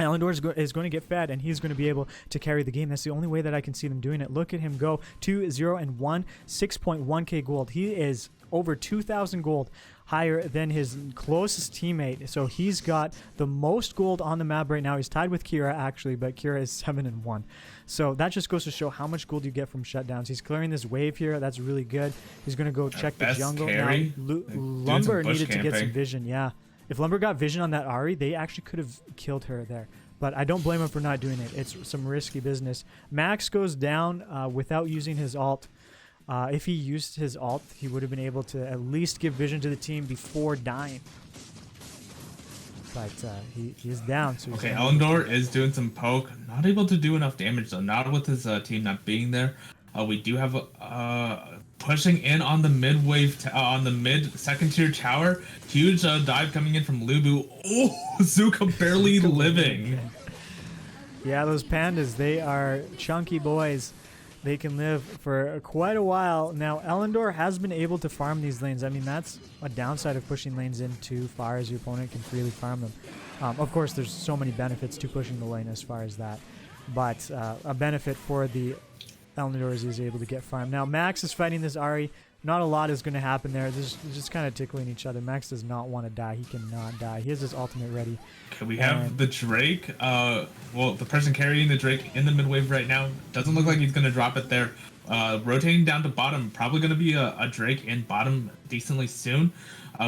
Elendor is going to get fed, and he's going to be able to carry the game. That's the only way that I can see them doing it. Look at him go. 2-0-1, 6.1k gold. He is over 2,000 gold higher than his closest teammate. So he's got the most gold on the map right now. He's tied with Kira, actually, but Kira is 7-1. So that just goes to show how much gold you get from shutdowns. He's clearing this wave here. That's really good. He's going to go check the jungle. Carry. Now, Lumber needed to get some vision. Yeah. If Lumber got vision on that Ari, they actually could have killed her there. But I don't blame him for not doing it. It's some risky business. Max goes down without using his ult. If he used his ult, he would have been able to at least give vision to the team before dying. But he is down. So okay, Elendor is doing some poke. Not able to do enough damage, though. Not with his team not being there. We do have pushing in on the mid wave, on the mid second tier tower. Huge dive coming in from Lubu. Oh, Zuka barely living. Yeah, those pandas, they are chunky boys. They can live for quite a while. Now, Elendor has been able to farm these lanes. I mean, that's a downside of pushing lanes in too far, as your opponent can freely farm them. Of course, there's so many benefits to pushing the lane as far as that. But a benefit for the Elendor is he's able to get farm. Now, Max is fighting this Ari. Not a lot is going to happen there. They're just kind of tickling each other. Max does not want to die. He cannot die. He has his ultimate ready. Okay, we have the Drake. Well, the person carrying the Drake in the mid wave right now. Doesn't look like he's going to drop it there. Rotating down to bottom. Probably going to be a Drake in bottom decently soon.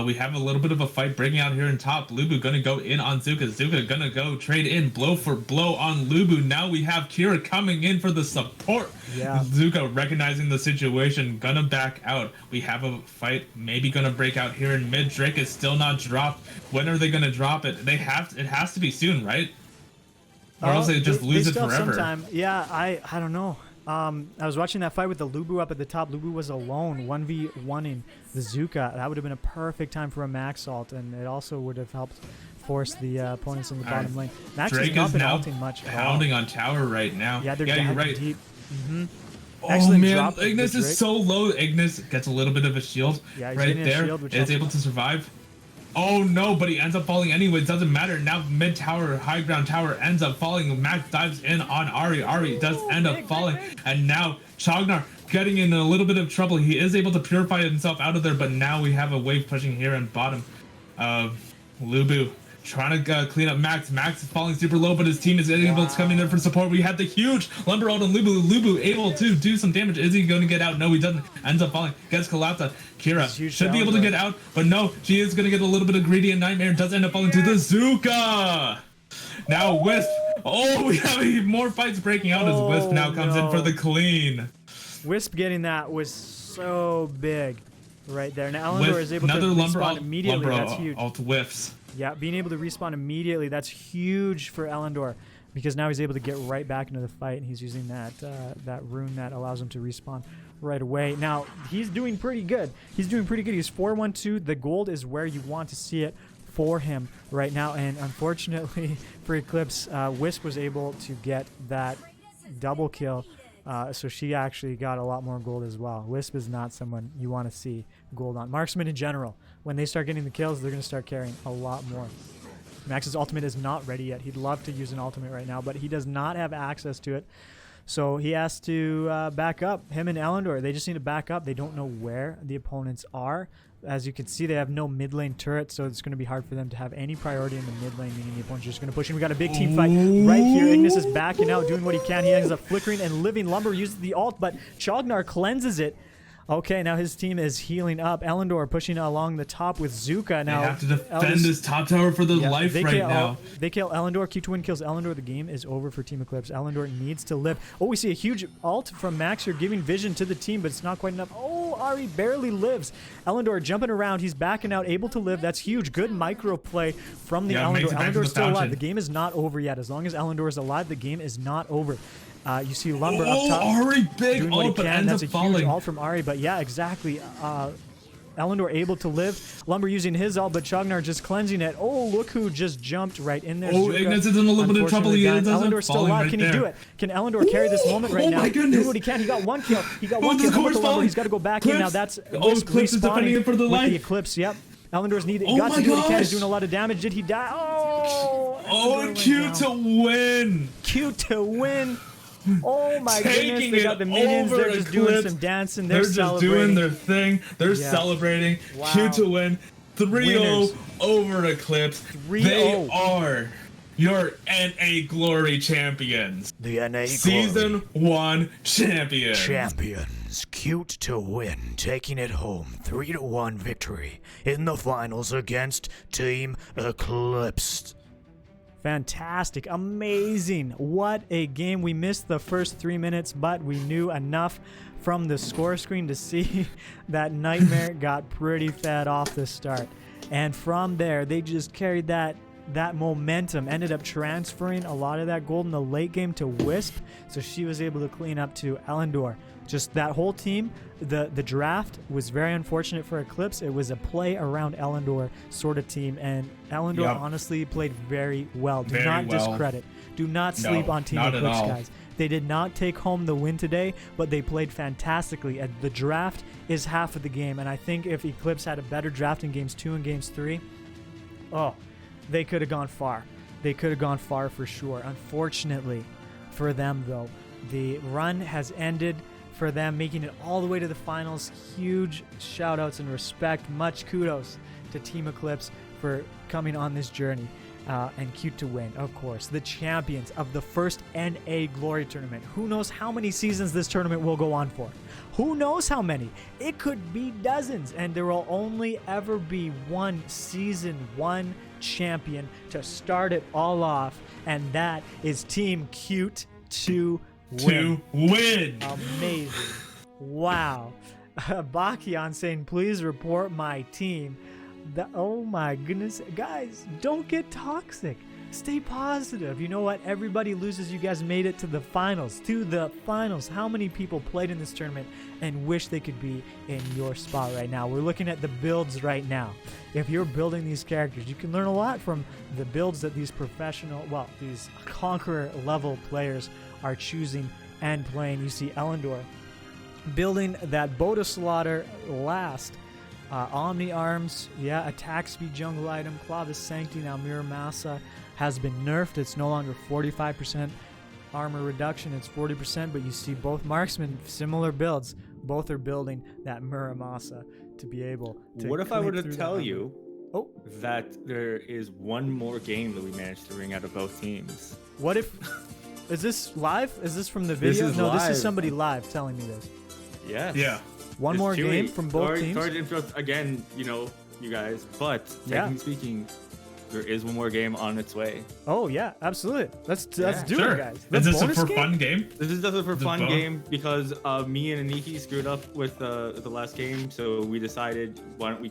We have a little bit of a fight breaking out here in top. Lubu gonna go in on Zuka. Zuka gonna go trade in blow for blow on Lubu. Now we have Kira coming in for the support. Yeah. Zuka recognizing the situation, gonna back out. We have a fight maybe gonna break out here in mid. Drake is still not dropped. When are they gonna drop it? It has to be soon, right? Or else they just lose it forever. Sometime. Yeah, I don't know. I was watching that fight with the Lubu up at the top. Lubu was alone, 1v1ing the Zuka. That would have been a perfect time for a max ult, and it also would have helped force the opponents in the bottom lane. Max Drake has not is been now ulting much. pounding on tower right now. Yeah, they're you're right. Deep. Oh Excellent man, drop Ignis is so low. Ignis gets a little bit of a shield right there. Shield, is able to survive. Oh no, but he ends up falling anyway. Doesn't matter. Now mid tower, high ground tower ends up falling. Max dives in on Ari. Ari does end up falling. And now Chognar getting in a little bit of trouble. He is able to purify himself out of there, but now we have a wave pushing here in bottom. Lubu trying to clean up Max. Max is falling super low, but his team is able to come in there for support. We had the huge Lumber ult on Lubu. Lubu able to do some damage. Is he going to get out? No, he doesn't. Ends up falling. Gets collapsed. Kira should be able to get out, but no, she is going to get a little bit of greedy and Nightmare. Does end up falling to the Zuka. Now Wisp. Oh, we have more fights breaking out as Wisp now comes in for the clean. Wisp getting that was so big right there. Now Elendor is able to respawn immediately. That's huge. Alt whiffs. Yeah, being able to respawn immediately, that's huge for Elendor because now he's able to get right back into the fight, and he's using that rune that allows him to respawn right away. Now, he's doing pretty good. He's 4-1-2. The gold is where you want to see it for him right now, and unfortunately for Eclipse, Wisp was able to get that double kill, so she actually got a lot more gold as well. Wisp is not someone you want to see gold on. Marksman in general, when they start getting the kills, they're going to start carrying a lot more. Max's ultimate is not ready yet. He'd love to use an ultimate right now, but he does not have access to it. So he has to back up. Him and Elendor, they just need to back up. They don't know where the opponents are. As you can see, they have no mid lane turret, so it's going to be hard for them to have any priority in the mid lane, meaning the opponent's just going to push in. We got a big team fight right here. Ignis is backing out, doing what he can. He ends up flickering and living. Lumber uses the ult, but Chognar cleanses it. Okay, now his team is healing up. Elendor pushing along the top with Zuka. Now they have to defend this top tower for their life now. They kill Elendor. Q2 kills Elendor. The game is over for Team Eclipse. Elendor needs to live. Oh, we see a huge ult from Max here, giving vision to the team, but it's not quite enough. Oh, Ari barely lives. Elendor jumping around. He's backing out, able to live. That's huge. Good micro play from the Elendor. Elendor's still alive. The game is not over yet. As long as Elendor is alive, the game is not over. You see Lumber up top. Ari, big doing what he ult, but can. ends That's up a falling. huge ult from Ari, but yeah, exactly. Elendor able to live. Lumber using his ult, but Chognar just cleansing it. Oh, look who just jumped right in there. Oh, Ignis is in a little bit of trouble. Elendor's still alive. Can he do it? Can Elendor carry this moment right now? Oh my goodness. Do what he can. He got one kill. He got one kill. Lumber. He's got to go back in now. That's Eclipse is defending it for the life. with the Eclipse. Yep. Elendor's got to do what he can. He's doing a lot of damage. Did he die? Oh, and Q to win. Q to win. Oh my goodness, they got the minions, they're just doing some dancing, they're just doing their thing, they're celebrating. Wow. Q to win, 3-0 over Eclipse. They are your NAGlorY champions. The NAGlory Season 1 champions. Champions, cute to win, taking it home, 3-1 victory in the finals against Team Eclipse. Fantastic, amazing, what a game. We missed the first 3 minutes, but we knew enough from the score screen to see that Nightmare got pretty fed off the start. And from there, they just carried that momentum, ended up transferring a lot of that gold in the late game to Wisp, so she was able to clean up to Elendor. Just that whole team, the draft was very unfortunate for Eclipse. It was a play around Elendor sort of team, and Elendor honestly played very well. Do not discredit. Do not sleep on Team Eclipse, guys. They did not take home the win today, but they played fantastically. And the draft is half of the game, and I think if Eclipse had a better draft in Games 2 and Games 3, they could have gone far. They could have gone far for sure. Unfortunately for them, though, the run has ended for them, making it all the way to the finals. Huge shout outs and respect. Much kudos to Team Eclipse for coming on this journey. And cute to win, of course. The champions of the first NAGlory tournament. Who knows how many seasons this tournament will go on for? Who knows how many? It could be dozens, and there will only ever be one Season 1 champion to start it all off, and that is Team Cute to win. Amazing. Wow. Bakian saying, please report my team. Oh my goodness. Guys, don't get toxic. Stay positive. You know what? Everybody loses. You guys made it to the finals. How many people played in this tournament and wish they could be in your spot right now? We're looking at the builds right now. If you're building these characters, you can learn a lot from the builds that these these Conqueror level players are choosing and playing. You see Elendor building that Boda Slaughter last Omni Arms, yeah, attack speed jungle item. Clavis Sancti, now Mirror Massa, has been nerfed. It's no longer 45% armor reduction, it's 40%, but you see both marksmen, similar builds, both are building that Mirror Massa to be able to. What if I were to clip through tell that you Oh. that there is one more game that we managed to wring out of both teams? What if... Is this live? Is this from the video? This is no, this live. is somebody live telling me this. Yes. Yeah. One It's more Chewy. game from both sorry, teams? Sorry to interrupt again, you know, you guys, but Yeah. technically speaking, there is one more game on its way. Oh, yeah, absolutely. Let's do Sure. it, guys. Is The this a bonus for game? fun game? This is just a for The fun bonus- game because me and Anihi screwed up with the last game, so we decided why don't we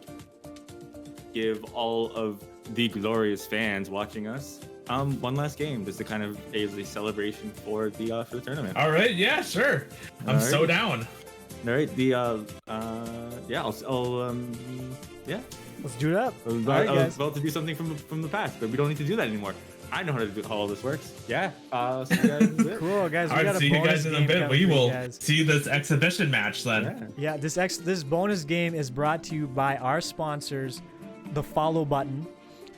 give all of the glorious fans watching us one last game, just to kind of as a celebration for the tournament. All right, yeah, sure. I'm so down. All right, yeah, yeah. Let's do it up. I was All right, guys. about to do something from the past, but we don't need to do that anymore. I know how to do how all this works. Yeah. See you guys in a bit. Cool, guys. All We right, got a see you bonus guys in a game bit. coming We for you will guys. see this exhibition match then. Yeah, this bonus game is brought to you by our sponsors, the follow button.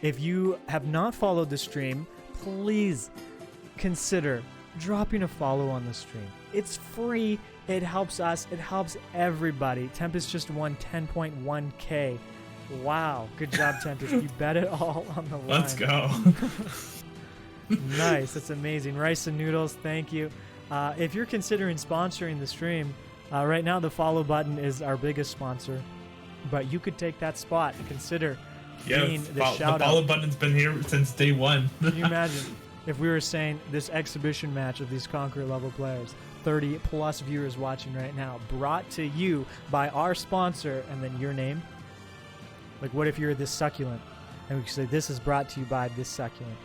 If you have not followed the stream, please consider dropping a follow on the stream. It's free. It helps us. It helps everybody. Tempest just won 10.1K. Wow. Good job, Tempest. You bet it all on the line. Let's go. Nice. That's amazing. Rice and Noodles, thank you. If you're considering sponsoring the stream, right now the follow button is our biggest sponsor, but you could take that spot and consider being the shout the follow button's been here since day one. Can you imagine if we were saying this exhibition match of these Conqueror level players, 30 plus viewers watching right now, brought to you by our sponsor, and then your name? Like, what if you're this succulent and we could say this is brought to you by this succulent?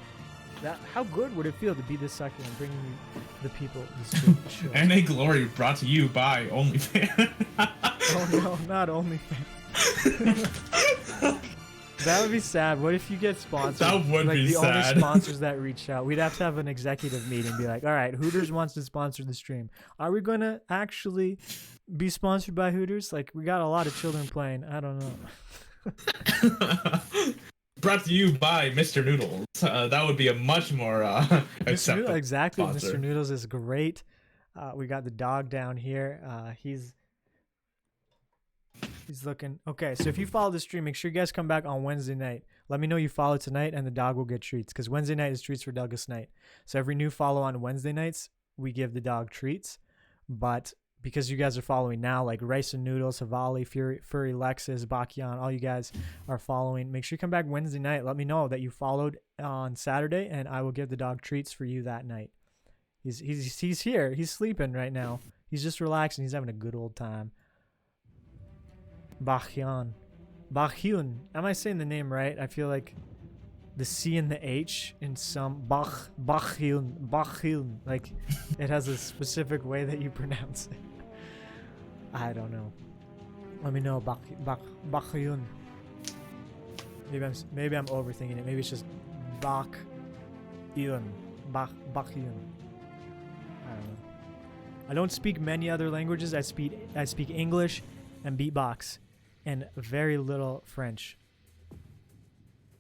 How good would it feel to be this succulent, bringing you the people this good show? NAGlory brought to you by OnlyFans. Oh no, not OnlyFans. That would be sad. What if you get sponsored? That would like be the only sad. sponsors that reach out. We'd have to have an executive meeting and be like, all right, Hooters wants to sponsor the stream. Are we going to actually be sponsored by Hooters? Like, we got a lot of children playing. I don't know. Brought to you by Mr. Noodles. That would be a much more Mr. acceptable Noodles, exactly. sponsor. Mr. Noodles is great. We got the dog down here. He's looking okay. So if you follow the stream, make sure you guys come back on Wednesday night. Let me know you follow tonight, and the dog will get treats, because Wednesday night is treats for Douglas night. So every new follow on Wednesday nights, we give the dog treats. But because you guys are following now, like Rice and Noodles, Havali, Furry, Lexus, Bakian, all you guys are following, make sure you come back Wednesday night. Let me know that you followed on Saturday, and I will give the dog treats for you that night. He's here. He's sleeping right now. He's just relaxing. He's having a good old time. Bachian. Am I saying the name right? I feel like the C and the H in some Bachian. Like, it has a specific way that you pronounce it. I don't know. Let me know. Bachian. Maybe I'm overthinking it. Maybe it's just Bachian. Bachian. I don't know. I don't speak many other languages. I speak English and beatbox, and very little French.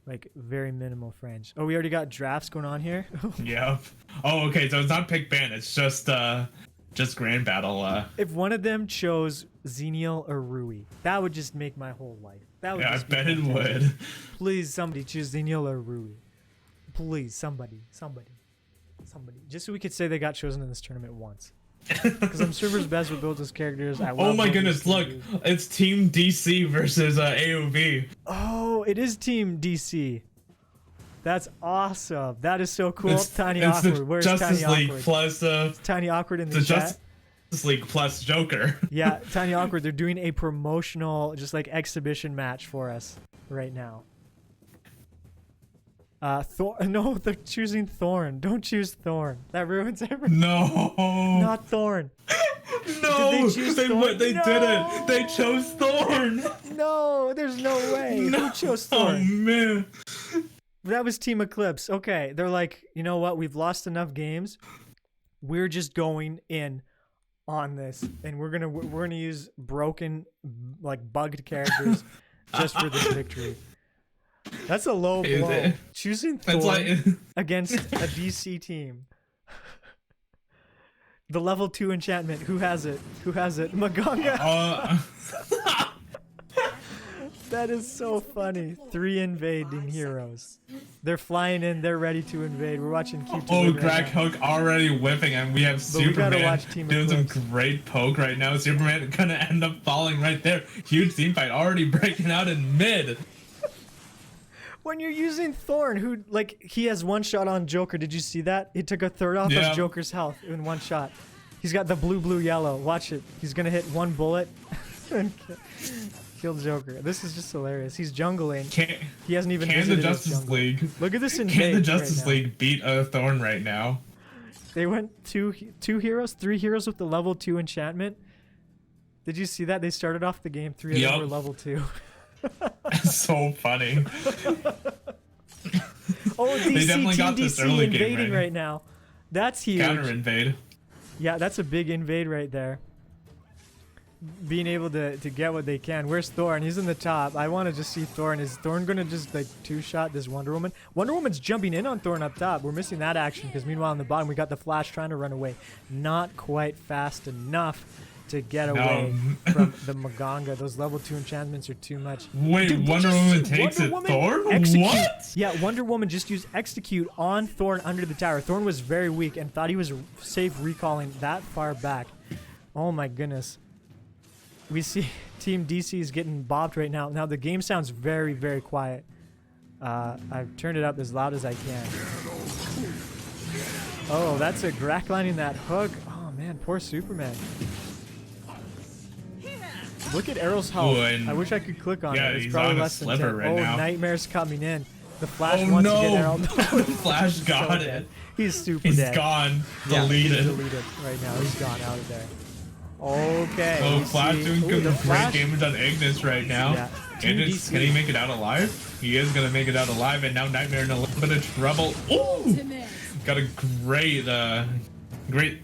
Like, very minimal French. Oh, we already got drafts going on here? Yep. Oh, okay. So it's not pick ban. It's just grand battle. If one of them chose Xenial or Rui, that would just make my whole life. That would Yeah, I just be bet it fantastic. would. Please, somebody choose Xenial or Rui. Please, somebody. Just so we could say they got chosen in this tournament once. Because I'm server's best with both those characters. I Oh love my both goodness! those Look, characters. it's Team DC versus AoV. Oh, it is Team DC. That's awesome. That is so cool. It's Tiny the Awkward. Where's Justice Tiny League Awkward? plus Tiny Awkward in the the chat. Justice League plus Joker. Yeah, Tiny Awkward. They're doing a promotional, just like exhibition match for us right now. No, they're choosing Thorn. Don't choose Thorn. That ruins everything. No. Not Thorn. No, Did they choose Thorn? they No. didn't. They chose Thorn. No, there's no way. No. Who chose Oh Thorn? man. That was Team Eclipse. Okay, they're like, you know what? We've lost enough games. We're just going in on this, and we're gonna use broken, like bugged characters just for this victory. That's a low blow. Choosing Thorn against a DC team. The level 2 enchantment. Who has it? Who has it? Maganga. That is so funny. 3 invading heroes. They're flying in. They're ready to invade. We're watching Q2. Oh, Greg Hook already whipping, and we have Superman doing some great poke right now. Superman gonna end up falling right there. Huge team fight already breaking out in mid. When you're using Thorn, who, like, he has one shot on Joker. Did you see that? He took a third off of Joker's health in one shot. He's got the blue, yellow. Watch it. He's gonna hit one bullet and kill Joker. This is just hilarious. He's jungling. He hasn't even visited the Justice League. Look at this invade. Can the Justice League beat a Thorn right now? They went two heroes, 3 heroes with the level 2 enchantment. Did you see that? They started off the game 3 of them were level 2. So funny. Oh, DC, they definitely got DC this early invading game right now. That's huge. Counter invade. Yeah, that's a big invade right there. Being able to get what they can. Where's Thorn? He's in the top. I want to just see Thorn. Is Thorn going to just like 2-shot this Wonder Woman? Wonder Woman's jumping in on Thorn up top. We're missing that action because meanwhile on the bottom we got the Flash trying to run away. Not quite fast enough to get away from the Maganga. Those level 2 enchantments are too much. Wait, Dude, Wonder Woman takes it, Thorn? What? Yeah, Wonder Woman just used Execute on Thorn under the tower. Thorn was very weak and thought he was safe recalling that far back. Oh my goodness. We see Team DC is getting bopped right now. Now the game sounds very, very quiet. I've turned it up as loud as I can. Oh, that's a Grak lining that hook. Oh man, poor Superman. Look at Arrow's health. I wish I could click on it. It's probably less than 10. Right now. Nightmare's coming in. The Flash wants to get Arrow. The Flash got it. Dead. He's super He's dead. He's gone. Yeah, Deleted. he's deleted right now. He's gone out of there. Okay. Oh, Flash doing great Flash damage on Ignis right now. Yeah. Ignis, can he make it out alive? He is gonna make it out alive, and now Nightmare in a little bit of trouble. Ooh! Got a great, great.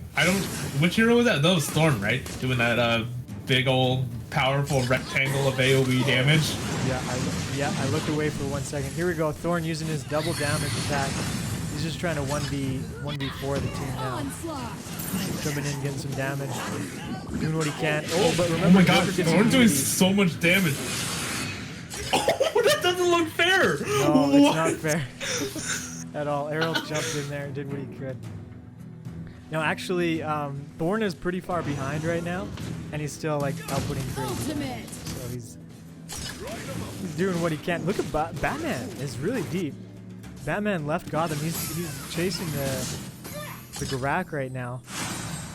Which hero was that? That was Storm, right? Doing that, big old powerful rectangle of AoV damage. I looked away for 1 second. Here we go. Thorn using his double damage attack. He's just trying to 1v4 the team now. Coming in, getting some damage, doing what he can. Oh, but remember, oh my god, Thorn's doing so much damage. Oh, that doesn't look fair. No, it's not fair at all. Errol jumped in there and did what he could. Now, actually, Thorn is pretty far behind right now, and he's still like outputting crazy. So he's doing what he can. Look at Batman is really deep. Batman left Gotham. He's chasing the Grak right now.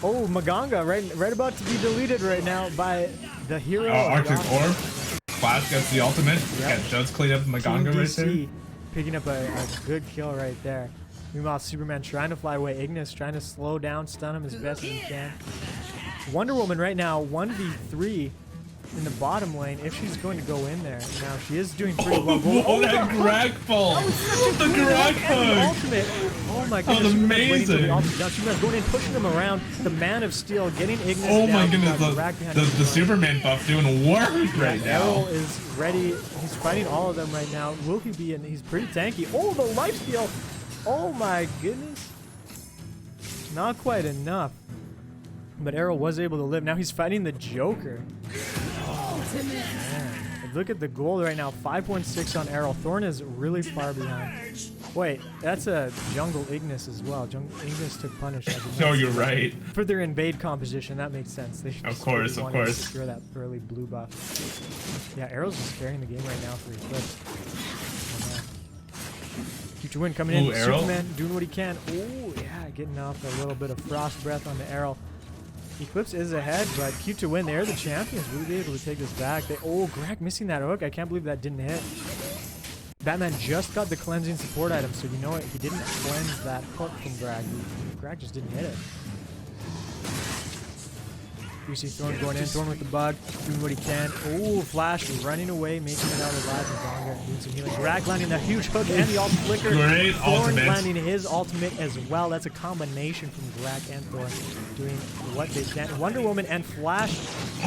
Oh, Maganga right about to be deleted right now by the hero. Arctic Orb. Flash gets the ultimate. Yep. Yeah, just clean up Maganga right there. Picking up a good kill right there. Meanwhile, Superman trying to fly away. Ignis trying to slow down, stun him as best as he can. Wonder Woman right now 1v3 in the bottom lane if she's going to go in there. Now she is doing pretty well. Oh, that Grak fall! The Grak hook! Ultimate! Oh my goodness! That was amazing! Now Superman's going in, pushing him around. The Man of Steel getting Ignis. Oh my down. goodness! The Superman buff doing work right now. Errol is ready. He's fighting all of them right now. Will he be in? He's pretty tanky. Oh, the life steal! Oh my goodness! Not quite enough. But Errol was able to live. Now he's fighting the Joker. Man. Look at the gold right now. 5.6 on Errol. Thorn is really far behind. Wait, that's a Jungle Ignis as well. Ignis took punish. No, you're right. For their invade composition, that makes sense. They of course. To secure that early blue buff. Yeah, Arrow's just carrying the game right now for Eclipse. Future Wind coming in. Arrow. Superman doing what he can. Oh, yeah, getting off a little bit of frost breath on the Arrow. Eclipse is ahead, but cute to win. They're the champions. Will they be able to take this back? Grak missing that hook. I can't believe that didn't hit. Batman just got the cleansing support item, so you know what? He didn't cleanse that hook from Grak. Grak just didn't hit it. We see Thorn going in. Thorn with the bug, doing what he can. Oh, Flash running away, making it out alive. Maganga doing some healing. Greg landing that huge hook and the alt flicker. Great Thorn ultimate. landing his ultimate as well. That's a combination from Greg and Thorn doing what they can. Wonder Woman and Flash.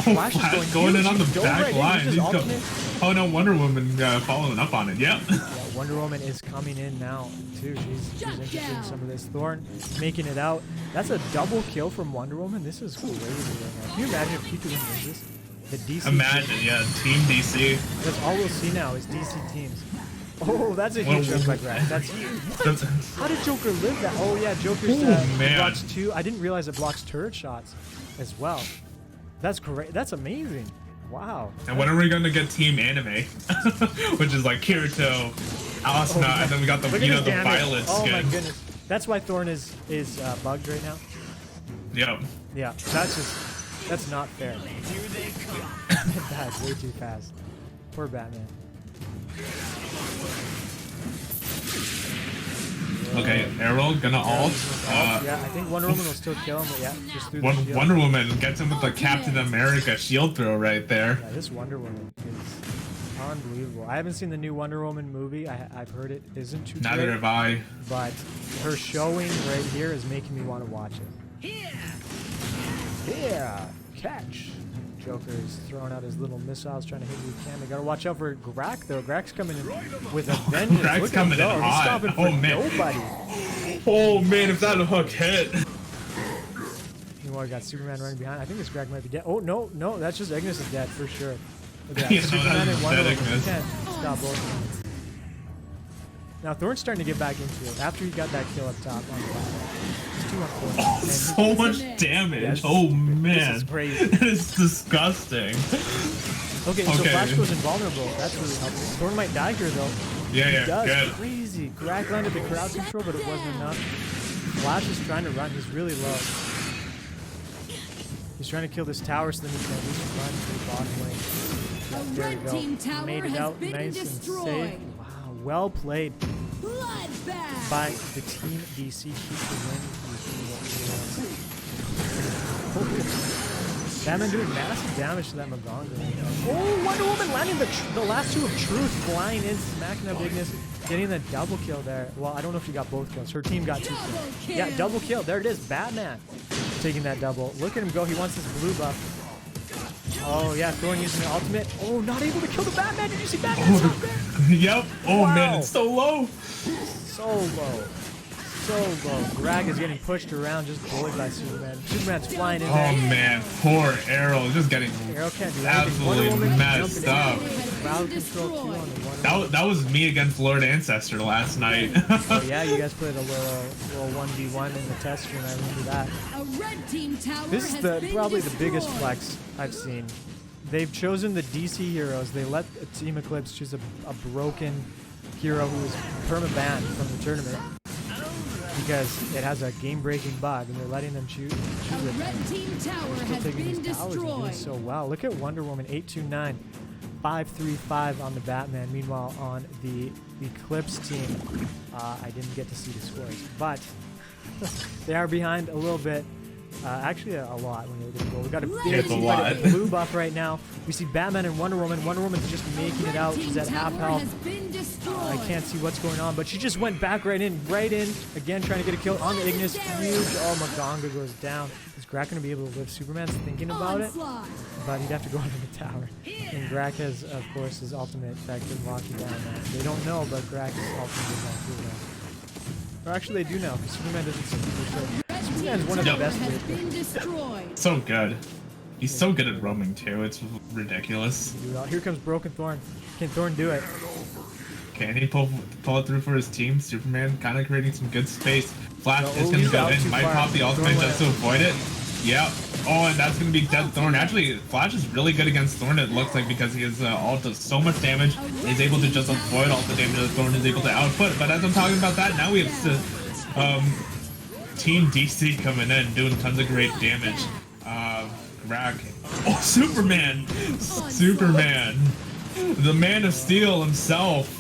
Flash is going in on the Go back right line. into his ultimate. Oh no, Wonder Woman following up on it. Yep. Yeah, Wonder Woman is coming in now too. She's interested in some of this. Thorn making it out. That's a double kill from Wonder Woman. This is crazy right now. Can you imagine if P2 wins this? The DC. Imagine, yeah, Team DC. That's all we'll see now is DC teams. Oh, that's a huge joke by Greg. That's huge. How did Joker live that? Oh yeah, Joker's blocks 2. I didn't realize it blocks turret shots as well. That's great. That's amazing. Wow. And when are we gonna get Team Anime? Which is like Kirito, Asuna, and then we got the the Violet skin. Oh my goodness. That's why Thorn is bugged right now. Yep. Yeah, that's not fair. That's way too fast. Poor Batman. Okay, Arrow gonna ult. Yeah, I think Wonder Woman will still kill him, but yeah, just through the shield. Wonder Woman gets him with the Captain America shield throw right there. Yeah, this Wonder Woman is unbelievable. I haven't seen the new Wonder Woman movie. I've heard it isn't too Neither great, have I. But her showing right here is making me want to watch it. Yeah, catch. Joker is throwing out his little missiles, trying to hit who he can. They gotta watch out for Grak though. Grak's coming in with a vengeance. Grak's coming in hot. He's stopping for nobody. Oh man, if that hook hit. Meanwhile, we got Superman running behind. I think this Grak might be dead. Oh no, that's just Ignis is dead for sure. Look at that. Yeah, Superman and Wonder Woman. Ignis. Can't stop both of them. Now Thorn's starting to get back into it after he got that kill up top on the platform. Oh, so much damage. Yes. Oh man. This is crazy. It's disgusting. Okay, so Flash goes invulnerable. That's really helpful. Thorn might die here though. Yeah, He does. good. Crazy. Grak landed the crowd control, but it wasn't enough. Flash is trying to run. He's really low. He's trying to kill this tower so then he can at least run to the bottom lane. There we go. Made it out nice and safe. Wow, well played by the Team DC. Keep the win. Batman doing massive damage to that Maganga. Oh, Wonder Woman landing the last two of Truth, flying in, smacking up Ignis, getting the double kill there. Well, I don't know if she got both kills. Her team got 2 kills. Yeah, double kill. There it is. Batman taking that double. Look at him go. He wants this blue buff. Oh, yeah, Thorn using the ultimate. Oh, not able to kill the Batman. Did you see Batman's up there? Yep. Oh, wow. man, it's so low. So low. So low. Greg is getting pushed around, just bullied by Superman. Superman's flying in there. Oh, man. Poor Arrow. Just getting Arrow can't do absolutely messed up. Crowd control 2 on the Wonder That was me against Lord Ancestor last night. Oh, yeah, you guys played a little 1v1 in the test stream. I remember that. This is probably the biggest flex I've seen. They've chosen the DC heroes. They let Team Eclipse choose a broken hero who is perma-banned from the tournament because it has a game-breaking bug, and they're letting them choose it. They're still taking these towers and doing so well. Look at Wonder Woman, 829, 535 on the Batman. Meanwhile, on the Eclipse team, I didn't get to see the scores, but they are behind a little bit. Actually, a lot when you look at the goal. We got a big blue buff right now. We see Batman and Wonder Woman. Wonder Woman's just making it out. She's at half health. I can't see what's going on, but she just went back right in. Again, trying to get a kill on the Ignis. Huge. Oh, Maganga goes down. Is Grak going to be able to live? Superman's thinking about it, but he'd have to go under the tower. And Grak has, of course, his ultimate that can lock you down now. They don't know, but Grak's ultimate is on Superman. Or actually, they do know, because Superman doesn't seem to be sure. Superman's one of the best players. So good. He's so good at roaming too. It's ridiculous. Here comes Broken Thorn. Can Thorn do it? Can he pull it through for his team? Superman kind of creating some good space. Flash is going to go in. Might pop the ultimate just to avoid it. Yep. Oh, and that's going to be dead Thorn. Actually, Flash is really good against Thorn, it looks like, because he has ult does so much damage. He's able to just avoid all the damage that Thorn is able to output. But as I'm talking about that, now we have Team DC coming in, doing tons of great damage. Grak. Oh, Superman! Superman! The Man of Steel himself.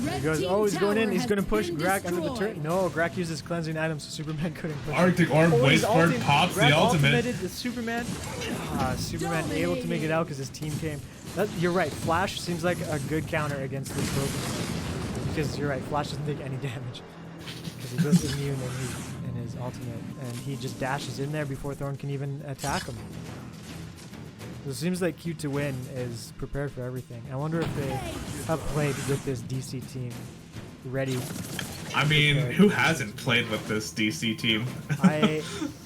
He goes, oh, he's going in. He's going to push Grak under the turret. No, Grak uses cleansing items, so Superman couldn't push. Arctic Orb, Wasteport pops the ultimate. The Superman. Superman able to make it out because his team came. You're right. Flash seems like a good counter against this Pokemon. Because you're right. Flash doesn't take any damage. Because he goes immune in his ultimate. And he just dashes in there before Thorn can even attack him. So it seems like Q to Win is prepared for everything. I wonder if they have played with this DC team ready. I mean, who hasn't played with this DC team? I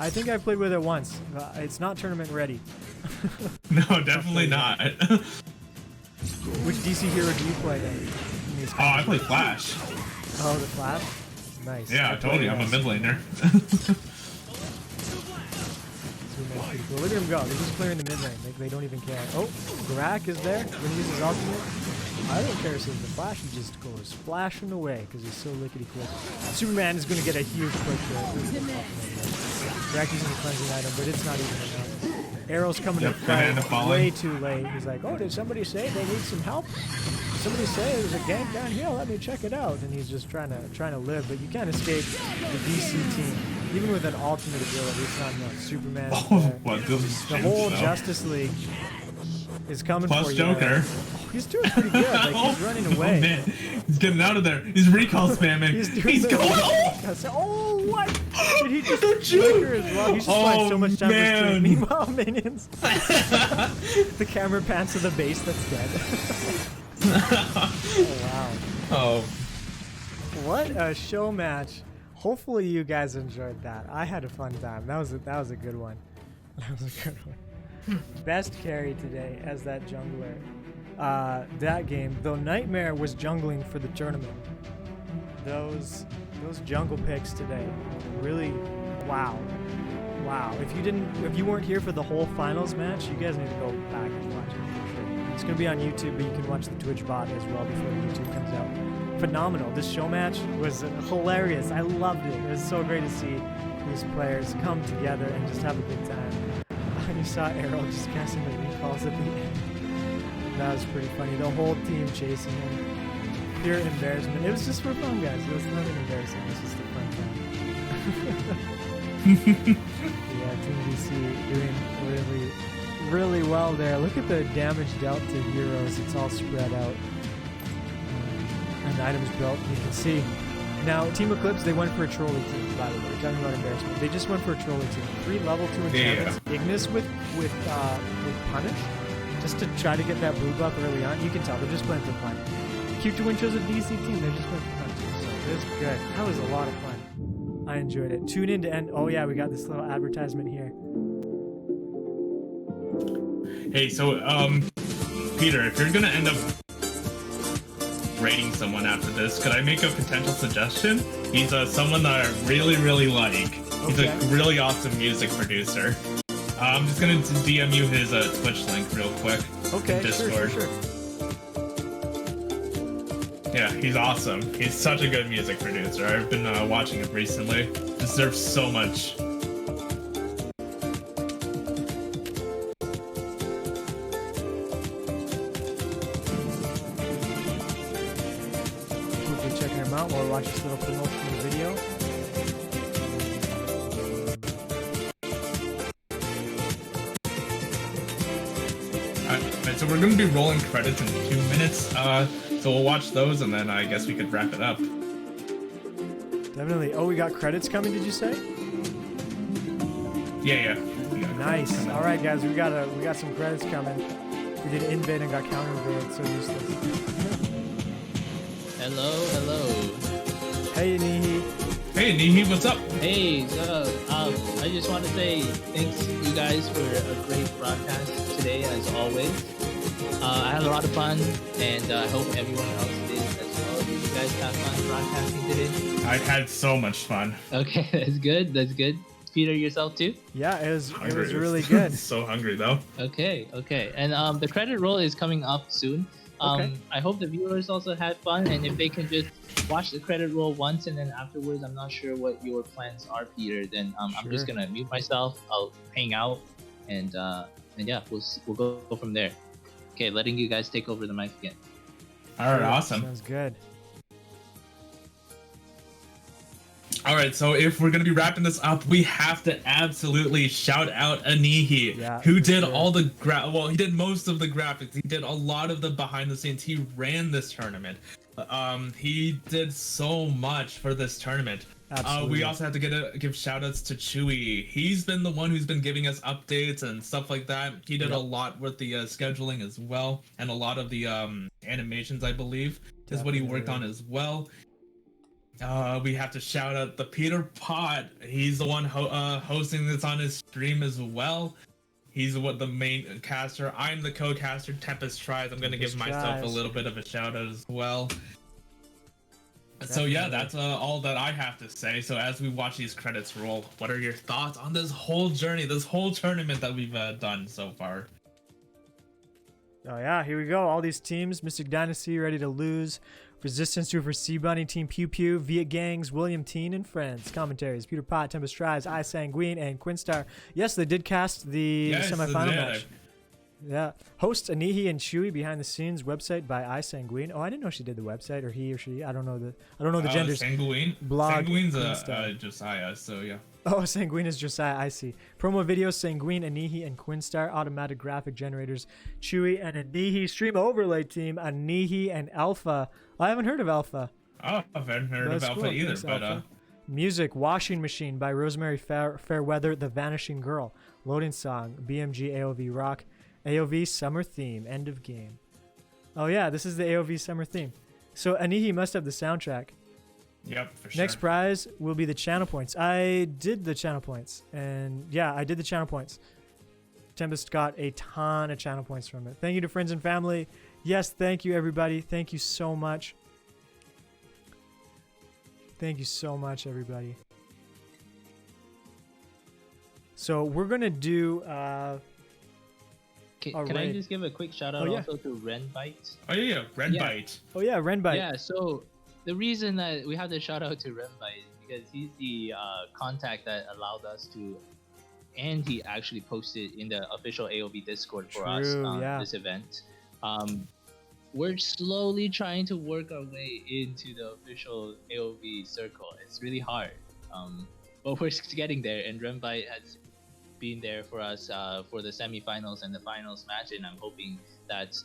think I played with it once. It's not tournament ready. No, definitely not. Which DC hero do you play then? Oh, I play Flash. Oh, the Flash? Nice. Yeah, I told you, I'm a mid laner. Cool. Look at him go. They're just clearing the mid lane. They don't even care. Oh, Grak is there. When he uses ultimate. I don't care since the Flash, he just goes flashing away because he's so lickety quick. Superman is going to get a huge quick kill. Grak using the cleansing item, but it's not even enough. Arrow's coming to fight way too late. He's like, oh, did somebody say they need some help? Did somebody say there's a gank down here? Let me check it out. And he's just trying to live, but you can't escape the DC team. Even with an ultimate ability, it's not enough. Superman. The whole Justice League is coming Plus for you. Joker. Oh, he's doing pretty good. Like, he's running away. Oh, man. He's getting out of there. He's recall spamming. He's going. Oh, what? Did he just flicker as well? He's just spent so much time with stream. Meanwhile, minions. The camera pans to the base that's dead. Oh, wow. Oh. What a show match. Hopefully you guys enjoyed that. I had a fun time. That was a good one. That was a good one. Best carry today as that jungler. That game, though Nightmare was jungling for the tournament. Those jungle picks today, really, wow. If you weren't here for the whole finals match, you guys need to go back and watch it for sure. It's gonna be on YouTube, but you can watch the Twitch bot as well before YouTube comes out. Phenomenal. This show match was hilarious. I loved it. It was so great to see these players come together and just have a good time. And you saw Arrow just casting the recalls at the end. That was pretty funny. The whole team chasing him. Pure embarrassment. It was just for fun, guys. It was nothing embarrassing. It was just a fun time. Yeah, Team DC doing really, really well there. Look at the damage dealt to heroes. It's all spread out. And the items built, you can see. Now, Team Eclipse, they went for a trolley team, by the way. Talking about embarrassment. They just went for a trolley team. 3 level 2 enchantments. Yeah. Ignis with Punish, just to try to get that blue buff early on. You can tell, they're just playing for fun. Q2 chose a DC team, they're just playing for fun too. So it was good. That was a lot of fun. I enjoyed it. Tune in to end. Oh yeah, we got this little advertisement here. Hey, so, Peter, if you're gonna end up rating someone after this, could I make a potential suggestion? He's someone that I really, really like. He's a really awesome music producer. I'm just gonna DM you his Twitch link real quick. Okay, Discord. Sure. Yeah, he's awesome. He's such a good music producer. I've been watching him recently. Deserves so much. Checking him out while we watch this little promotional video. Alright, so we're going to be rolling credits in 2 minutes, so we'll watch those and then I guess we could wrap it up. Definitely. Oh, we got credits coming, did you say? Yeah. Nice. All right, guys, we got some credits coming. We did invade and got counter invaded, so useless. Hello. Hey, Anihi. Hey, Anihi, what's up? Hey, I just want to say thanks you guys for a great broadcast today, as always. I had a lot of fun, and I hope everyone else did as well. Did you guys have fun broadcasting today? I had so much fun. Okay, that's good. Peter, yourself too? Yeah, it was really good. So hungry though. Okay. And the credit roll is coming up soon. I hope the viewers also had fun, and if they can just watch the credit roll once and then afterwards, I'm not sure what your plans are, Peter, then I'm just gonna mute myself. I'll hang out, and yeah, we'll go from there. Okay, letting you guys take over the mic again. All right, awesome. Sounds good. All right, so if we're gonna be wrapping this up, we have to absolutely shout out Anihi, who did all the well, he did most of the graphics. He did a lot of the behind the scenes. He ran this tournament. He did so much for this tournament. We also have to give shout outs to Chewy. He's been the one who's been giving us updates and stuff like that. He did a lot with the scheduling as well, and a lot of the animations, I believe, is what he worked on as well. We have to shout out the Thepeterpot. He's the one hosting this on his stream as well. He's the main caster. I'm the co-caster, TempestTries. I'm gonna give myself a little bit of a shout out as well. So yeah, that's all that I have to say. So as we watch these credits roll, what are your thoughts on this whole journey, this whole tournament that we've done so far? Oh yeah, here we go. All these teams: Mystic Dynasty ready to lose, Resistance 2 for Sea Bunny, Team Pew Pew, Viet Gangs, William Teen and Friends. Commentaries: Thepeterpot, TempestTries, I Sanguine, and Quinstar. Yes, they did cast the semifinal match. Yeah. Host Anihi and Chewy behind the scenes website by I Sanguine. Oh, I didn't know she did the website, or he or she. I don't know the genders. Sanguine. Blog. Sanguine's Josiah, so yeah. Oh, Sanguine is Josiah, I see. Promo videos, Sanguine, Anihi, and Quinstar. Automatic graphic generators, Chewy and Anihi. Stream overlay team, Anihi and Alpha. I haven't heard of Alpha. Oh, I haven't heard of Alpha either, thanks, but Alpha. Music, Washing Machine by Rosemary Fairweather, The Vanishing Girl. Loading song, BMG AoV Rock. AoV Summer Theme, end of game. Oh yeah, this is the AoV Summer Theme. So Anihi must have the soundtrack. Yep, for sure. Next prize will be the channel points. I did the channel points, and yeah, I did the channel points. Tempest got a ton of channel points from it. Thank you to friends and family. Yes, thank you everybody. Thank you so much. Thank you so much, everybody. So we're gonna do. Can I just give a quick shout out also to Renbite? Oh yeah, Renbite. Oh yeah, Renbite. Yeah, so the reason that we have to shout out to Renbite is because he's the contact that allowed us to, and he actually posted in the official AoV Discord for us this event. We're slowly trying to work our way into the official AoV circle. It's really hard, but we're getting there, and Renbite has been there for us for the semifinals and the finals match, and I'm hoping that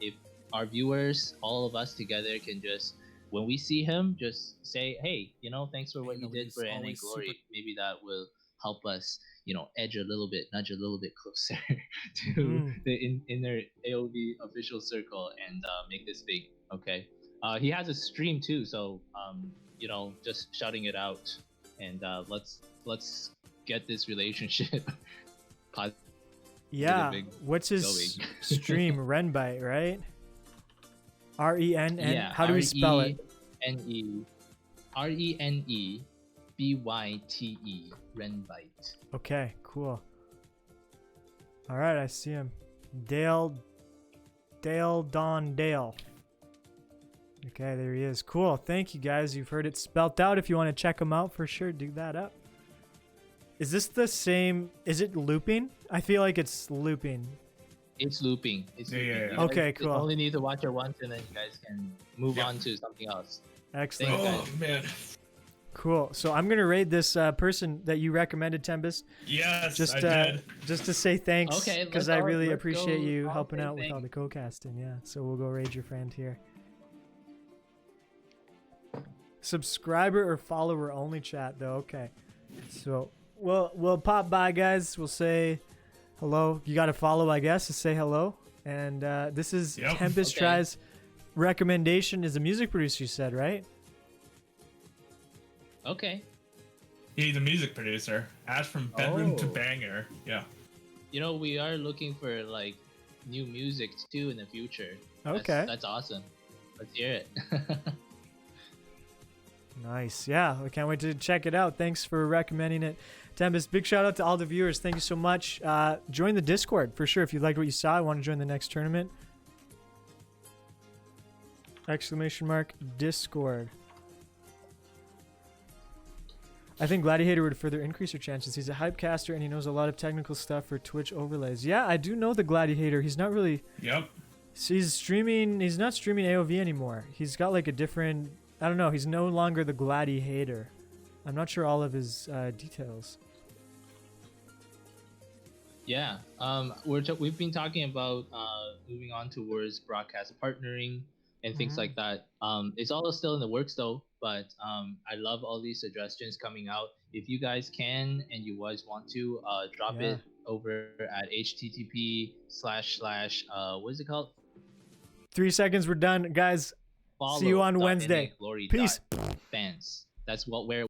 if our viewers, all of us together, can just, when we see him, just say, hey, thanks for what you did for НAGlory. Maybe that will help us, nudge a little bit closer to the inner AoV official circle and make this big. Okay. He has a stream too, so just shouting it out, and let's get this relationship what's his stream? Renbite, right? RENN. How do we spell it? RENEBYTE. Renbite. Okay, cool. All right, I see him. Dale Don Dale. Okay, there he is. Cool. Thank you guys. You've heard it spelt out. If you want to check him out, for sure, do that up. Is this the same? Is it looping? I feel like it's looping. It's looping. Yeah. Okay, cool. You only need to watch it once, and then you guys can move on to something else. Excellent. Oh man. Cool. So I'm gonna raid this person that you recommended, Tempest. Yes, I did. Just to say thanks, because I really appreciate you helping out with all the co-casting. Yeah. So we'll go raid your friend here. Subscriber or follower only chat though. Okay. So. We'll pop by, guys. We'll say hello. You got to follow, I guess, to say hello. And this is TempestTries' recommendation. Is a music producer, you said, right? Okay. He's a music producer. Ash from Bedroom to Banger. Yeah. We are looking for new music too in the future. Okay. That's awesome. Let's hear it. Nice. Yeah, I can't wait to check it out. Thanks for recommending it, Tempest. Big shout out to all the viewers. Thank you so much. Join the Discord for sure if you liked what you saw. I want to join the next tournament. ! Discord. I think Gladiator would further increase your chances. He's a hype caster and he knows a lot of technical stuff for Twitch overlays. Yeah, I do know the Gladiator. He's not really. Yep. He's streaming. He's not streaming AoV anymore. He's got a different. I don't know. He's no longer the Gladiator. I'm not sure all of his details. Yeah, we've been talking about moving on towards broadcast partnering and things like that. It's all still in the works though, but I love all these suggestions coming out. If you guys can and you guys want to, drop it over at http / what is it called? 3 seconds, we're done, guys. See you on Wednesday. Peace. Fans. That's what where